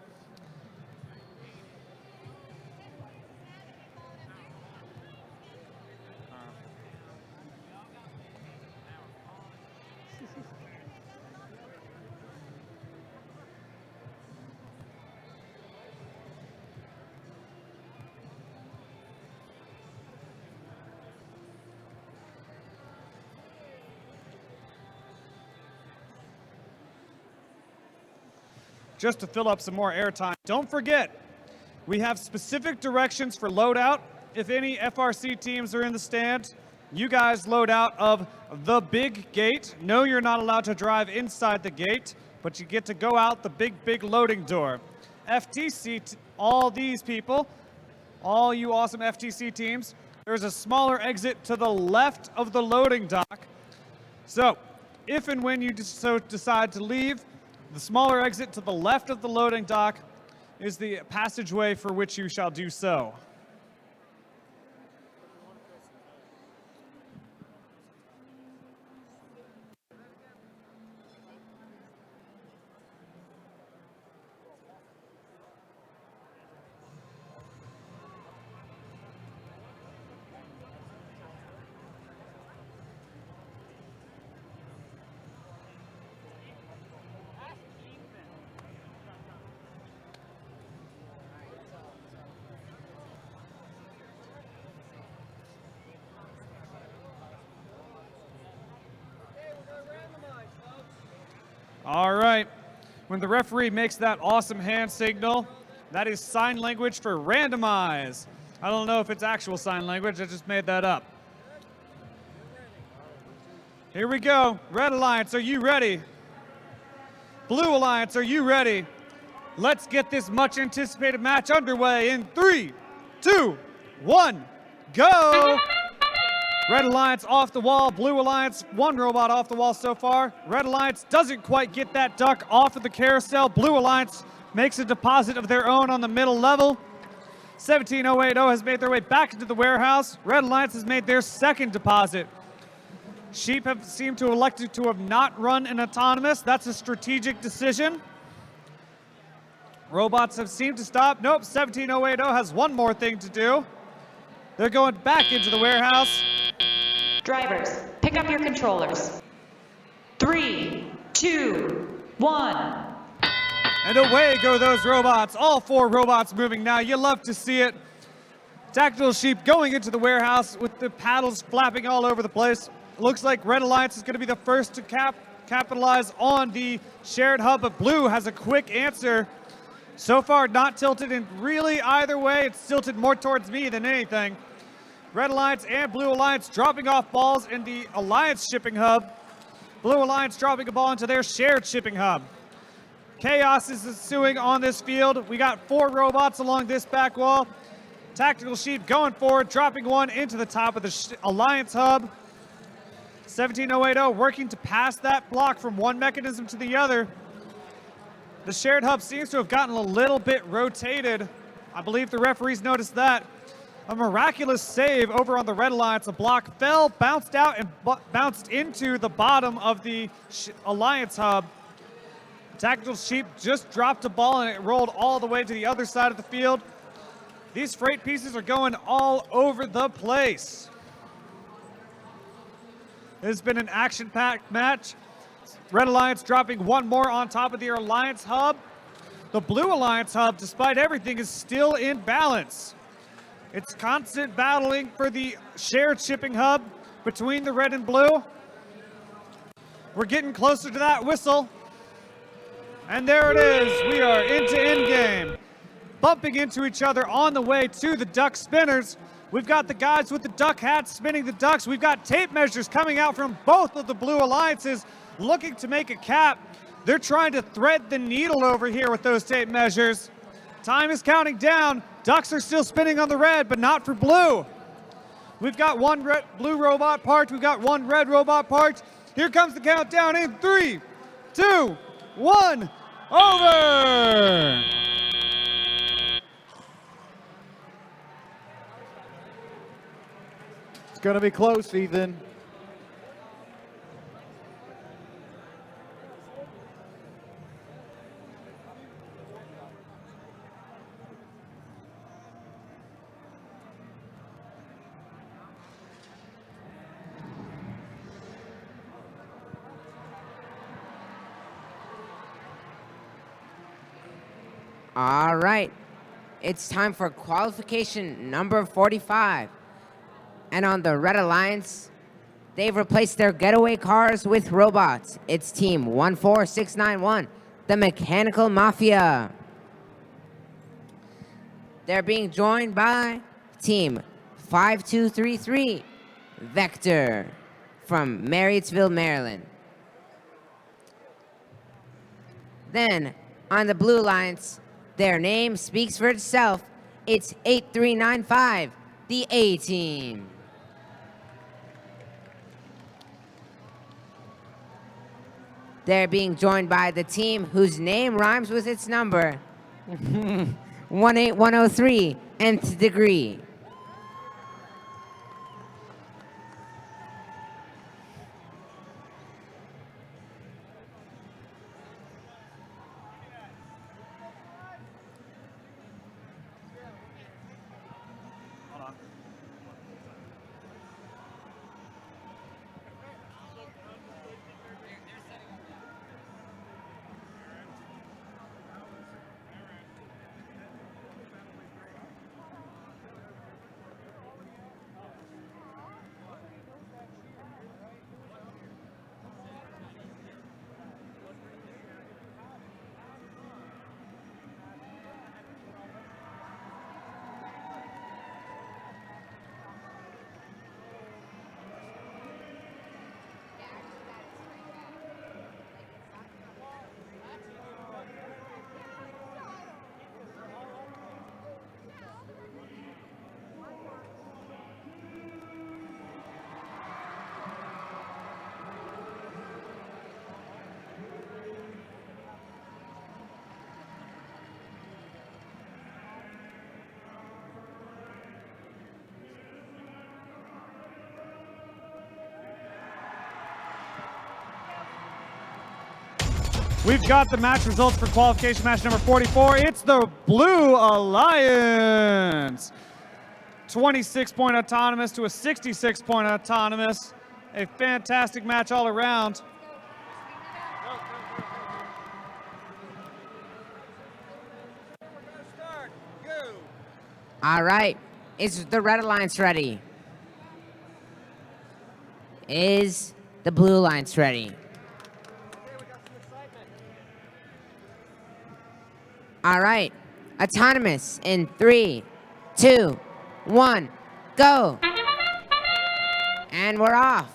Just to fill up some more airtime, don't forget, we have specific directions for loadout. If any FRC teams are in the stand, you guys load out of the big gate. No, you're not allowed to drive inside the gate, but you get to go out the big loading door. FTC, all these people, all you awesome FTC teams, there's a smaller exit to the left of the loading dock. So, if and when you decide to leave, the smaller exit to the left of the loading dock is the passageway for which you shall do so. All right, when the referee makes that awesome hand signal, that is sign language for randomize. I don't know if it's actual sign language, I just made that up. Here we go. Red Alliance, are you ready? Blue Alliance, are you ready? Let's get this much anticipated match underway in 3, 2, 1, go! Red Alliance off the wall, Blue Alliance, one robot off the wall so far. Red Alliance doesn't quite get that duck off of the carousel. Blue Alliance makes a deposit of their own on the middle level. 17080 has made their way back into the warehouse. Red Alliance has made their second deposit. Sheep have seemed to elected to have not run an autonomous. That's a strategic decision. Robots have seemed to stop. Nope, 17080 has one more thing to do. They're going back into the warehouse. Drivers, pick up your controllers. 3, 2, 1. And away go those robots. All 4 robots moving now. You love to see it. Tactical Sheep going into the warehouse with the paddles flapping all over the place. Looks like Red Alliance is going to be the first to capitalize on the shared hub, but Blue has a quick answer. So far, not tilted in really either way. It's tilted more towards me than anything. Red Alliance and Blue Alliance dropping off balls in the Alliance shipping hub. Blue Alliance dropping a ball into their shared shipping hub. Chaos is ensuing on this field. We got 4 robots along this back wall. Tactical Sheep going forward, dropping one into the top of the Alliance hub. 17080 working to pass that block from one mechanism to the other. The shared hub seems to have gotten a little bit rotated. I believe the referees noticed that. A miraculous save over on the Red Alliance. A block fell, bounced out, and bounced into the bottom of the Alliance hub. Tactical Sheep just dropped a ball and it rolled all the way to the other side of the field. These freight pieces are going all over the place. It has been an action-packed match. Red Alliance dropping one more on top of the Alliance hub. The Blue Alliance hub, despite everything, is still in balance. It's constant battling for the shared shipping hub between the red and blue. We're getting closer to that whistle. And there it is. We are into endgame. Bumping into each other on the way to the duck spinners. We've got the guys with the duck hats spinning the ducks. We've got tape measures coming out from both of the Blue Alliances looking to make a cap. They're trying to thread the needle over here with those tape measures. Time is counting down. Ducks are still spinning on the red, but not for blue. We've got one blue robot parked. We've got one red robot parked. Here comes the countdown in 3, 2, 1, over! It's going to be close, Ethan. All right. It's time for qualification number 45. And on the Red Alliance, they've replaced their getaway cars with robots. It's Team 14691, the Mechanical Mafia. They're being joined by Team 5233, Vector, from Marriottsville, Maryland. Then, on the Blue Alliance, their name speaks for itself. It's 8395, the A-Team. They're being joined by the team whose name rhymes with its number, 18103, Nth Degree. We've got the match results for qualification match number 44. It's the Blue Alliance. 26-point autonomous to a 66-point autonomous. A fantastic match all around. All right. Is the Red Alliance ready? Is the Blue Alliance ready? All right. Autonomous in 3, 2, 1, go. And we're off.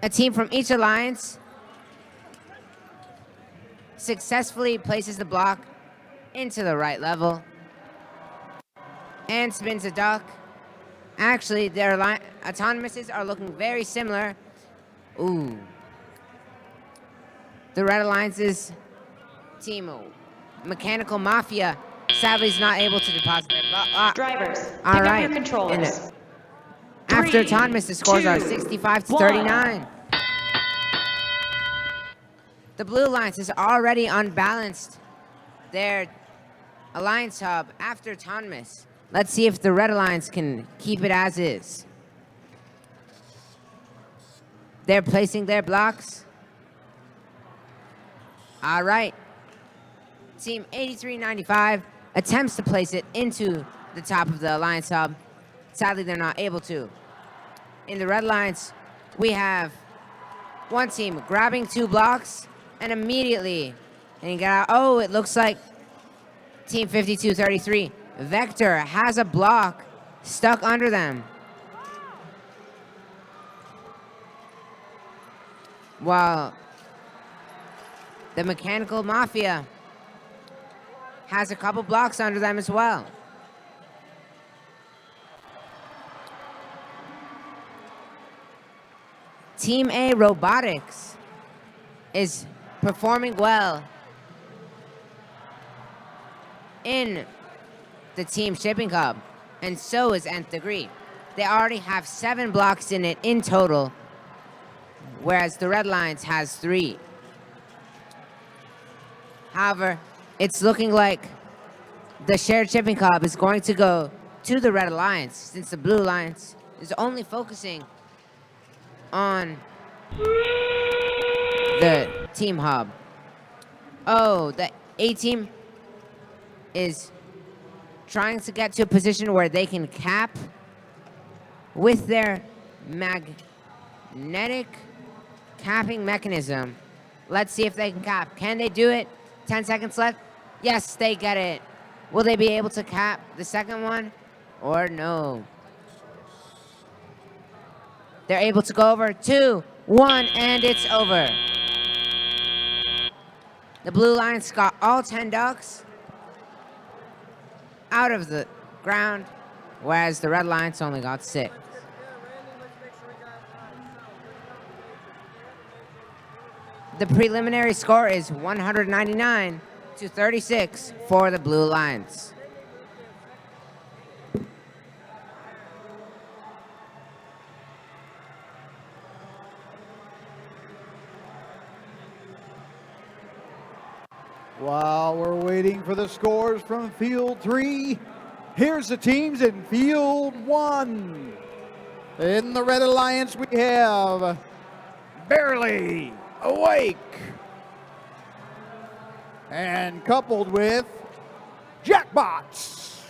A team from each alliance successfully places the block into the right level and spins a duck. Actually, their autonomouses are looking very similar. Ooh. The Red Alliance's team, Mechanical Mafia, sadly is not able to deposit their block. Drivers, All pick right. up your controllers. After 3, autonomous, the scores are 2, 65 to 1. 39. The Blue Alliance has already unbalanced their alliance hub after autonomous. Let's see if the Red Alliance can keep it as is. They're placing their blocks. All right. Team 8395 attempts to place it into the top of the alliance hub. Sadly, they're not able to. In the Red Alliance, we have one team grabbing 2 blocks and immediately getting out. Oh, it looks like Team 5233, Vector, has a block stuck under them. While the Mechanical Mafia has a couple blocks under them as well. Team A Robotics is performing well in the Team Shipping Cup, and so is Nth Degree. They already have 7 blocks in it in total, whereas the Red Lions has 3. However, it's looking like the Shared Shipping Cup is going to go to the Red Alliance, since the Blue Alliance is only focusing on the Team Hub. Oh, the A team is trying to get to a position where they can cap with their magnetic capping mechanism. Let's see if they can cap. Can they do it? 10 seconds left. Yes, they get it. Will they be able to cap the second one or no? They're able to go over. 2, 1, and it's over. The Blue Lions got all 10 ducks out of the ground, whereas the Red Lions only got 6. The preliminary score is 199 to 36 for the Blue Lions. While we're waiting for the scores from Field 3, here's the teams in Field 1. In the Red Alliance, we have Barely Awake, and coupled with Jackbots.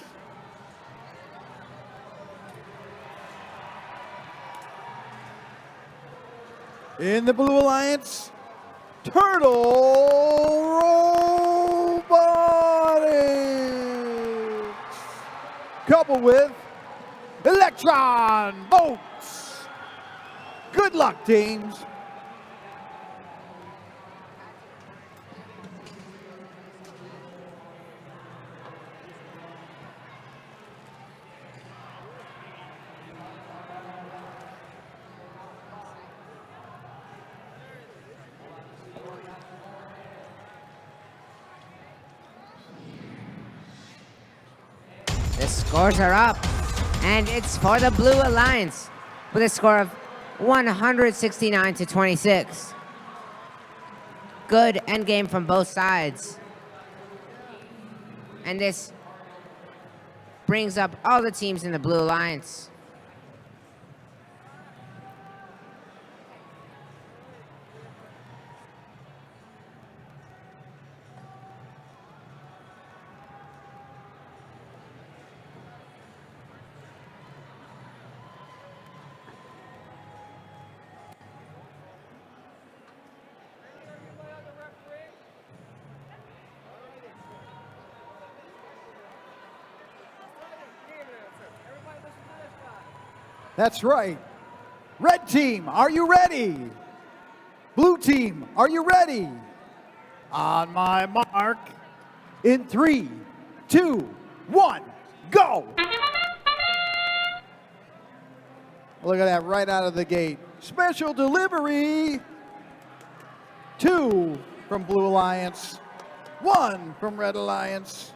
In the Blue Alliance, Turtle Robotics, coupled with Electron Boats. Good luck, teams. The scores are up, and it's for the Blue Alliance with a score of 169 to 26. Good endgame from both sides. And this brings up all the teams in the Blue Alliance. That's right. Red team, are you ready? Blue team, are you ready? On my mark, in 3, 2, 1, go! Look at that, right out of the gate. Special delivery. 2 from Blue Alliance, 1 from Red Alliance.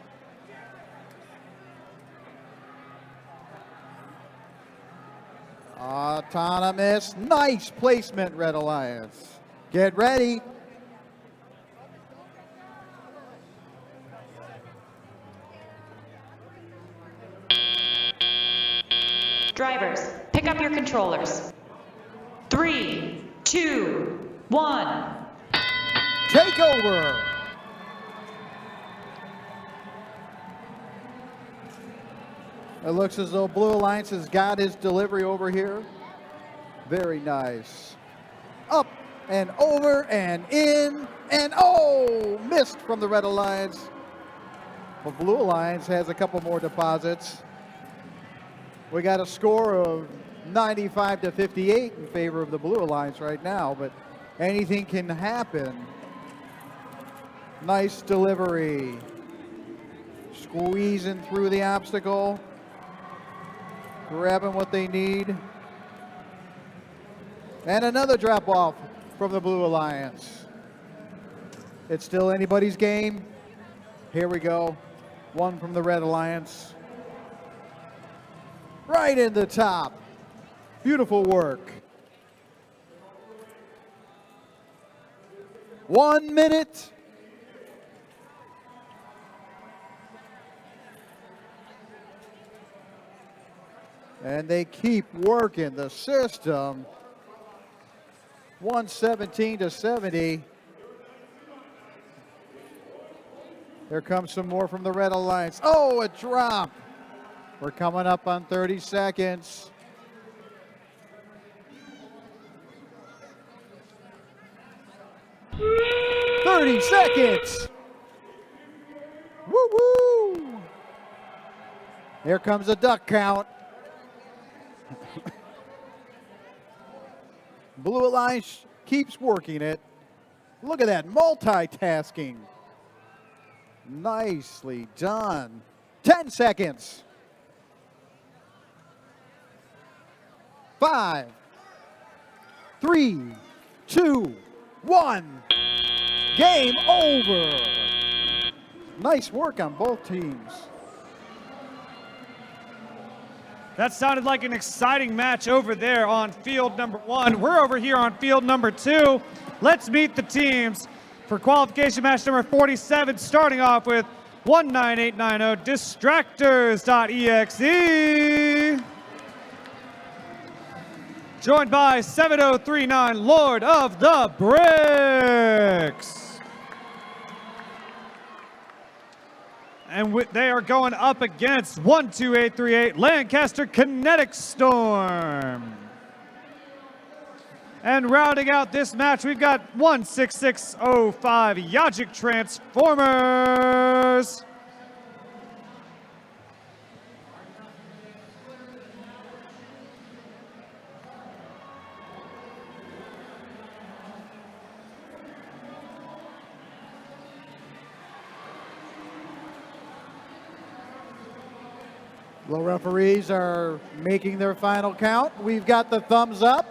Autonomous, nice placement, Red Alliance. Get ready. Drivers, pick up your controllers. 3, 2, 1. Take over. It looks as though Blue Alliance has got his delivery over here. Very nice. Up and over and in and oh, missed from the Red Alliance. But Blue Alliance has a couple more deposits. We got a score of 95 to 58 in favor of the Blue Alliance right now, but anything can happen Nice delivery. Squeezing through the obstacle. Grabbing what they need. And another drop off from the Blue Alliance. It's still anybody's game. Here we go. One from the Red Alliance. Right in the top. Beautiful work. 1 minute. And they keep working the system. 117 to 70. Here comes some more from the Red Alliance. Oh, a drop. We're coming up on 30 seconds. "30 seconds. Woo woo. Here comes a duck count. Blue Alliance keeps working it. Look at that multitasking. Nicely done. 10 seconds. 5, 3, 2, 1. Game over. Nice work on both teams. That sounded like an exciting match over there on field number 1. We're over here on field number 2. Let's meet the teams for qualification match number 47, starting off with 19890 Distractors.exe. Joined by 7039 Lord of the Bricks. And they are going up against 12838 Lancaster Kinetic Storm. And rounding out this match, we've got 16605 Yajic Transformers. The referees are making their final count. We've got the thumbs up.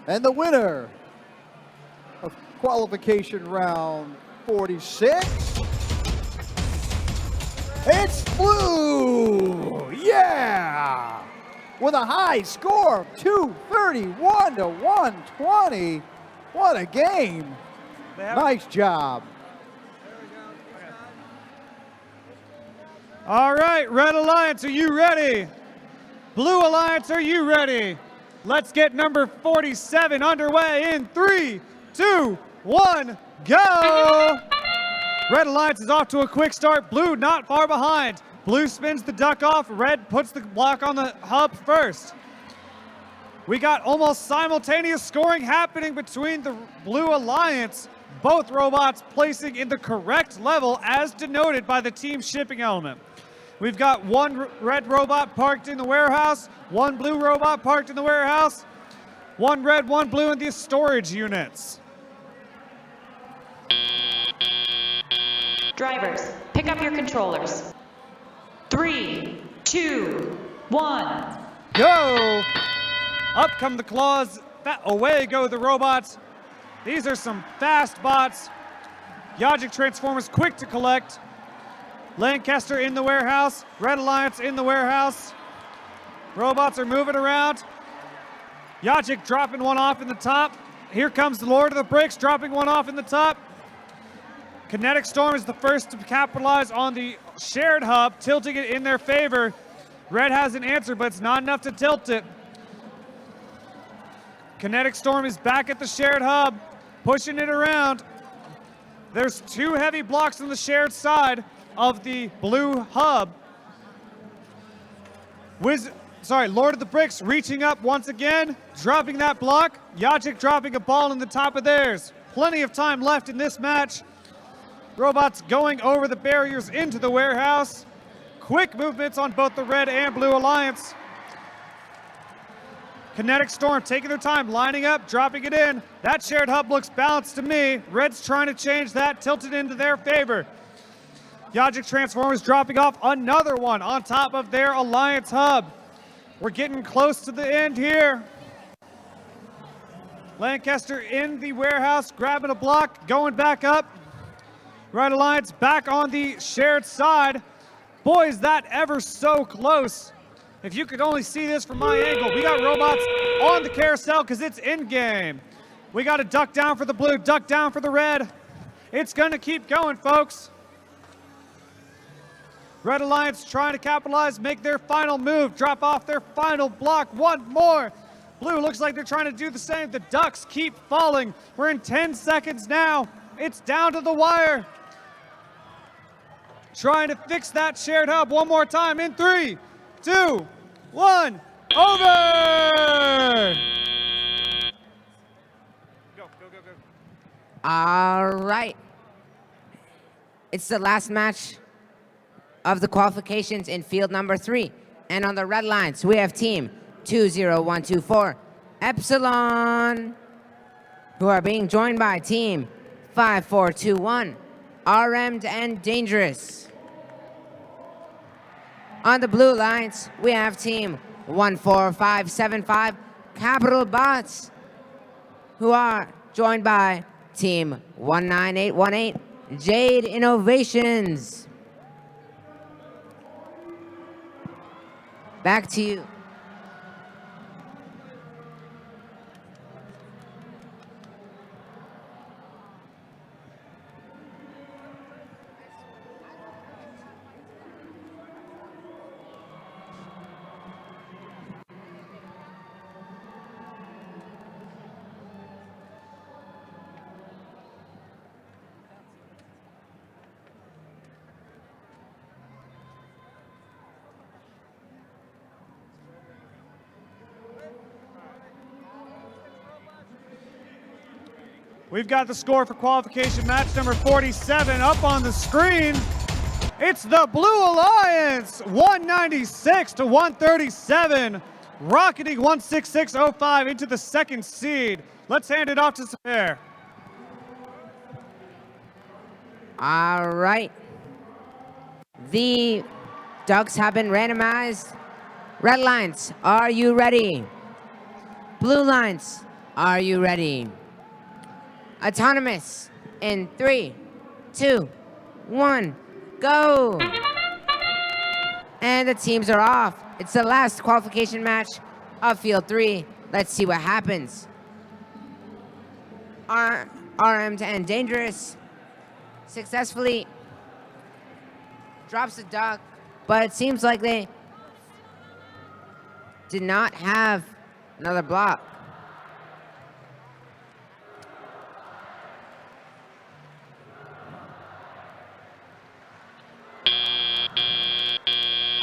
And the winner of qualification round 46, it's Blue! Yeah! With a high score of 231 to 120. What a game. Nice job. All right, Red Alliance, are you ready? Blue Alliance, are you ready? Let's get number 47 underway in 3, 2, 1, go! Red Alliance is off to a quick start. Blue not far behind. Blue spins the duck off. Red puts the block on the hub first. We got almost simultaneous scoring happening between the Blue Alliance. Both robots placing in the correct level as denoted by the team shipping element. We've got one red robot parked in the warehouse, one blue robot parked in the warehouse, one red, one blue in the storage units. Drivers, pick up your controllers. 3, 2, 1. Go! Up come the claws, away go the robots. These are some fast bots. Yajic Transformers quick to collect. Lancaster in the warehouse. Red Alliance in the warehouse. Robots are moving around. Yajic dropping one off in the top. Here comes the Lord of the Bricks dropping one off in the top. Kinetic Storm is the first to capitalize on the shared hub, tilting it in their favor. Red has an answer, but it's not enough to tilt it. Kinetic Storm is back at the shared hub, pushing it around. There's two heavy blocks on the shared side of the blue hub. Lord of the Bricks reaching up once again, dropping that block. Yajic dropping a ball in the top of theirs. Plenty of time left in this match. Robots going over the barriers into the warehouse. Quick movements on both the Red and Blue Alliance. Kinetic Storm taking their time, lining up, dropping it in. That shared hub looks balanced to me. Red's trying to change that, tilted into their favor. Yajic Transformers dropping off another one on top of their Alliance hub. We're getting close to the end here. Lancaster in the warehouse, grabbing a block, going back up. Red Alliance back on the shared side. Boy, is that ever so close. If you could only see this from my angle, we got robots on the carousel because it's in-game. We got to duck down for the blue, duck down for the red. It's going to keep going, folks. Red Alliance trying to capitalize, make their final move, drop off their final block. One more. Blue looks like they're trying to do the same. The ducks keep falling. We're in 10 seconds now. It's down to the wire. Trying to fix that shared hub one more time in 3, 2, 1, over! Go. All right. It's the last match of the qualifications in field number 3. And on the red lines, we have team 20124 Epsilon, who are being joined by team 5421 RM'd and Dangerous. On the blue lines, we have team 14575 Capital Bots, who are joined by team 19818 Jade Innovations. Back to you. We've got the score for qualification match number 47 up on the screen. It's the Blue Alliance, 196 to 137, rocketing 166.05 into the second seed. Let's hand it off to Saper. All right. The ducks have been randomized. Red lines, are you ready? Blue lines, are you ready? Autonomous in 3, 2, 1, go! And the teams are off. It's the last qualification match of Field 3. Let's see what happens. RM'd and Dangerous successfully drops the duck, but it seems like they did not have another block.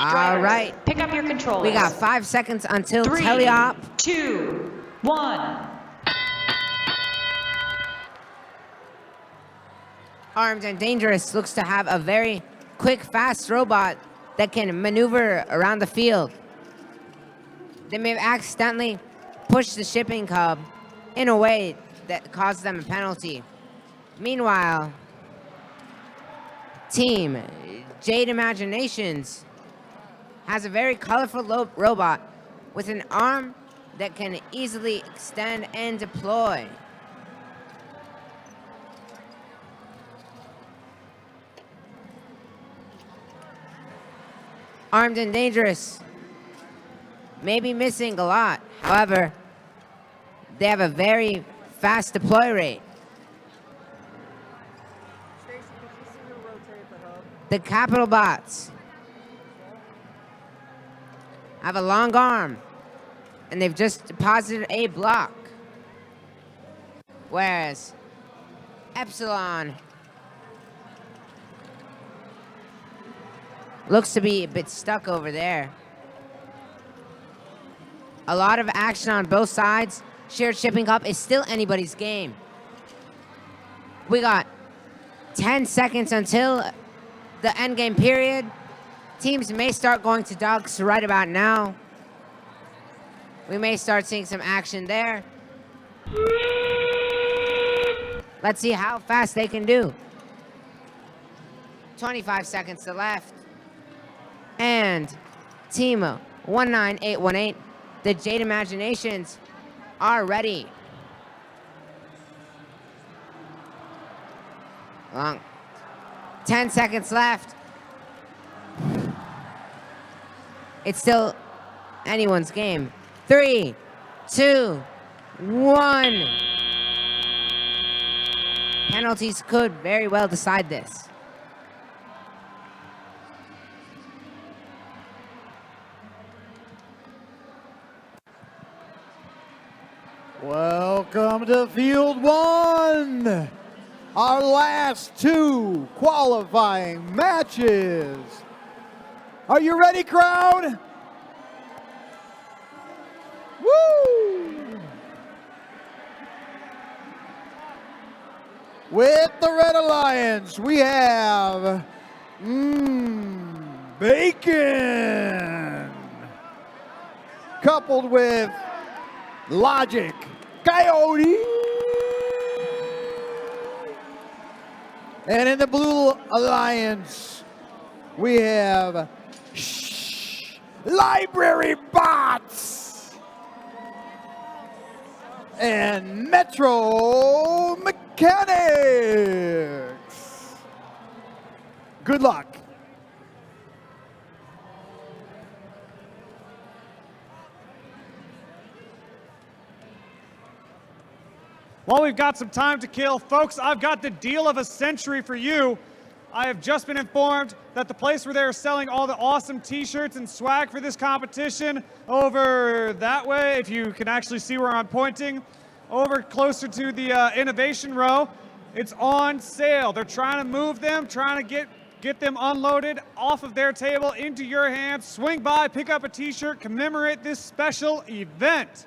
All right. Pick up your controllers. We got 5 seconds until 3, teleop. 2, 1. Armed and Dangerous looks to have a very quick, fast robot that can maneuver around the field. They may have accidentally pushed the shipping hub in a way that caused them a penalty. Meanwhile, Team Jade Imaginations has a very colorful robot with an arm that can easily extend and deploy. Armed and Dangerous may be missing a lot. However, they have a very fast deploy rate. The Capital Bots have a long arm, and they've just deposited a block. Whereas Epsilon looks to be a bit stuck over there. A lot of action on both sides. Shared shipping hub is still anybody's game. We got 10 seconds until the endgame period. Teams may start going to ducks right about now. We may start seeing some action there. Let's see how fast they can do. 25 seconds to left. And Team 19818, the Jade Imaginations, are ready. Long. 10 seconds left. It's still anyone's game. 3, 2, 1. Penalties could very well decide this. Welcome to Field 1, our last 2 qualifying matches. Are you ready, crowd? Woo! With the Red Alliance, we have Bacon, coupled with Logic, Coyote. And in the Blue Alliance, we have Library Bots and Metro Mechanics. Good luck. While we've got some time to kill, folks, I've got the deal of a century for you. I have just been informed that the place where they're selling all the awesome t-shirts and swag for this competition, over that way, if you can actually see where I'm pointing, over closer to the innovation row, it's on sale. They're trying to move them, trying to get them unloaded off of their table into your hands. Swing by, pick up a t-shirt, commemorate this special event.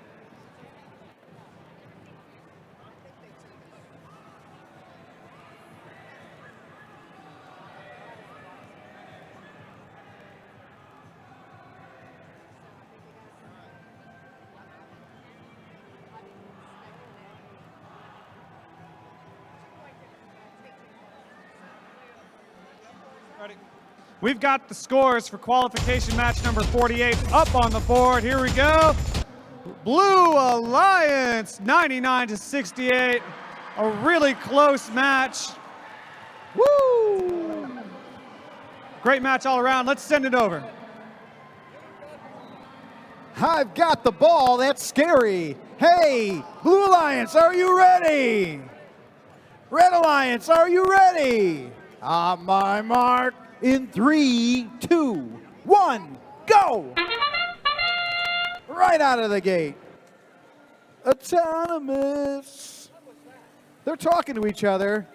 We've got the scores for qualification match number 48 up on the board. Here we go. Blue Alliance, 99-68. A really close match. Woo! Great match all around. Let's send it over. I've got the ball. That's scary. Hey, Blue Alliance, are you ready? Red Alliance, are you ready? On my mark. In 3, 2, 1, go! Right out of the gate. Autonomous. They're talking to each other.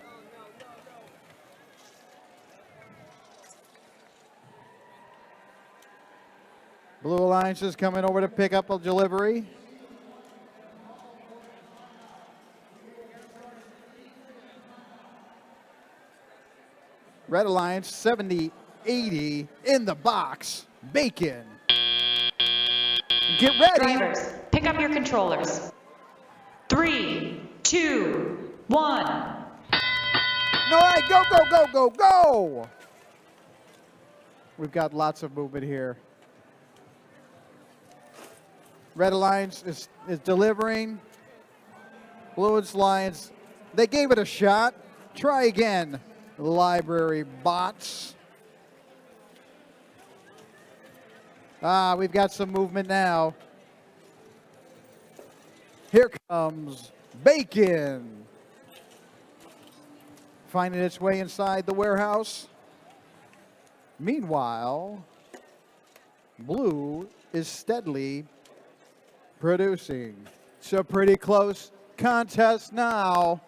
Blue Alliance is coming over to pick up a delivery. Red Alliance 70-80 in the box. Bacon. Get ready. Drivers, pick up your controllers. 3, 2, 1. All right, go, go, go, go, go. We've got lots of movement here. Red Alliance is delivering. Blue Alliance, they gave it a shot. Try again. Library Bots. We've got some movement now. Here comes Bacon. Finding its way inside the warehouse. Meanwhile, Blue is steadily producing. It's a pretty close contest now.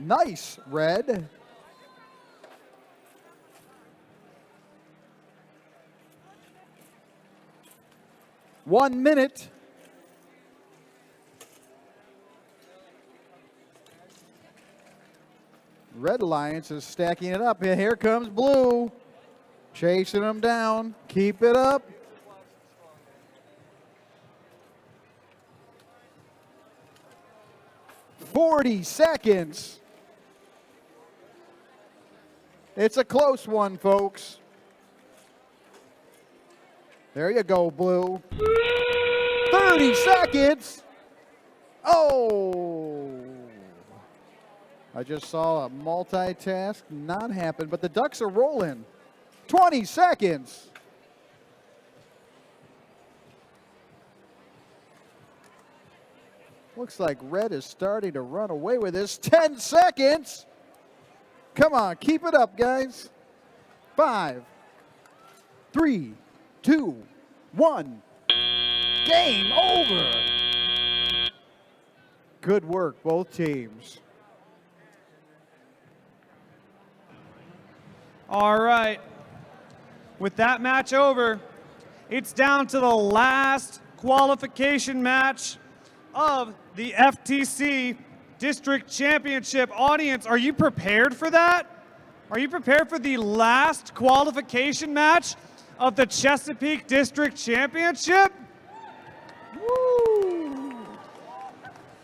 Nice, Red. One minute. Red Alliance is stacking it up. Here comes blue. Chasing them down. Keep it up. "40 seconds. It's a close one, folks. There you go, blue. 30 seconds. Oh. I just saw a multitask not happen, but the Ducks are rolling. 20 seconds. Looks like red is starting to run away with this. 10 seconds. Come on, keep it up, guys. 5, 3, 2, 1. Game over. Good work, both teams. All right. With that match over, it's down to the last qualification match of the FTC District Championship. Audience, are you prepared for that? Are you prepared for the last qualification match of the Chesapeake District Championship? Woo!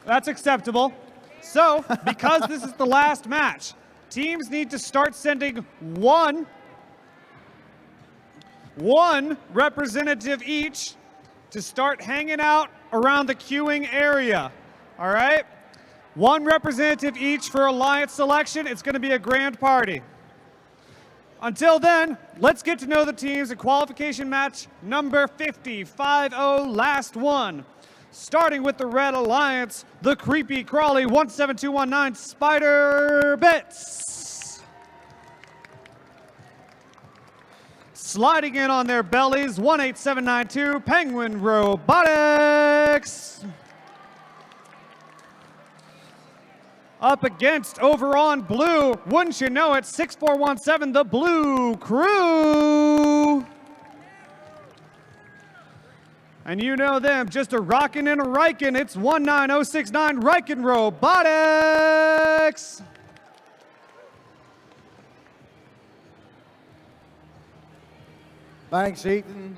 That's acceptable. So, because this is the last match, teams need to start sending one representative each to start hanging out around the queuing area. All right? One representative each for Alliance selection. It's going to be a grand party. Until then, let's get to know the teams in qualification match number 50, 5-0, last one. Starting with the Red Alliance, the Creepy Crawly 17219 Spider Bits. Sliding in on their bellies, 18792 Penguin Robotics. Up against, over on blue, wouldn't you know it, 6417 the Blue Crew. And you know them, just a rockin' and a rikin', it's 19069 Riken Robotics. Thanks, Ethan.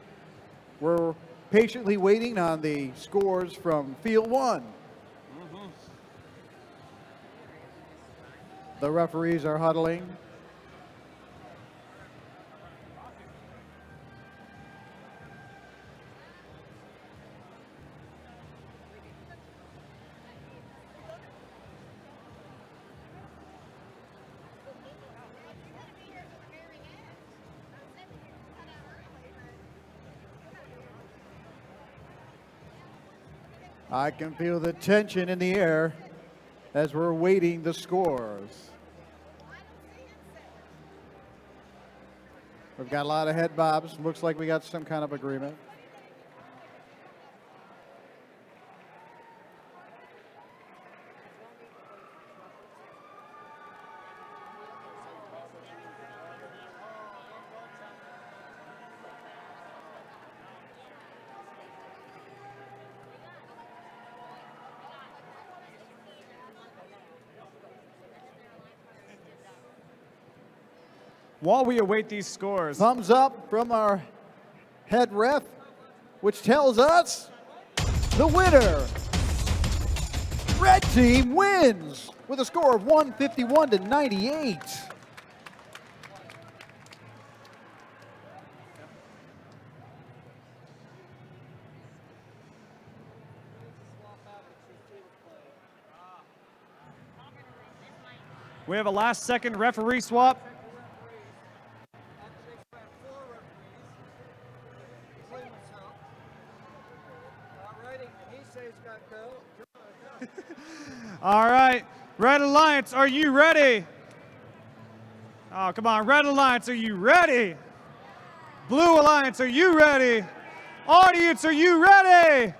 We're patiently waiting on the scores from Field 1. The referees are huddling. I can feel the tension in the air as we're waiting the scores. We've got a lot of head bobs. Looks like we got some kind of agreement. While we await these scores, Thumbs up from our head ref, which tells us the winner. Red team wins with a score of 151-98. we have a last second referee swap. All right, Red Alliance, are you ready? Oh, come on, Red Alliance, are you ready? Blue Alliance, are you ready? Audience, are you ready?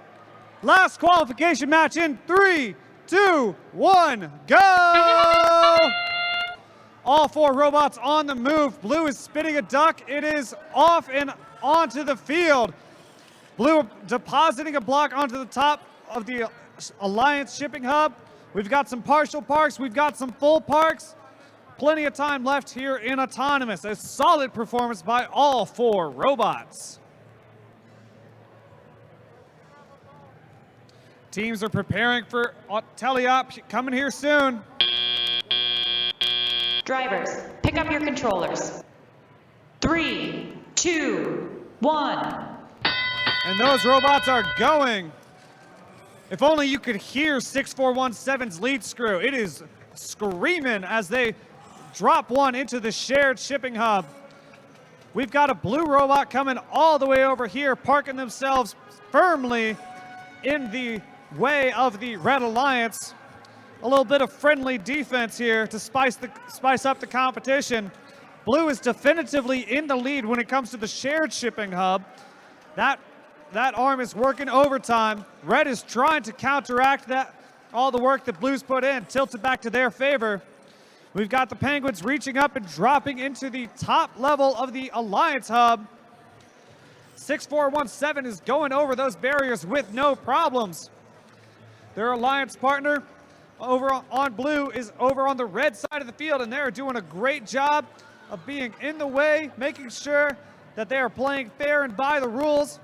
Last qualification match in 3, 2, 1, go! All four robots on the move. Blue is spinning a duck. It is off and onto the field. Blue depositing a block onto the top of the Alliance shipping hub. We've got some partial parks. We've got some full parks. plenty of time left here in Autonomous. A solid performance by all 4 robots. Teams are preparing for teleop coming here soon. Drivers, pick up your controllers. 3, 2, 1. And those robots are going. If only you could hear 6417's lead screw. It is screaming as they drop one into the shared shipping hub. We've got a blue robot coming all the way over here, parking themselves firmly in the way of the Red Alliance. A little bit of friendly defense here to spice up the competition. Blue is definitively in the lead when it comes to the shared shipping hub. That arm is working overtime. Red is trying to counteract all the work that Blue's put in, tilted back to their favor. We've got the Penguins reaching up and dropping into the top level of the Alliance hub. 6417 is going over those barriers with no problems. Their Alliance partner over on Blue is over on the red side of the field, and they're doing a great job of being in the way, making sure that they are playing fair and by the rules.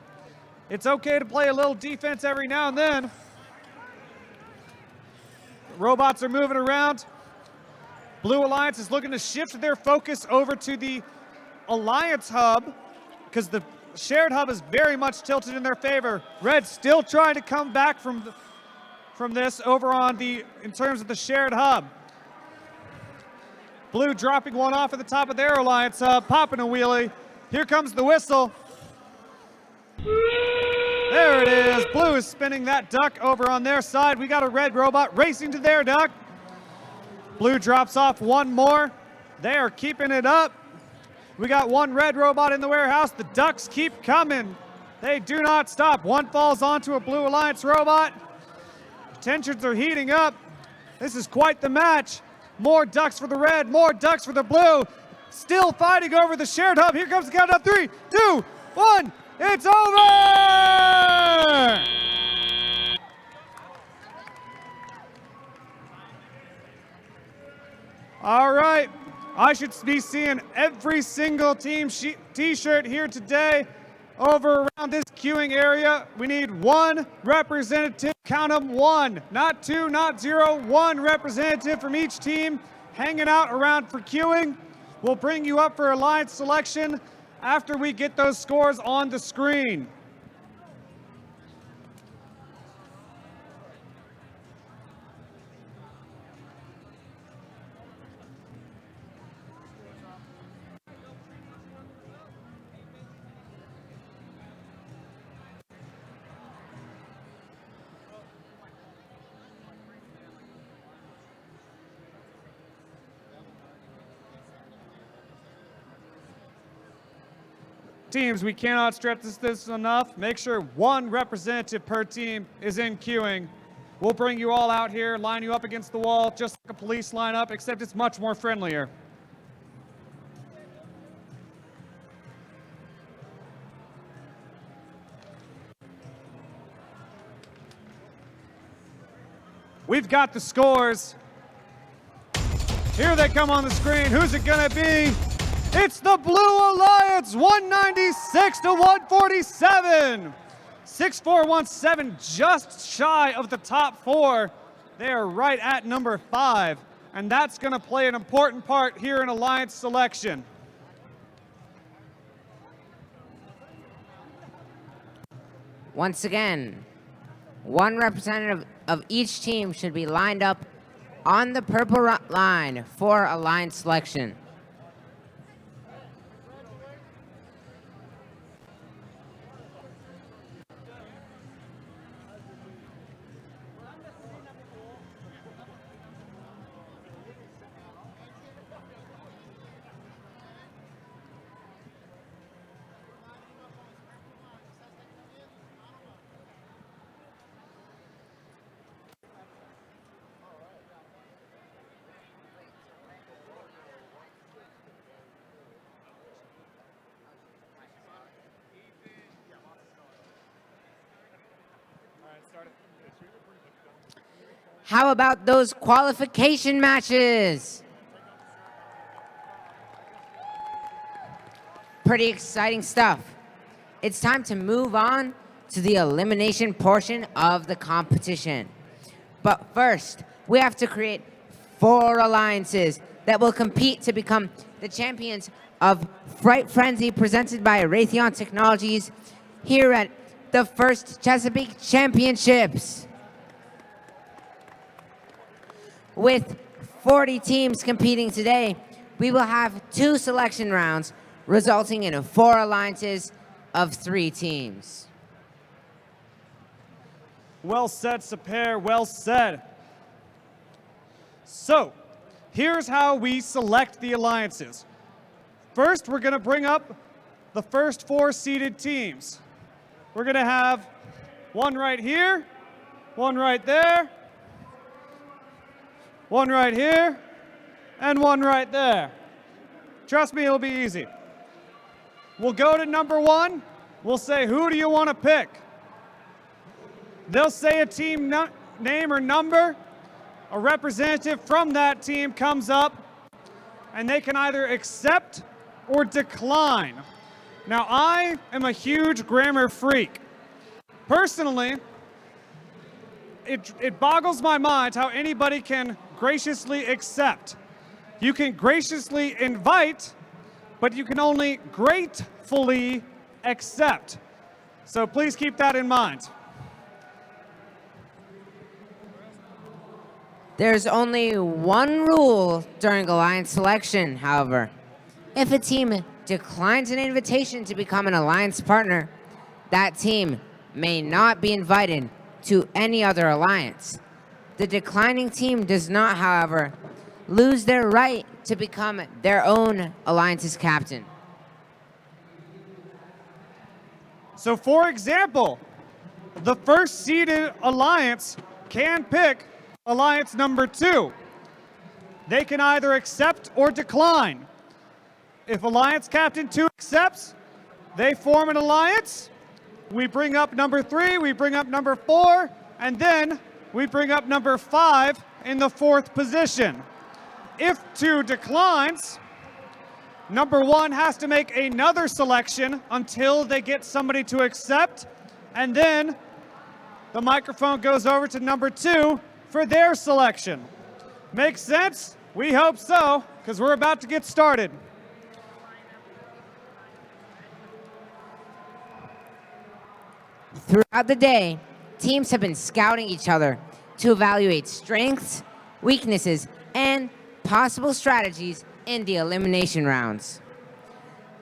It's okay to play a little defense every now and then. Robots are moving around. Blue Alliance is looking to shift their focus over to the Alliance hub because the shared hub is very much tilted in their favor. Red still trying to come back from this over on in terms of the shared hub. Blue dropping one off at the top of their Alliance hub, popping a wheelie. Here comes the whistle. There it is. Blue is spinning that duck over on their side. We got a red robot racing to their duck. Blue drops off one more. They are keeping it up. We got one red robot in the warehouse. The ducks keep coming. They do not stop. One falls onto a Blue Alliance robot. Tensions are heating up. This is quite the match. More ducks for the red, more ducks for the blue. Still fighting over the shared hub. Here comes the countdown. 3, 2, 1. It's over! All right. I should be seeing every single team t-shirt here today over around this queuing area. We need one representative, count them, one, not two, not zero, one representative from each team hanging out around for queuing. We'll bring you up for Alliance selection after we get those scores on the screen. Teams, we cannot stress this enough. Make sure one representative per team is in queuing. We'll bring you all out here, line you up against the wall, just like a police lineup, except it's much more friendlier. We've got the scores. Here they come on the screen. Who's it gonna be? It's the Blue Alliance, 196 to 147. 6417 just shy of the top 4. They are right at number 5, and that's going to play an important part here in Alliance selection. Once again, one representative of each team should be lined up on the purple line for Alliance selection. How about those qualification matches? Pretty exciting stuff. It's time to move on to the elimination portion of the competition. But first, we have to create 4 alliances that will compete to become the champions of Fright Frenzy presented by Raytheon Technologies here at the first Chesapeake Championships. With 40 teams competing today, we will have 2 selection rounds, resulting in 4 alliances of 3 teams. Well said, Saper, well said. So, here's how we select the alliances. First, we're going to bring up the first 4 seeded teams. We're going to have one right here, one right there, one right here, and one right there. Trust me, it'll be easy. We'll go to number 1. We'll say, who do you want to pick? They'll say a team name or number. A representative from that team comes up, and they can either accept or decline. Now, I am a huge grammar freak. Personally, it boggles my mind how anybody can graciously accept. You can graciously invite, but you can only gratefully accept. So please keep that in mind. There's only one rule during alliance selection, however. If a team declines an invitation to become an alliance partner, that team may not be invited to any other alliance. The declining team does not, however, lose their right to become their own alliance's captain. So for example, the first seeded alliance can pick alliance number 2. They can either accept or decline. If alliance captain 2 accepts, they form an alliance. We bring up number 3, we bring up number 4, and then we bring up number 5 in the 4th position. If 2 declines, number 1 has to make another selection until they get somebody to accept, and then the microphone goes over to number 2 for their selection. Makes sense? We hope so, because we're about to get started. Throughout the day, teams have been scouting each other to evaluate strengths, weaknesses, and possible strategies in the elimination rounds.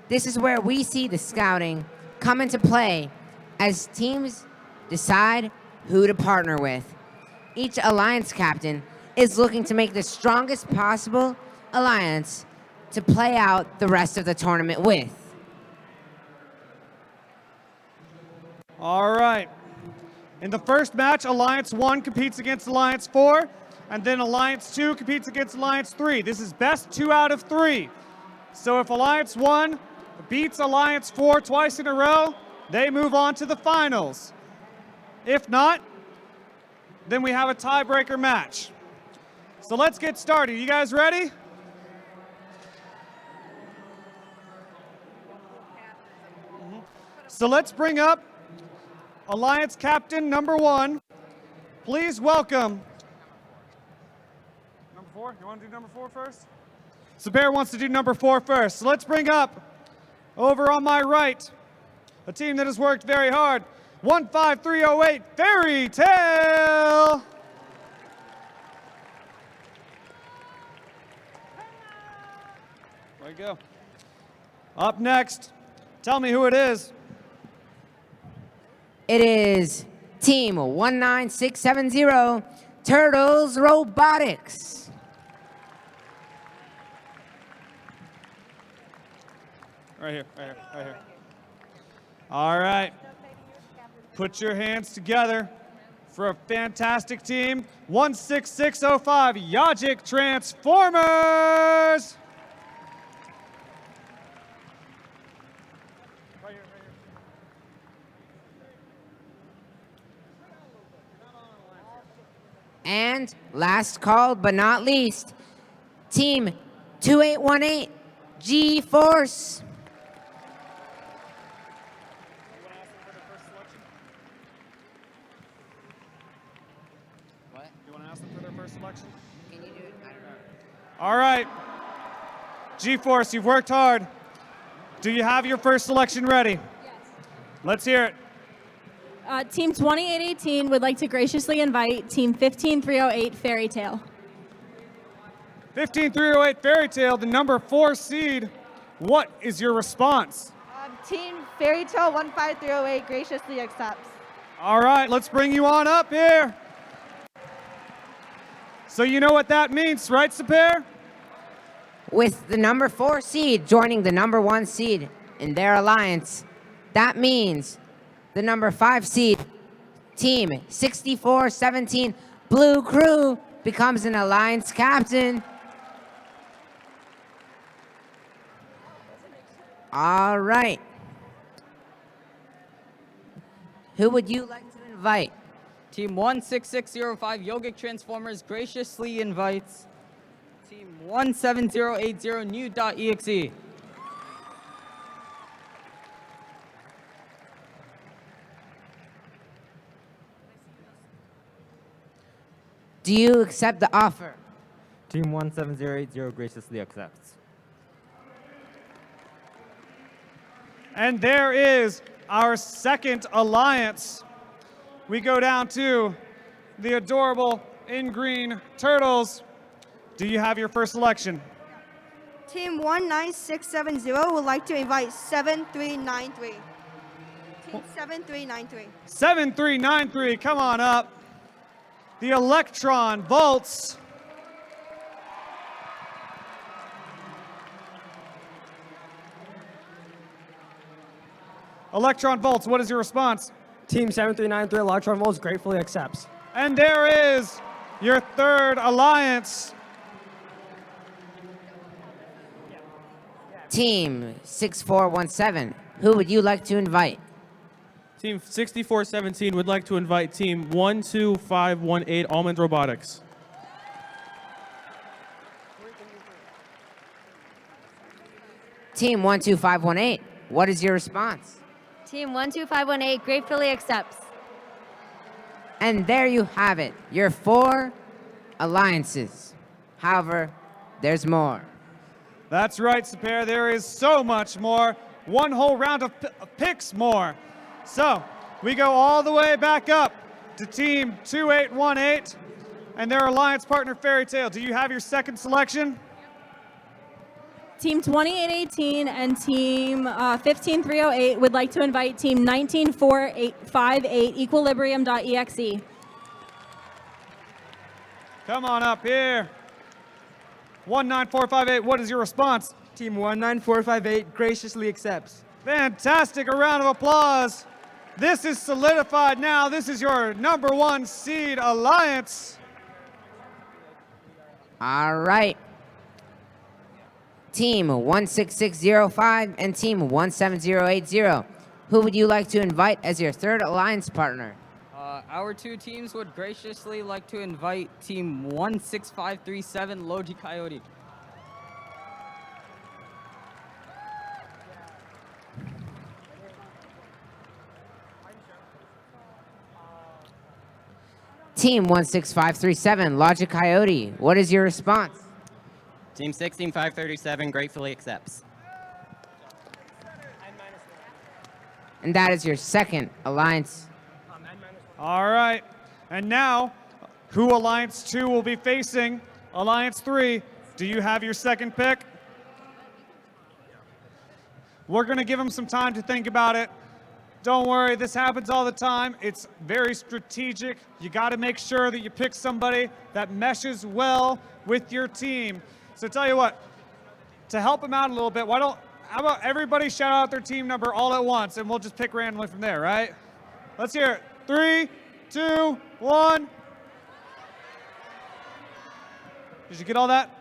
This is where we see the scouting come into play as teams decide who to partner with. Each alliance captain is looking to make the strongest possible alliance to play out the rest of the tournament with. All right. In the first match, Alliance 1 competes against Alliance 4, and then Alliance 2 competes against Alliance 3. This is best 2 out of 3. So if Alliance 1 beats Alliance 4 twice in a row, they move on to the finals. If not, then we have a tiebreaker match. So let's get started. You guys ready? So let's bring up Alliance Captain number 1. Please welcome. Number 4? You want to do number 4 first? Saber wants to do number 4 first. So let's bring up, over on my right, a team that has worked very hard. 15308 Fairy Tale. There you go. Up next, tell me who it is. It is Team 19670, Turtles Robotics. Right here, right here, right here. All right. Put your hands together for a fantastic team. 16605 Yajic Transformers. Right here, right here. And last called but not least, Team 2818 G-Force. selection? Can you do it? I don't know. All right. G-Force, you've worked hard. Do you have your first selection ready? Yes. Let's hear it. Team 2818 would like to graciously invite Team 15308 Fairy Tale. 15308 Fairy Tale, the number 4 seed. What is your response? Team Fairy Tale 15308 graciously accepts. All right, let's bring you on up here. So you know what that means, right, Sapir? With the number 4 seed joining the number 1 seed in their alliance, that means the number 5 seed, Team 6417 Blue Crew, becomes an alliance captain. All right. Who would you like to invite? Team 16605 Yogic Transformers graciously invites Team 17080 New.exe. Do you accept the offer? Team 17080 graciously accepts. And there is our second alliance. We go down to the adorable in green turtles. Do you have your first selection? Team 19670 would like to invite 7393. Team 7393. 7393, come on up. The Electron Volts. Electron Volts, what is your response? Team 7393 Electron Volts gratefully accepts. And there is your third alliance. Team 6417, who would you like to invite? Team 6417 would like to invite Team 12518 Almond Robotics. Team 12518, what is your response? Team 12518 gratefully accepts. And there you have it, your 4 alliances. However, there's more. That's right, Sapir. There is so much more. One whole round of picks more. So we go all the way back up to Team 2818 and their alliance partner, Fairy Tale. Do you have your second selection? Team 2818 and Team 15308 would like to invite Team 19458 Equilibrium.exe. Come on up here. 19458, what is your response? Team 19458 graciously accepts. Fantastic, a round of applause. This is solidified now. This is your number 1 seed alliance. All right. Team 16605 and Team 17080. Who would you like to invite as your third alliance partner? Our 2 teams would graciously like to invite Team 16537 Logi Coyote. Team 16537 Logic Coyote, what is your response? Team 16537 gratefully accepts. And that is your second alliance. All right. And now, who Alliance 2 will be facing? Alliance 3, do you have your second pick? We're going to give them some time to think about it. Don't worry, this happens all the time. It's very strategic. You got to make sure that you pick somebody that meshes well with your team. So tell you what, to help them out a little bit, how about everybody shout out their team number all at once, and we'll just pick randomly from there, right? Let's hear it. 3, 2, 1. Did you get all that?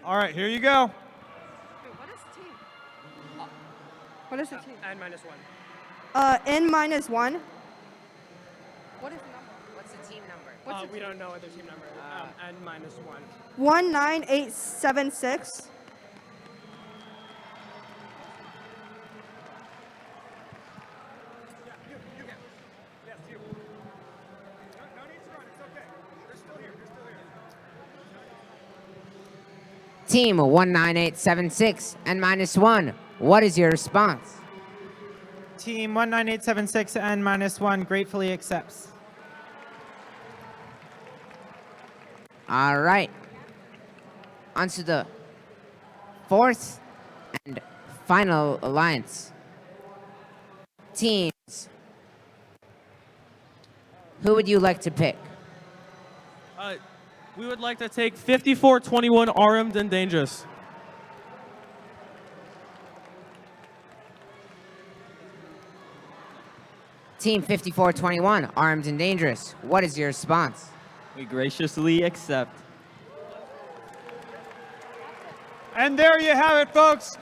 All right, here you go. What is the team? What is the team? N-1. N-1. What is the number? What's the team number? We don't know what their team number is. N-1. 19876. Team 19876 and -1, what is your response? Team 19876 and -1 gratefully accepts. All right. On to the fourth and final alliance. Teams, who would you like to pick? We would like to take 5421 Armed and Dangerous. Team 5421, Armed and Dangerous, what is your response? We graciously accept. And there you have it, folks.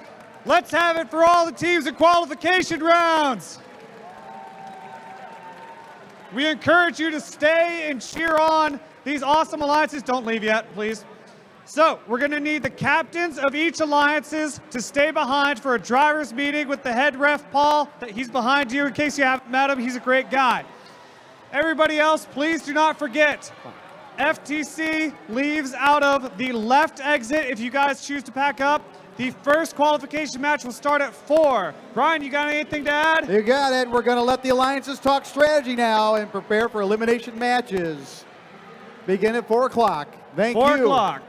Let's have it for all the teams in qualification rounds. We encourage you to stay and cheer on these awesome alliances. Don't leave yet, please. So we're going to need the captains of each alliances to stay behind for a driver's meeting with the head ref, Paul. He's behind you in case you haven't met him. He's a great guy. Everybody else, please do not forget, FTC leaves out of the left exit if you guys choose to pack up. The first qualification match will start at 4. Brian, you got anything to add? You got it. We're going to let the alliances talk strategy now and prepare for elimination matches. Begin at 4 o'clock. Thank you. 4 o'clock.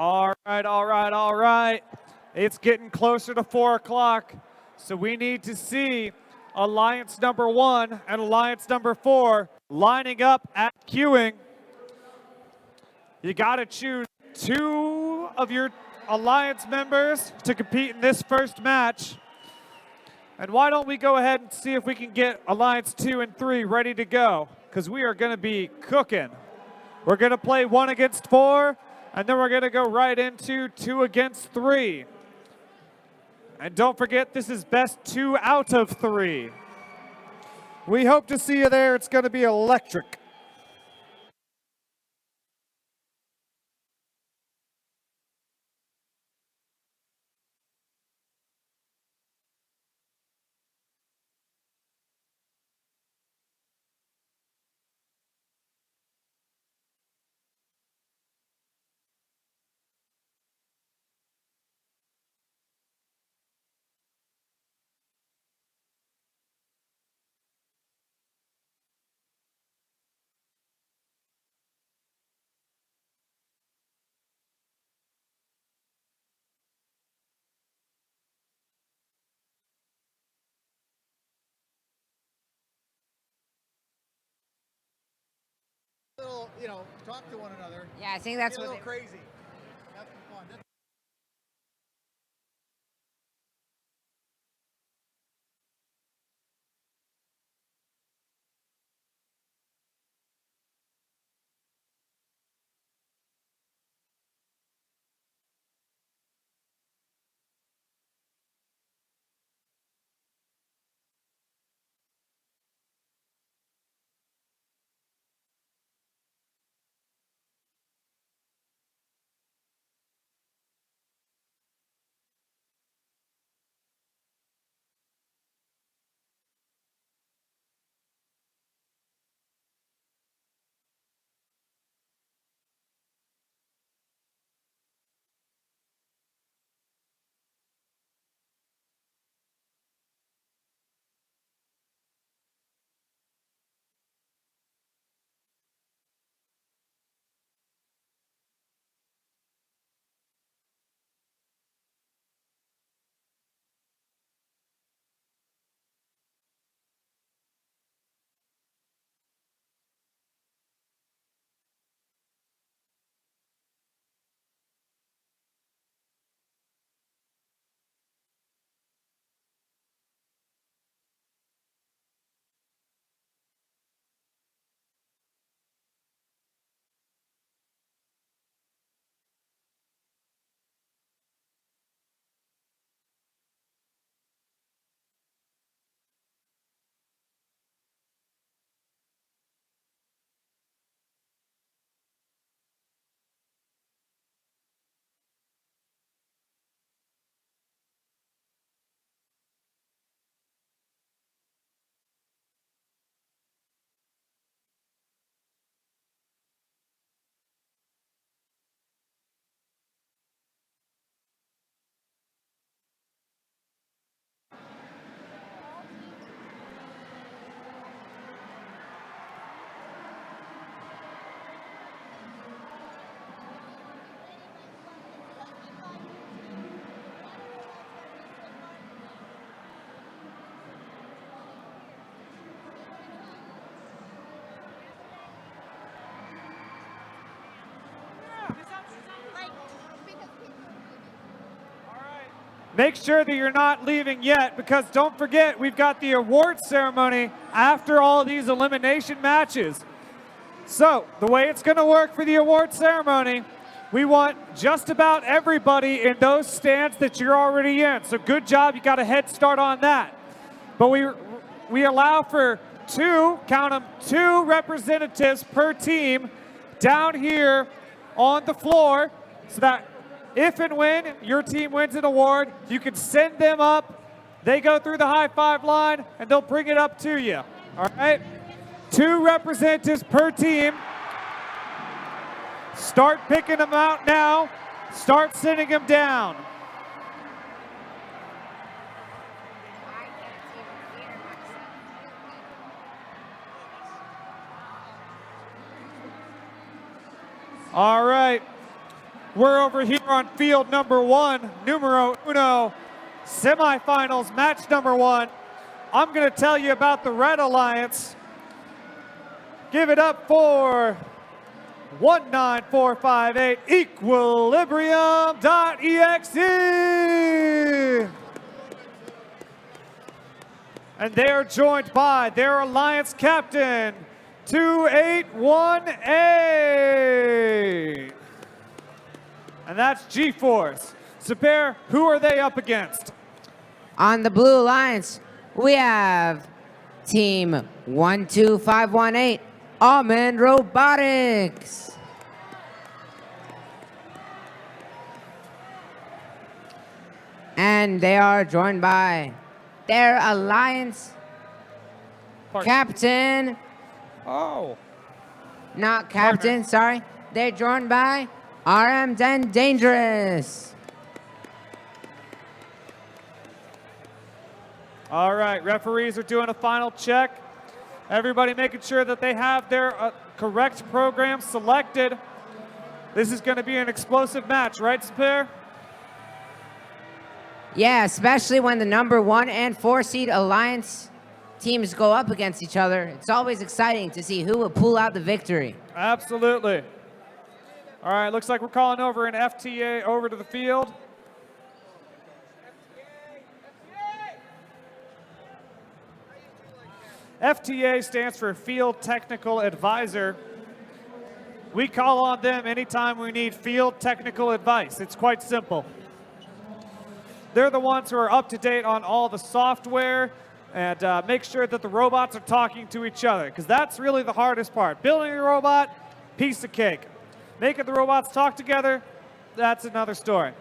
All right, all right, all right. It's getting closer to 4 o'clock, so we need to see Alliance number 1 and Alliance number 4 lining up at queuing. You got to choose 2 of your Alliance members to compete in this first match. And why don't we go ahead and see if we can get Alliance 2 and 3 ready to go, because we are going to be cooking. We're going to play 1 against 4, and then we're going to go right into 2 against 3. And don't forget, this is best 2 out of 3. We hope to see you there. It's going to be electric. Little, talk to one another. Yeah, I think that's Get a what little crazy. Have some fun. Make sure that you're not leaving yet, because don't forget, we've got the award ceremony after all these elimination matches. So the way it's going to work for the award ceremony, we want just about everybody in those stands that you're already in. So good job, you got a head start on that. But we allow for 2, count them, 2 representatives per team down here on the floor, so that if and when your team wins an award, you can send them up. They go through the high five line, and they'll bring it up to you. All right? 2 representatives per team. Start picking them out now. Start sending them down. All right. We're over here on field number 1, numero uno, semifinals, match number 1. I'm going to tell you about the Red Alliance. Give it up for 19458 Equilibrium.exe. And they are joined by their Alliance captain, 2818. And that's G-Force. Super, who are they up against? On the Blue Alliance, we have Team 12518, Almond Robotics. And they are joined by their Alliance captain. Oh. Not captain, sorry. They're joined by RM and Dangerous. All right, referees are doing a final check. Everybody making sure that they have their correct program selected. This is going to be an explosive match, right, Spear? Yeah, especially when the number 1 and 4 seed Alliance teams go up against each other. It's always exciting to see who will pull out the victory. Absolutely. All right, looks like we're calling over an FTA over to the field. FTA stands for Field Technical Advisor. We call on them anytime we need field technical advice. It's quite simple. They're the ones who are up to date on all the software and make sure that the robots are talking to each other, because that's really the hardest part. Building a robot, piece of cake. Making the robots talk together, that's another story.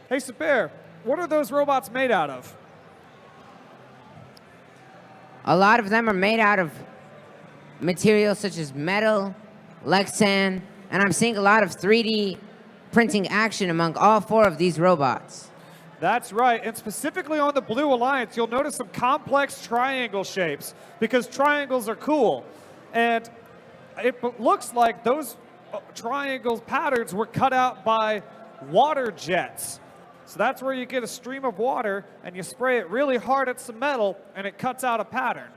Hey, Sabir, what are those robots made out of? A lot of them are made out of materials such as metal, Lexan, and I'm seeing a lot of 3D printing action among all 4 of these robots. That's right, and specifically on the Blue Alliance, you'll notice some complex triangle shapes, because triangles are cool. And it looks like those triangle patterns were cut out by water jets. So that's where you get a stream of water and you spray it really hard at some metal and it cuts out a pattern.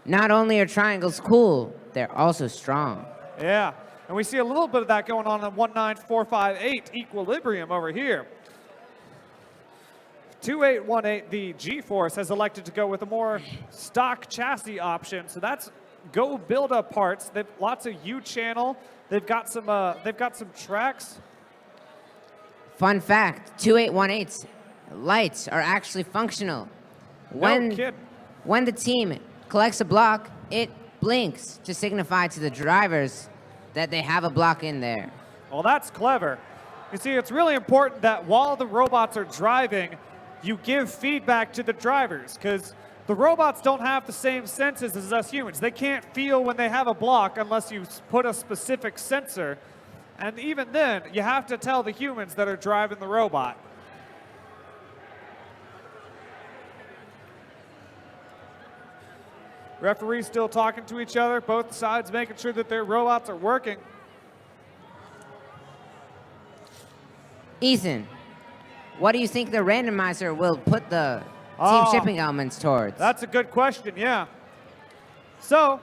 Not only are triangles cool, they're also strong. Yeah, and we see a little bit of that going on in 19458 Equilibrium over here. 2818, the G-Force, has elected to go with a more stock chassis option. So that's go build up parts. They've lots of U-channel. They've got some tracks. Fun fact, 2818's lights are actually functional. No kid. When the team collects a block, it blinks to signify to the drivers that they have a block in there. Well, that's clever. You see, it's really important that while the robots are driving, you give feedback to the drivers, because the robots don't have the same senses as us humans. They can't feel when they have a block unless you put a specific sensor. And even then, you have to tell the humans that are driving the robot. Referees still talking to each other, both sides making sure that their robots are working. Ethan, what do you think the randomizer will put the team shipping elements towards? That's a good question, yeah. So,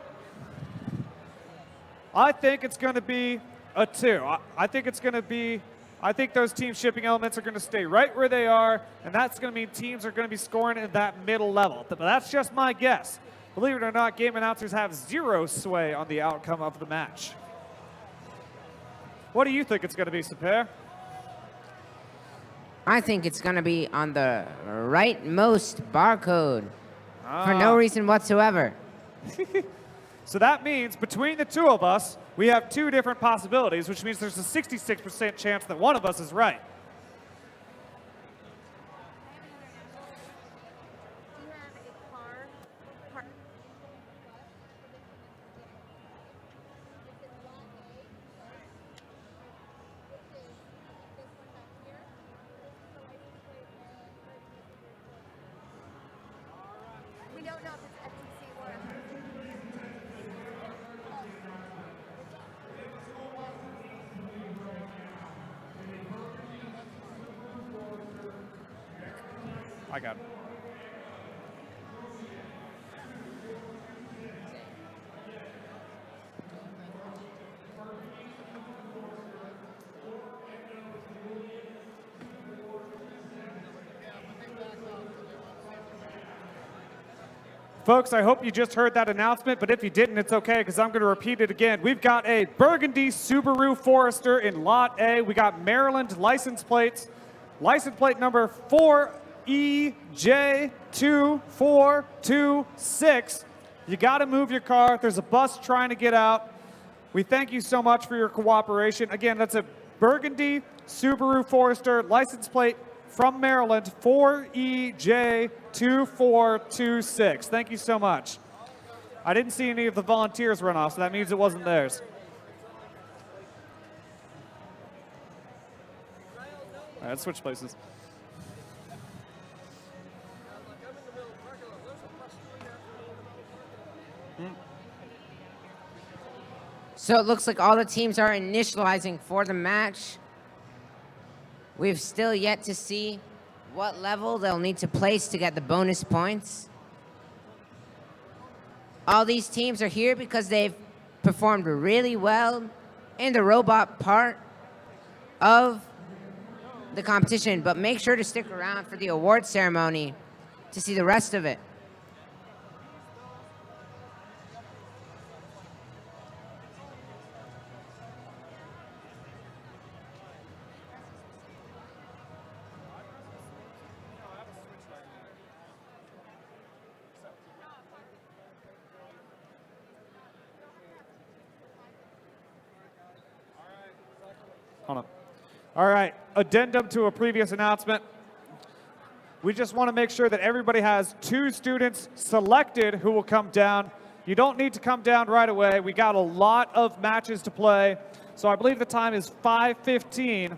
I think it's going to be a 2. I think those team shipping elements are going to stay right where they are, and that's going to mean teams are going to be scoring at that middle level. But that's just my guess. Believe it or not, game announcers have 0 sway on the outcome of the match. What do you think it's going to be, Super? I think it's going to be on the rightmost barcode for no reason whatsoever. So that means between the 2 of us, we have 2 different possibilities, which means there's a 66% chance that one of us is right. We don't know if it's FTC or I got it. Folks, I hope you just heard that announcement, but if you didn't, it's okay because I'm going to repeat it again. We've got a Burgundy Subaru Forester in Lot A. We got Maryland license plates. License plate number 4EJ2426. You got to move your car. There's a bus trying to get out. We thank you so much for your cooperation. Again, that's a Burgundy Subaru Forester license plate from Maryland, 4EJ2426. Thank you so much. I didn't see any of the volunteers run off, so that means it wasn't theirs. All right, let's switch places. So it looks like all the teams are initializing for the match. We've still yet to see what level they'll need to place to get the bonus points. All these teams are here because they've performed really well in the robot part of the competition, but make sure to stick around for the award ceremony to see the rest of it. Hold on. All right, addendum to a previous announcement. We just want to make sure that everybody has 2 students selected who will come down. You don't need to come down right away. We got a lot of matches to play. So I believe the time is 5:15.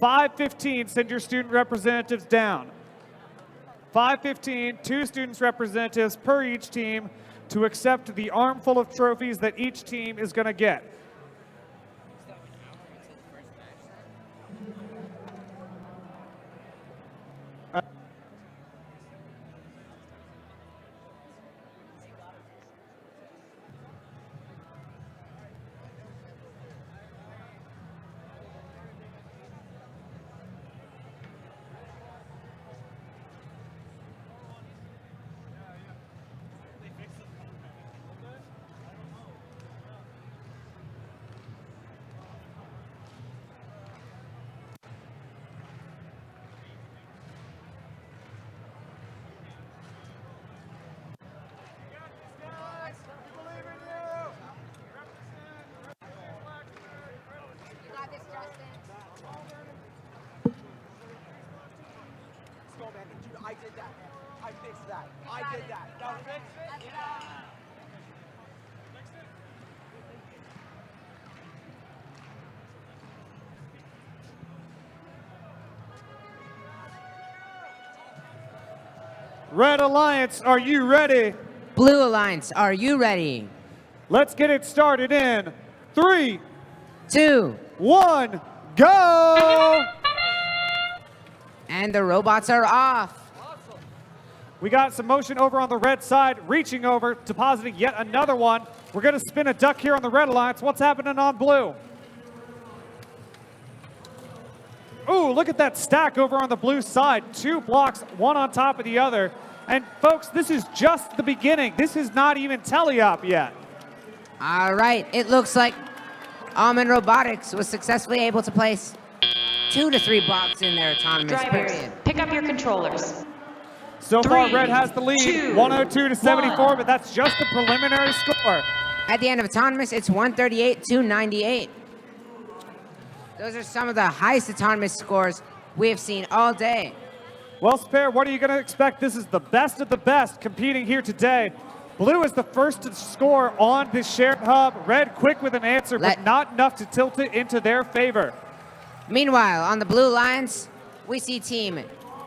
5:15, send your student representatives down. 5:15, 2 students representatives per each team to accept the armful of trophies that each team is going to get. I did that. I fixed that. I did that. Now fix it. Red Alliance, are you ready? Blue Alliance, are you ready? Let's get it started in 3, 2, 1, go! And the robots are off. We got some motion over on the red side, reaching over, depositing yet another one. We're going to spin a duck here on the Red Alliance. What's happening on blue? Ooh, look at that stack over on the blue side. 2 blocks, one on top of the other. And folks, this is just the beginning. This is not even teleop yet. All right, it looks like Almond Robotics was successfully able to place 2 to 3 blocks in their autonomous Drivers, period. pick up your controllers. So far, 3, Red has the lead, 2, 102 to 74, 1. but that's just the preliminary score. At the end of autonomous, it's 138 to 98. Those are some of the highest autonomous scores we have seen all day. Well, Spare, what are you going to expect? This is the best of the best competing here today. Blue is the first to score on this shared hub. Red quick with an answer, but not enough to tilt it into their favor. Meanwhile, on the blue lines, we see team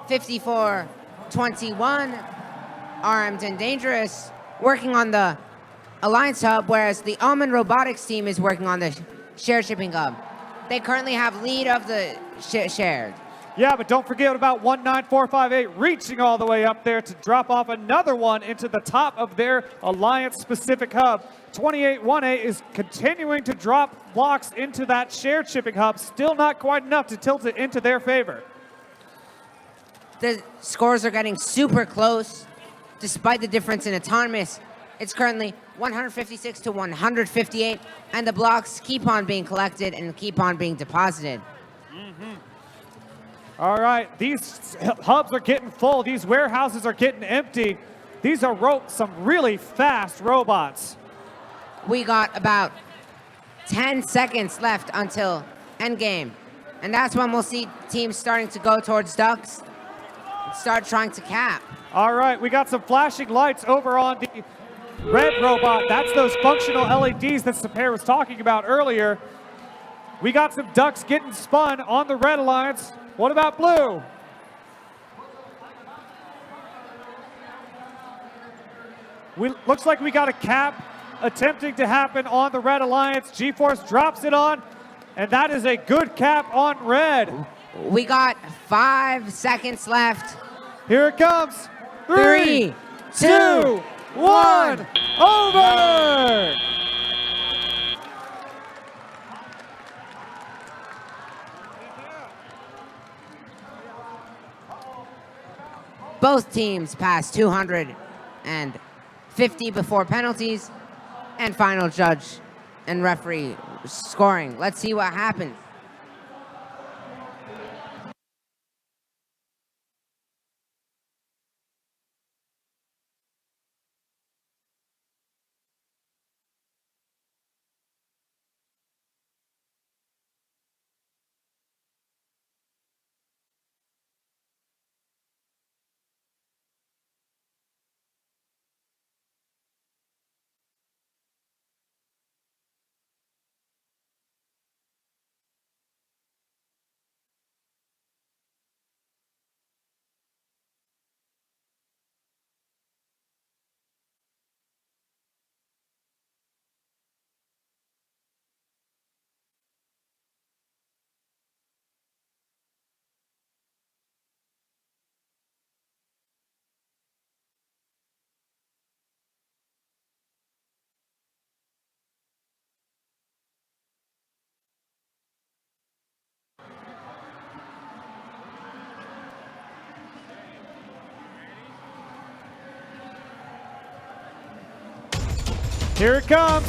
5421, Armed and Dangerous, working on the Alliance hub, whereas the Almond Robotics team is working on the shared shipping hub. They currently have lead of the shared. Yeah, but don't forget about 19458 reaching all the way up there to drop off another one into the top of their Alliance-specific hub. 2818 is continuing to drop blocks into that shared shipping hub, still not quite enough to tilt it into their favor. The scores are getting super close, despite the difference in autonomous. It's currently 156 to 158, and the blocks keep on being collected and keep on being deposited. All right, these hubs are getting full. These warehouses are getting empty. These are some really fast robots. We got about 10 seconds left until endgame. And that's when we'll see teams starting to go towards ducks and start trying to cap. All right, we got some flashing lights over on the red robot. That's those functional LEDs that Sapir was talking about earlier. We got some ducks getting spun on the red alliance. What about blue? Looks like we got a cap attempting to happen on the red alliance. G-Force drops it on, and that is a good cap on red. We got 5 seconds left. Here it comes. 3, 2, 1, over! Both teams passed 250 before penalties and final judge and referee scoring. Let's see what happens. Here it comes.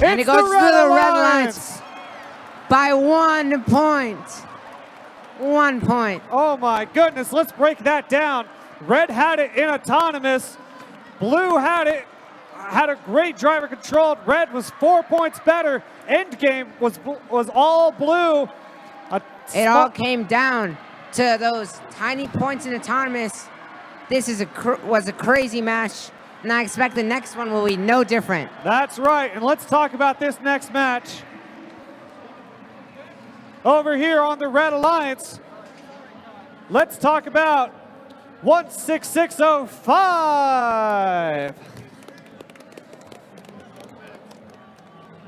And it goes through the red lines by 1 point. 1 point. Oh my goodness, let's break that down. Red had it in autonomous. Blue had it, had a great driver controlled. Red was 4 points better. Endgame was all blue. It all came down to those tiny points in autonomous. This was a crazy match, and I expect the next one will be no different. That's right, and let's talk about this next match. Over here on the Red Alliance, let's talk about 16605.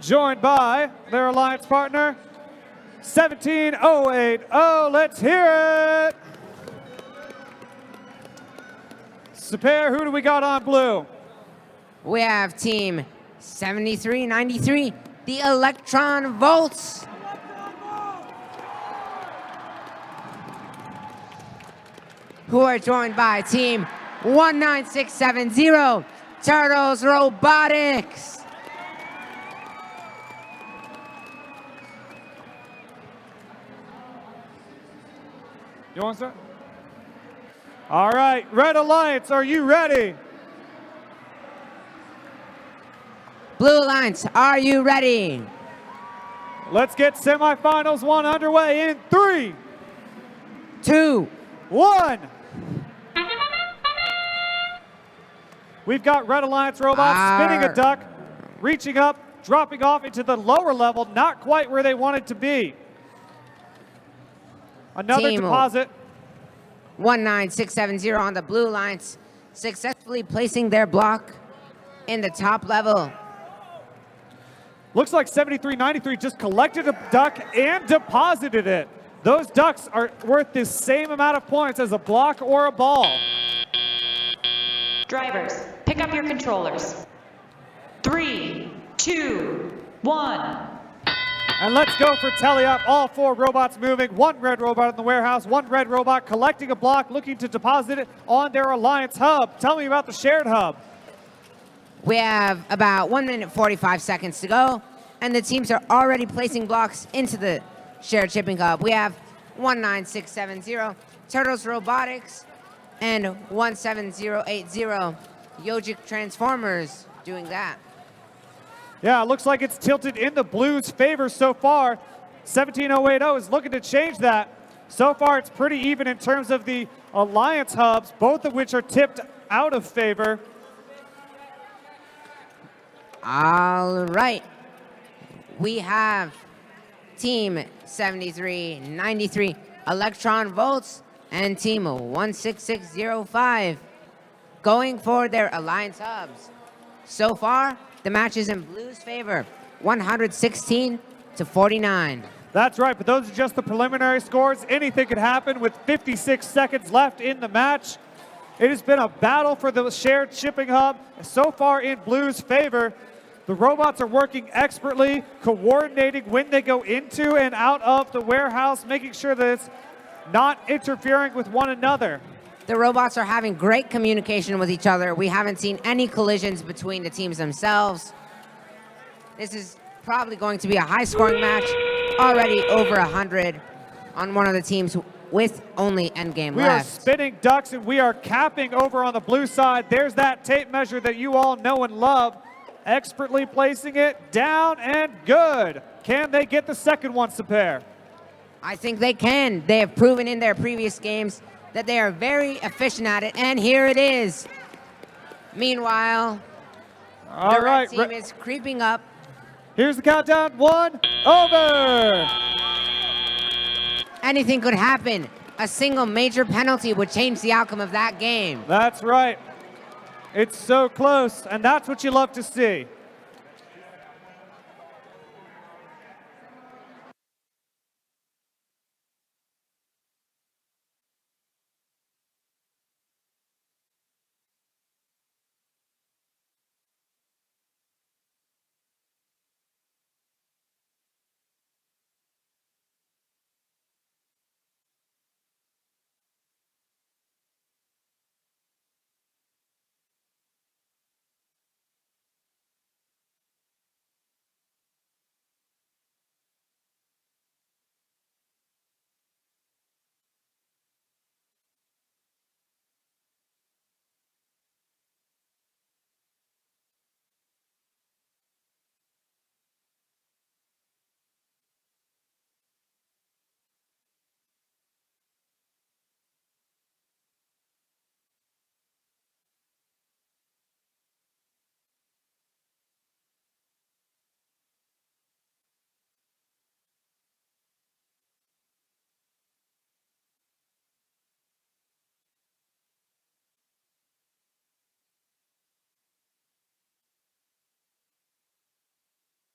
Joined by their alliance partner, 17080. Let's hear it. Sapir, who do we got on blue? We have team 7393, the Electron Volts. Who are joined by team 19670, Turtles Robotics. You want to start? All right, Red Alliance, are you ready? Blue Alliance, are you ready? Let's get semifinals 1 underway in 3, 2, 1. We've got Red Alliance robots spinning a duck, reaching up, dropping off into the lower level, not quite where they wanted to be. Another Team deposit. 19670 on the Blue Alliance, successfully placing their block in the top level. Looks like 7393 just collected a duck and deposited it. Those ducks are worth the same amount of points as a block or a ball. Drivers, pick up your controllers. 3, 2, 1. And let's go for tele-up. All 4 robots moving. 1 red robot in the warehouse. 1 red robot collecting a block, looking to deposit it on their Alliance hub. Tell me about the shared hub. We have about 1 minute 45 seconds to go, and the teams are already placing blocks into the shared shipping hub. We have 19670 Turtles Robotics and 17080 Yogic Transformers doing that. Yeah, it looks like it's tilted in the Blues' favor so far. 17080 is looking to change that. So far, it's pretty even in terms of the Alliance hubs, both of which are tipped out of favor. All right. We have Team 7393 Electron Volts and Team 16605 going for their Alliance hubs. So far, the match is in Blue's favor, 116 to 49. That's right, but those are just the preliminary scores. Anything could happen with 56 seconds left in the match. It has been a battle for the shared shipping hub. So far in Blue's favor, the robots are working expertly, coordinating when they go into and out of the warehouse, making sure that it's not interfering with one another. The robots are having great communication with each other. We haven't seen any collisions between the teams themselves. This is probably going to be a high-scoring match, already over 100 on one of the teams with only endgame We left. are spinning ducks, and we are capping over on the blue side. There's that tape measure that you all know and love. Expertly placing it down and good. Can they get the second one, Sapere? I think they can. They have proven in their previous games that they are very efficient at it, and here it is. Meanwhile, the red team is creeping up. Here's the countdown. 1, over. Anything could happen. A single major penalty would change the outcome of that game. That's right. It's so close, and that's what you love to see.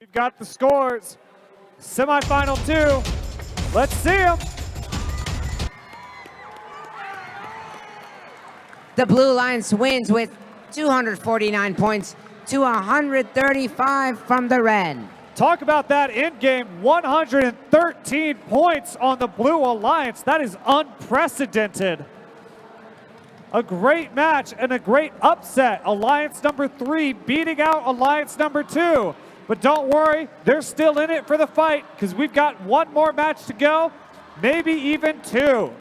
We've got the scores. Semifinal 2. Let's see them. The Blue Alliance wins with 249 points to 135 from the red. Talk about that in-game 113 points on the Blue Alliance. That is unprecedented. A great match and a great upset. Alliance number 3 beating out Alliance number 2. But don't worry, they're still in it for the fight because we've got one more match to go, maybe even 2.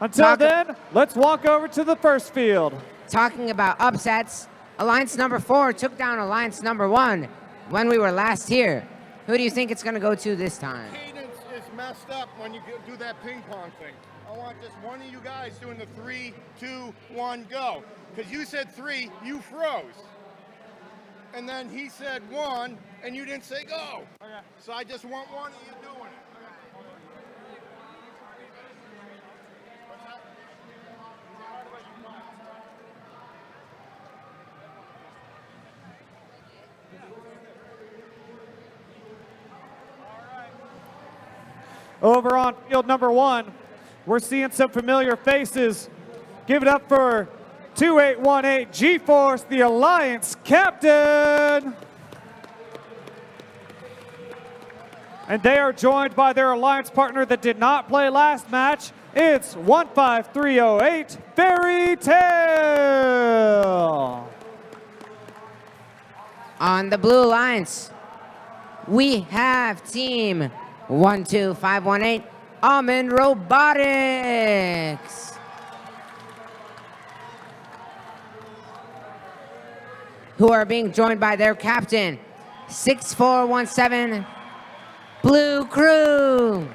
Until then, let's walk over to the first field. Talking about upsets, Alliance number 4 took down Alliance number 1 when we were last here. Who do you think it's going to go to this time? Cadence is messed up when you do that ping pong thing. I want just one of you guys doing the 3, 2, 1, go. Because you said 3, you froze. And then he said 1, and you didn't say go. Okay. So I just want one of you doing it. Over on field number 1, we're seeing some familiar faces. Give it up for 2818 G-Force, the Alliance captain. And they are joined by their Alliance partner that did not play last match. It's 15308 Fairy Tale. On the Blue Alliance, we have team 12518 Almond Robotics, who are being joined by their captain, 6417 Blue Crew.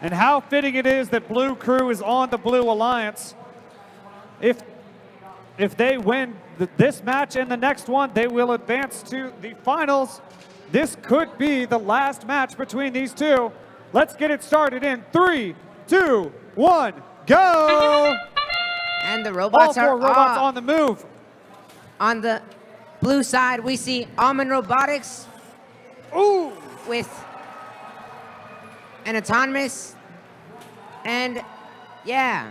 And how fitting it is that Blue Crew is on the Blue Alliance. If they win this match and the next one, they will advance to the finals. This could be the last match between these two. Let's get it started in 3, 2, 1, go! And the robots All four are robots on the move. On the blue side, we see Almond Robotics. Ooh! With an autonomous, and yeah.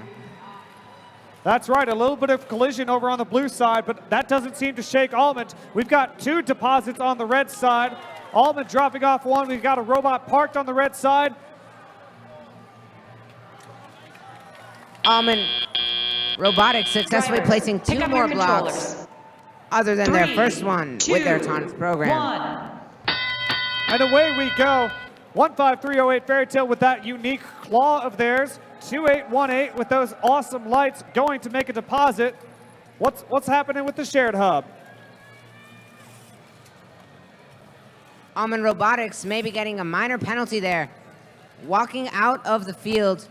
That's right, a little bit of collision over on the blue side, but that doesn't seem to shake Almond. We've got 2 deposits on the red side. Almond dropping off 1. We've got a robot parked on the red side. Almond Robotics successfully placing 2 more blocks other than their first one with their autonomous program. And away we go. 15308 Fairy Tale with that unique claw of theirs. 2818 with those awesome lights going to make a deposit. What's happening with the shared hub? Almond Robotics may be getting a minor penalty there. Walking out of the field,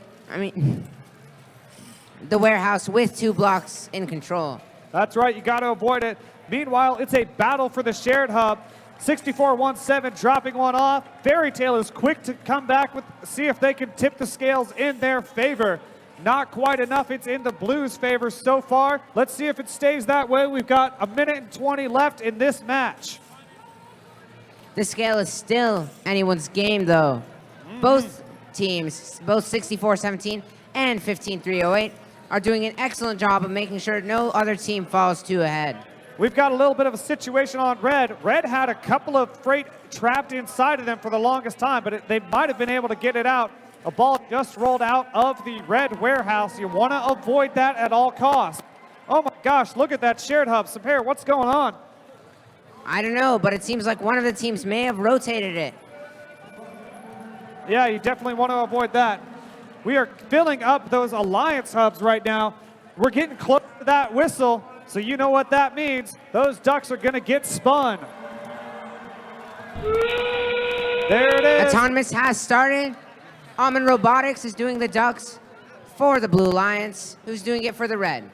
the warehouse with 2 blocks in control. That's right, you got to avoid it. Meanwhile, it's a battle for the shared hub. 6417 dropping 1 off. Fairy Tale is quick to come back with, see if they can tip the scales in their favor. Not quite enough. It's in the Blues' favor so far. Let's see if it stays that way. We've got 1 minute and 20 left in this match. The scale is still anyone's game, though. Both teams, both 6417 and 15308, are doing an excellent job of making sure no other team falls too ahead. We've got a little bit of a situation on Red. Red had a couple of freight trapped inside of them for the longest time, but they might have been able to get it out. A ball just rolled out of the Red warehouse. You want to avoid that at all costs. Oh my gosh, look at that shared hub. Sapir, what's going on? I don't know, but it seems like one of the teams may have rotated it. Yeah, you definitely want to avoid that. We are filling up those Alliance hubs right now. We're getting close to that whistle. So you know what that means. Those ducks are going to get spun. There it is. Autonomous has started. Almond Robotics is doing the ducks for the Blue Alliance, who's doing it for the red.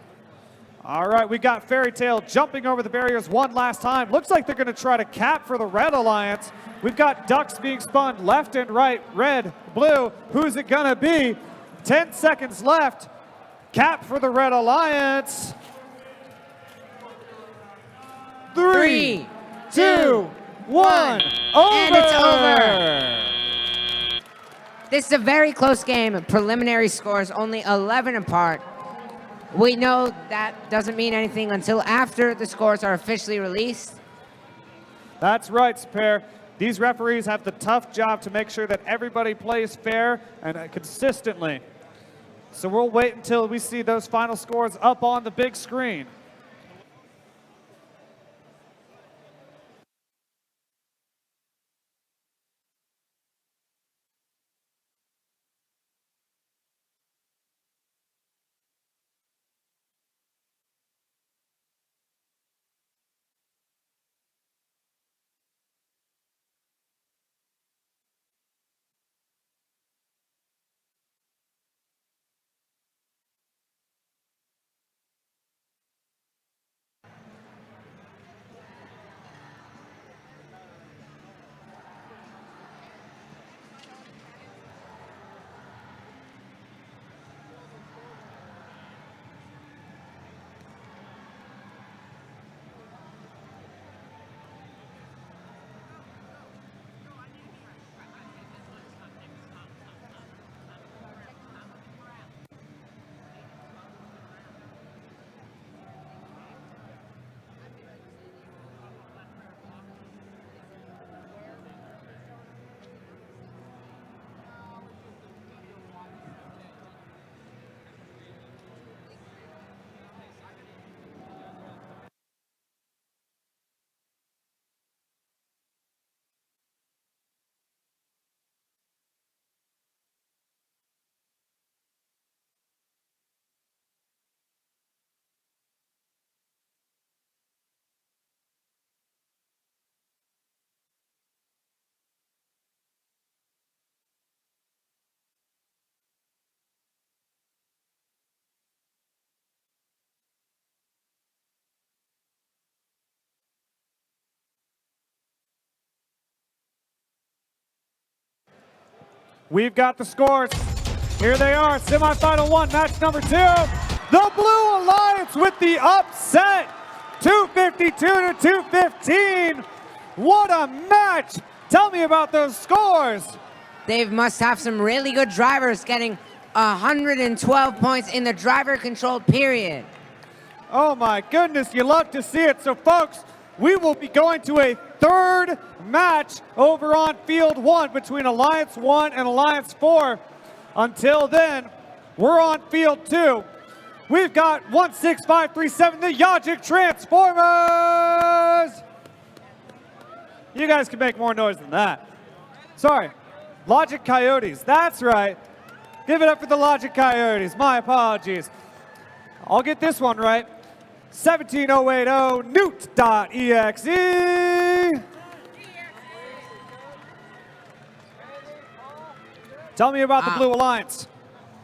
All right, we got Fairy Tale jumping over the barriers one last time. Looks like they're going to try to cap for the Red Alliance. We've got ducks being spun left and right, red, blue. Who's it going to be? 10 seconds left. Cap for the Red Alliance. 3, 2, 1, over! And it's over. This is a very close game. Preliminary scores only 11 apart. We know that doesn't mean anything until after the scores are officially released. That's right, Sapir. These referees have the tough job to make sure that everybody plays fair and consistently. So we'll wait until we see those final scores up on the big screen. We've got the scores. Here they are, semifinal one, match number 2. The Blue Alliance with the upset, 252 to 215. What a match! Tell me about those scores. They must have some really good drivers getting 112 points in the driver-controlled period. Oh my goodness, you love to see it. So folks, we will be going to a third match over on field 1 between Alliance 1 and Alliance 4. Until then, we're on field 2. We've got 16537, the Yajic Transformers! You guys can make more noise than that. Sorry, Logic Coyotes, that's right. Give it up for the Logic Coyotes, my apologies. I'll get this one right. 17080 Newt.exe. Tell me about the Blue Alliance.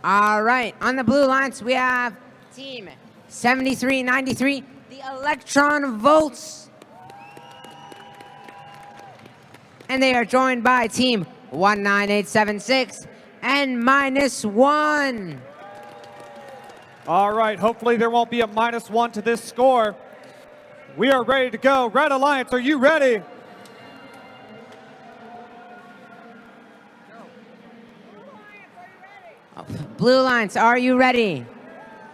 All right, on the Blue Alliance, we have Team 7393, the Electron Volts. And they are joined by Team 19876 and -1. All right, hopefully there won't be a -1 to this score. We are ready to go. Red Alliance, are you ready? Blue Alliance, are you ready?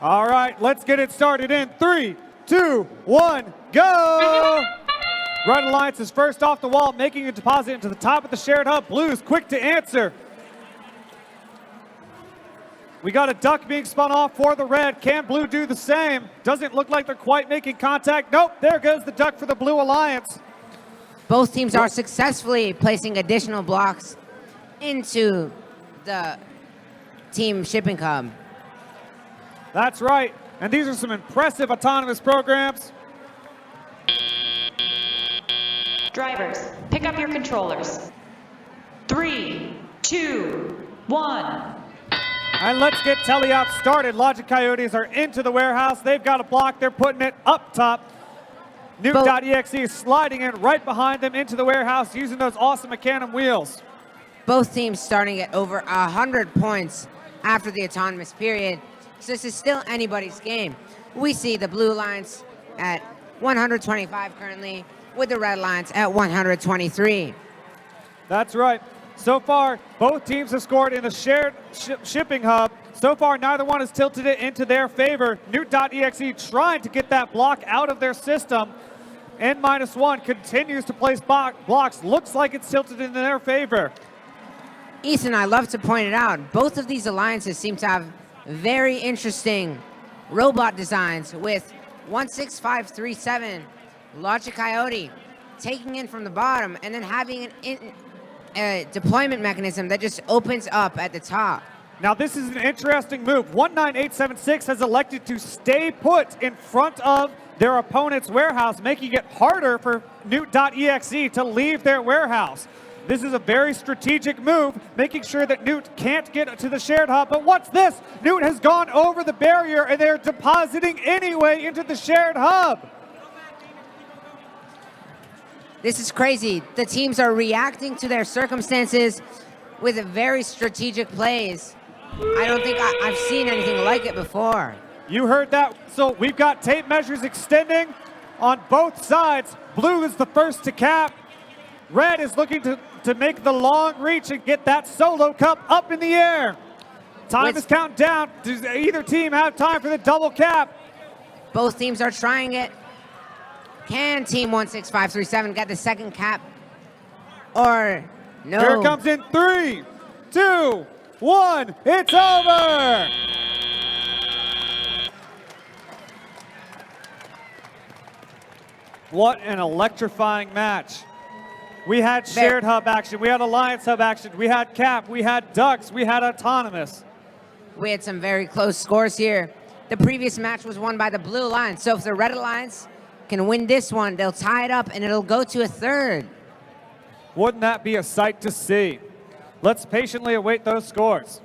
All right, let's get it started in 3, 2, 1, go! Red Alliance is first off the wall, making a deposit into the top of the shared hub. Blue is quick to answer. We got a duck being spun off for the red. Can Blue do the same? Doesn't look like they're quite making contact. Nope, there goes the duck for the Blue Alliance. Both teams are successfully placing additional blocks into the team shipping hub. That's right, and these are some impressive autonomous programs. Drivers, pick up your controllers. 3, 2, 1. And let's get teleop started. Logic Coyotes are into the warehouse. They've got a block. They're putting it up top. Newt.exe is sliding in right behind them into the warehouse using those awesome Mecanum wheels. Both teams starting at over 100 points after the autonomous period. So this is still anybody's game. We see the Blue Alliance at 125 currently, with the Red Alliance at 123. That's right. So far, both teams have scored in the shared shipping hub. So far, neither one has tilted it into their favor. Newt.exe trying to get that block out of their system. N-1 continues to place blocks. Looks like it's tilted in their favor. Ethan, I love to point it out, both of these alliances seem to have very interesting robot designs, with 16537 Logic Coyote taking in from the bottom and then having a deployment mechanism that just opens up at the top. Now this is an interesting move. 19876 has elected to stay put in front of their opponent's warehouse, making it harder for Newt.exe to leave their warehouse. This is a very strategic move, making sure that Newt can't get to the shared hub. But what's this? Newt has gone over the barrier and they're depositing anyway into the shared hub. This is crazy. The teams are reacting to their circumstances with very strategic plays. I don't think I've seen anything like it before. You heard that. So we've got tape measures extending on both sides. Blue is the first to cap. Red is looking to make the long reach and get that solo cup up in the air. Time is counting down. Does either team have time for the double cap? Both teams are trying it. Can Team 16537 get the second cap? Or no? Here it comes in 3, 2, 1. It's over. What an electrifying match. We had shared hub action, we had alliance hub action, we had cap, we had ducks, we had autonomous. We had some very close scores here. The previous match was won by the Blue Alliance, so if the Red Alliance can win this one, they'll tie it up and it'll go to a third. Wouldn't that be a sight to see? Let's patiently await those scores.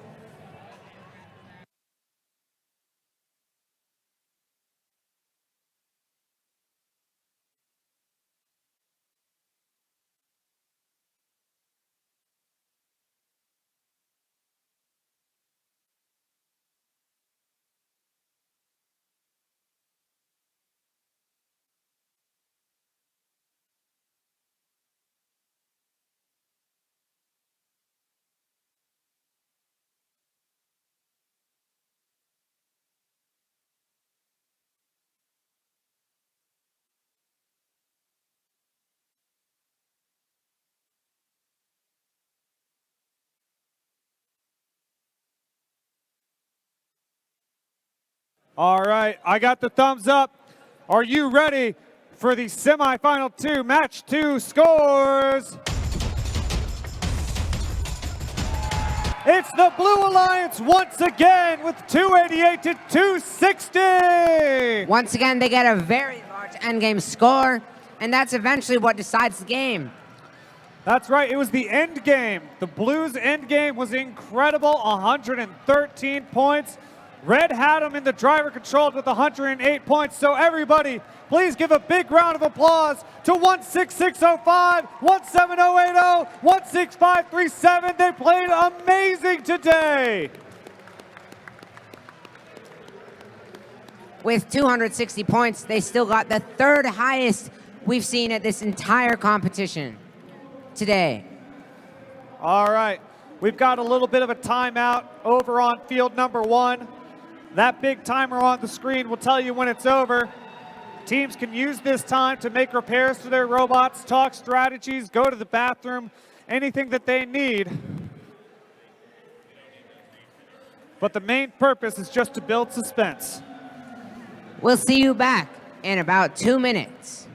All right, I got the thumbs up. Are you ready for the semifinal 2, match 2 scores? It's the Blue Alliance once again with 288 to 260. Once again, they get a very large endgame score, and that's eventually what decides the game. That's right, it was the end game. The Blues' end game was incredible, 113 points. Red had them in the driver controlled with 108 points. So everybody, please give a big round of applause to 16605, 17080, 16537. They played amazing today. With 260 points, they still got the third highest we've seen at this entire competition today. All right, we've got a little bit of a timeout over on field number 1. That big timer on the screen will tell you when it's over. Teams can use this time to make repairs to their robots, talk strategies, go to the bathroom, anything that they need. But the main purpose is just to build suspense. We'll see you back in about 2 minutes.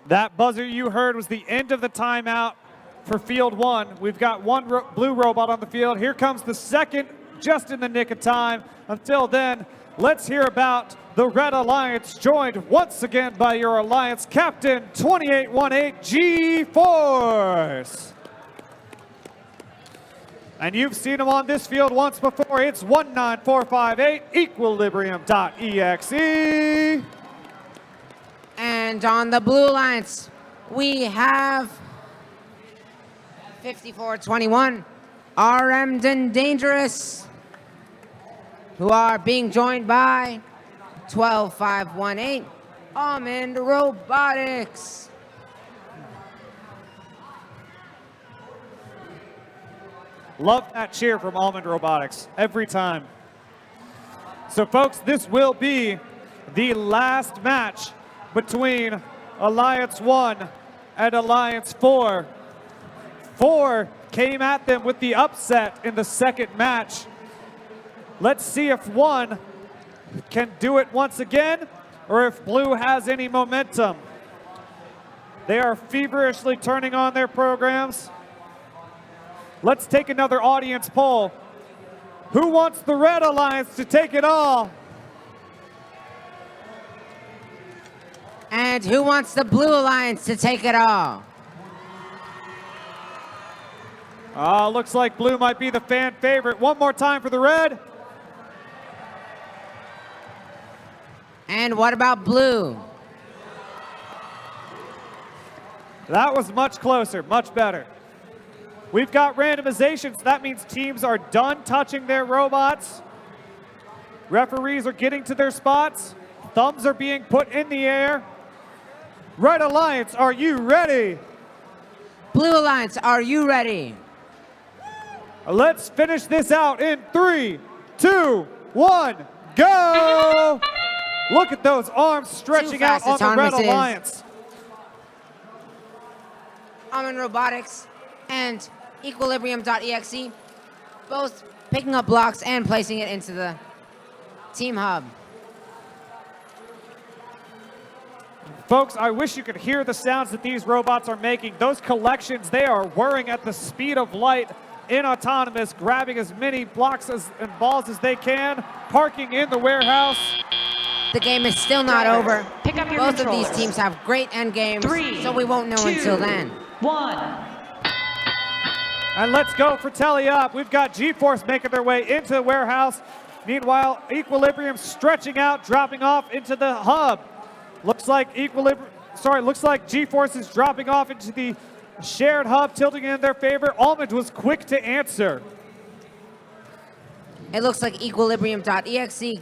That buzzer you heard was the end of the timeout for field 1. We've got one blue robot on the field. Here comes the second, just in the nick of time. Until then, let's hear about the Red Alliance, joined once again by your Alliance captain, 2818 G-Force. And you've seen him on this field once before. It's 19458 Equilibrium.exe. And on the Blue Alliance, we have 5421 Armed and Dangerous, who are being joined by 12518 Almond Robotics. Love that cheer from Almond Robotics every time. So folks, this will be the last match between Alliance 1 and Alliance 4. 4 came at them with the upset in the second match. Let's see if 1 can do it once again, or if Blue has any momentum. They are feverishly turning on their programs. Let's take another audience poll. Who wants the Red Alliance to take it all? And who wants the Blue Alliance to take it all? Looks like Blue might be the fan favorite. One more time for the Red. And what about Blue? That was much closer, much better. We've got randomizations. That means teams are done touching their robots. Referees are getting to their spots. Thumbs are being put in the air. Red Alliance, are you ready? Blue Alliance, are you ready? Let's finish this out in 3, 2, 1, go! Look at those arms stretching out on the Red Alliance. Almond Robotics and Equilibrium.exe, both picking up blocks and placing it into the team hub. Folks, I wish you could hear the sounds that these robots are making. Those collections, they are whirring at the speed of light in autonomous, grabbing as many blocks and balls as they can, parking in the warehouse. The game is still not over. Pick up your Both of these controllers. teams have great end games, 3, so we won't know 2, until then. 1. And let's go for Telly Up. We've got G-Force making their way into the warehouse. Meanwhile, Equilibrium stretching out, dropping off into the hub. Looks like G-Force is dropping off into the shared hub, tilting in their favor. Almond was quick to answer. It looks like Equilibrium.exe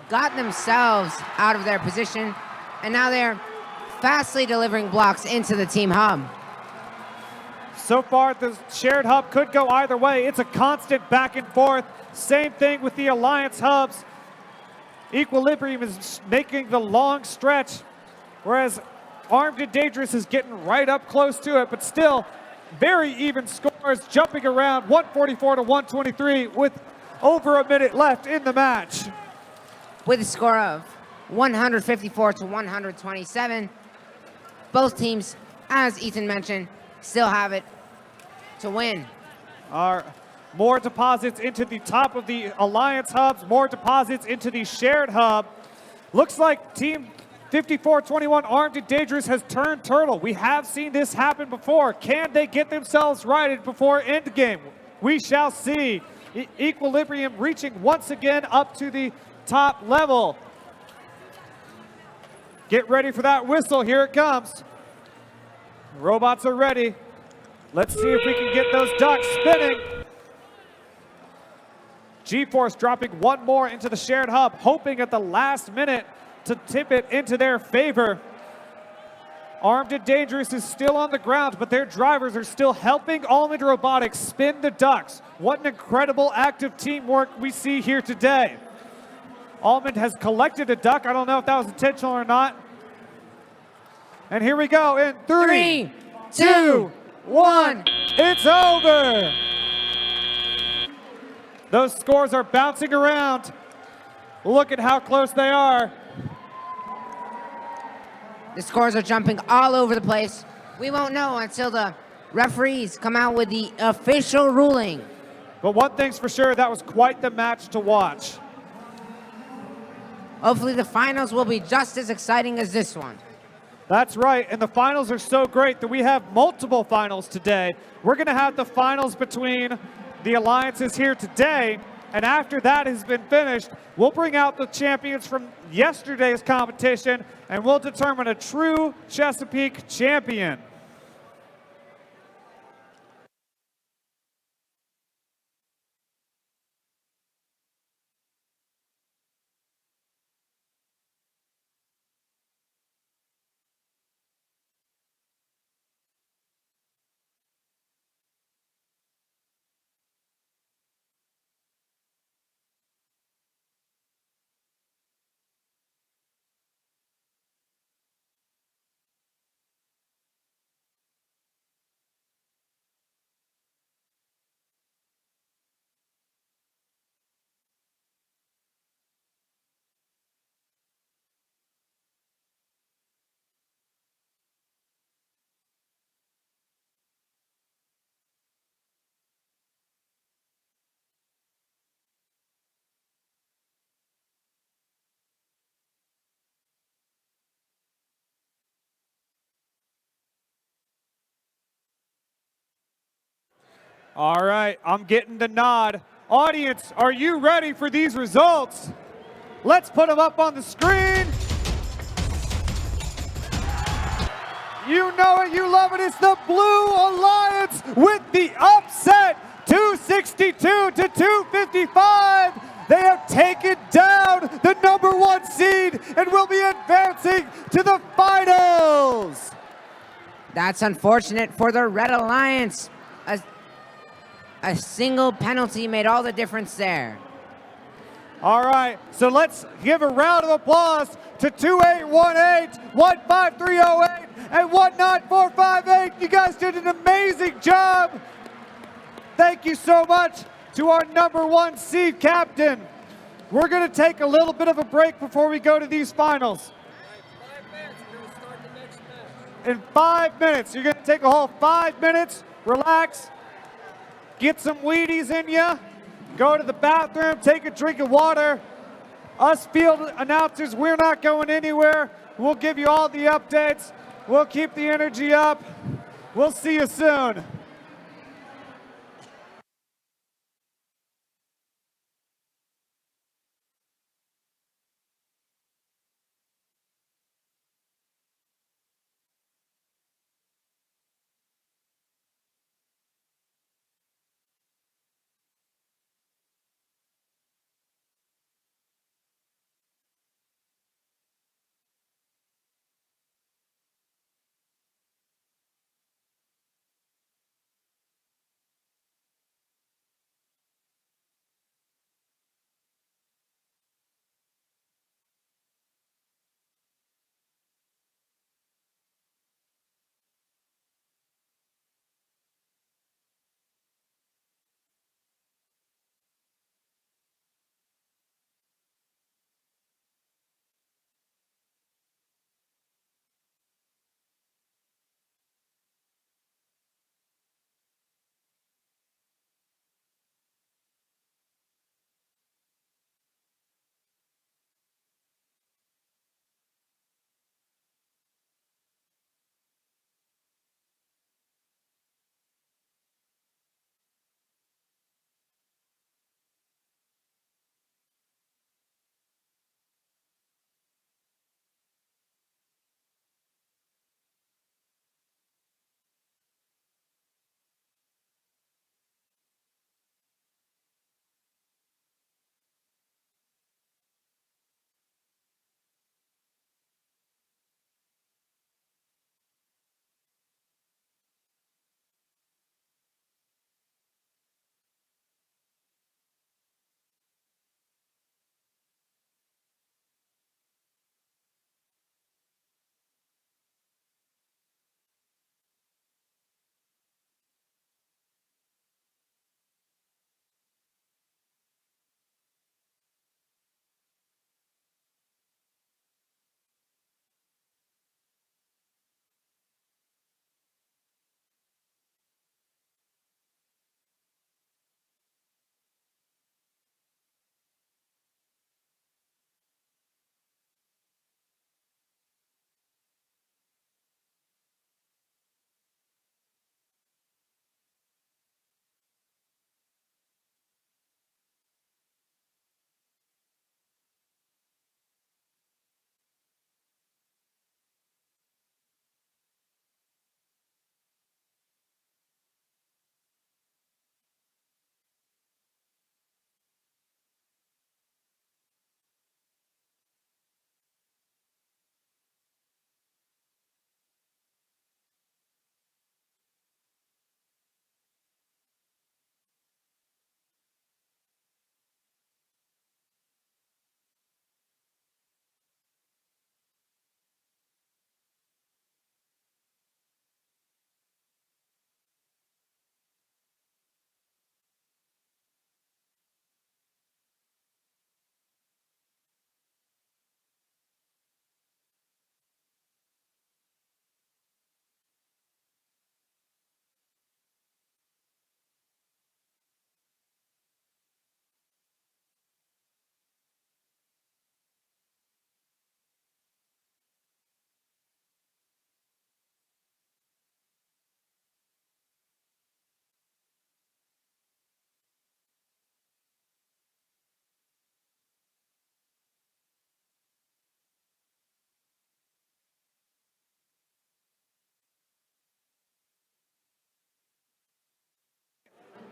got themselves out of their position, and now they're fastly delivering blocks into the team hub. So far, the shared hub could go either way. It's a constant back and forth. Same thing with the Alliance hubs. Equilibrium is making the long stretch, whereas Armed and Dangerous is getting right up close to it, but still very even scores, jumping around 144 to 123 with over a minute left in the match. With a score of 154 to 127, both teams, as Ethan mentioned, still have it to win. More deposits into the top of the Alliance hubs, more deposits into the shared hub. Looks like Team 5421 Armed and Dangerous has turned turtle. We have seen this happen before. Can they get themselves righted before endgame? We shall see. Equilibrium reaching once again up to the top level. Get ready for that whistle. Here it comes. Robots are ready. Let's see if we can get those ducks spinning. G-Force dropping one more into the shared hub, hoping at the last minute to tip it into their favor. Armed and Dangerous is still on the ground, but their drivers are still helping Almond Robotics spin the ducks. What an incredible act of teamwork we see here today. Almond has collected a duck. I don't know if that was intentional or not. And here we go in 3, 2, 1. It's over. Those scores are bouncing around. Look at how close they are. The scores are jumping all over the place. We won't know until the referees come out with the official ruling. But one thing's for sure, that was quite the match to watch. Hopefully the finals will be just as exciting as this one. That's right, and the finals are so great that we have multiple finals today. We're gonna have the finals between the alliances here today, and after that has been finished, we'll bring out the champions from yesterday's competition, and we'll determine a true Chesapeake champion. All right, I'm getting the nod. Audience, are you ready for these results? Let's put them up on the screen. You know it, you love it. It's the Blue Alliance with the upset, 262 to 255. They have taken down the #1 seed and will be advancing to the finals. That's unfortunate for the Red Alliance. A single penalty made all the difference there. All right, so let's give a round of applause to 2818, 15308, and 19458. You guys did an amazing job. Thank you so much to our #1 seed captain. We're going to take a little bit of a break before we go to these finals. In 5 minutes, you're going to take a whole 5 minutes, relax, get some Wheaties in you, go to the bathroom, take a drink of water. Us field announcers, we're not going anywhere. We'll give you all the updates. We'll keep the energy up. We'll see you soon.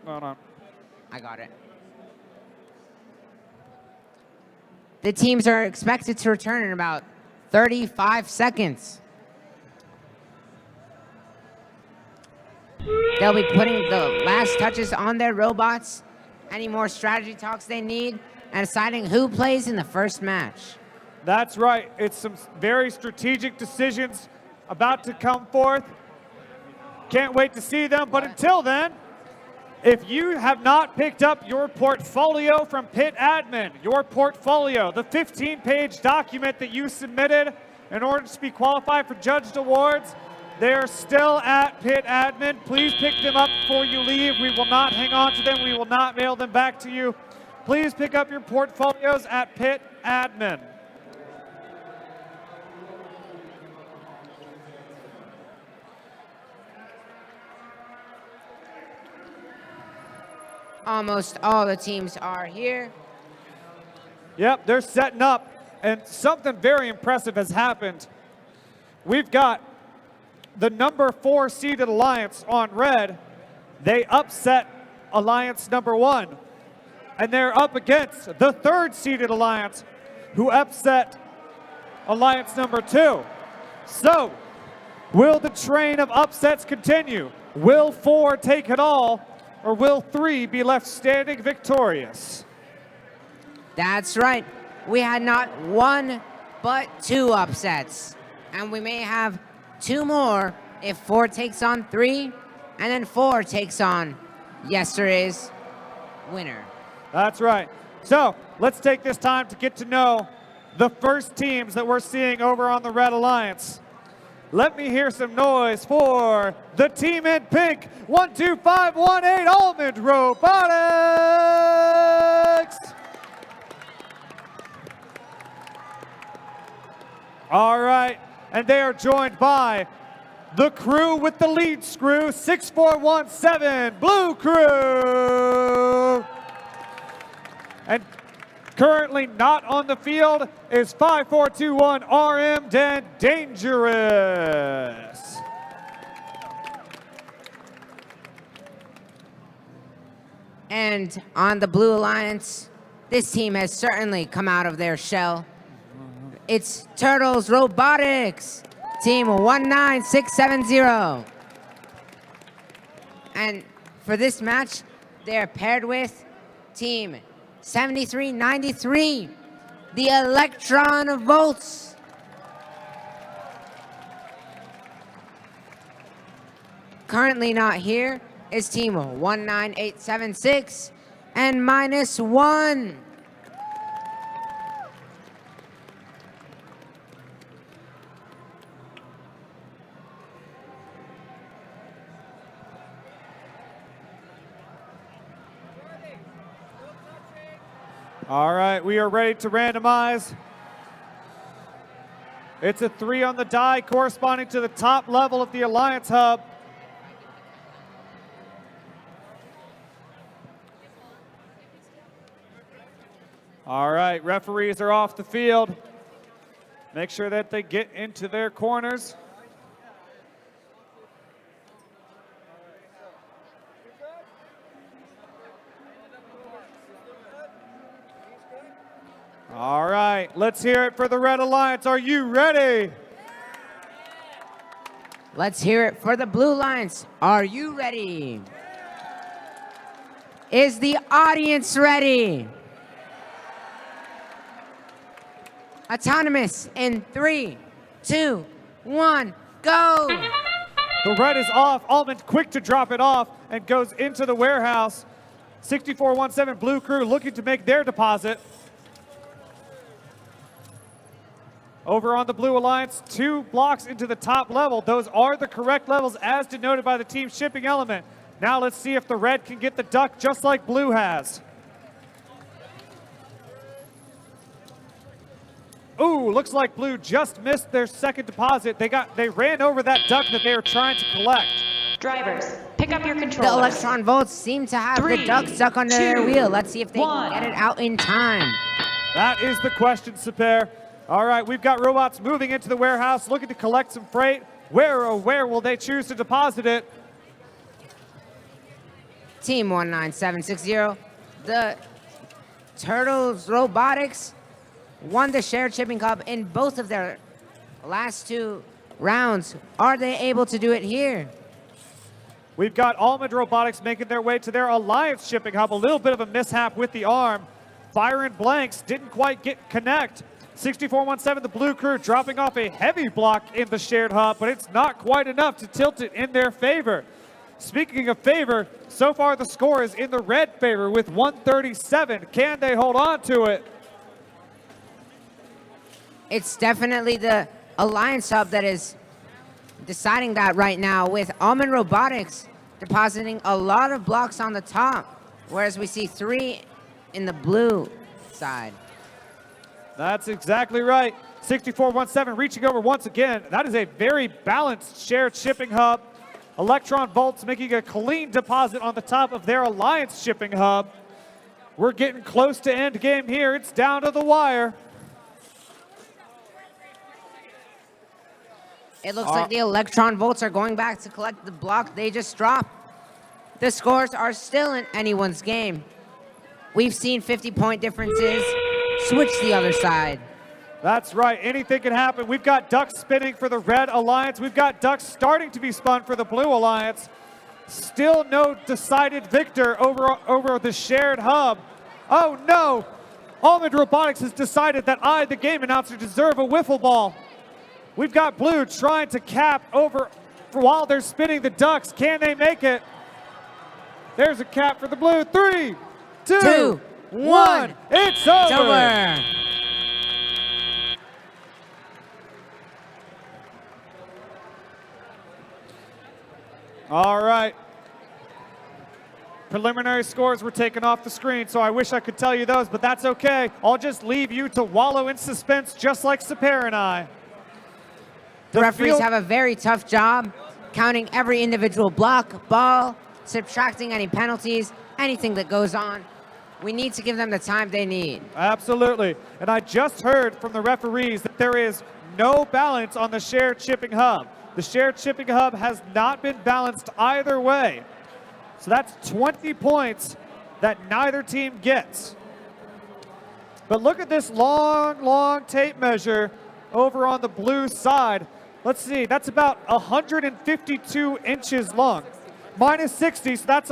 Hold on. I got it. The teams are expected to return in about 35 seconds. They'll be putting the last touches on their robots, any more strategy talks they need, and deciding who plays in the first match. That's right. It's some very strategic decisions about to come forth. Can't wait to see them, but until then, if you have not picked up your portfolio from Pit Admin, your portfolio, the 15-page document that you submitted in order to be qualified for Judged Awards, they're still at Pit Admin. Please pick them up before you leave. We will not hang on to them. We will not mail them back to you. Please pick up your portfolios at Pit Admin. Almost all the teams are here. Yep, they're setting up, and something very impressive has happened. We've got the number 4 seeded Alliance on red. They upset Alliance number 1, and they're up against the 3rd seeded Alliance, who upset Alliance number 2. So, will the train of upsets continue? Will 4 take it all, or will 3 be left standing victorious? That's right. We had not 1, but 2 upsets. And we may have 2 more if 4 takes on 3, and then 4 takes on yesterday's winner. That's right. So let's take this time to get to know the first teams that we're seeing over on the Red Alliance. Let me hear some noise for the team in pink, 12518 Almond Robotics. All right, and they are joined by the crew with the lead screw, 6417 Blue Crew. And currently not on the field is 5421 RM and Dangerous. And on the Blue Alliance, this team has certainly come out of their shell. It's Turtles Robotics, team 19670. And for this match, they're paired with team 7393, the Electron Volts. Currently not here is team 19876 and -1. All right, we are ready to randomize. It's a 3 on the die corresponding to the top level of the Alliance Hub. All right, referees are off the field. Make sure that they get into their corners. All right, let's hear it for the Red Alliance. Are you ready? Let's hear it for the Blue Alliance. Are you ready? Is the audience ready? Autonomous in 3, 2, 1, go! The red is off. Almond quick to drop it off and goes into the warehouse. 6417 Blue Crew looking to make their deposit. Over on the Blue Alliance, 2 blocks into the top level. Those are the correct levels as denoted by the team shipping element. Now let's see if the red can get the duck just like blue has. Ooh, looks like blue just missed their second deposit. They ran over that duck that they were trying to collect. Drivers, pick up your controllers. The Electron Volts seem to have the duck stuck under their wheel. Let's see if they can get it out in time. That is the question, Super. All right, we've got robots moving into the warehouse, looking to collect some freight. Where will they choose to deposit it? Team 19760, the Turtles Robotics won the Shared Shipping Cup in both of their last 2 rounds. Are they able to do it here? We've got Almond Robotics making their way to their Alliance Shipping Hub. A little bit of a mishap with the arm. Firing blanks, didn't quite connect. 6417, the Blue Crew, dropping off a heavy block in the shared hub, but it's not quite enough to tilt it in their favor. Speaking of favor, so far the score is in the red favor with 137. Can they hold on to it? It's definitely the Alliance Hub that is deciding that right now, with Almond Robotics depositing a lot of blocks on the top, whereas we see 3 in the blue side. That's exactly right. 6417 reaching over once again. That is a very balanced shared shipping hub. Electron Volts making a clean deposit on the top of their Alliance shipping hub. We're getting close to end game here. It's down to the wire. It looks like the Electron Volts are going back to collect the block they just dropped. The scores are still in anyone's game. We've seen 50-point differences switch the other side. That's right. Anything can happen. We've got ducks spinning for the Red Alliance. We've got ducks starting to be spun for the Blue Alliance. Still no decided victor over the shared hub. Oh no! Almond Robotics has decided that I, the game announcer, deserve a wiffle ball. We've got Blue trying to cap over while they're spinning the ducks. Can they make it? There's a cap for the Blue. 3, 2, 1. It's over. It's over. All right. Preliminary scores were taken off the screen, so I wish I could tell you those, but that's okay. I'll just leave you to wallow in suspense just like Sapir and I. The referees have a very tough job counting every individual block, ball, subtracting any penalties, anything that goes on. We need to give them the time they need. Absolutely. And I just heard from the referees that there is no balance on the shared shipping hub. The shared shipping hub has not been balanced either way. So that's 20 points that neither team gets. But look at this long tape measure over on the blue side. Let's see, that's about 152 inches long. Minus 60, so that's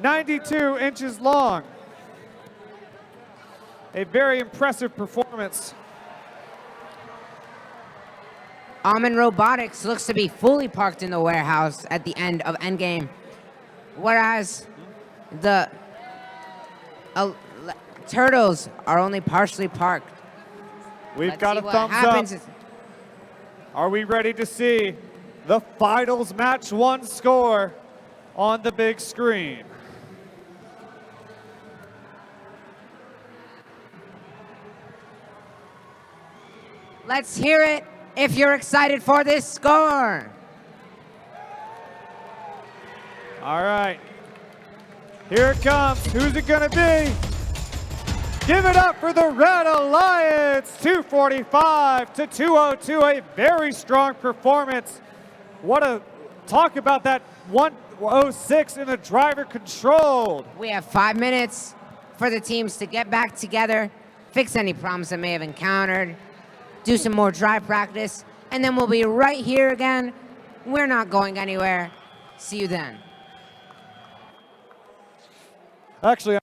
92 inches long. A very impressive performance. Almond Robotics looks to be fully parked in the warehouse at the end of endgame, whereas the Turtles are only partially parked. We've got a thumbs up. Are we ready to see the finals match 1 score on the big screen? Let's hear it if you're excited for this score. All right. Here it comes. Who's it going to be? Give it up for the Red Alliance, 245 to 202, a very strong performance. Talk about that 106 in the driver controlled. We have 5 minutes for the teams to get back together, fix any problems that may have encountered, do some more drive practice, and then we'll be right here again. We're not going anywhere. See you then. Actually,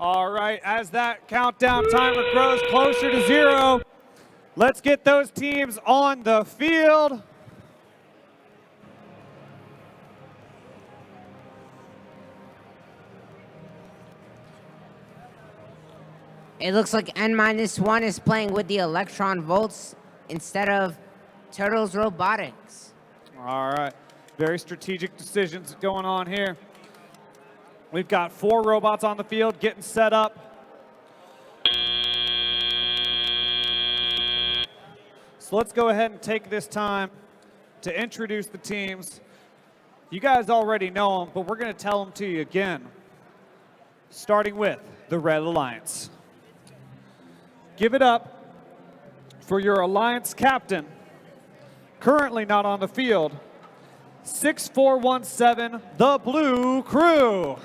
All right, as that countdown timer grows closer to 0, let's get those teams on the field. It looks like N-1 is playing with the Electron Volts instead of Turtles Robotics. All right, very strategic decisions going on here. We've got 4 robots on the field getting set up. So let's go ahead and take this time to introduce the teams. You guys already know them, but we're going to tell them to you again. Starting with the Red Alliance. Give it up for your Alliance captain, currently not on the field, 6417, the Blue Crew.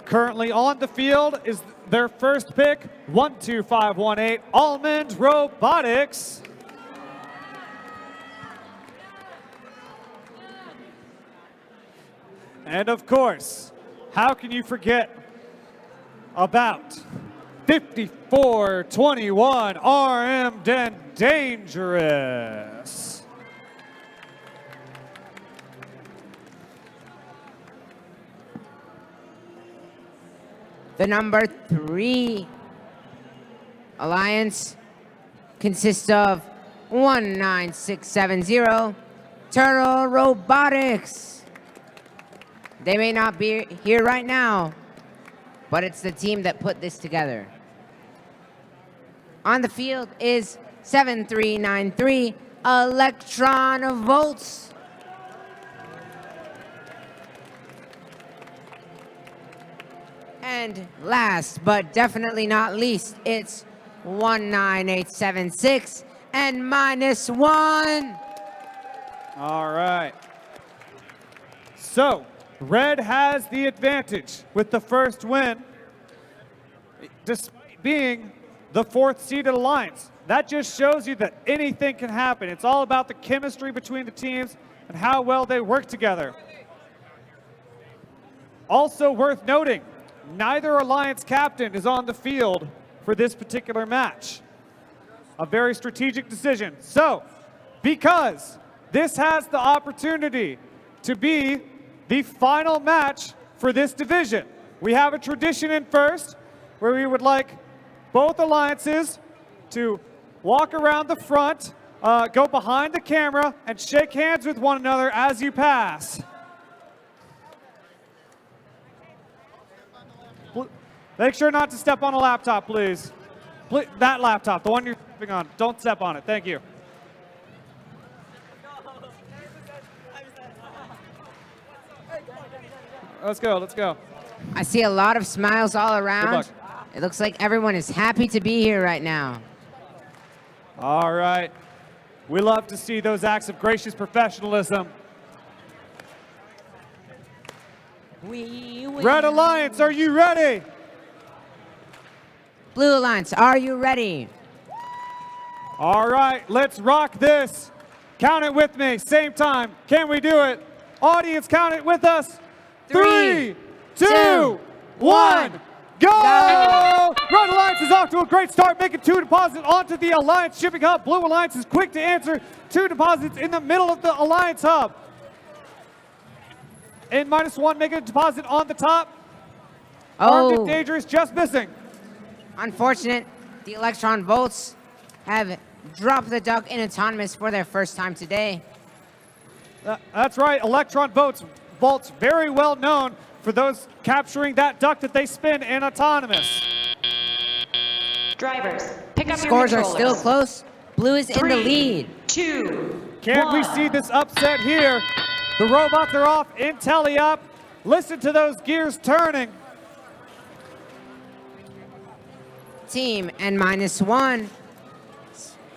Currently on the field is their first pick, 12518, Almond Robotics. And of course, how can you forget about 5421 RM Dangerous? The number 3 Alliance consists of 19670, Turtle Robotics. They may not be here right now, but it's the team that put this together. On the field is 7393, Electron Volts. And last but definitely not least, it's 19876 and -1. All right. So, Red has the advantage with the first win, despite being the 4th seeded alliance. That just shows you that anything can happen. It's all about the chemistry between the teams and how well they work together. Also worth noting, neither alliance captain is on the field for this particular match. A very strategic decision. So, because this has the opportunity to be the final match for this division, we have a tradition in first where we would like both alliances to walk around the front, go behind the camera, and shake hands with one another as you pass. Make sure not to step on a laptop, please. That laptop, the one you're stepping on. Don't step on it. Thank you. Let's go, let's go. I see a lot of smiles all Good around. luck. It looks like everyone is happy to be here right now. All right. We love to see those acts of gracious professionalism. Red Alliance, are you ready? Blue Alliance, are you ready? All right, let's rock this. Count it with me, same time. Can we do it? Audience, count it with us. 3, 2, 1, go! Red Alliance is off to a great start, making 2 deposits onto the Alliance shipping hub. Blue Alliance is quick to answer 2 deposits in the middle of the Alliance hub. And -1 making a deposit on the top. Armed and Dangerous just missing. Unfortunate, the Electron Volts have dropped the duck in Autonomous for their first time today. That's right, Electron Volts, very well known for those capturing that duck that they spin in Autonomous. Drivers, pick up Scores your are still close. Blue is in the lead. 2, Can we see this upset here? The robots are off in tele-up. Listen to those gears turning. Team N-1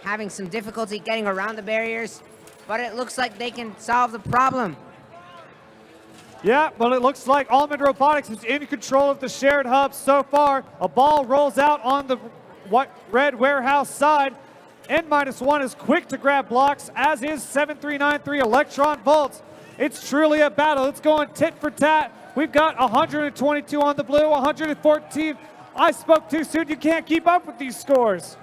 having some difficulty getting around the barriers, but it looks like they can solve the problem. Yeah, well, it looks like Almond Robotics is in control of the shared hub so far. A ball rolls out on the red warehouse side. N-1 is quick to grab blocks, as is 7393 Electron Volts. It's truly a battle. It's going tit for tat. We've got 122 on the blue, 114. I spoke too soon. You can't keep up with these scores.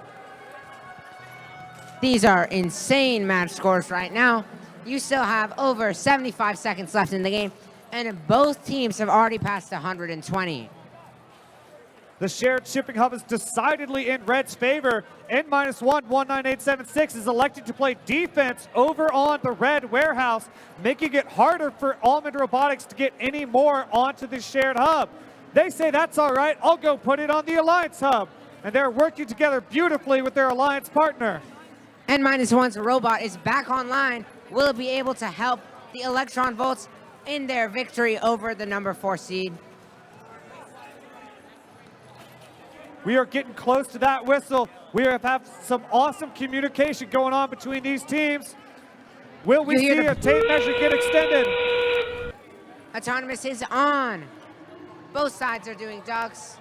These are insane match scores right now. You still have over 75 seconds left in the game, and both teams have already passed 120. The shared shipping hub is decidedly in Red's favor. N-1, 19876 is elected to play defense over on the Red warehouse, making it harder for Almond Robotics to get any more onto the shared hub. They say that's all right, I'll go put it on the Alliance hub. And they're working together beautifully with their Alliance partner. N-1's robot is back online. Will it be able to help the Electron Volts in their victory over the number 4 seed? We are getting close to that whistle. We have some awesome communication going on between these teams. Will we see a tape measure get extended? Autonomous is on. Both sides are doing ducks.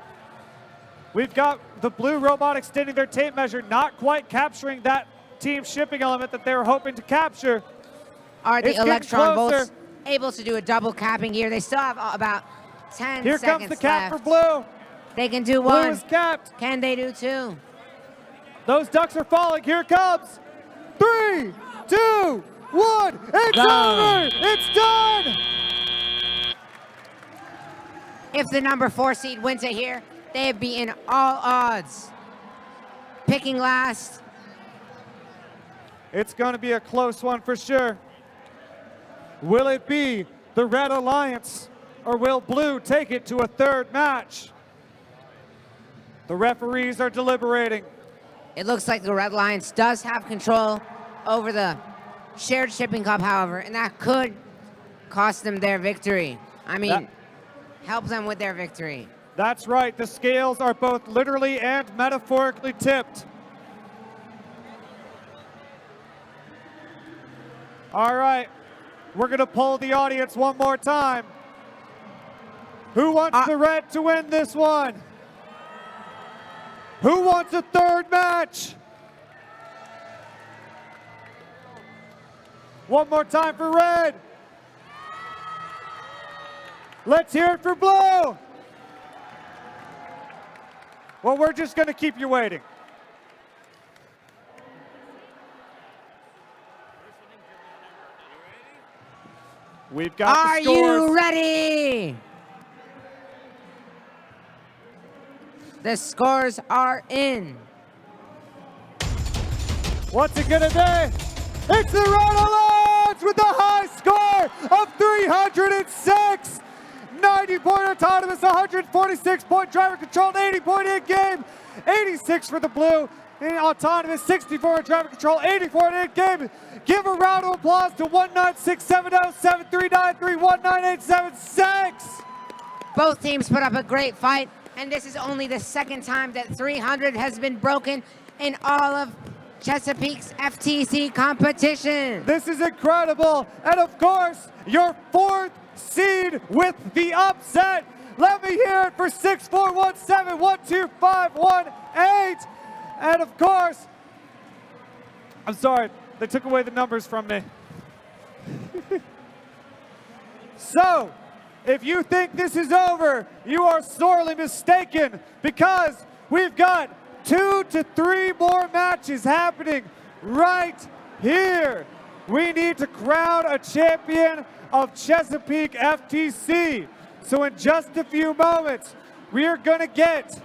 We've got the blue robot extending their tape measure, not quite capturing that team shipping element that they were hoping to capture. Are the Electron Volts able to do a double capping here? They still have about 10 Here seconds comes the cap left. for blue. They can do Blue one. is capped. Can they do two? Those ducks are falling. Here it comes. 3, 2, 1. It's over. It's done. If the number 4 seed wins it here, they'd be in all odds. Picking last. It's going to be a close one for sure. Will it be the Red Alliance, or will blue take it to a third match? The referees are deliberating. It looks like the Red Alliance does have control over the shared shipping cup, however, and that could cost them their victory. I mean, help them with their victory. That's right. The scales are both literally and metaphorically tipped. All right. We're going to poll the audience one more time. Who wants the Red to win this one? Who wants a third match? One more time for Red. Let's hear it for blue. Well, we're just going to keep you waiting. We've got the scores. Are you ready? The scores are in. What's it gonna be? It's the Red Alliance with a high score of 306. 90-point autonomous, 146-point driver controlled, 80-point in-game, 86 for the blue. In autonomous, 64 in driver control, 84 in in-game. Give a round of applause to 1967073931986. Both teams put up a great fight, and this is only the second time that 300 has been broken in all of Chesapeake's FTC competition. This is incredible. And of course, your 4th seed with the upset. Let me hear it for 6417125118. And of course, I'm sorry, they took away the numbers from me. So, if you think this is over, you are sorely mistaken, because we've got 2 to 3 more matches happening right here. We need to crown a champion of Chesapeake FTC. So in just a few moments, we are going to get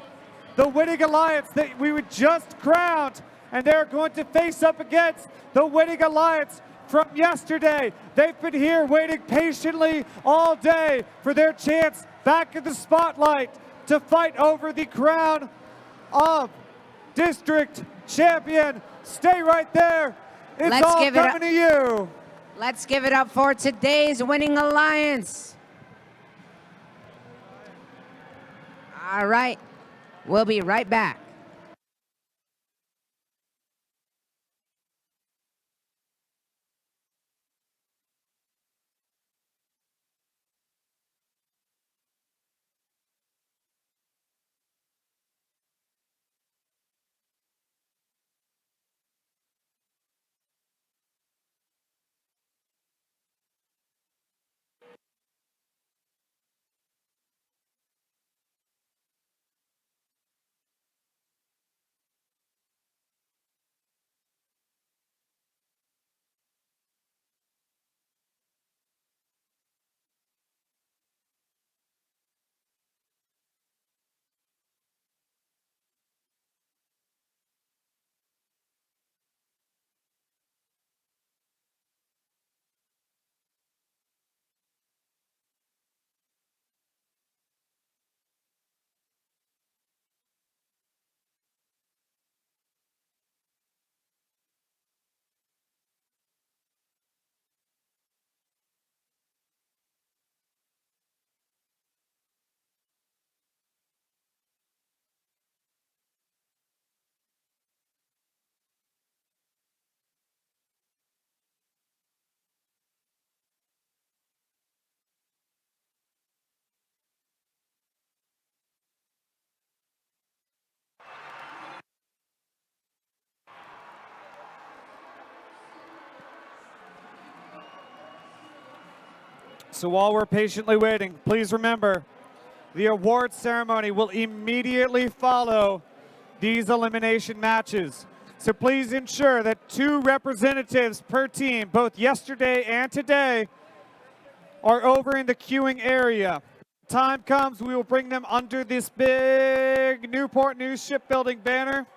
the winning alliance that we were just crowned, and they're going to face up against the winning alliance from yesterday. They've been here waiting patiently all day for their chance back in the spotlight to fight over the crown of district champion. Stay right there. It's all coming to you. Let's give it up for today's winning alliance. All right. We'll be right back. so while we're patiently waiting, please remember, the award ceremony will immediately follow these elimination matches. So please ensure that 2 representatives per team, both yesterday and today, are over in the queuing area. Time comes, we will bring them under this big Newport News shipbuilding banner.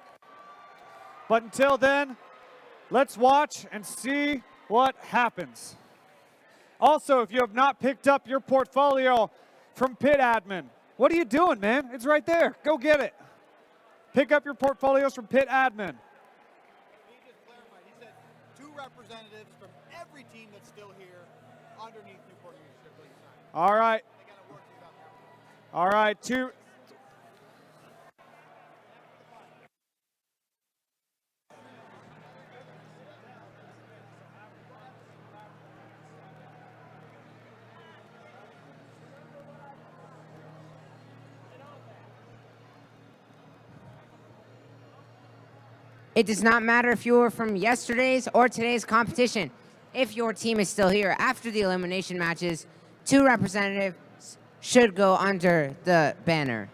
But until then, let's watch and see what happens. Also, if you have not picked up your portfolio from Pit Admin, what are you doing, man? It's right there. Go get it. Pick up your portfolios from Pit Admin. He just clarified. He said 2 representatives from every team that's still here underneath Newport News shipbuilding sign. All right. They gotta work these out now. All right, 2. It does not matter if you were from yesterday's or today's competition. If your team is still here after the elimination matches, 2 representatives should go under the banner.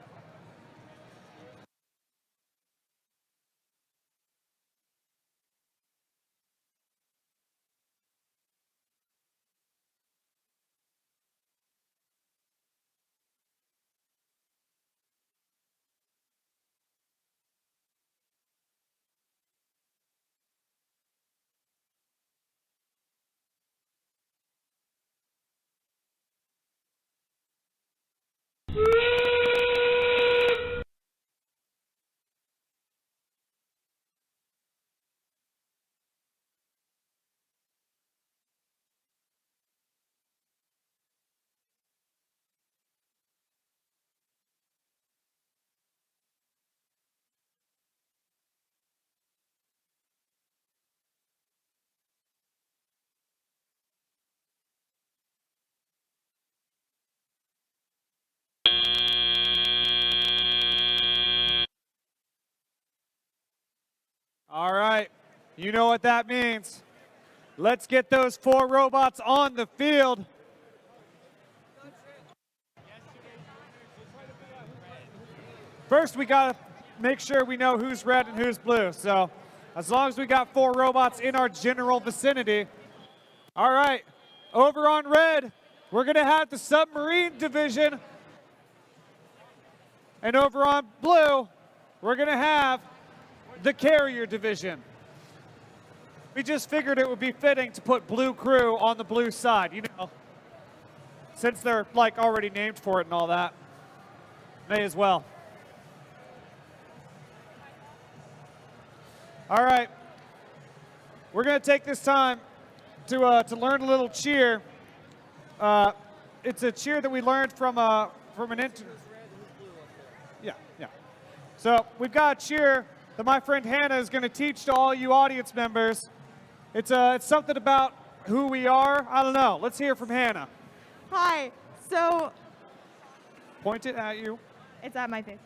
All right, you know what that means. Let's get those 4 robots on the field. First, we gotta make sure we know who's red and who's blue. So as long as we got 4 robots in our general vicinity. All right, over on red, we're gonna have the submarine division. And over on blue, we're gonna have the carrier division. We just figured it would be fitting to put blue crew on the blue side, you know, since they're like already named for it and all that. May as well. All right, we're gonna take this time to learn a little cheer. It's a cheer that we learned from an intern. Yeah. So we've got a cheer that my friend Hannah is going to teach to all you audience members. It's something about who we are. I don't know. Let's hear from Hannah. Hi. So Point it at you. it's at my face.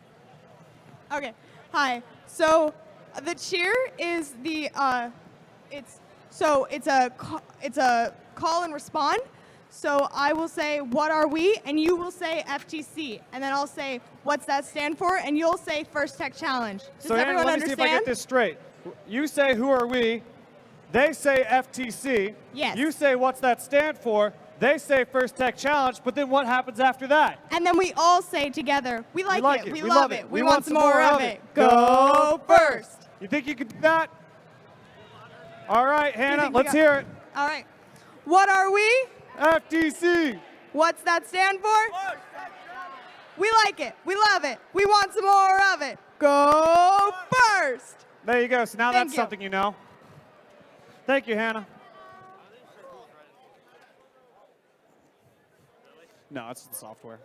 Okay. Hi. So the cheer is the it's a call and respond. So I will say, what are we? And you will say FTC. And then I'll say, what's that stand for? And you'll say First Tech Challenge. Does So Hannah, everyone let me see if I understand? get this straight. You say, who are we? They say FTC. Yes. You say, what's that stand for? They say First Tech Challenge, but then what happens after that? And then we all say together, we like it, we love love it, it, we want some more of it. Go Go first. You think you can do that? All right, Hannah, think we let's got- hear it. All right. What are we? FTC. What's that stand for? We like it, we love it, we want some more of it. Go first. There you go. So now Thank that's you. something you know. Thank you, Hannah. No, it's the software.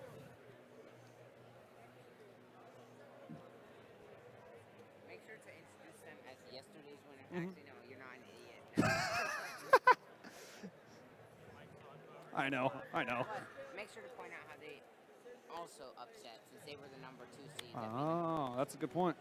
Make sure to introduce them as yesterday's winner. Mhm. Actually, no, you're not an idiot. I know. But make sure to point out how they also upset since they were the number 2 seed. Oh, that's a good point.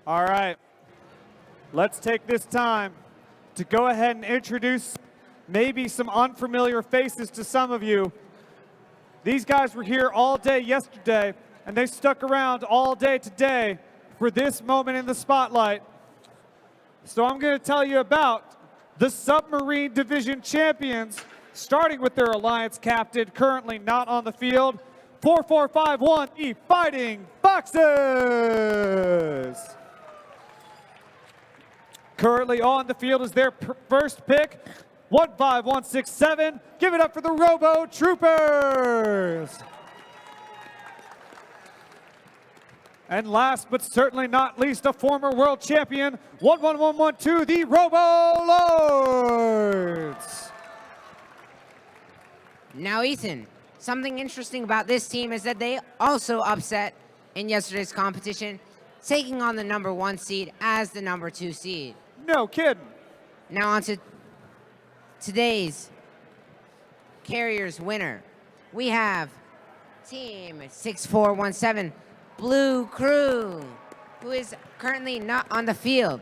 All right. Let's take this time to go ahead and introduce maybe some unfamiliar faces to some of you. These guys were here all day yesterday, and they stuck around all day today for this moment in the spotlight. So I'm going to tell you about the Submarine Division champions, starting with their Alliance captain, currently not on the field, 4451, the Fighting Foxes. Currently on the field is their first pick, 15167. Give it up for the Robo Troopers. And last but certainly not least, a former world champion, 11112, the Robo Lords. Now, Ethan, something interesting about this team is that they also upset in yesterday's competition, taking on the #1 seed as the #2 seed. No kidding. Now on to today's Carriers winner. We have Team 6417, Blue Crew, who is currently not on the field.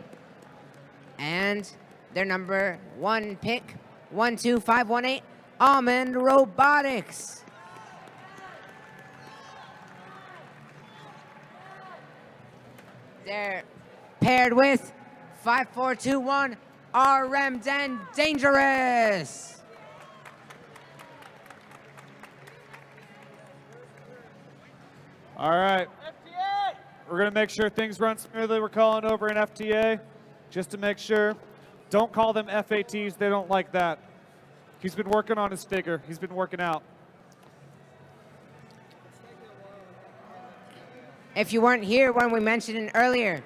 And their #1 pick, 12518, Almond Robotics. They're paired with 5421, RM Den Dangerous. All right. We're going to make sure things run smoothly. We're calling over an FTA just to make sure. Don't call them FATs. They don't like that. He's been working on his figure. He's been working out. If you weren't here when we mentioned it earlier,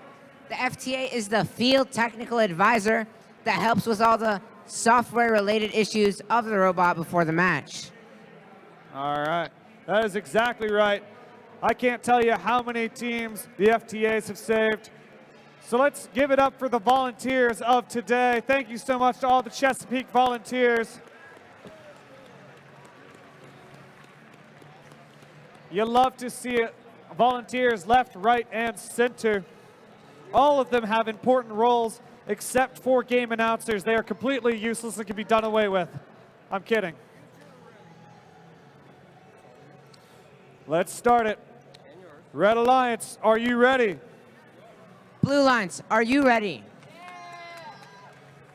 the FTA is the field technical advisor that helps with all the software-related issues of the robot before the match. All right. That is exactly right. I can't tell you how many teams the FTAs have saved. So let's give it up for the volunteers of today. Thank you so much to all the Chesapeake volunteers. You love to see it. Volunteers left, right, and center. All of them have important roles except for game announcers. They are completely useless and can be done away with. I'm kidding. Let's start it. Red Alliance, are you ready? Blue Alliance, are you ready?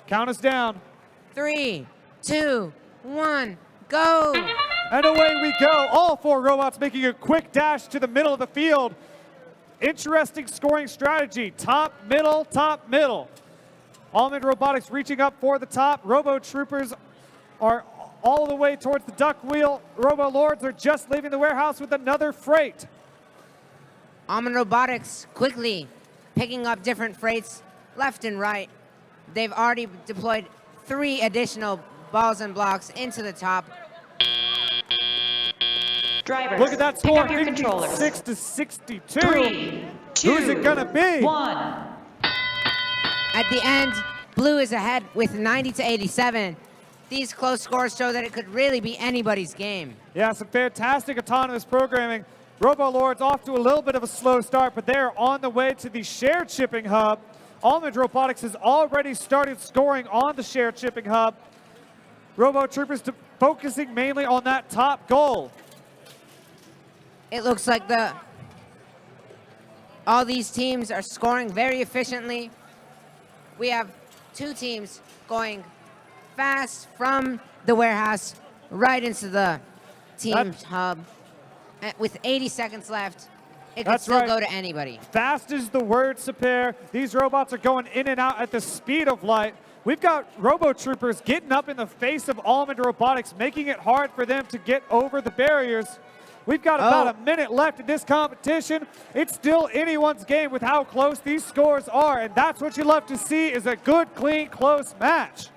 Count us down. 3, 2, 1, go! And away we go. All 4 robots making a quick dash to the middle of the field. Interesting scoring strategy. Top, middle, top, middle. Almond Robotics reaching up for the top. Robo Troopers are all the way towards the duck wheel. Robo Lords are just leaving the warehouse with another freight. Almond Robotics quickly picking up different freights left and right. They've already deployed 3 additional balls and blocks into the top. Drivers, look at that score, pick up your controllers. 56 to 62. 3, 2, Who's it gonna be? 1. At the end, Blue is ahead with 90 to 87. These close scores show that it could really be anybody's game. Yeah, some fantastic autonomous programming. Robo Lords off to a little bit of a slow start, but they're on the way to the shared shipping hub. Almond Robotics has already started scoring on the shared shipping hub. Robo Troopers focusing mainly on that top goal. It looks like all these teams are scoring very efficiently. We have 2 teams going fast from the warehouse right into the team hub. With 80 seconds left, it could still go to anybody. Fast is the word, Sapir. These robots are going in and out at the speed of light. We've got Robo Troopers getting up in the face of Almond Robotics, making it hard for them to get over the barriers. We've got about a minute left in this competition. It's still anyone's game with how close these scores are, and that's what you love to see is a good, clean, close match.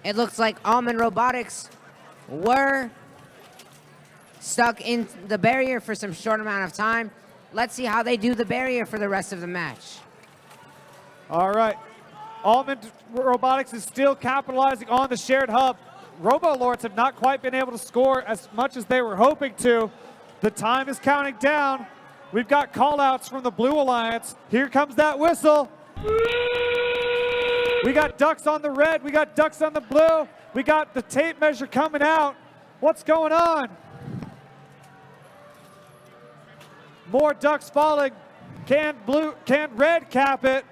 It looks like Almond Robotics were stuck in the barrier for some short amount of time. Let's see how they do the barrier for the rest of the match. All right. Almond Robotics is still capitalizing on the shared hub. Robo Lords have not quite been able to score as much as they were hoping to. The time is counting down. We've got call-outs from the Blue Alliance. Here comes that whistle. We got ducks on the red. We got ducks on the blue. We got the tape measure coming out. What's going on? More ducks falling. Can red cap it?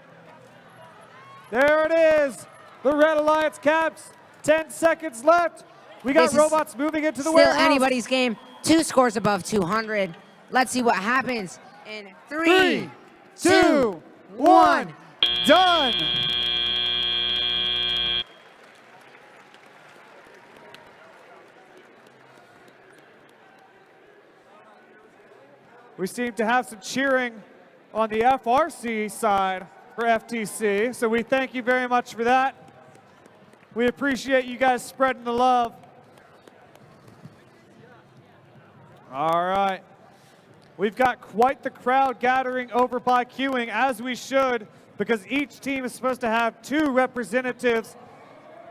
There it is. The Red Alliance caps. 10 seconds left. We got robots moving into the warehouse. Still anybody's game. 2 scores above 200. Let's see what happens in 3, 2, 1. Done. We seem to have some cheering on the FRC side for FTC, so we thank you very much for that. We appreciate you guys spreading the love. All right. We've got quite the crowd gathering over by queuing, as we should, because each team is supposed to have 2 representatives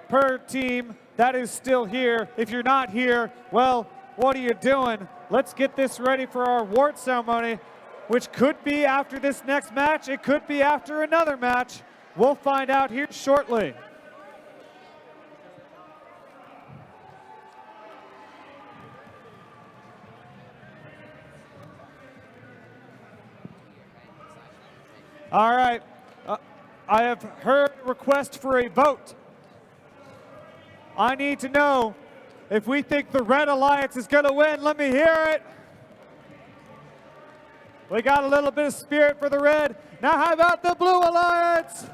per team. That is still here. If you're not here, well, what are you doing? Let's get this ready for our award ceremony, which could be after this next match. It could be after another match. We'll find out here shortly. All right. I have heard a request for a vote. I need to know if we think the Red Alliance is going to win. Let me hear it. We got a little bit of spirit for the Red. Now how about the Blue Alliance?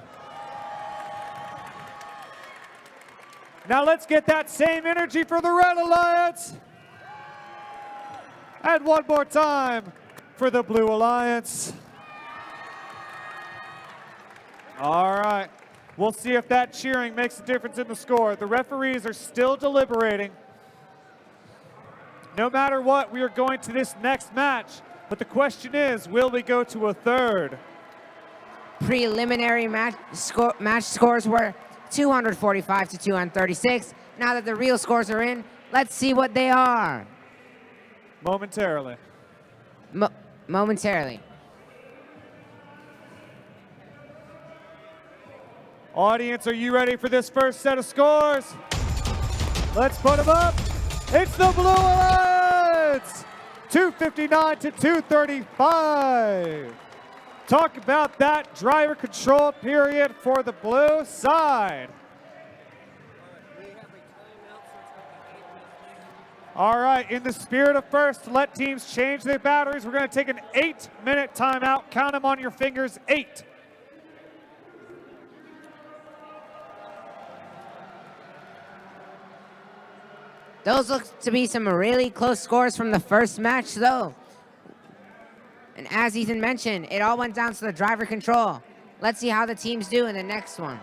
Now let's get that same energy for the Red Alliance. And one more time for the Blue Alliance. All right. We'll see if that cheering makes a difference in the score. The referees are still deliberating. No matter what, we are going to this next match. But the question is, will we go to a third? Preliminary match scores were 245 to 236. Now that the real scores are in, let's see what they are. Momentarily. Momentarily. Audience, are you ready for this first set of scores? Let's put them up. It's the Blue Alliance! 259 to 235. Talk about that driver control period for the blue side. All right, in the spirit of first, let teams change their batteries. We're going to take an 8-minute timeout. Count them on your fingers, 8. Those look to be some really close scores from the first match, though. And as Ethan mentioned, it all went down to the driver control. Let's see how the teams do in the next one.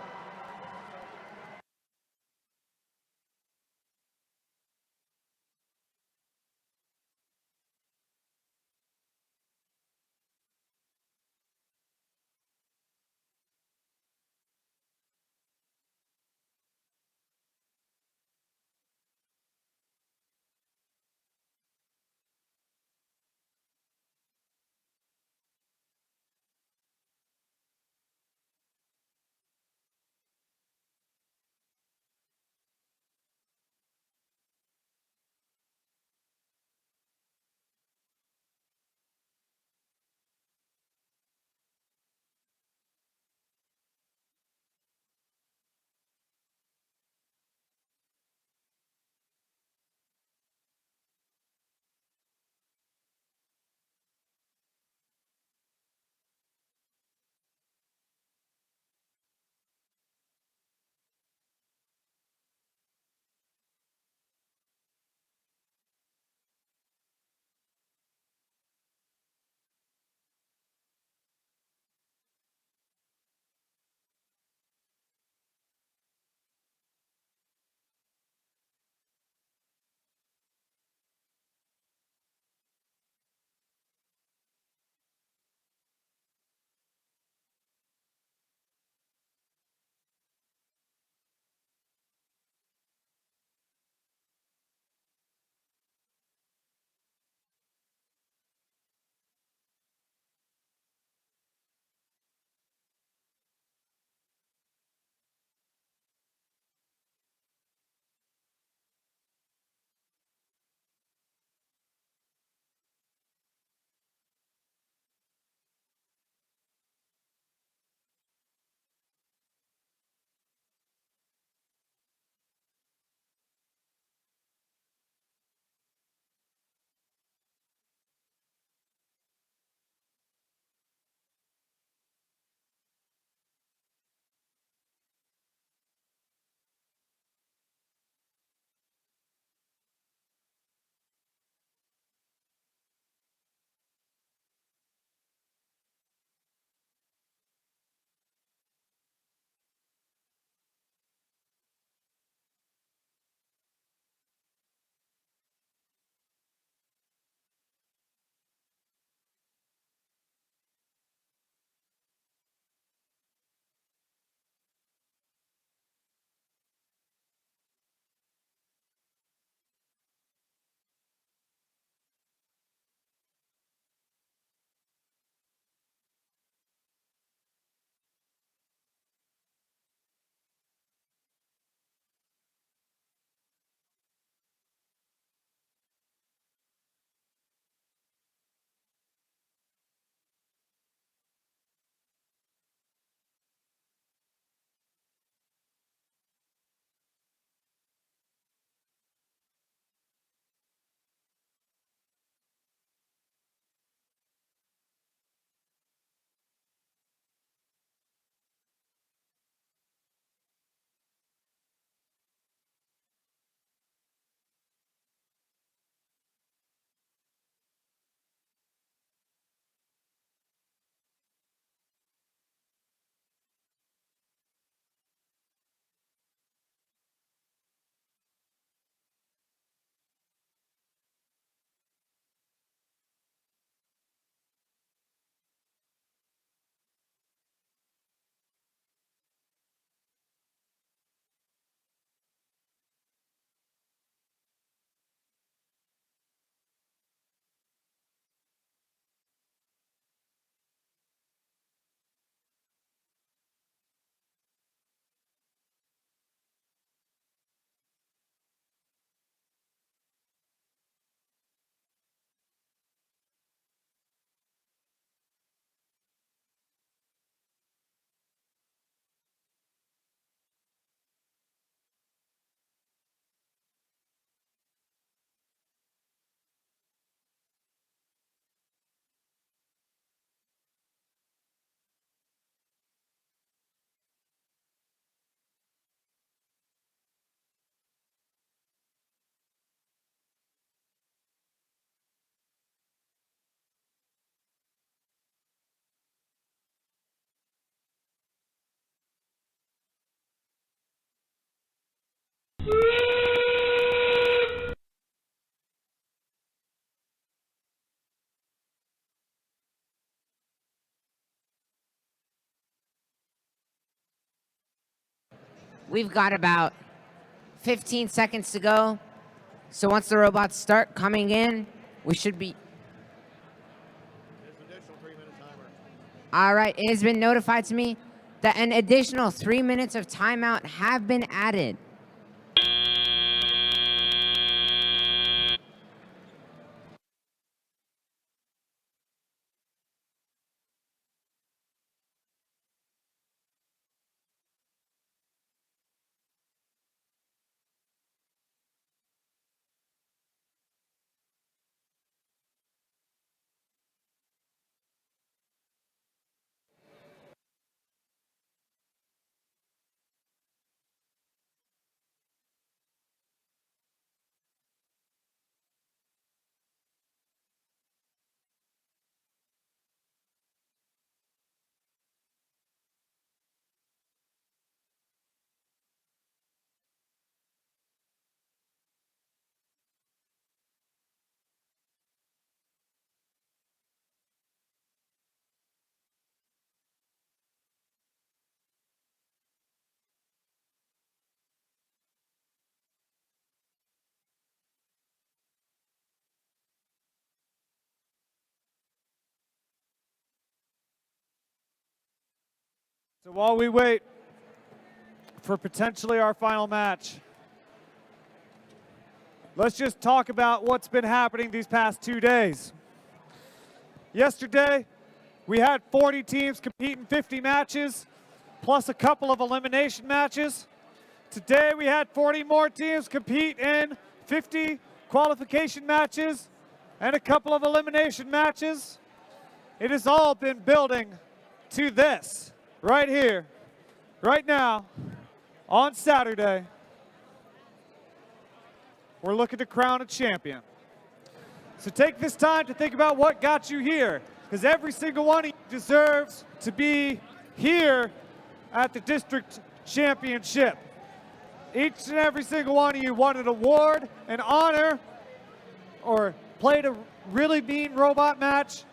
We've got about 15 seconds to go. So once the robots start coming in, we should be... All right, it has been notified to me that an additional 3 minutes of timeout have been added. So while we wait for potentially our final match, let's just talk about what's been happening these past 2 days. Yesterday, we had 40 teams compete in 50 matches, plus a couple of elimination matches. Today, we had 40 more teams compete in 50 qualification matches and a couple of elimination matches. It has all been building to this. Right here, right now, on Saturday, we're looking to crown a champion. So take this time to think about what got you here, because every single one of you deserves to be here at the district championship. Each and every single one of you won an award, an honor, or played a really mean robot match,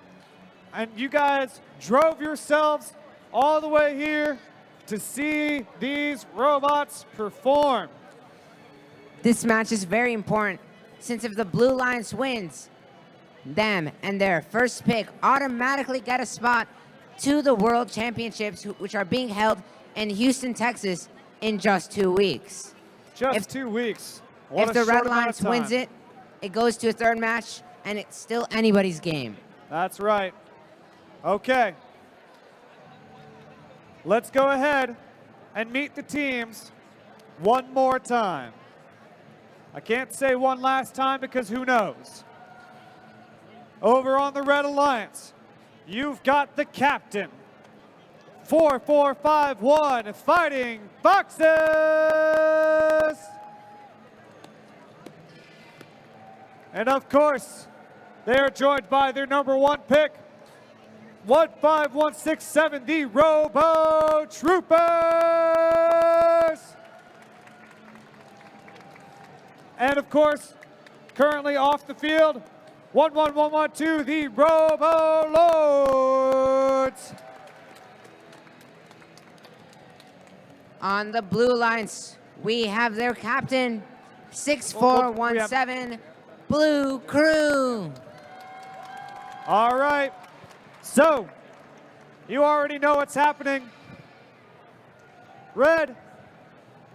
and you guys drove yourselves all the way here to see these robots perform. This match is very important, since if the Blue Lions wins, them and their first pick automatically get a spot to the World Championships, which are being held in Houston, Texas in just 2 weeks. Just 2 weeks. What If a the short Red amount Lions of wins time. it, it goes to a third match, and it's still anybody's game. That's right. Okay. Let's go ahead and meet the teams one more time. I can't say one last time because who knows? Over on the Red Alliance, you've got the captain, 4451 Fighting Foxes! And of course, they are joined by their #1 pick, 15167, the Robo Troopers! And of course, currently off the field, 11112, the Robo Lords! On the Blue Lions, we have their captain, 6417, Blue Crew. All right, so you already know what's happening. Red,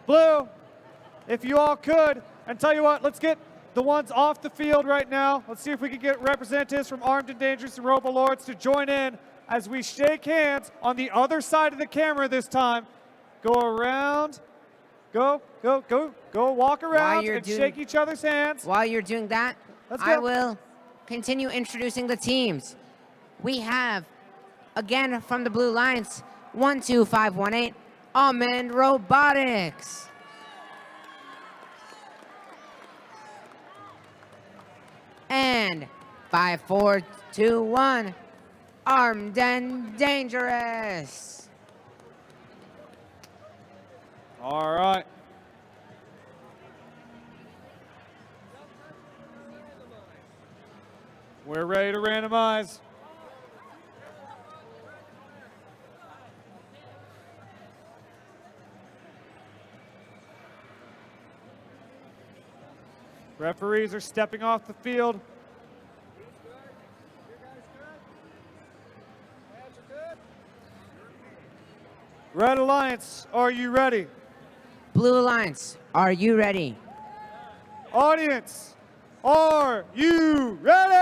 blue, if you all could, and tell you what, let's get the ones off the field right now. Let's see if we can get representatives from Armed and Dangerous and Robo Lords to join in as we shake hands on the other side of the camera this time. Go around, go, walk around and shake each other's hands. While you're doing that, I will continue introducing the teams. We have, again from the Blue Lions, 12518, Almond Robotics. And 5421, Armed and Dangerous. All right. We're ready to randomize. Referees are stepping off the field. Red Alliance, are you ready? Blue Alliance, are you ready? Audience, are you ready?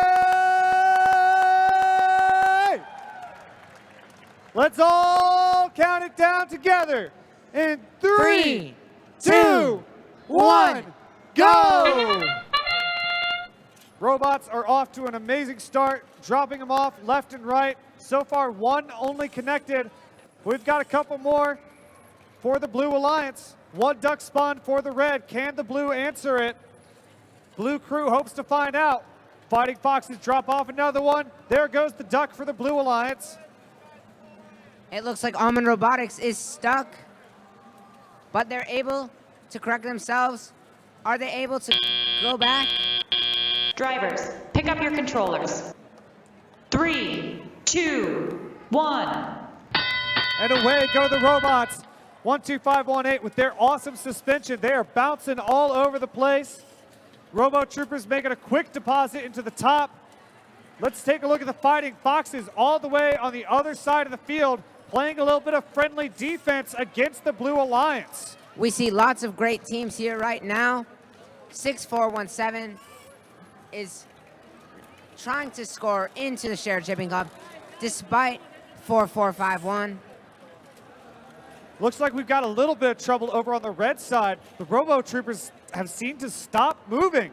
Let's all count it down together. In 3, 2, 1, go! Robots are off to an amazing start, dropping them off left and right. So far, one only connected. We've got a couple more for the Blue Alliance. One duck spawned for the red. Can the blue answer it? Blue crew hopes to find out. Fighting Foxes drop off another one. There goes the duck for the Blue Alliance. It looks like Almond Robotics is stuck, but they're able to correct themselves. Are they able to go back? Drivers, pick up your controllers. 3, 2, 1. And away go the robots. 12518 with their awesome suspension. They are bouncing all over the place. Robo Troopers making a quick deposit into the top. Let's take a look at the Fighting Foxes all the way on the other side of the field, playing a little bit of friendly defense against the Blue Alliance. We see lots of great teams here right now. 6417 is trying to score into the Shared Shipping Cup despite 4451. Looks like we've got a little bit of trouble over on the red side. The Robo Troopers have seemed to stop moving.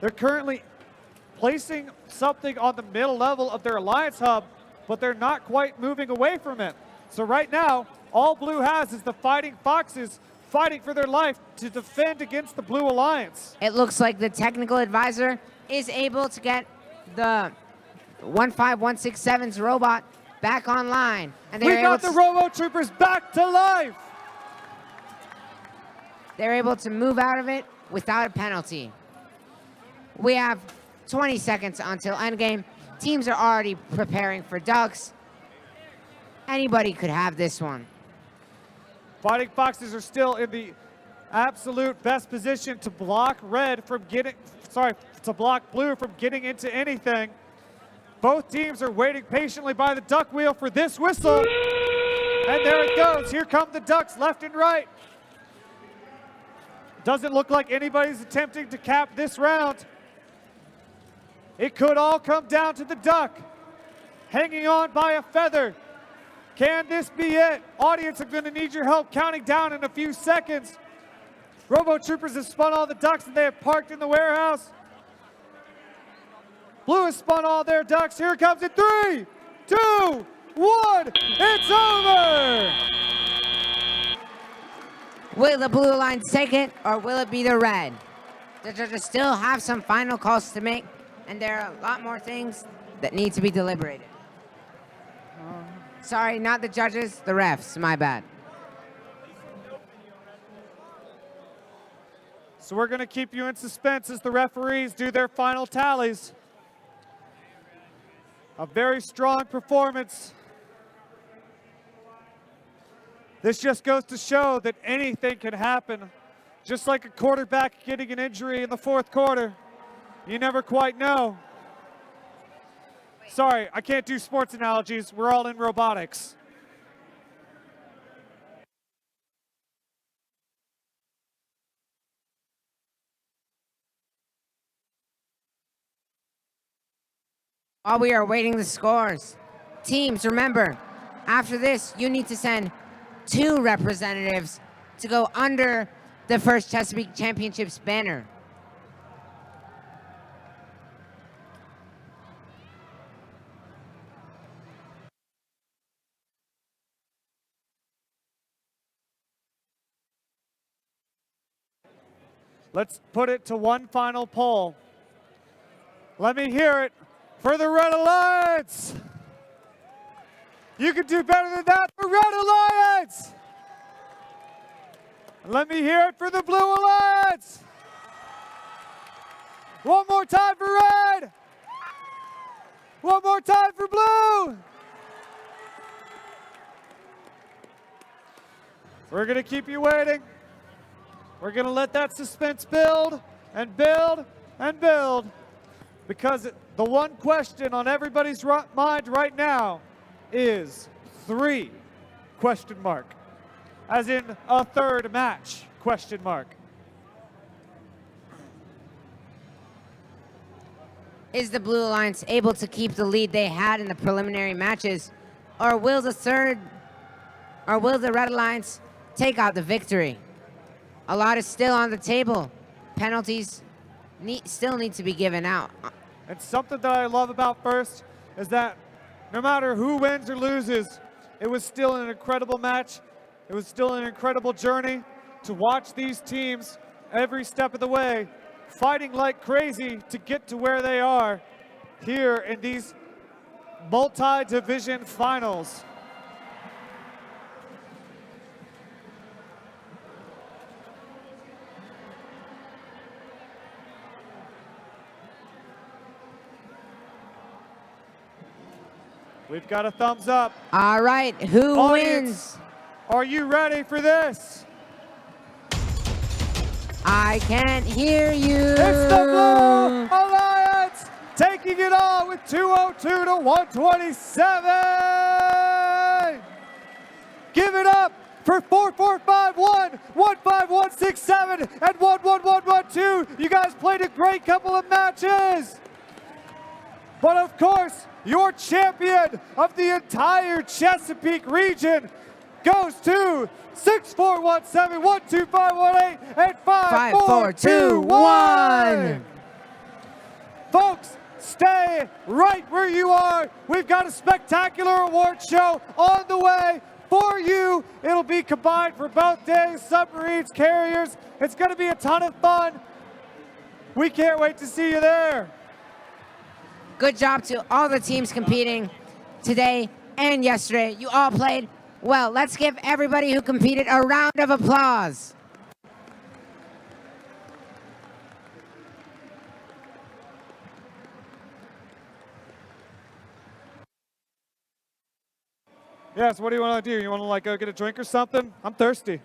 They're currently placing something on the middle level of their Alliance hub, but they're not quite moving away from it. So right now, all Blue has is the Fighting Foxes fighting for their life to defend against the Blue Alliance. It looks like the technical advisor is able to get the 15167's robot back online. And We got the Robo Troopers back to life. They're able to move out of it without a penalty. We have 20 seconds until endgame. Teams are already preparing for ducks. Anybody could have this one. Fighting Foxes are still in the absolute best position to block red from getting, to block blue from getting into anything. Both teams are waiting patiently by the duck wheel for this whistle. And there it goes. Here come the ducks left and right. Doesn't look like anybody's attempting to cap this round. It could all come down to the duck. Hanging on by a feather. Can this be it? Audience, I'm going to need your help counting down in a few seconds. Robo Troopers have spun all the ducks and they have parked in the warehouse. Blue has spun all their ducks. Here it comes in 3, 2, 1. It's over! Will the Blue Alliance take it, or will it be the red? The judges still have some final calls to make, and there are a lot more things that need to be deliberated. Sorry, not the judges, the refs, my bad. So we're going to keep you in suspense as the referees do their final tallies. A very strong performance. This just goes to show that anything can happen. Just like a quarterback getting an injury in the fourth quarter. You never quite know. Sorry, I can't do sports analogies. We're all in robotics. While we are awaiting the scores, teams, remember, after this, you need to send 2 representatives to go under the first Chesapeake Championships banner. Let's put it to one final poll. Let me hear it for the Red Alliance. You can do better than that for Red Alliance. Let me hear it for the Blue Alliance. One more time for red. One more time for blue. We're going to keep you waiting. We're going to let that suspense build. and build and build, because the one question on everybody's mind right now is 3 question mark, as in a third match question mark. Is the Blue Alliance able to keep the lead they had in the preliminary matches, or will the Red Alliance take out the victory? A lot is still on the table. Penalties still need to be given out. And something that I love about First is that no matter who wins or loses, it was still an incredible match. It was still an incredible journey to watch these teams every step of the way, fighting like crazy to get to where they are here in these multi-division finals. We've got a thumbs up. All right, who Audience, wins? Are you ready for this? I can't hear you. It's the Blue Alliance taking it on with 202 to 127. Give it up for 4451, 15167, and 11112. You guys played a great couple of matches. But of course, your champion of the entire Chesapeake region goes to 6417, 12518, and 5421. Folks, stay right where you are. We've got a spectacular award show on the way for you. It'll be combined for both days, submarines, carriers. It's going to be a ton of fun. We can't wait to see you there. Good job to all the teams competing today and yesterday. You all played well. Let's give everybody who competed a round of applause. Yes, what do you want to do? You want to go get a drink or something? I'm thirsty.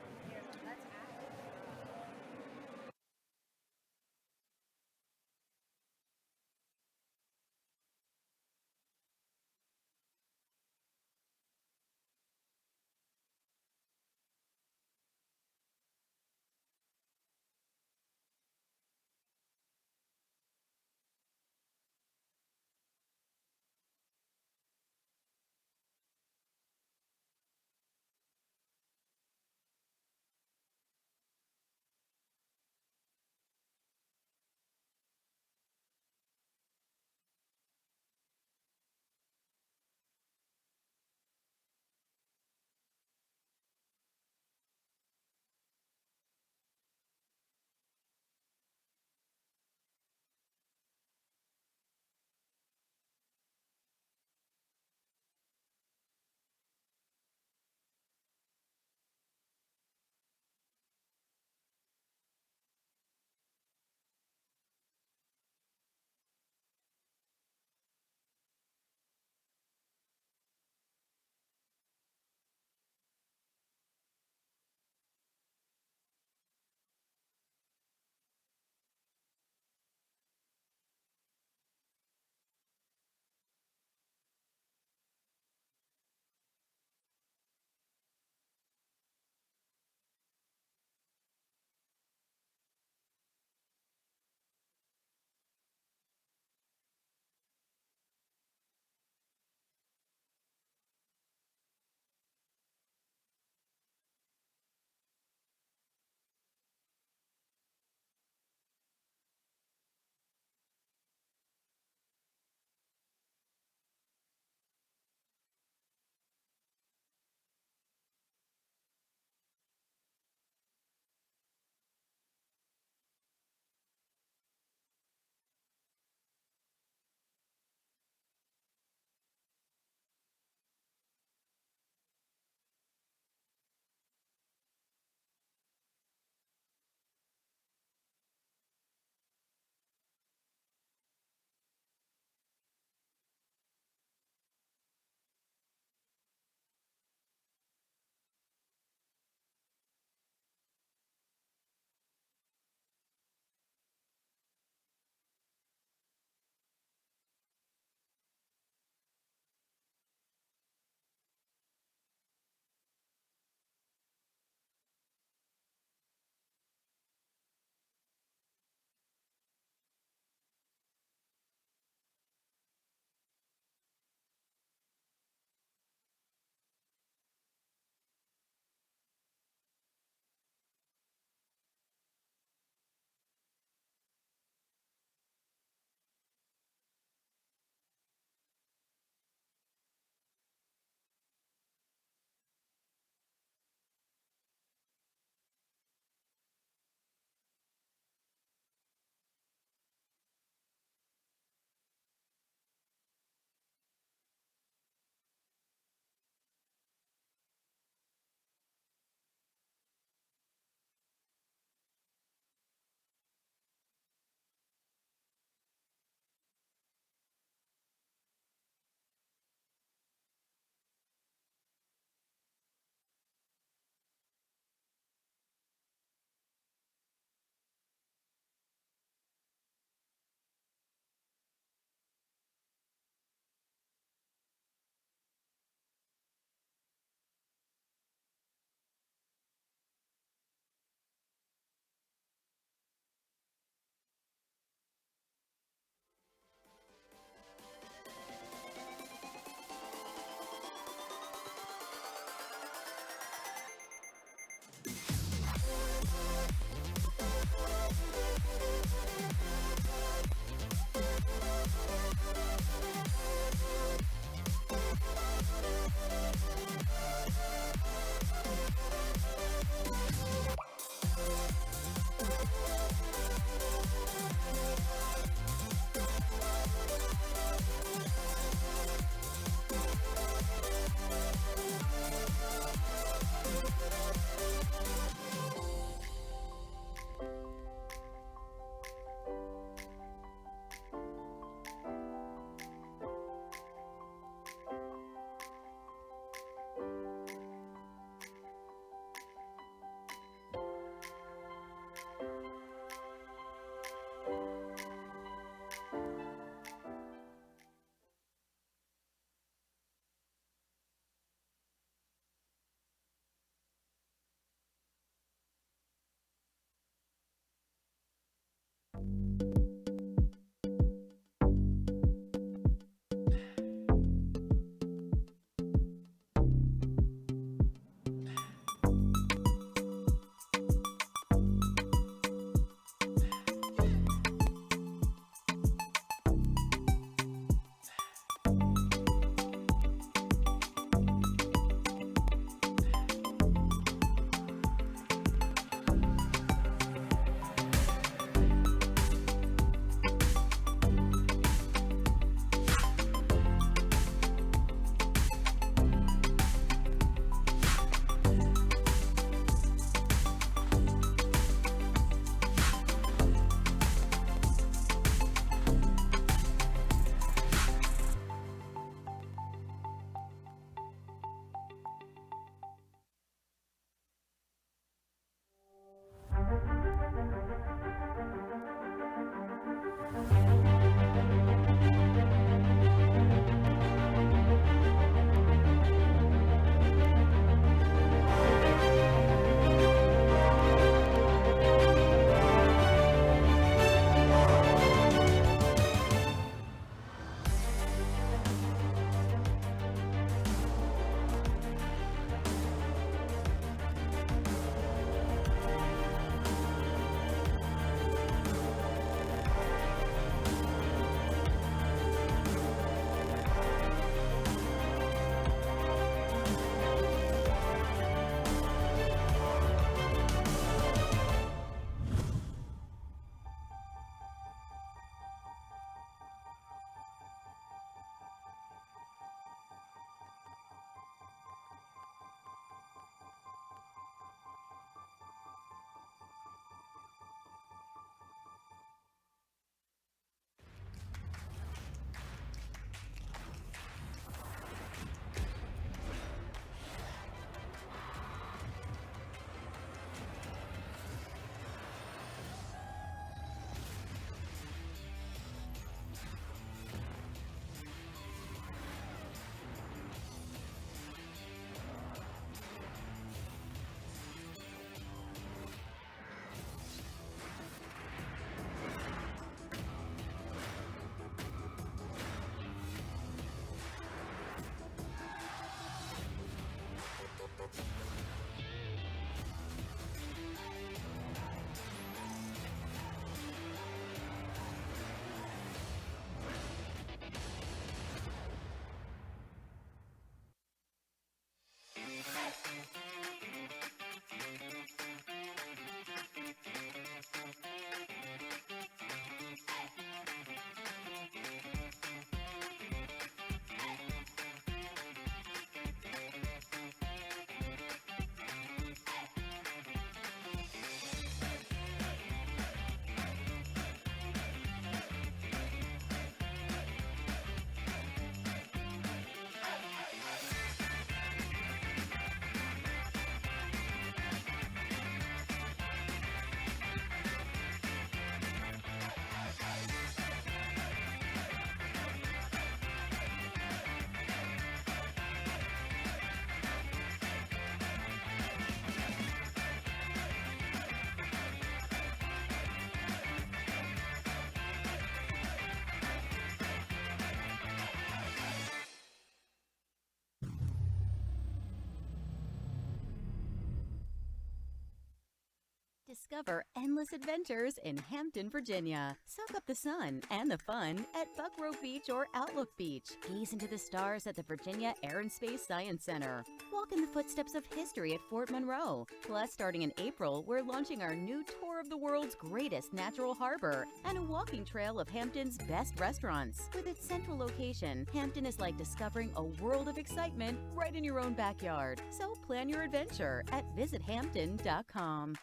Discover endless adventures in Hampton, Virginia. Soak up the sun and the fun at Buckrow Beach or Outlook Beach. Gaze into the stars at the Virginia Air and Space Science Center. Walk in the footsteps of history at Fort Monroe. Plus, starting in April, we're launching our new tour of the world's greatest natural harbor and a walking trail of Hampton's best restaurants. With its central location, Hampton is like discovering a world of excitement right in your own backyard. So plan your adventure at visithampton.com.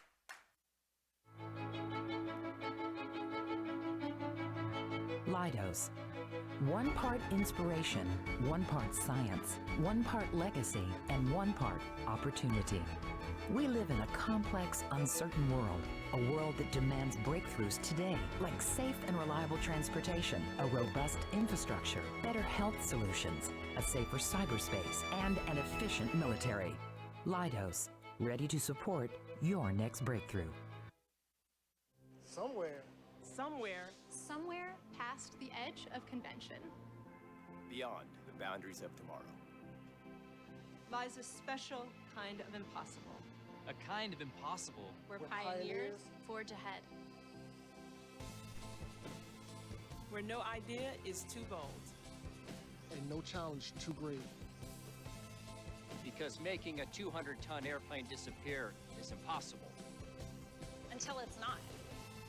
Leidos. 1 part inspiration, 1 part science, 1 part legacy, and 1 part opportunity. We live in a complex, uncertain world, a world that demands breakthroughs today, like safe and reliable transportation, a robust infrastructure, better health solutions, a safer cyberspace, and an efficient military. Leidos, ready to support your next breakthrough. Somewhere past the edge of convention beyond the boundaries of tomorrow lies a special kind of impossible. A kind of impossible where pioneers forge ahead. Where no idea is too bold. And no challenge too great. Because making a 200-ton airplane disappear is impossible. Until it's not.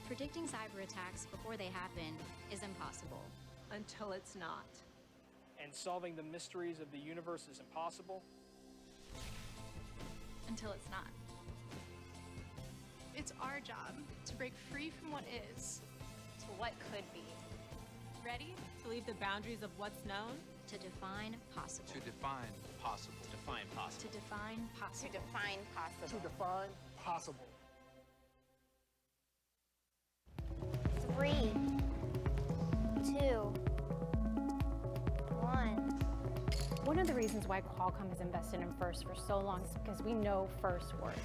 Predicting cyber attacks before they happen is impossible. Until it's not. And solving the mysteries of the universe is impossible. Until it's not. It's our job to break free from what is to what could be. Ready To leave the boundaries of what's known. To define possible. To define possible. To define possible. To define possible. To define possible. To define possible. 3, 2, 1. One of the reasons why Qualcomm has invested in FIRST for so long is because we know FIRST works.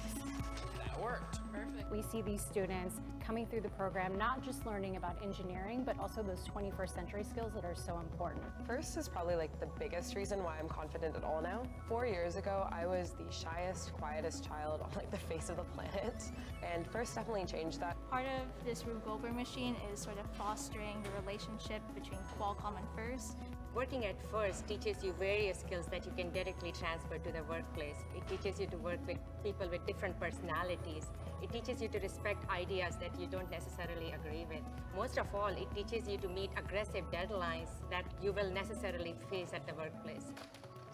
That worked. Perfect. We see these students coming through the program, not just learning about engineering, but also those 21st century skills that are so important. FIRST is probably like the biggest reason why I'm confident at all now. 4 years ago, I was the shyest, quietest child on like the face of the planet, and FIRST definitely changed that. Part of this Rube Goldberg machine is sort of fostering the relationship between Qualcomm and FIRST. Working at FIRST teaches you various skills that you can directly transfer to the workplace. It teaches you to work with people with different personalities. It teaches you to respect ideas that you don't necessarily agree with. Most of all, it teaches you to meet aggressive deadlines that you will necessarily face at the workplace.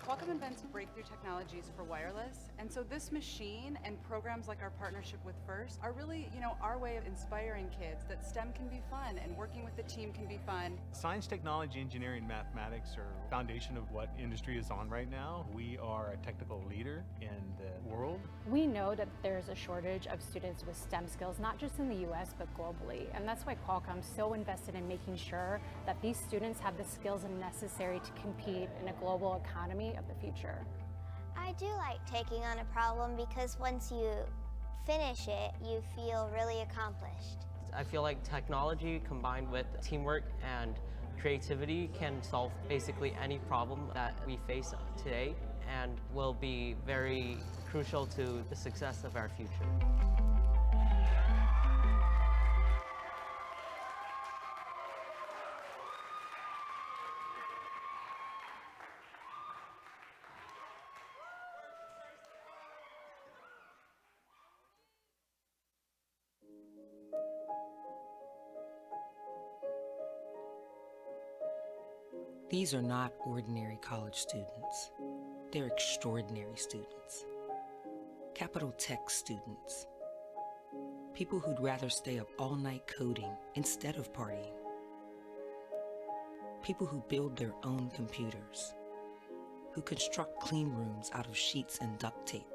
Qualcomm invents breakthrough technologies for wireless, and so this machine and programs like our partnership with FIRST are really, our way of inspiring kids that STEM can be fun and working with the team can be fun. Science, technology, engineering, mathematics are the foundation of what industry is on right now. We are a technical leader in the world. We know that there's a shortage of students with STEM skills, not just in the US, but globally. And that's why Qualcomm's so invested in making sure that these students have the skills necessary to compete in a global economy of the future. I do like taking on a problem because once you finish it, you feel really accomplished. I feel like technology combined with teamwork and creativity can solve basically any problem that we face today and will be very crucial to the success of our future. These are not ordinary college students. They're extraordinary students. Capital Tech students. People who'd rather stay up all night coding instead of partying. People who build their own computers. Who construct clean rooms out of sheets and duct tape.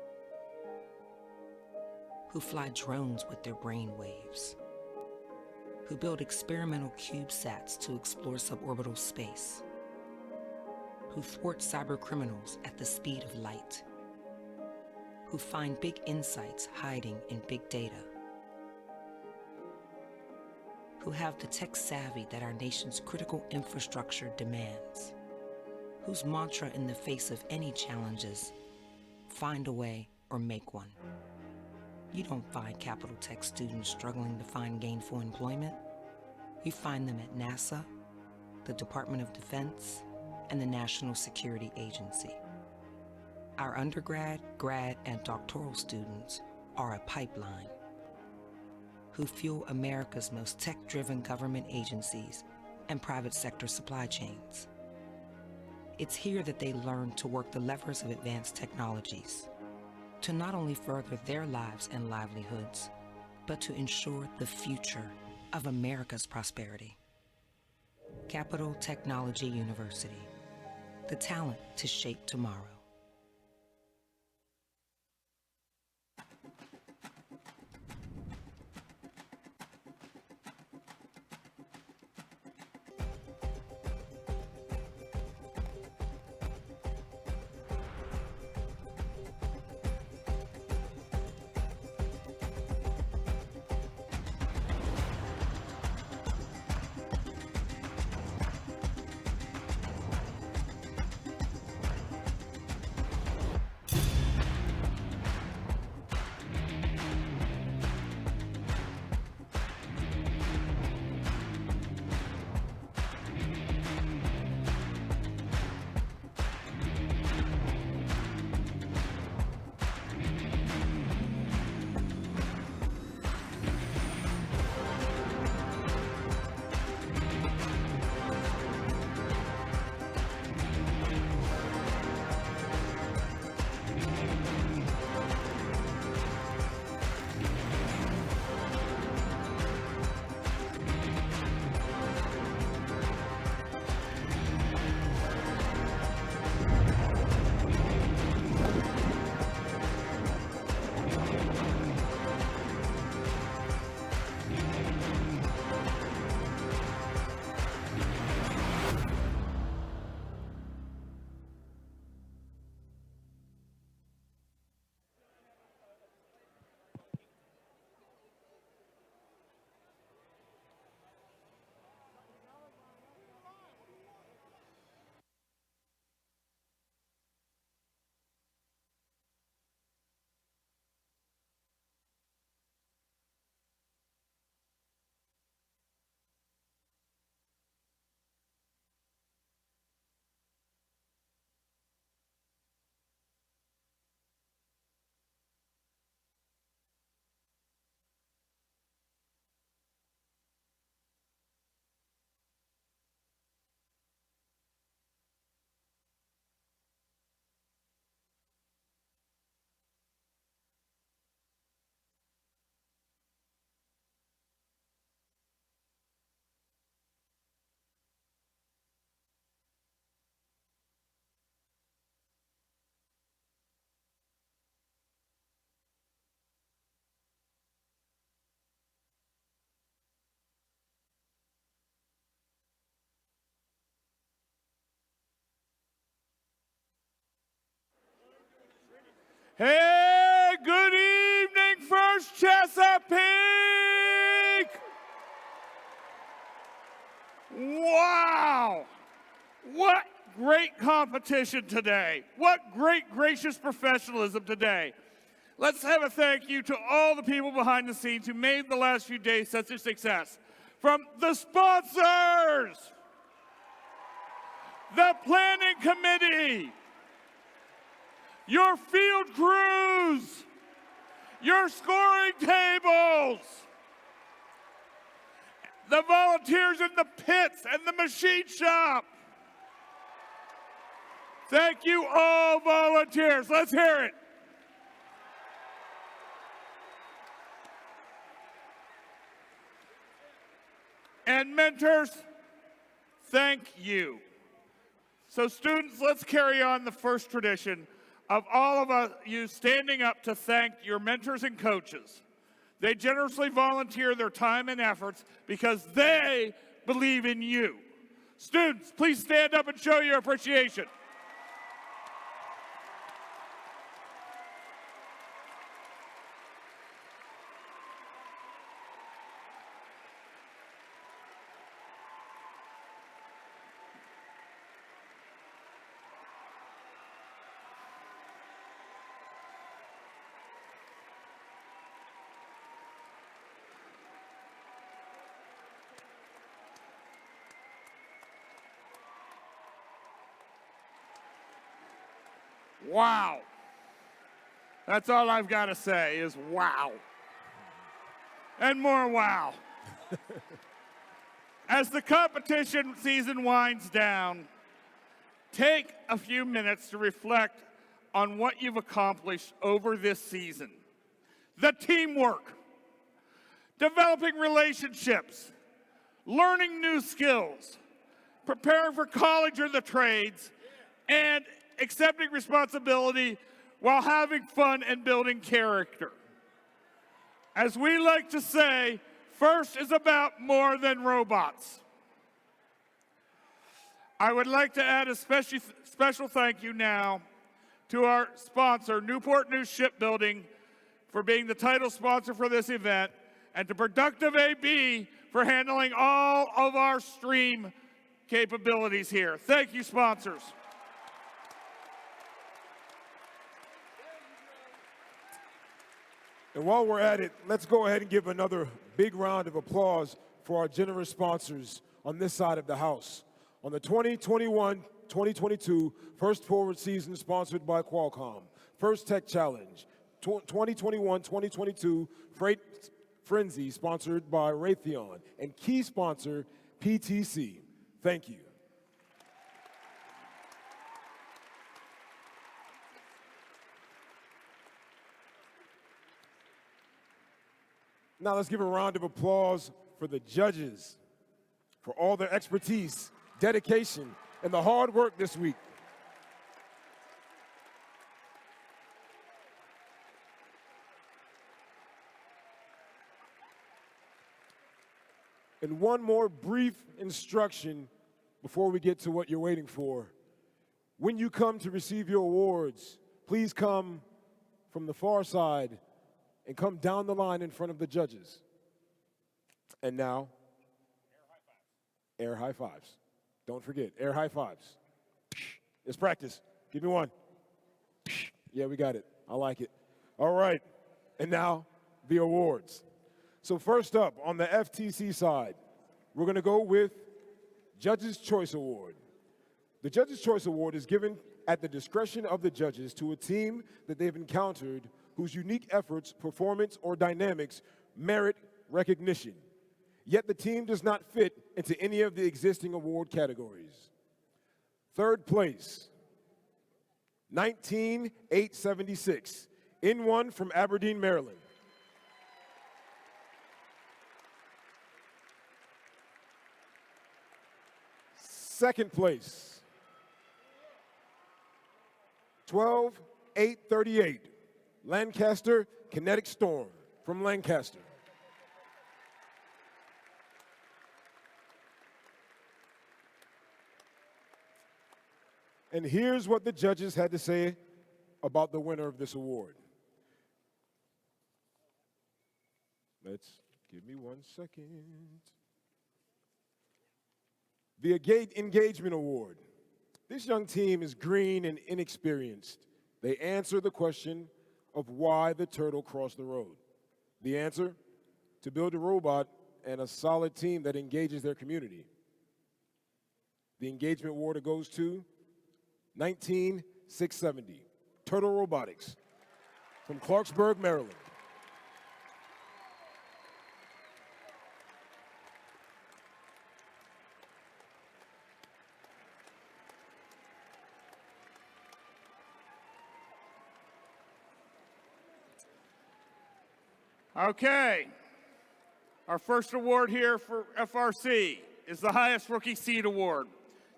Who fly drones with their brain waves. Who build experimental CubeSats to explore suborbital space. Who thwart cyber criminals at the speed of light. Who find big insights hiding in big data. Who have the tech savvy that our nation's critical infrastructure demands. Whose mantra in the face of any challenges, find a way or make one. you don't find Capital Tech students struggling to find gainful employment. You find them at NASA, the Department of Defense, and the National Security Agency. Our undergrad, grad, and doctoral students are a pipeline who fuel America's most tech-driven government agencies and private sector supply chains. It's here that they learn to work the levers of advanced technologies to not only further their lives and livelihoods, but to ensure the future of America's prosperity. Capital Technology University, the talent to shape tomorrow. Hey, good evening, First Chesapeake! Wow! What great competition today. What great gracious professionalism today. Let's have a thank you to all the people behind the scenes who made the last few days such a success. From the sponsors, the planning committee, your field crews, your scoring tables, the volunteers in the pits and the machine shop. Thank you all volunteers. Let's hear it. And mentors, thank you. So students, let's carry on the first tradition of all of you standing up to thank your mentors and coaches. They generously volunteer their time and efforts because they believe in you. Students, please stand up and show your appreciation. Wow. That's all I've got to say is wow. And more wow. As the competition season winds down, take a few minutes to reflect on what you've accomplished over this season. The teamwork, developing relationships, learning new skills, preparing for college or the trades, and accepting responsibility while having fun and building character. As we like to say, FIRST is about more than robots. I would like to add a special thank you now to our sponsor, Newport News Shipbuilding, for being the title sponsor for this event, and to Productive AB for handling all of our stream capabilities here. Thank you, sponsors. And while we're at it, let's go ahead and give another big round of applause for our generous sponsors on this side of the house. On the 2021-2022 First Forward season sponsored by Qualcomm, First Tech Challenge, 2021-2022 Freight Frenzy sponsored by Raytheon, and key sponsor PTC. Thank you. Now let's give a round of applause for the judges for all their expertise, dedication, and the hard work this week. And one more brief instruction before we get to what you're waiting for. When you come to receive your awards, please come from the far side and come down the line in front of the judges. And now, air high fives. Don't forget, air high fives. It's practice. Give me one. Yeah, we got it. I like it. All right. And now, the awards. So first up, on the FTC side, we're going to go with Judge's Choice Award. The Judge's Choice Award is given at the discretion of the judges to a team that they've encountered whose unique efforts, performance, or dynamics merit recognition. Yet the team does not fit into any of the existing award categories. Third place, 19876, N1 from Aberdeen, Maryland. Second place, 12838, Lancaster Kinetic Storm from Lancaster. And here's what the judges had to say about the winner of this award. Give me 1 second. The Engagement Award. This young team is green and inexperienced. They answer the question of why the turtle crossed the road. The answer? To build a robot and a solid team that engages their community. The Engagement Award goes to 19670, Turtle Robotics from Clarksburg, Maryland. Okay, our first award here for FRC is the highest rookie seed award.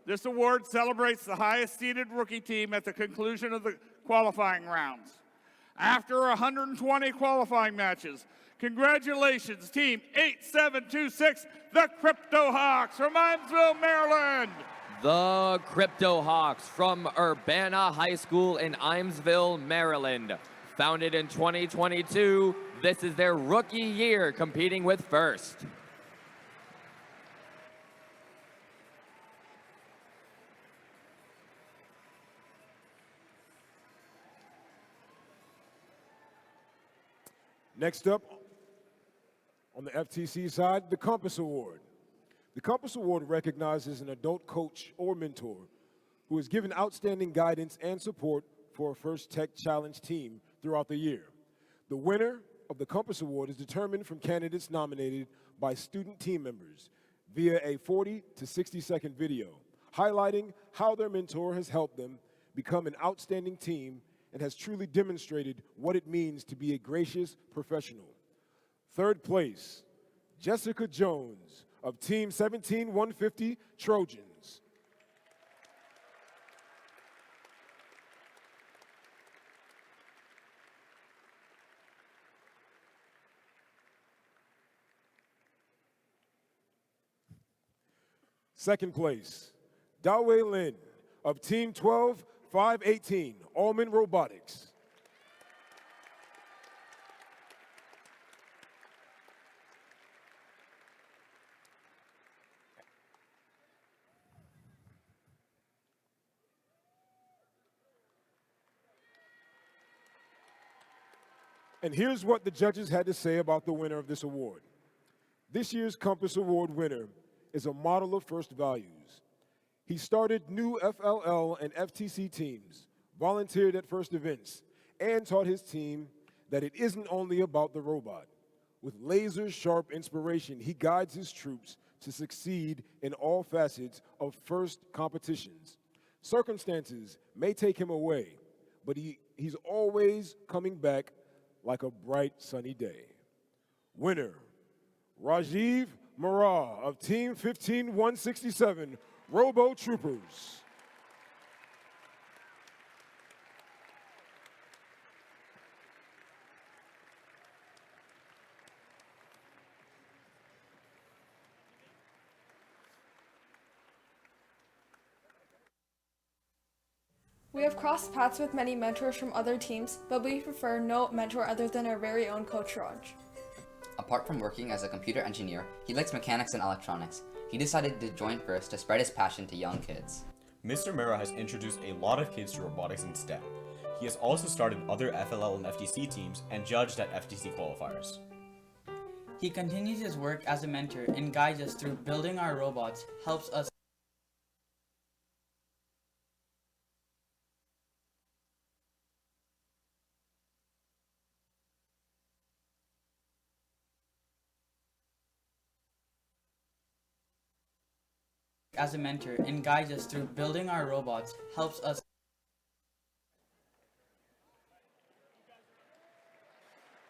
This award celebrates the highest seeded rookie team at the conclusion of the qualifying rounds. After 120 qualifying matches, congratulations, Team 8726, the Crypto Hawks from Imesville, Maryland. The Crypto Hawks from Urbana High School in Imesville, Maryland. Founded in 2022, this is their rookie year competing with FIRST. Next up, on the FTC side, the Compass Award. The Compass Award recognizes an adult coach or mentor who has given outstanding guidance and support for a First Tech Challenge team throughout the year. The winner of the Compass Award is determined from candidates nominated by student team members via a 40 to 60-second video, highlighting how their mentor has helped them become an outstanding team and has truly demonstrated what it means to be a gracious professional. Third place, Jessica Jones of Team 17150 Trojans. Second place, Dawei Lin of Team 12518 Allman Robotics. And here's what the judges had to say about the winner of this award. This year's Compass Award winner is a model of first values. He started new FLL and FTC teams, volunteered at first events, and taught his team that it isn't only about the robot. With laser-sharp inspiration, he guides his troops to succeed in all facets of FIRST competitions. Circumstances may take him away, but he's always coming back like a bright, sunny day. Winner, Rajiv Mara of Team 15167 Robo Troopers. We have crossed paths with many mentors from other teams, but we prefer no mentor other than our very own Coach Raj. Apart from working as a computer engineer, he likes mechanics and electronics. He decided to join FIRST to spread his passion to young kids. Mr. Mera has introduced a lot of kids to robotics and STEM. He has also started other FLL and FTC teams and judged at FTC qualifiers. He continues his work as a mentor and guides us through building our robots, helps us as a mentor and guides us through building our robots, helps us.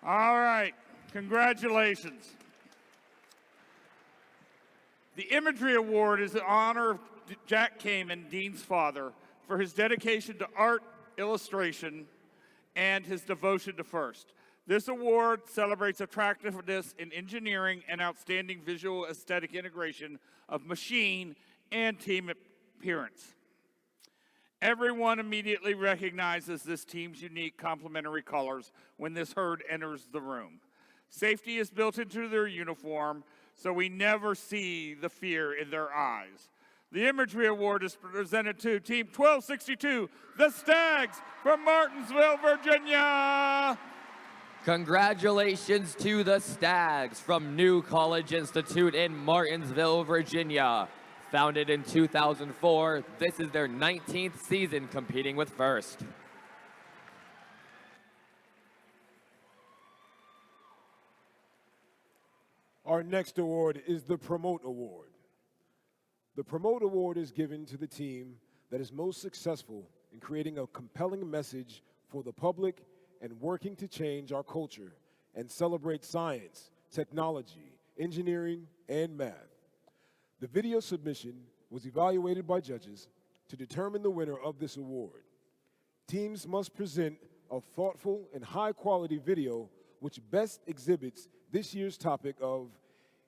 All right, congratulations. The Imagery Award is in honor of Jack Kamen, Dean's father, for his dedication to art, illustration, and his devotion to FIRST. This award celebrates attractiveness in engineering and outstanding visual aesthetic integration of machine and team appearance. Everyone immediately recognizes this team's unique complementary colors when this herd enters the room. Safety is built into their uniform, so we never see the fear in their eyes. The Imagery Award is presented to Team 1262, the Stags from Martinsville, Virginia. Congratulations to the Stags from New College Institute in Martinsville, Virginia. Founded in 2004, this is their 19th season competing with FIRST. Our next award is the Promote Award. The Promote Award is given to the team that is most successful in creating a compelling message for the public and working to change our culture and celebrate science, technology, engineering, and math. The video submission was evaluated by judges to determine the winner of this award. Teams must present a thoughtful and high-quality video which best exhibits this year's topic of,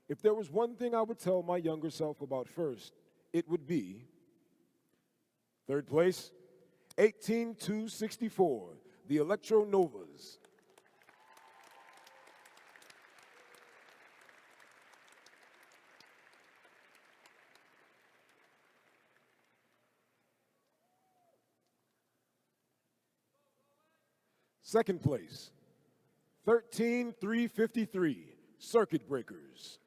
if there was one thing I would tell my younger self about FIRST, it would be, third place, 18264, the Electro Novas. Second place, 13353, Circuit Breakers.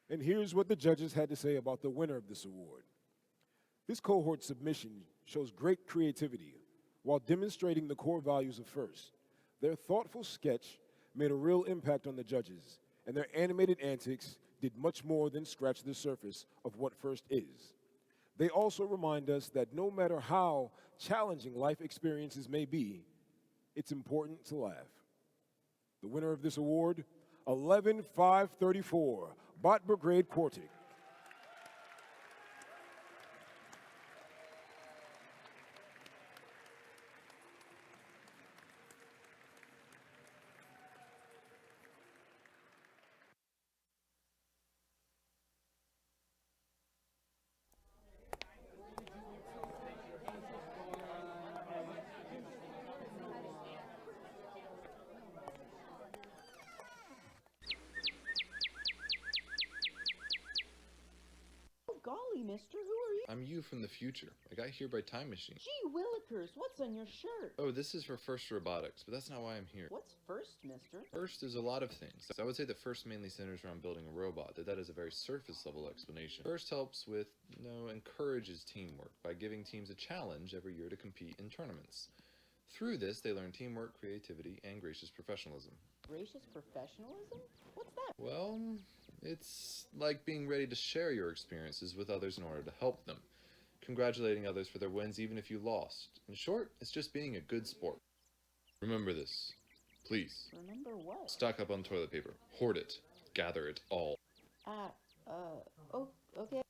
And here's what the judges had to say about the winner of this award. This cohort submission shows great creativity while demonstrating the core values of FIRST. Their thoughtful sketch made a real impact on the judges, and their animated antics did much more than scratch the surface of what FIRST is. They also remind us that no matter how challenging life experiences may be, it's important to laugh. The winner of this award, 11534, Bot Brigade Quartic. Golly, mister, who are you? I'm you from the future. I got here by time machine. Gee willikers, what's on your shirt? Oh, this is for FIRST Robotics, but that's not why I'm here. What's first, mister? FIRST is a lot of things. So I would say that FIRST mainly centers around building a robot, that is a very surface level explanation. FIRST helps with, encourages teamwork by giving teams a challenge every year to compete in tournaments. Through this, they learn teamwork, creativity, and gracious professionalism. Gracious professionalism? What's that? Well, it's like being ready to share your experiences with others in order to help them. Congratulating others for their wins even if you lost. In short, it's just being a good sport. Remember this. Please. Remember what? Stock up on toilet paper. Hoard it. Gather it all. Oh, okay.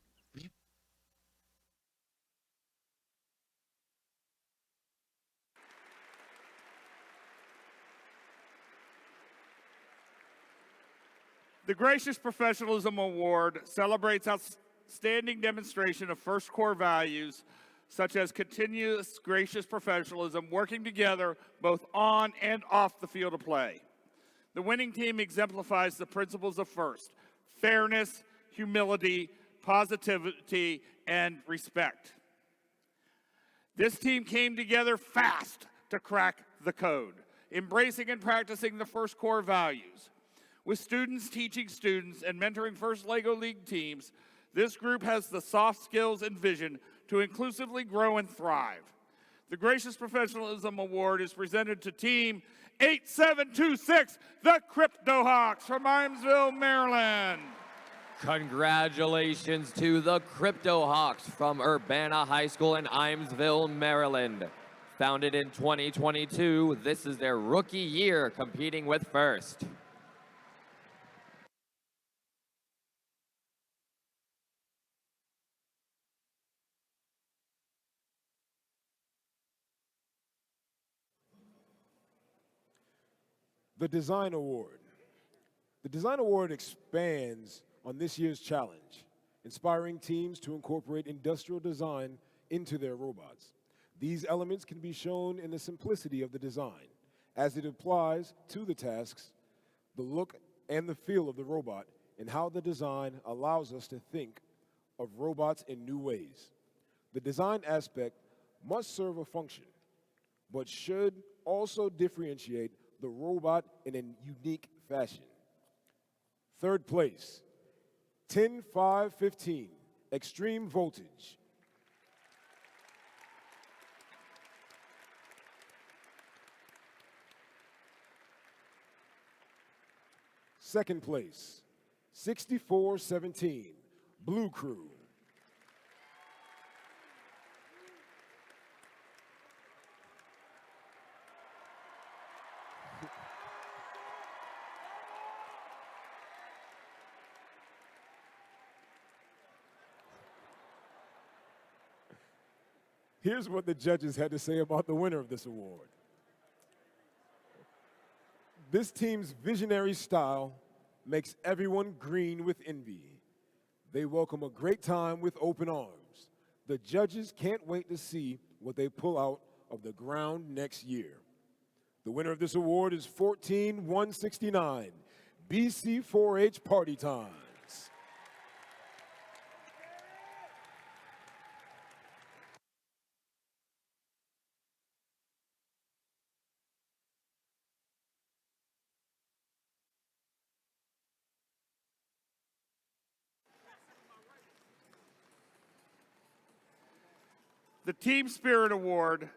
The Gracious Professionalism Award celebrates outstanding demonstration of FIRST core values, such as continuous gracious professionalism, working together both on and off the field of play. The winning team exemplifies the principles of FIRST: fairness, humility, positivity, and respect. This team came together fast to crack the code, embracing and practicing the FIRST core values. With students teaching students and mentoring FIRST LEGO League teams, this group has the soft skills and vision to inclusively grow and thrive. The Gracious Professionalism Award is presented to Team 8726, the Crypto Hawks from Imesville, Maryland. Congratulations to the Crypto Hawks from Urbana High School in Imesville, Maryland. Founded in 2022, this is their rookie year competing with FIRST. The Design Award. The Design Award expands on this year's challenge, inspiring teams to incorporate industrial design into their robots. These elements can be shown in the simplicity of the design, as it applies to the tasks, the look and the feel of the robot, and how the design allows us to think of robots in new ways. The design aspect must serve a function, but should also differentiate the robot in a unique fashion. Third place, 10515, Extreme Voltage. Second place, 6417, Blue Crew. Here's what the judges had to say about the winner of this award. This team's visionary style makes everyone green with envy. They welcome a great time with open arms. The judges can't wait to see what they pull out of the ground next year. The winner of this award is 14169, BC 4-H Party Time. The Team Spirit Award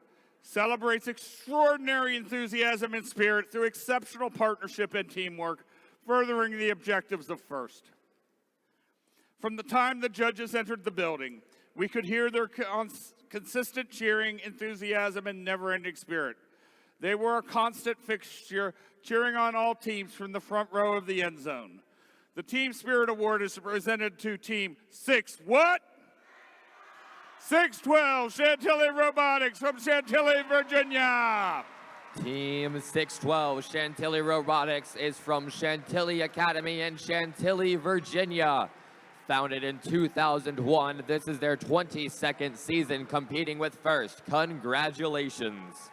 celebrates extraordinary enthusiasm and spirit through exceptional partnership and teamwork, furthering the objectives of FIRST. From the time the judges entered the building, we could hear their consistent cheering, enthusiasm, and never-ending spirit. They were a constant fixture, cheering on all teams from the front row of the end zone. The Team Spirit Award is presented to Team 612 Chantilly Robotics from Chantilly, Virginia. Team 612 Chantilly Robotics is from Chantilly Academy in Chantilly, Virginia. Founded in 2001, this is their 22nd season competing with FIRST. Congratulations.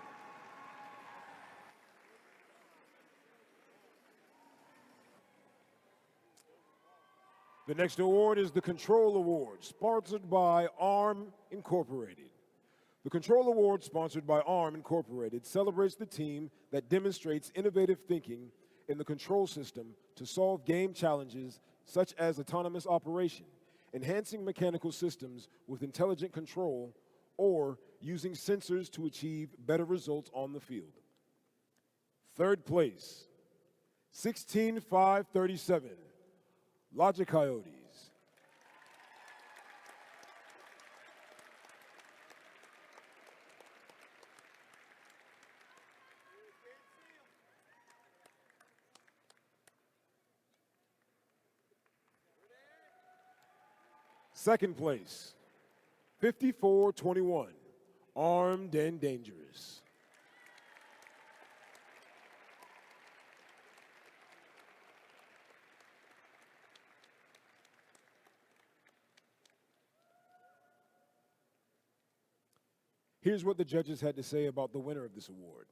The next award is the Control Award, sponsored by ARM Incorporated. The Control Award, sponsored by ARM Incorporated, celebrates the team that demonstrates innovative thinking in the control system to solve game challenges such as autonomous operation, enhancing mechanical systems with intelligent control, or using sensors to achieve better results on the field. Third place, 16537, Logic Coyotes. Second place, 5421, Armed and Dangerous. Here's what the judges had to say about the winner of this award.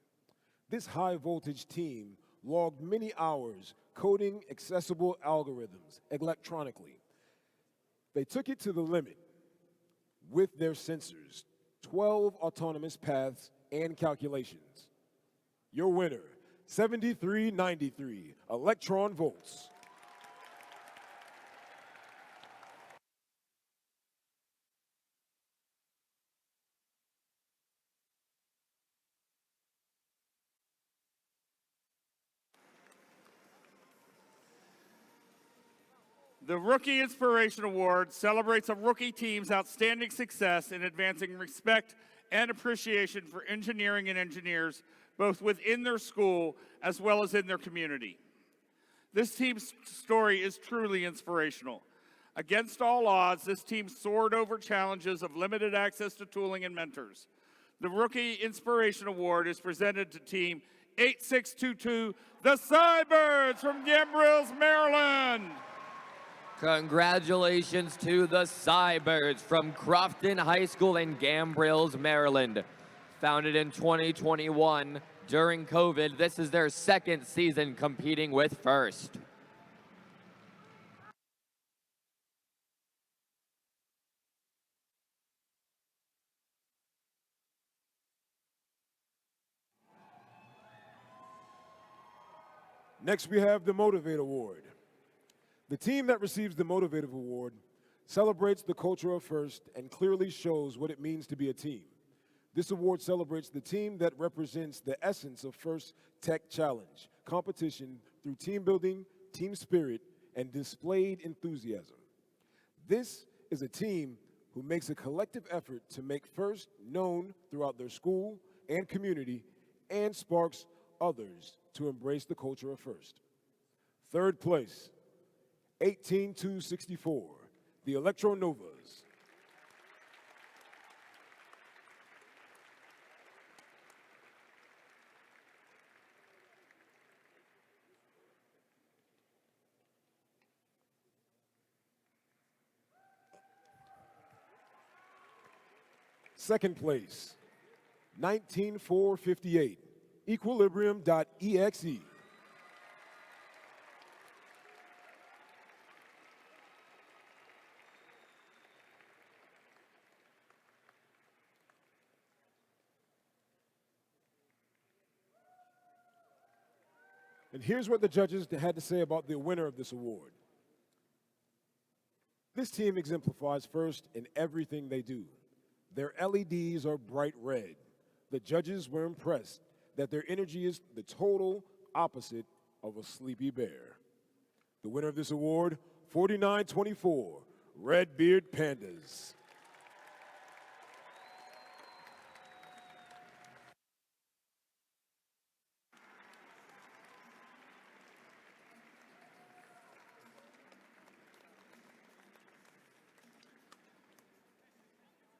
This high-voltage team logged many hours coding accessible algorithms electronically. They took it to the limit with their sensors, 12 autonomous paths and calculations. Your winner, 7393 electron volts. The Rookie Inspiration Award celebrates a rookie team's outstanding success in advancing respect and appreciation for engineering and engineers, both within their school as well as in their community. This team's story is truly inspirational. Against all odds, this team soared over challenges of limited access to tooling and mentors. The Rookie Inspiration Award is presented to Team 8622, the Cybirds from Gambrills, Maryland. Congratulations to the Cybirds from Crofton High School in Gambrills, Maryland. Founded in 2021 during COVID, this is their second season competing with FIRST. Next, we have the Motivate Award. The team that receives the Motivate Award celebrates the culture of FIRST and clearly shows what it means to be a team. This award celebrates the team that represents the essence of FIRST Tech Challenge, competition through team building, team spirit, and displayed enthusiasm. This is a team who makes a collective effort to make FIRST known throughout their school and community and sparks others to embrace the culture of FIRST. Third place, 18264, the Electronovas. Second place, 19458, Equilibrium.exe. And here's what the judges had to say about the winner of this award. This team exemplifies FIRST in everything they do. Their LEDs are bright red. The judges were impressed that their energy is the total opposite of a sleepy bear. The winner of this award, 4924, Red Beard Pandas.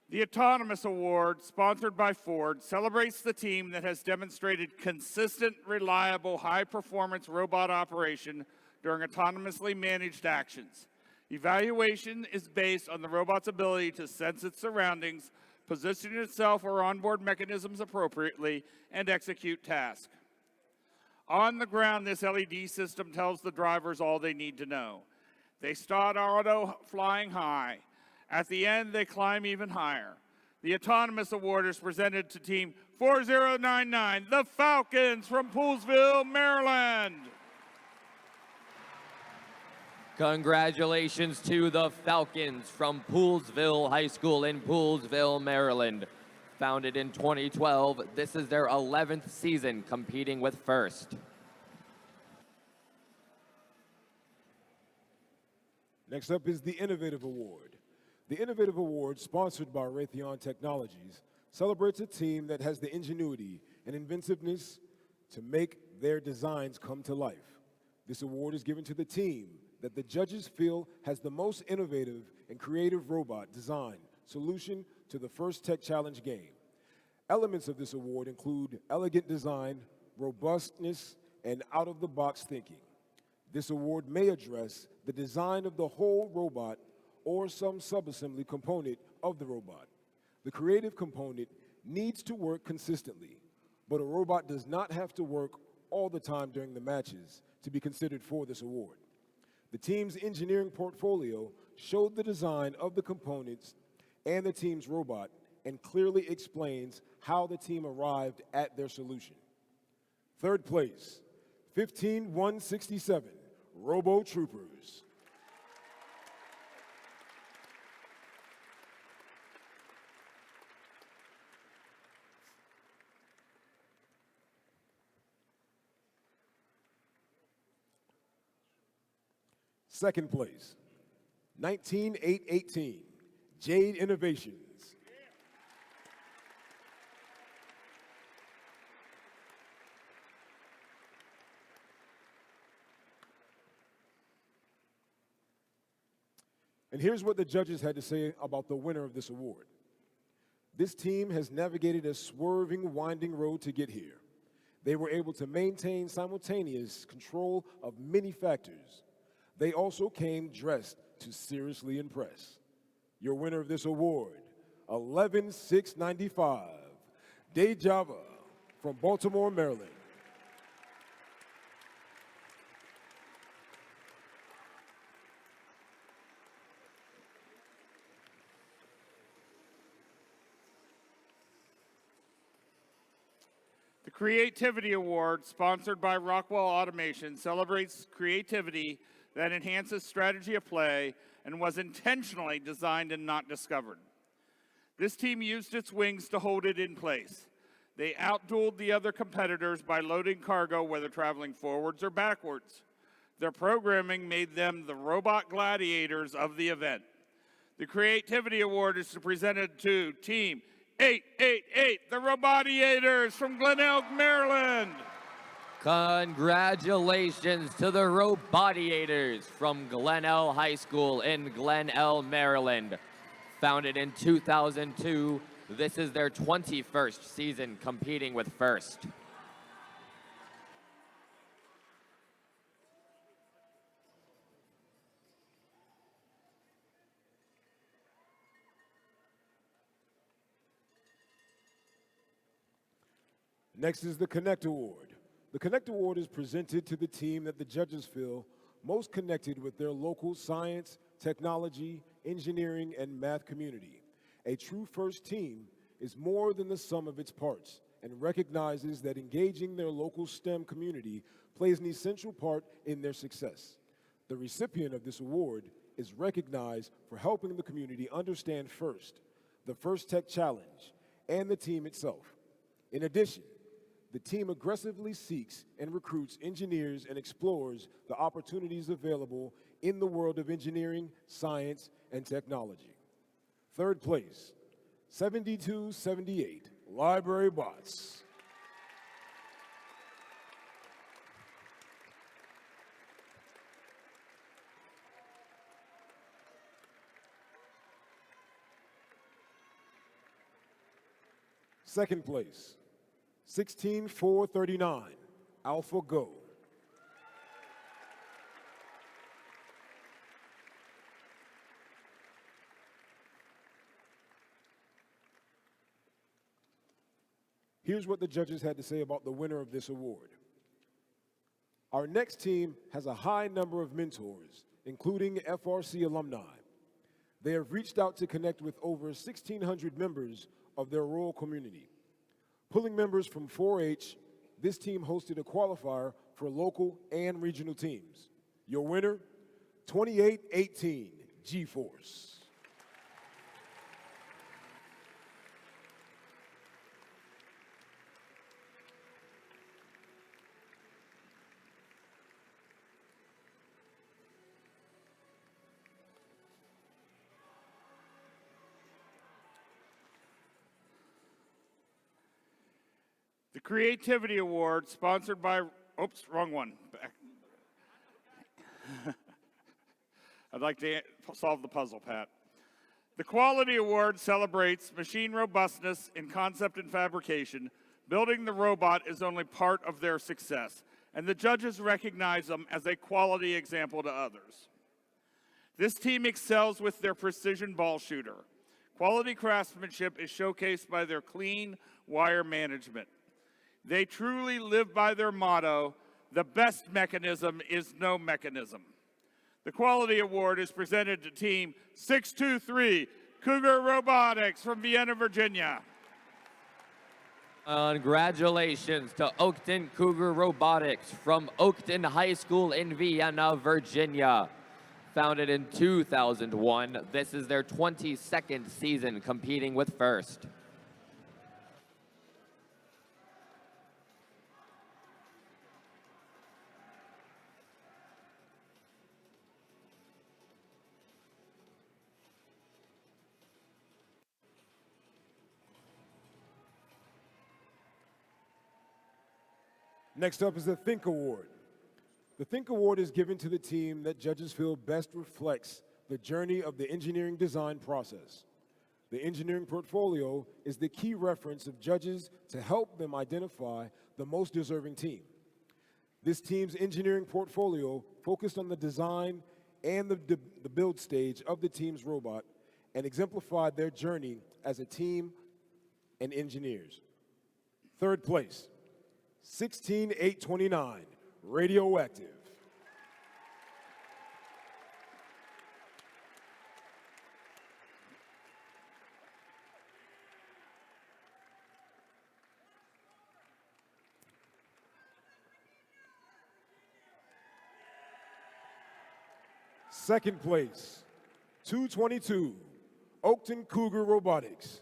The Autonomous Award, sponsored by Ford, celebrates the team that has demonstrated consistent, reliable, high-performance robot operation during autonomously managed actions. Evaluation is based on the robot's ability to sense its surroundings, position itself or onboard mechanisms appropriately, and execute tasks. On the ground, this LED system tells the drivers all they need to know. They start auto flying high. At the end, they climb even higher. The Autonomous Award is presented to Team 4099, the Falcons from Poolesville, Maryland. Congratulations to the Falcons from Poolesville High School in Poolesville, Maryland. Founded in 2012, this is their 11th season competing with FIRST. Next up is the Innovative Award. The Innovative Award, sponsored by Raytheon Technologies, celebrates a team that has the ingenuity and inventiveness to make their designs come to life. This award is given to the team that the judges feel has the most innovative and creative robot design solution to the FIRST Tech Challenge game. Elements of this award include elegant design, robustness, and out-of-the-box thinking. This award may address the design of the whole robot or some subassembly component of the robot. The creative component needs to work consistently, but a robot does not have to work all the time during the matches to be considered for this award. The team's engineering portfolio showed the design of the components and the team's robot and clearly explains how the team arrived at their solution. Third place, 15167, Robo Troopers. Second place, 19818, Jade Innovations. And here's what the judges had to say about the winner of this award. This team has navigated a swerving, winding road to get here. They were able to maintain simultaneous control of many factors. They also came dressed to seriously impress. Your winner of this award, 11695, Day Java from Baltimore, Maryland. The Creativity Award, sponsored by Rockwell Automation, celebrates creativity that enhances strategy of play and was intentionally designed and not discovered. This team used its wings to hold it in place. They outdueled the other competitors by loading cargo, whether traveling forwards or backwards. Their programming made them the robot gladiators of the event. The Creativity Award is presented to Team 888, the Robotiators from Glen Elk, Maryland. Congratulations to the Robotiators from Glenelg High School in Glenelg, Maryland. Founded in 2002, this is their 21st season competing with FIRST. Next is the Connect Award. The Connect Award is presented to the team that the judges feel most connected with their local science, technology, engineering, and math community. A true FIRST team is more than the sum of its parts and recognizes that engaging their local STEM community plays an essential part in their success. The recipient of this award is recognized for helping the community understand FIRST, the First Tech Challenge, and the team itself. In addition, the team aggressively seeks and recruits engineers and explores the opportunities available in the world of engineering, science, and technology. Third place, 7278, Library Bots. Second place, 16439, AlphaGo. Here's what the judges had to say about the winner of this award. Our next team has a high number of mentors, including FRC alumni. They have reached out to connect with over 1,600 members of their rural community. Pulling members from 4-H, this team hosted a qualifier for local and regional teams. Your winner, 2818, G-Force. The Creativity Award, sponsored by, oops, wrong one. Back. I'd like to solve the puzzle, Pat. The Quality Award celebrates machine robustness in concept and fabrication. Building the robot is only part of their success, and the judges recognize them as a quality example to others. This team excels with their precision ball shooter. Quality craftsmanship is showcased by their clean wire management. They truly live by their motto, the best mechanism is no mechanism. The Quality Award is presented to Team 623, Cougar Robotics from Vienna, Virginia. Congratulations to Oakton Cougar Robotics from Oakton High School in Vienna, Virginia. Founded in 2001, this is their 22nd season competing with FIRST. Next up is the Think Award. The Think Award is given to the team that judges feel best reflects the journey of the engineering design process. The engineering portfolio is the key reference of judges to help them identify the most deserving team. This team's engineering portfolio focused on the design and the build stage of the team's robot and exemplified their journey as a team and engineers. Third place, 16829, Radioactive. Second place, 222, Oakton Cougar Robotics.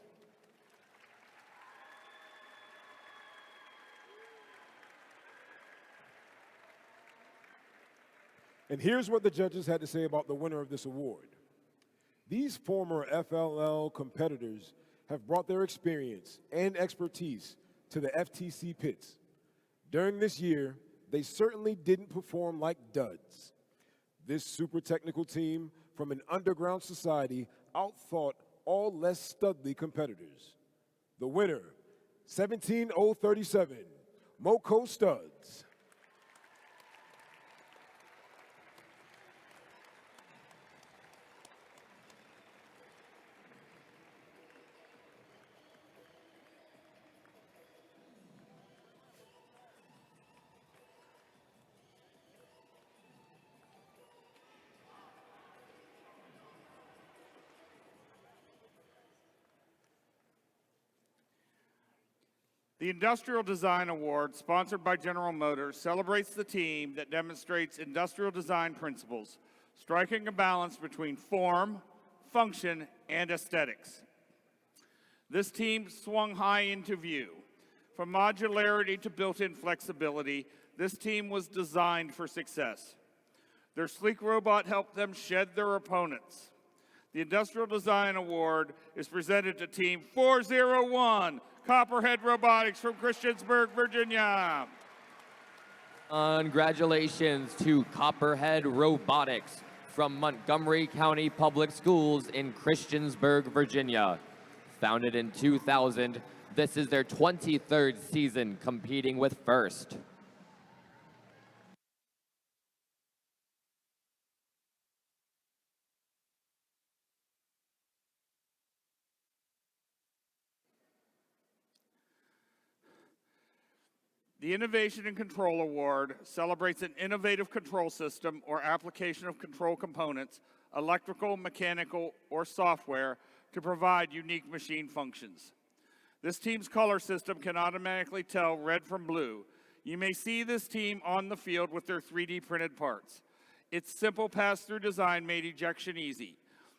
And here's what the judges had to say about the winner of this award. These former FLL competitors have brought their experience and expertise to the FTC pits. During this year, they certainly didn't perform like duds. This super technical team from an underground society outthought all less studly competitors. The winner, 17037, Moco Studs. The Industrial Design Award, sponsored by General Motors, celebrates the team that demonstrates industrial design principles, striking a balance between form, function, and aesthetics. This team swung high into view. From modularity to built-in flexibility, this team was designed for success. Their sleek robot helped them shed their opponents. The Industrial Design Award is presented to Team 401, Copperhead Robotics from Christiansburg, Virginia. Congratulations to Copperhead Robotics from Montgomery County Public Schools in Christiansburg, Virginia. Founded in 2000, this is their 23rd season competing with FIRST. The Innovation and Control Award celebrates an innovative control system or application of control components, electrical, mechanical, or software to provide unique machine functions. This team's color system can automatically tell red from blue. You may see this team on the field with their 3D printed parts. Its simple pass-through design made ejection easy.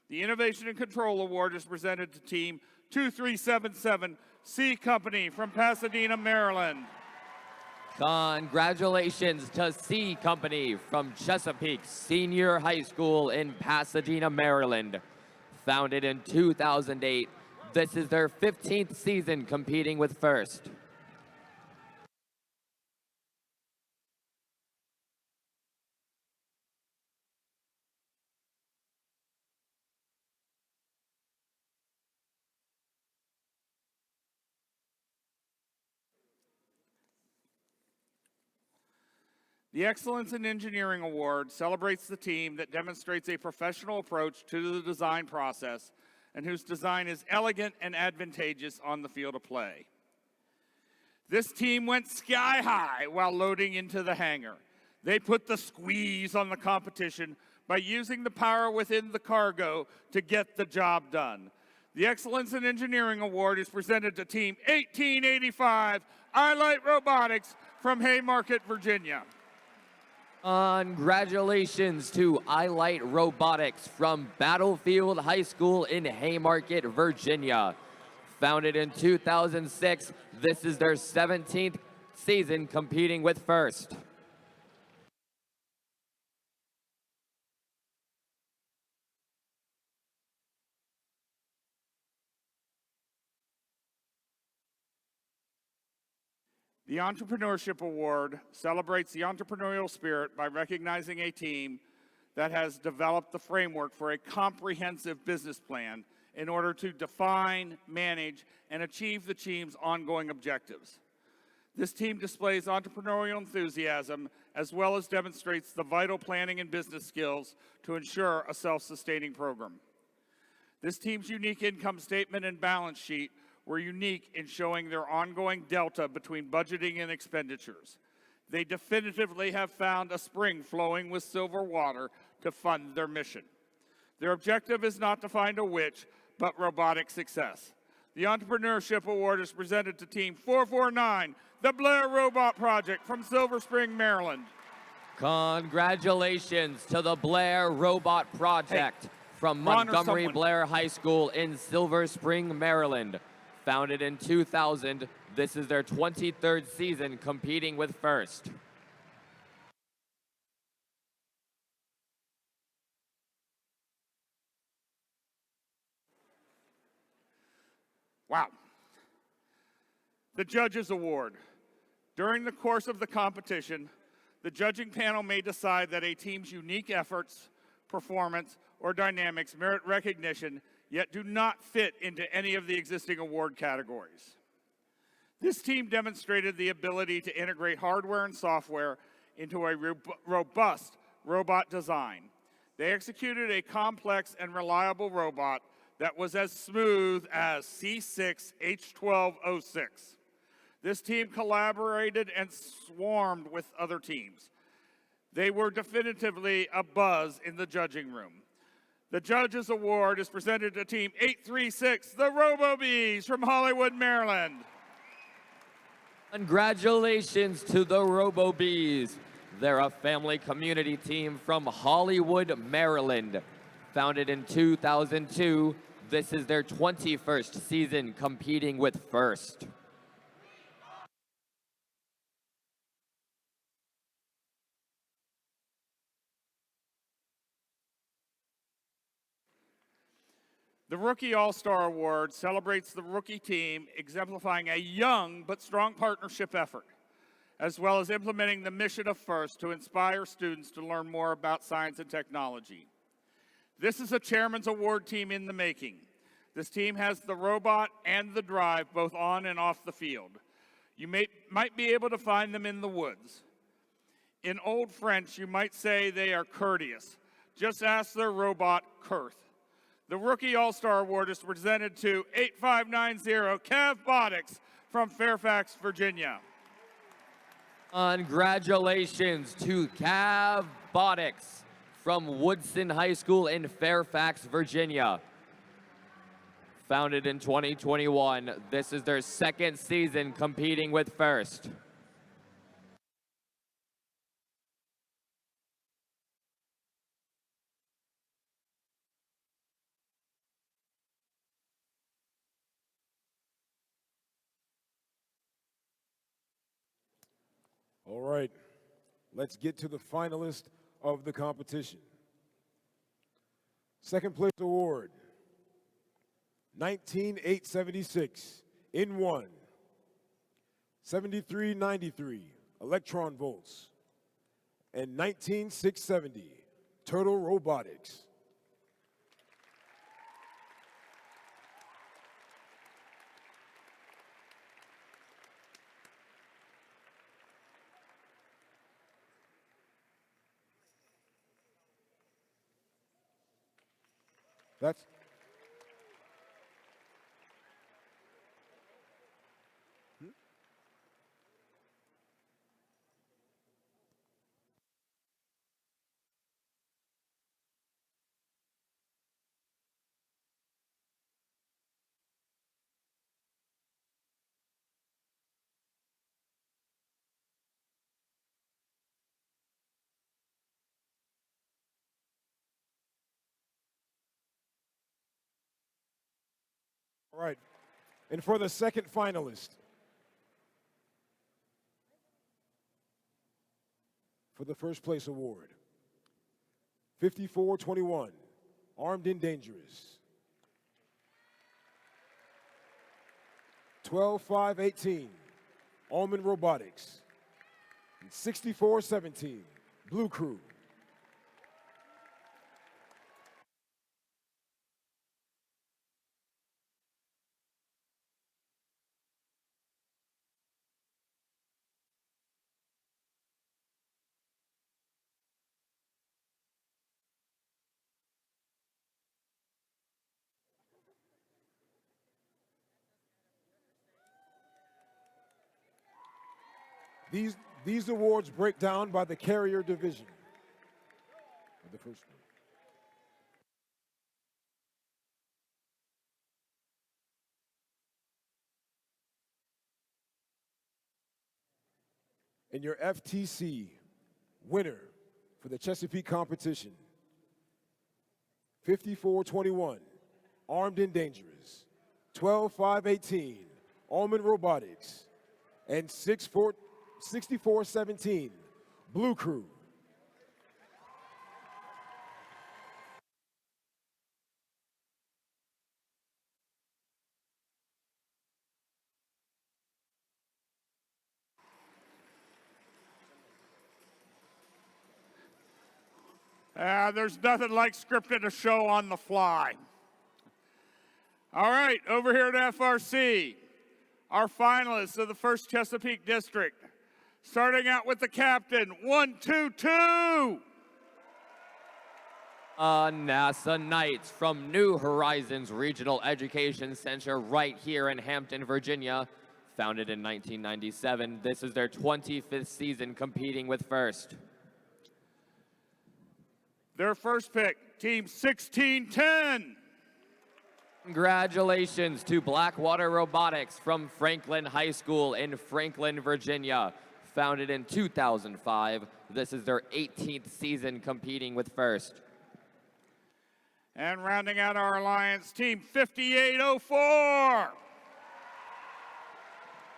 The Innovation and Control Award is presented to Team 2377 C Company from Pasadena, Maryland. Congratulations to C Company from Chesapeake Senior High School in Pasadena, Maryland. Founded in 2008, this is their 15th season competing with FIRST. The Excellence in Engineering Award celebrates the team that demonstrates a professional approach to the design process and whose design is elegant and advantageous on the field of play. This team went sky high while loading into the hangar. They put the squeeze on the competition by using the power within the cargo to get the job done. The Excellence in Engineering Award is presented to Team 1885 iLight Robotics from Haymarket, Virginia. Congratulations to iLight Robotics from Battlefield High School in Haymarket, Virginia. Founded in 2006, this is their 17th season competing with FIRST. The Entrepreneurship Award celebrates the entrepreneurial spirit by recognizing a team that has developed the framework for a comprehensive business plan in order to define, manage, and achieve the team's ongoing objectives. This team displays entrepreneurial enthusiasm as well as demonstrates the vital planning and business skills to ensure a self-sustaining program. This team's unique income statement and balance sheet were unique in showing their ongoing delta between budgeting and expenditures. They definitively have found a spring flowing with silver water to fund their mission. Their objective is not to find a witch, but robotic success. The Entrepreneurship Award is presented to Team 449, the Blair Robot Project from Silver Spring, Maryland. Congratulations to the Blair Robot Project from Montgomery Blair High School in Silver Spring, Maryland. Founded in 2000, this is their 23rd season competing with FIRST. Wow. The Judges Award. During the course of the competition, the judging panel may decide that a team's unique efforts, performance, or dynamics merit recognition, yet do not fit into any of the existing award categories. This team demonstrated the ability to integrate hardware and software into a robust robot design. They executed a complex and reliable robot that was as smooth as C6H1206. This team collaborated and swarmed with other teams. They were definitively a buzz in the judging room. The Judges Award is presented to Team 836, the Robo-Bees from Hollywood, Maryland. Congratulations to the Robo-Bees. They're a family community team from Hollywood, Maryland. Founded in 2002, This is their 21st season competing with First. The Rookie All-Star Award celebrates the rookie team, exemplifying a young but strong partnership effort, as well as implementing the mission of FIRST to inspire students to learn more about science and technology. This is a Chairman's Award team in the making. This team has the robot and the drive both on and off the field. You might be able to find them in the woods. In Old French, you might say they are courteous. Just ask their robot, Kurth. The Rookie All-Star Award is presented to 8590 Kev Bodix from Fairfax, Virginia. Congratulations to Cav Bodix from Woodson High School in Fairfax, Virginia. Founded in 2021, this is their second season competing with First. All right, let's get to the finalist of the competition. Second place award, 19876 in 1, 7393 electron volts, and 19670 turtle robotics. That's all right. And for the second finalist, for the first place award, 5421, Armed and Dangerous. 12518, Almond Robotics. And 6417, Blue Crew. These awards break down by the carrier division of the first one. And your FTC winner for the Chesapeake competition, 5421, Armed and Dangerous, 12518, Almond Robotics, and 6417, Blue Crew. There's nothing like scripting a show on the fly. All right, over here at FRC, our finalists of the first Chesapeake District. Starting out with the captain, 122. NASA Knights from New Horizons Regional Education Center right here in Hampton, Virginia. Founded in 1997, this is their 25th season competing with First. Their first pick, Team 1610. Congratulations to Blackwater Robotics from Franklin High School in Franklin, Virginia. Founded in 2005, this is their 18th season competing with First. And rounding out our alliance, Team 5804.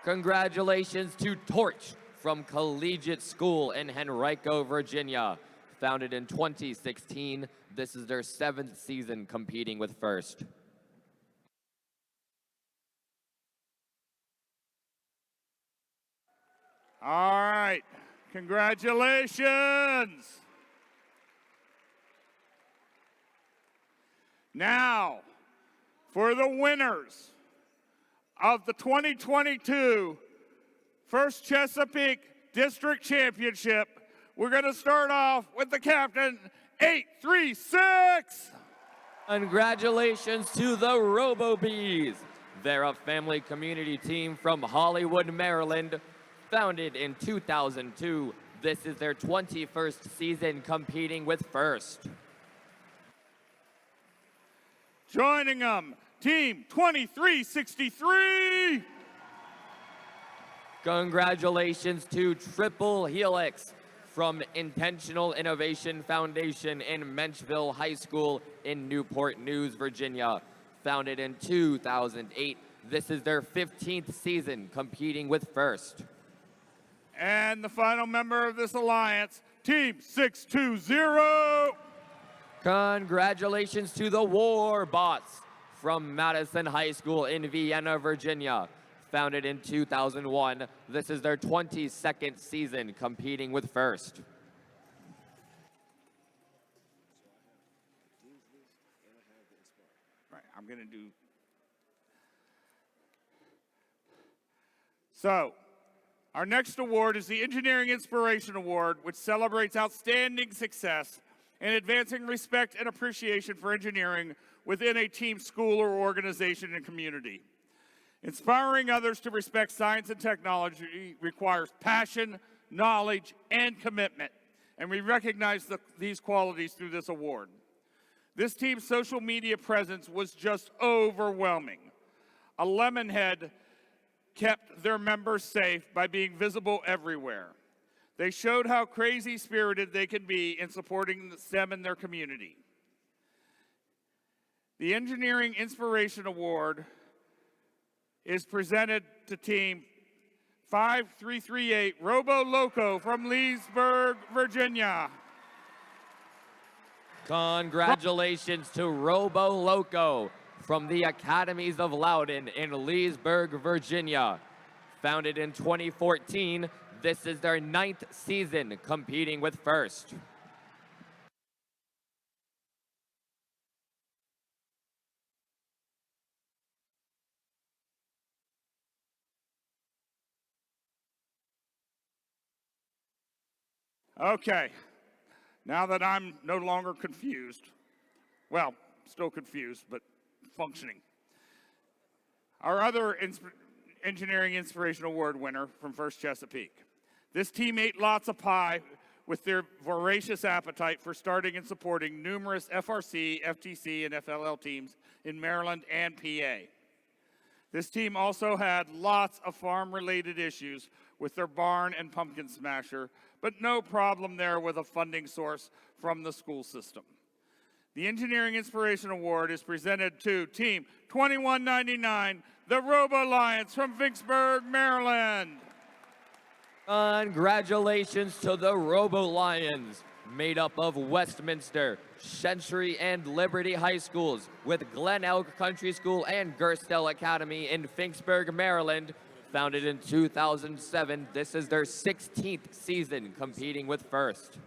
Congratulations to Torch from Collegiate School in Henrico, Virginia. Founded in 2016, this is their 7th season competing with First. All right, congratulations. Now, for the winners of the 2022 First Chesapeake District Championship, we're going to start off with the captain, 836. Congratulations to the Robo-Bees. They're a family community team from Hollywood, Maryland. Founded in 2002, this is their 21st season competing with First. Joining them, Team 2363. Congratulations to Triple Helix from Intentional Innovation Foundation in Menchville High School in Newport News, Virginia. Founded in 2008, this is their 15th season competing with First. And the final member of this alliance, Team 620. Congratulations to the Warbots from Madison High School in Vienna, Virginia. Founded in 2001, this is their 22nd season competing with First. Right, I'm going to do. So, our next award is the Engineering Inspiration Award, which celebrates outstanding success in advancing respect and appreciation for engineering within a team, school, or organization and community. Inspiring others to respect science and technology requires passion, knowledge, and commitment, and we recognize these qualities through this award. This team's social media presence was just overwhelming. A Lemonhead kept their members safe by being visible everywhere. They showed how crazy-spirited they can be in supporting STEM in their community. The Engineering Inspiration Award is presented to Team 5338 Robo Loco from Leesburg, Virginia. Congratulations to Robo Loco from the Academies of Loudon in Leesburg, Virginia. Founded in 2014, this is their 9th season competing with First. Okay, now that I'm no longer confused, well, still confused, but functioning. Our other Engineering Inspiration Award winner from First Chesapeake. This team ate lots of pie with their voracious appetite for starting and supporting numerous FRC, FTC, and FLL teams in Maryland and PA. This team also had lots of farm-related issues with their barn and pumpkin smasher, but no problem there with a funding source from the school system. The Engineering Inspiration Award is presented to Team 2199, the Robo Alliance from Vicksburg, Maryland. Congratulations to the Robo Lions, made up of Westminster, Century, and Liberty High Schools, with Glen Elk Country School and Gerstel Academy in Finksburg, Maryland. Founded in 2007, this is their 16th season competing with First.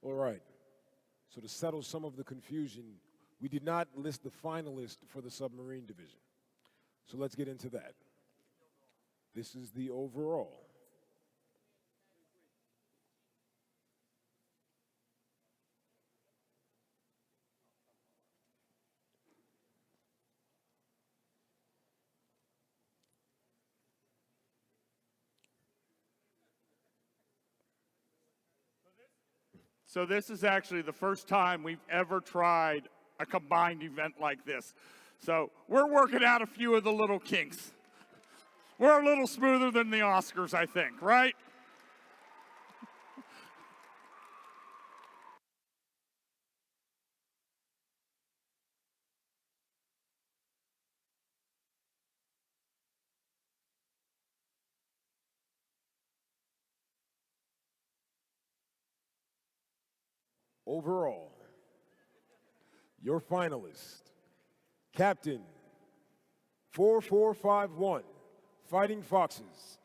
All right. So to settle some of the confusion, we did not list the finalists for the submarine division. So let's get into that. This is the overall. So this is actually the first time we've ever tried a combined event like this. So we're working out a few of the little kinks. We're a little smoother than the Oscars, I think, right? Overall, your finalist, Captain 4451, Fighting Foxes.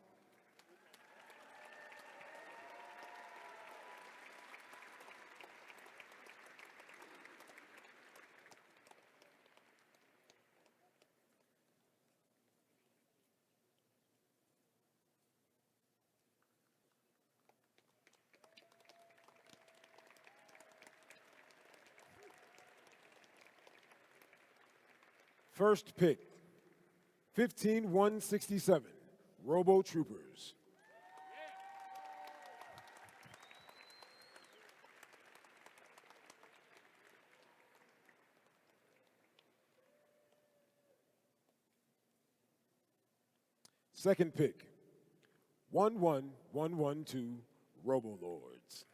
First pick, 15167, Robo Troopers. Second pick, 11112, Robo Lords.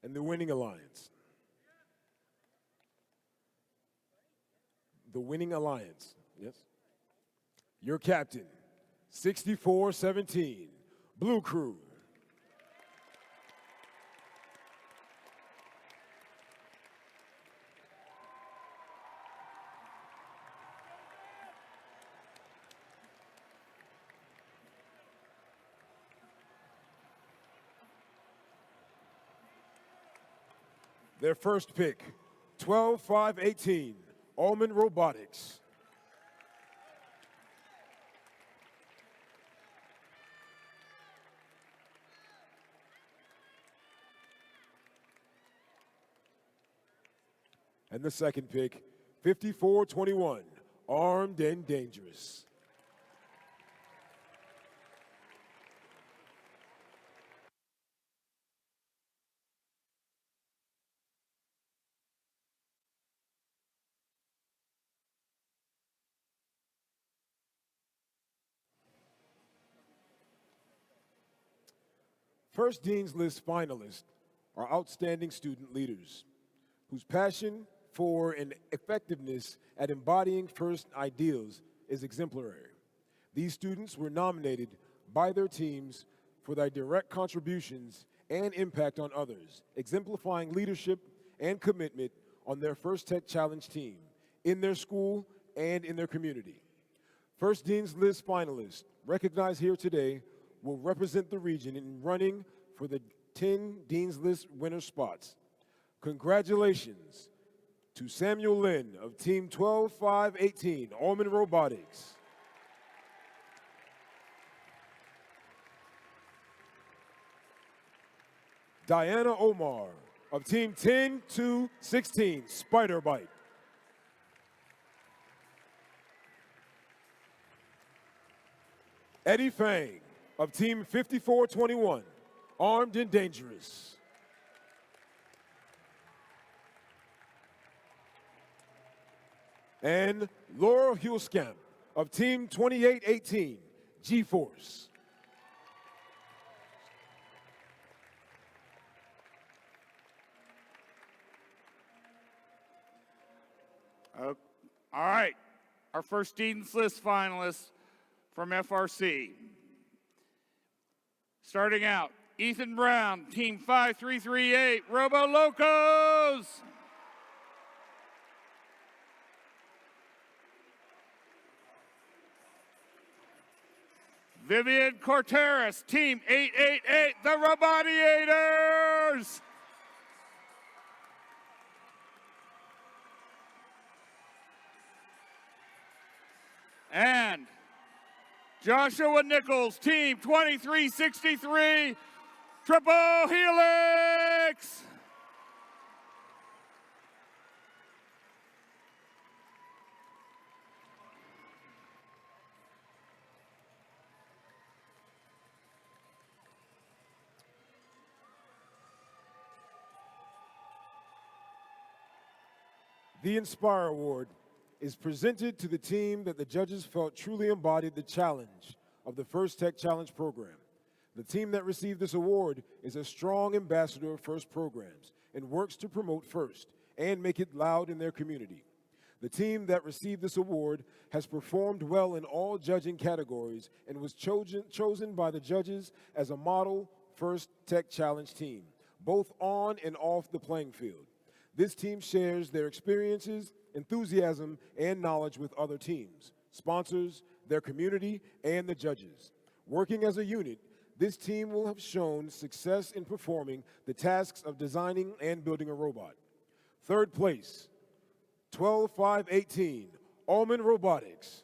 And the winning alliance. The winning alliance, yes. Your captain, 6417, Blue Crew. Their first pick, 12518, Almond Robotics. And the second pick, 5421, Armed and Dangerous. First Dean's List finalists are outstanding student leaders whose passion for and effectiveness at embodying FIRST ideals is exemplary. These students were nominated by their teams for their direct contributions and impact on others, exemplifying leadership and commitment on their First Tech Challenge team, in their school, and in their community. First Dean's List finalists recognized here today will represent the region in running for the 10 Dean's List winner spots. Congratulations to Samuel Lynn of Team 12518, Almond Robotics. Diana Omar of Team 10216, Spider Bite. Eddie Fang of Team 5421, Armed and Dangerous. And Laura Hulskamp of Team 2818, G-Force. All right, our first Dean's List finalists from FRC. Starting out, Ethan Brown, Team 5338, Robo Locos. Vivian Corteris, Team 888, the Robotiators. And Joshua Nichols, team 2363, triple helix. The Inspire Award is presented to the team that the judges felt truly embodied the challenge of the First Tech Challenge program. The team that received this award is a strong ambassador of FIRST programs and works to promote FIRST and make it loud in their community. The team that received this award has performed well in all judging categories and was chosen by the judges as a model First Tech Challenge team, both on and off the playing field. This team shares their experiences, enthusiasm, and knowledge with other teams, sponsors, their community, and the judges. Working as a unit, this team will have shown success in performing the tasks of designing and building a robot. Third place, 12518, Allman Robotics.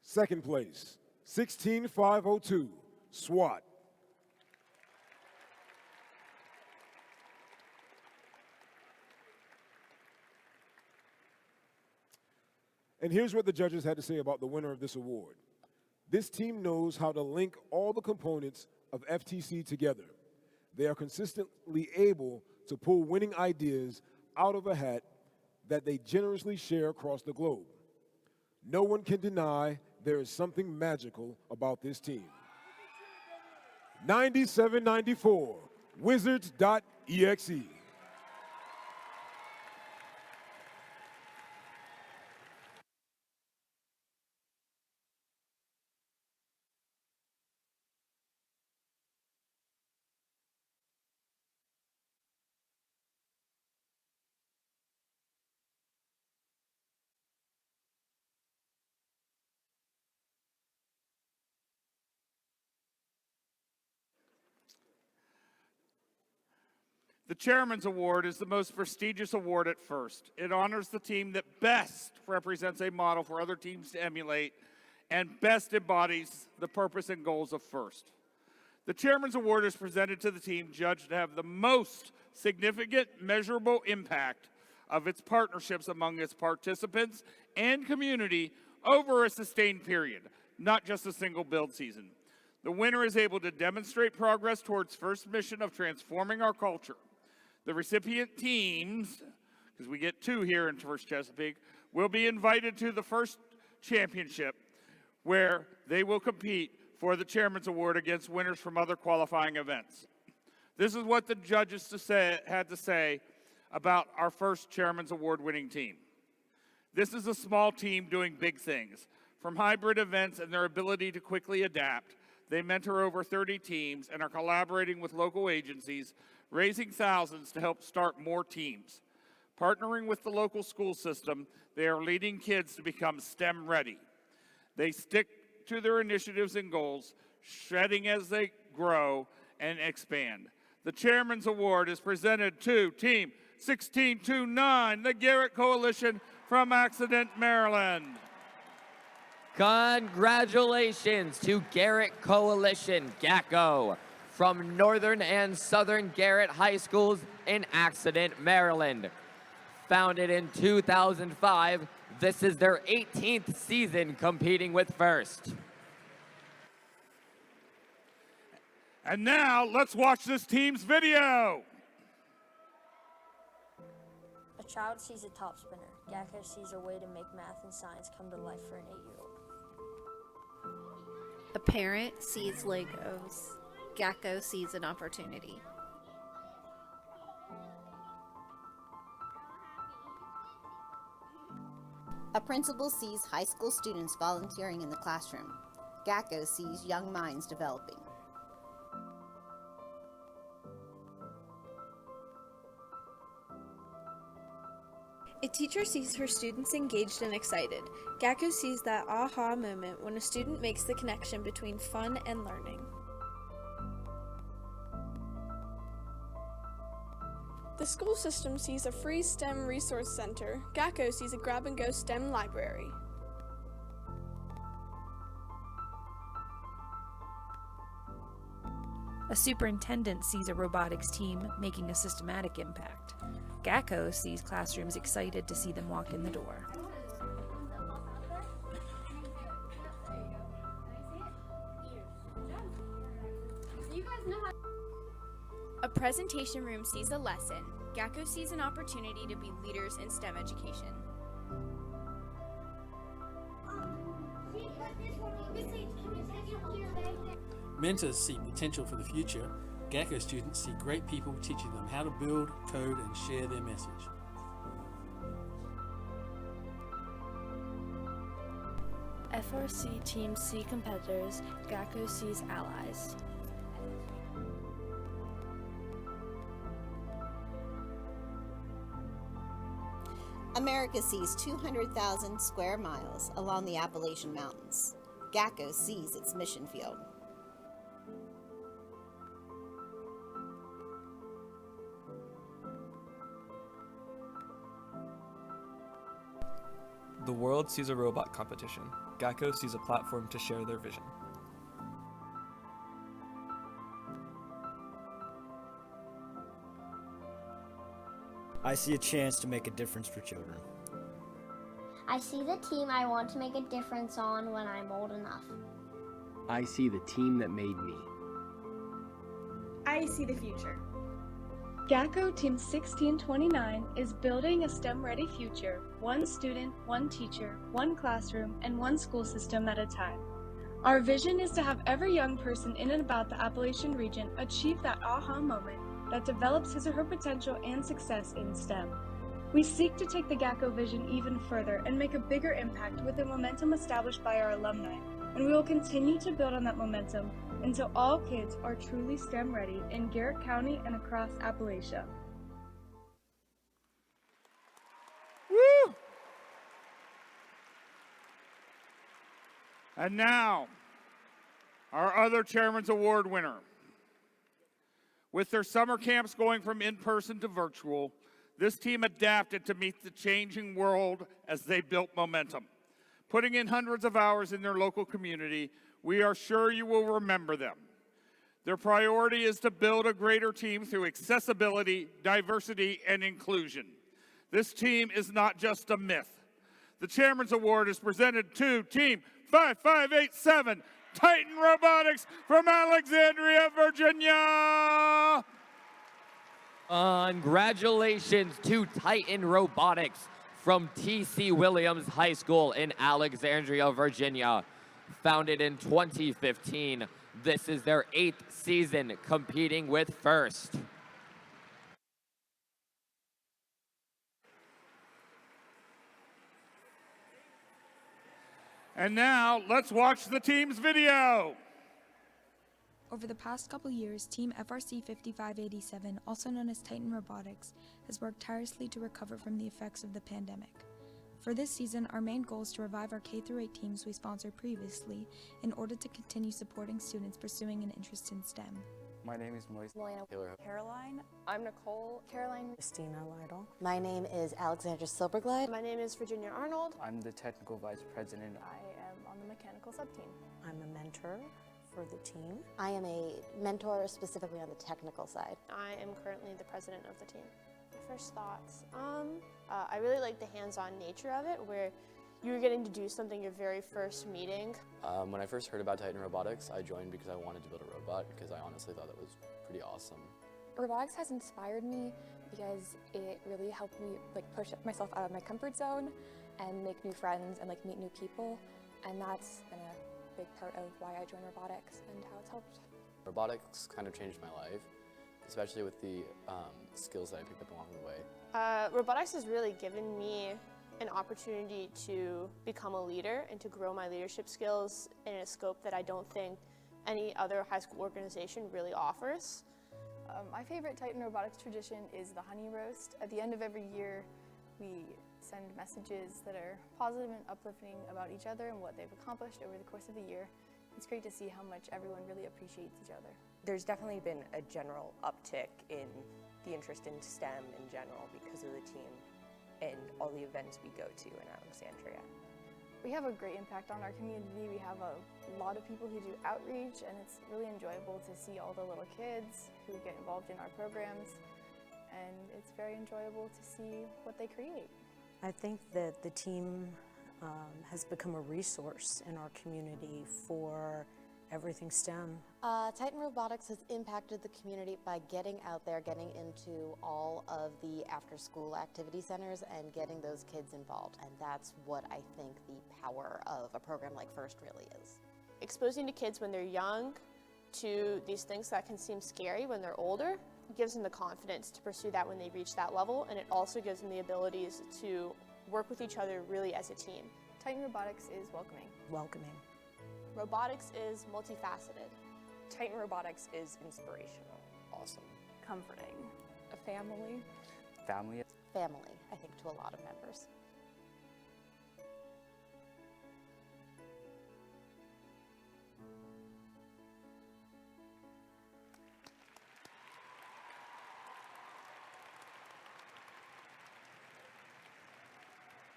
Second place, 16502, SWAT. And here's what the judges had to say about the winner of this award. This team knows how to link all the components of FTC together. They are consistently able to pull winning ideas out of a hat that they generously share across the globe. No one can deny there is something magical about this team. 9794, Wizards.exe. The Chairman's Award is the most prestigious award at FIRST. It honors the team that best represents a model for other teams to emulate and best embodies the purpose and goals of FIRST. The Chairman's Award is presented to the team judged to have the most significant measurable impact of its partnerships among its participants and community over a sustained period, not just a single build season. The winner is able to demonstrate progress towards FIRST's mission of transforming our culture. The recipient teams, because we get two here in First Chesapeake, will be invited to the FIRST Championship, where they will compete for the Chairman's Award against winners from other qualifying events. This is what the judges had to say about our first Chairman's Award winning team. This is a small team doing big things. From hybrid events and their ability to quickly adapt, they mentor over 30 teams and are collaborating with local agencies, raising thousands to help start more teams. Partnering with the local school system, they are leading kids to become STEM ready. They stick to their initiatives and goals, shedding as they grow and expand. The Chairman's Award is presented to Team 1629, the Garrett Coalition from Accident, Maryland. Congratulations to Garrett Coalition, GACO, from Northern and Southern Garrett High Schools in Accident, Maryland. Founded in 2005, this is their 18th season competing with FIRST. And now, let's watch this team's video. A child sees a top spinner. GACO sees a way to make math and science come to life for an 8-year-old. A parent sees Legos. GACO sees an opportunity. A principal sees high school students volunteering in the classroom. GACO sees young minds developing. A teacher sees her students engaged and excited. GACO sees that aha moment when a student makes the connection between fun and learning. school system sees a free STEM resource center. GACO sees a grab-and-go STEM library. A superintendent sees a robotics team making a systematic impact. GACO sees classrooms excited to see them walk in the door. A presentation room sees a lesson. GACO sees an opportunity to be leaders in STEM education. Mentors see potential for the future. GACO students see great people teaching them how to build, code, and share their message. FRC teams see competitors. GACO sees allies. America sees 200,000 square miles along the Appalachian Mountains. GACO sees its mission field. The world sees a robot competition. GACO sees a platform to share their vision. I see a chance to make a difference for children. I see the team I want to make a difference on when I'm old enough. I see the team that made me. I see the future. GACO Team 1629 is building a STEM-ready future, one student, one teacher, one classroom, and one school system at a time. Our vision is to have every young person in and about the Appalachian region achieve that aha moment that develops his or her potential and success in STEM. We seek to take the GACO vision even further and make a bigger impact with the momentum established by our alumni, and we will continue to build on that momentum until all kids are truly STEM ready in Garrett County and across Appalachia. Woo! And now, our other Chairman's Award winner. With their summer camps going from in-person to virtual, this team adapted to meet the changing world as they built momentum. Putting in hundreds of hours in their local community, we are sure you will remember them. Their priority is to build a greater team through accessibility, diversity, and inclusion. This team is not just a myth. The Chairman's Award is presented to Team 5587, Titan Robotics from Alexandria, Virginia. Congratulations to Titan Robotics from T.C. Williams High School in Alexandria, Virginia. Founded in 2015, this is their 8th season competing with FIRST. And now, let's watch the team's video. Over the past couple years, Team FRC 5587, also known as Titan Robotics, has worked tirelessly to recover from the effects of the pandemic. For this season, our main goal is to revive our K-8 teams we sponsored previously in order to continue supporting students pursuing an interest in STEM. My name is Moise. Taylor. Caroline. I'm Nicole. Caroline. Christina Lytle. My name is Alexandra Silberglide. My name is Virginia Arnold. I'm the technical vice president. I am on the mechanical sub-team. I'm a mentor for the team. I am a mentor specifically on the technical side. I am currently the president of the team. First thoughts. I really like the hands-on nature of it, where you're getting to do something your very first meeting. When I first heard about Titan Robotics, I joined because I wanted to build a robot because I honestly thought that was pretty awesome. Robotics has inspired me because it really helped me push myself out of my comfort zone and make new friends and meet new people, and that's been a big part of why I joined robotics and how it's helped. Robotics kind of changed my life, especially with the skills that I picked up along the way. Robotics has really given me an opportunity to become a leader and to grow my leadership skills in a scope that I don't think any other high school organization really offers. My favorite Titan Robotics tradition is the honey roast. At the end of every year, we send messages that are positive and uplifting about each other and what they've accomplished over the course of the year. It's great to see how much everyone really appreciates each other. There's definitely been a general uptick in the interest in STEM in general because of the team and all the events we go to in Alexandria. We have a great impact on our community. We have a lot of people who do outreach, and it's really enjoyable to see all the little kids who get involved in our programs, and it's very enjoyable to see what they create. I think that the team has become a resource in our community for everything STEM. Titan Robotics has impacted the community by getting out there, getting into all of the after-school activity centers and getting those kids involved. And that's what I think the power of a program like FIRST really is. Exposing to kids when they're young to these things that can seem scary when they're older gives them the confidence to pursue that when they reach that level, and it also gives them the abilities to work with each other really as a team. Titan Robotics is welcoming. Welcoming. Robotics is multifaceted. Titan Robotics is inspirational. Awesome. Comforting. A family. Family. Family, I think, to a lot of members.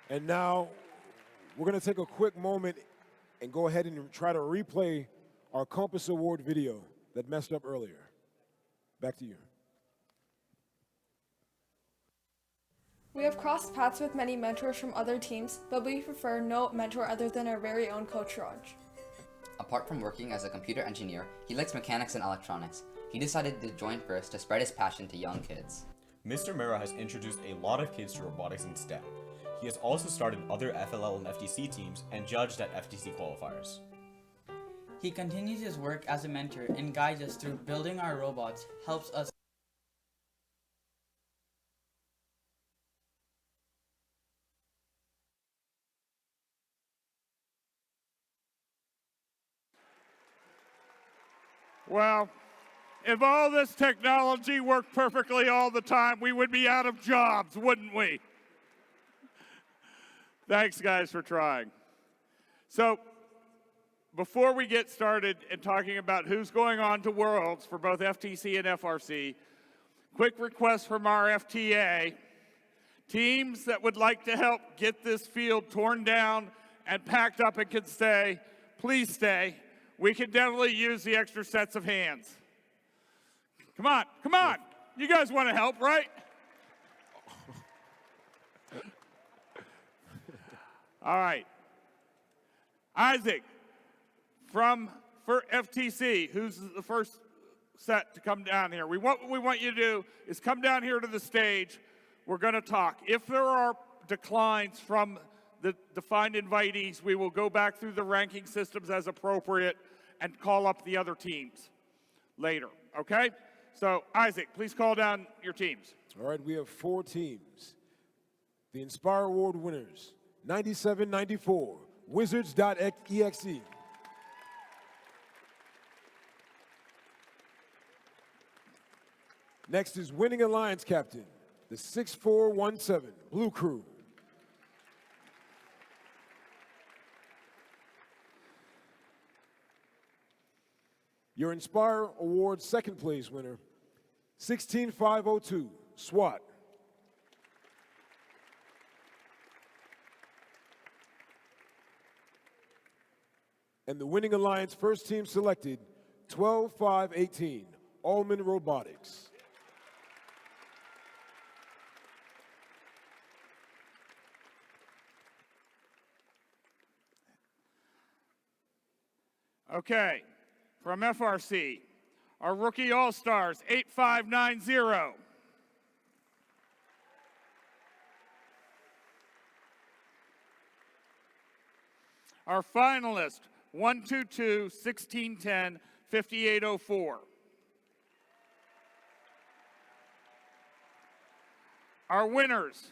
And now we're going to take a quick moment and go ahead and try to replay our Compass Award video that messed up earlier. Back to you. We have crossed paths with many mentors from other teams, but we prefer no mentor other than our very own Coach Raj. Apart from working as a computer engineer, he likes mechanics and electronics. He decided to join FIRST to spread his passion to young kids. Mr. Mera has introduced a lot of kids to robotics and STEM. He has also started other FLL and FTC teams and judged at FTC qualifiers. He continues his work as a mentor and guides us through building our robots, helps us Well, if all this technology worked perfectly all the time, we would be out of jobs, wouldn't we? Thanks, guys, for trying. So, before we get started in talking about who's going on to Worlds for both FTC and FRC, quick request from our FTA. Teams that would like to help get this field torn down and packed up and can stay, please stay. We can definitely use the extra sets of hands. Come on, come on. You guys want to help, right? All right. Isaac, for FTC, who's the first set to come down here? What we want you to do is come down here to the stage. We're going to talk. If there are declines from the defined invitees, we will go back through the ranking systems as appropriate and call up the other teams later, okay? So, Isaac, please call down your teams. All right, we have 4 teams. The Inspire Award winners, 9794, Wizards.exe. Next is Winning Alliance Captain, the 6417, Blue Crew. Your Inspire Award second place winner, 16502, SWAT. And the Winning Alliance first team selected, 12518, Allman Robotics. Okay, from FRC, our rookie all-stars, 8590. Our finalist, 122, 1610, 5804. Our winners,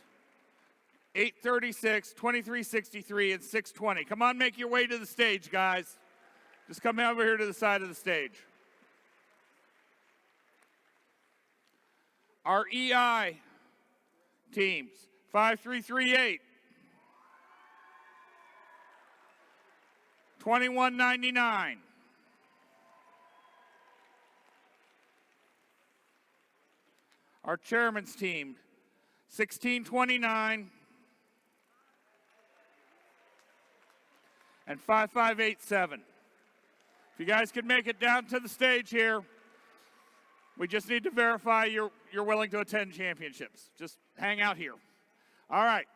836, 2363, and 620. Come on, make your way to the stage, guys. Just come over here to the side of the stage. Our EI teams, 5338, 2199. Our chairman's team, 1629 and 5587. If you guys could make it down to the stage here, we just need to verify you're willing to attend championships. Just hang out here. All right.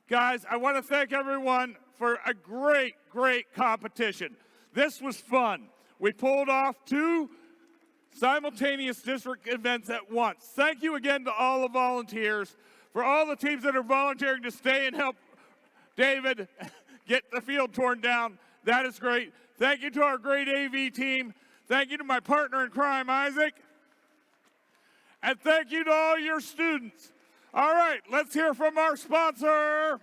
Guys, I want to thank everyone for a great, great competition. This was fun. We pulled off 2 simultaneous district events at once. Thank you again to all the volunteers, for all the teams that are volunteering to stay and help David get the field torn down. That is great. Thank you to our great AV team. Thank you to my partner in crime, Isaac. And thank you to all your students. All right, let's hear from our sponsor.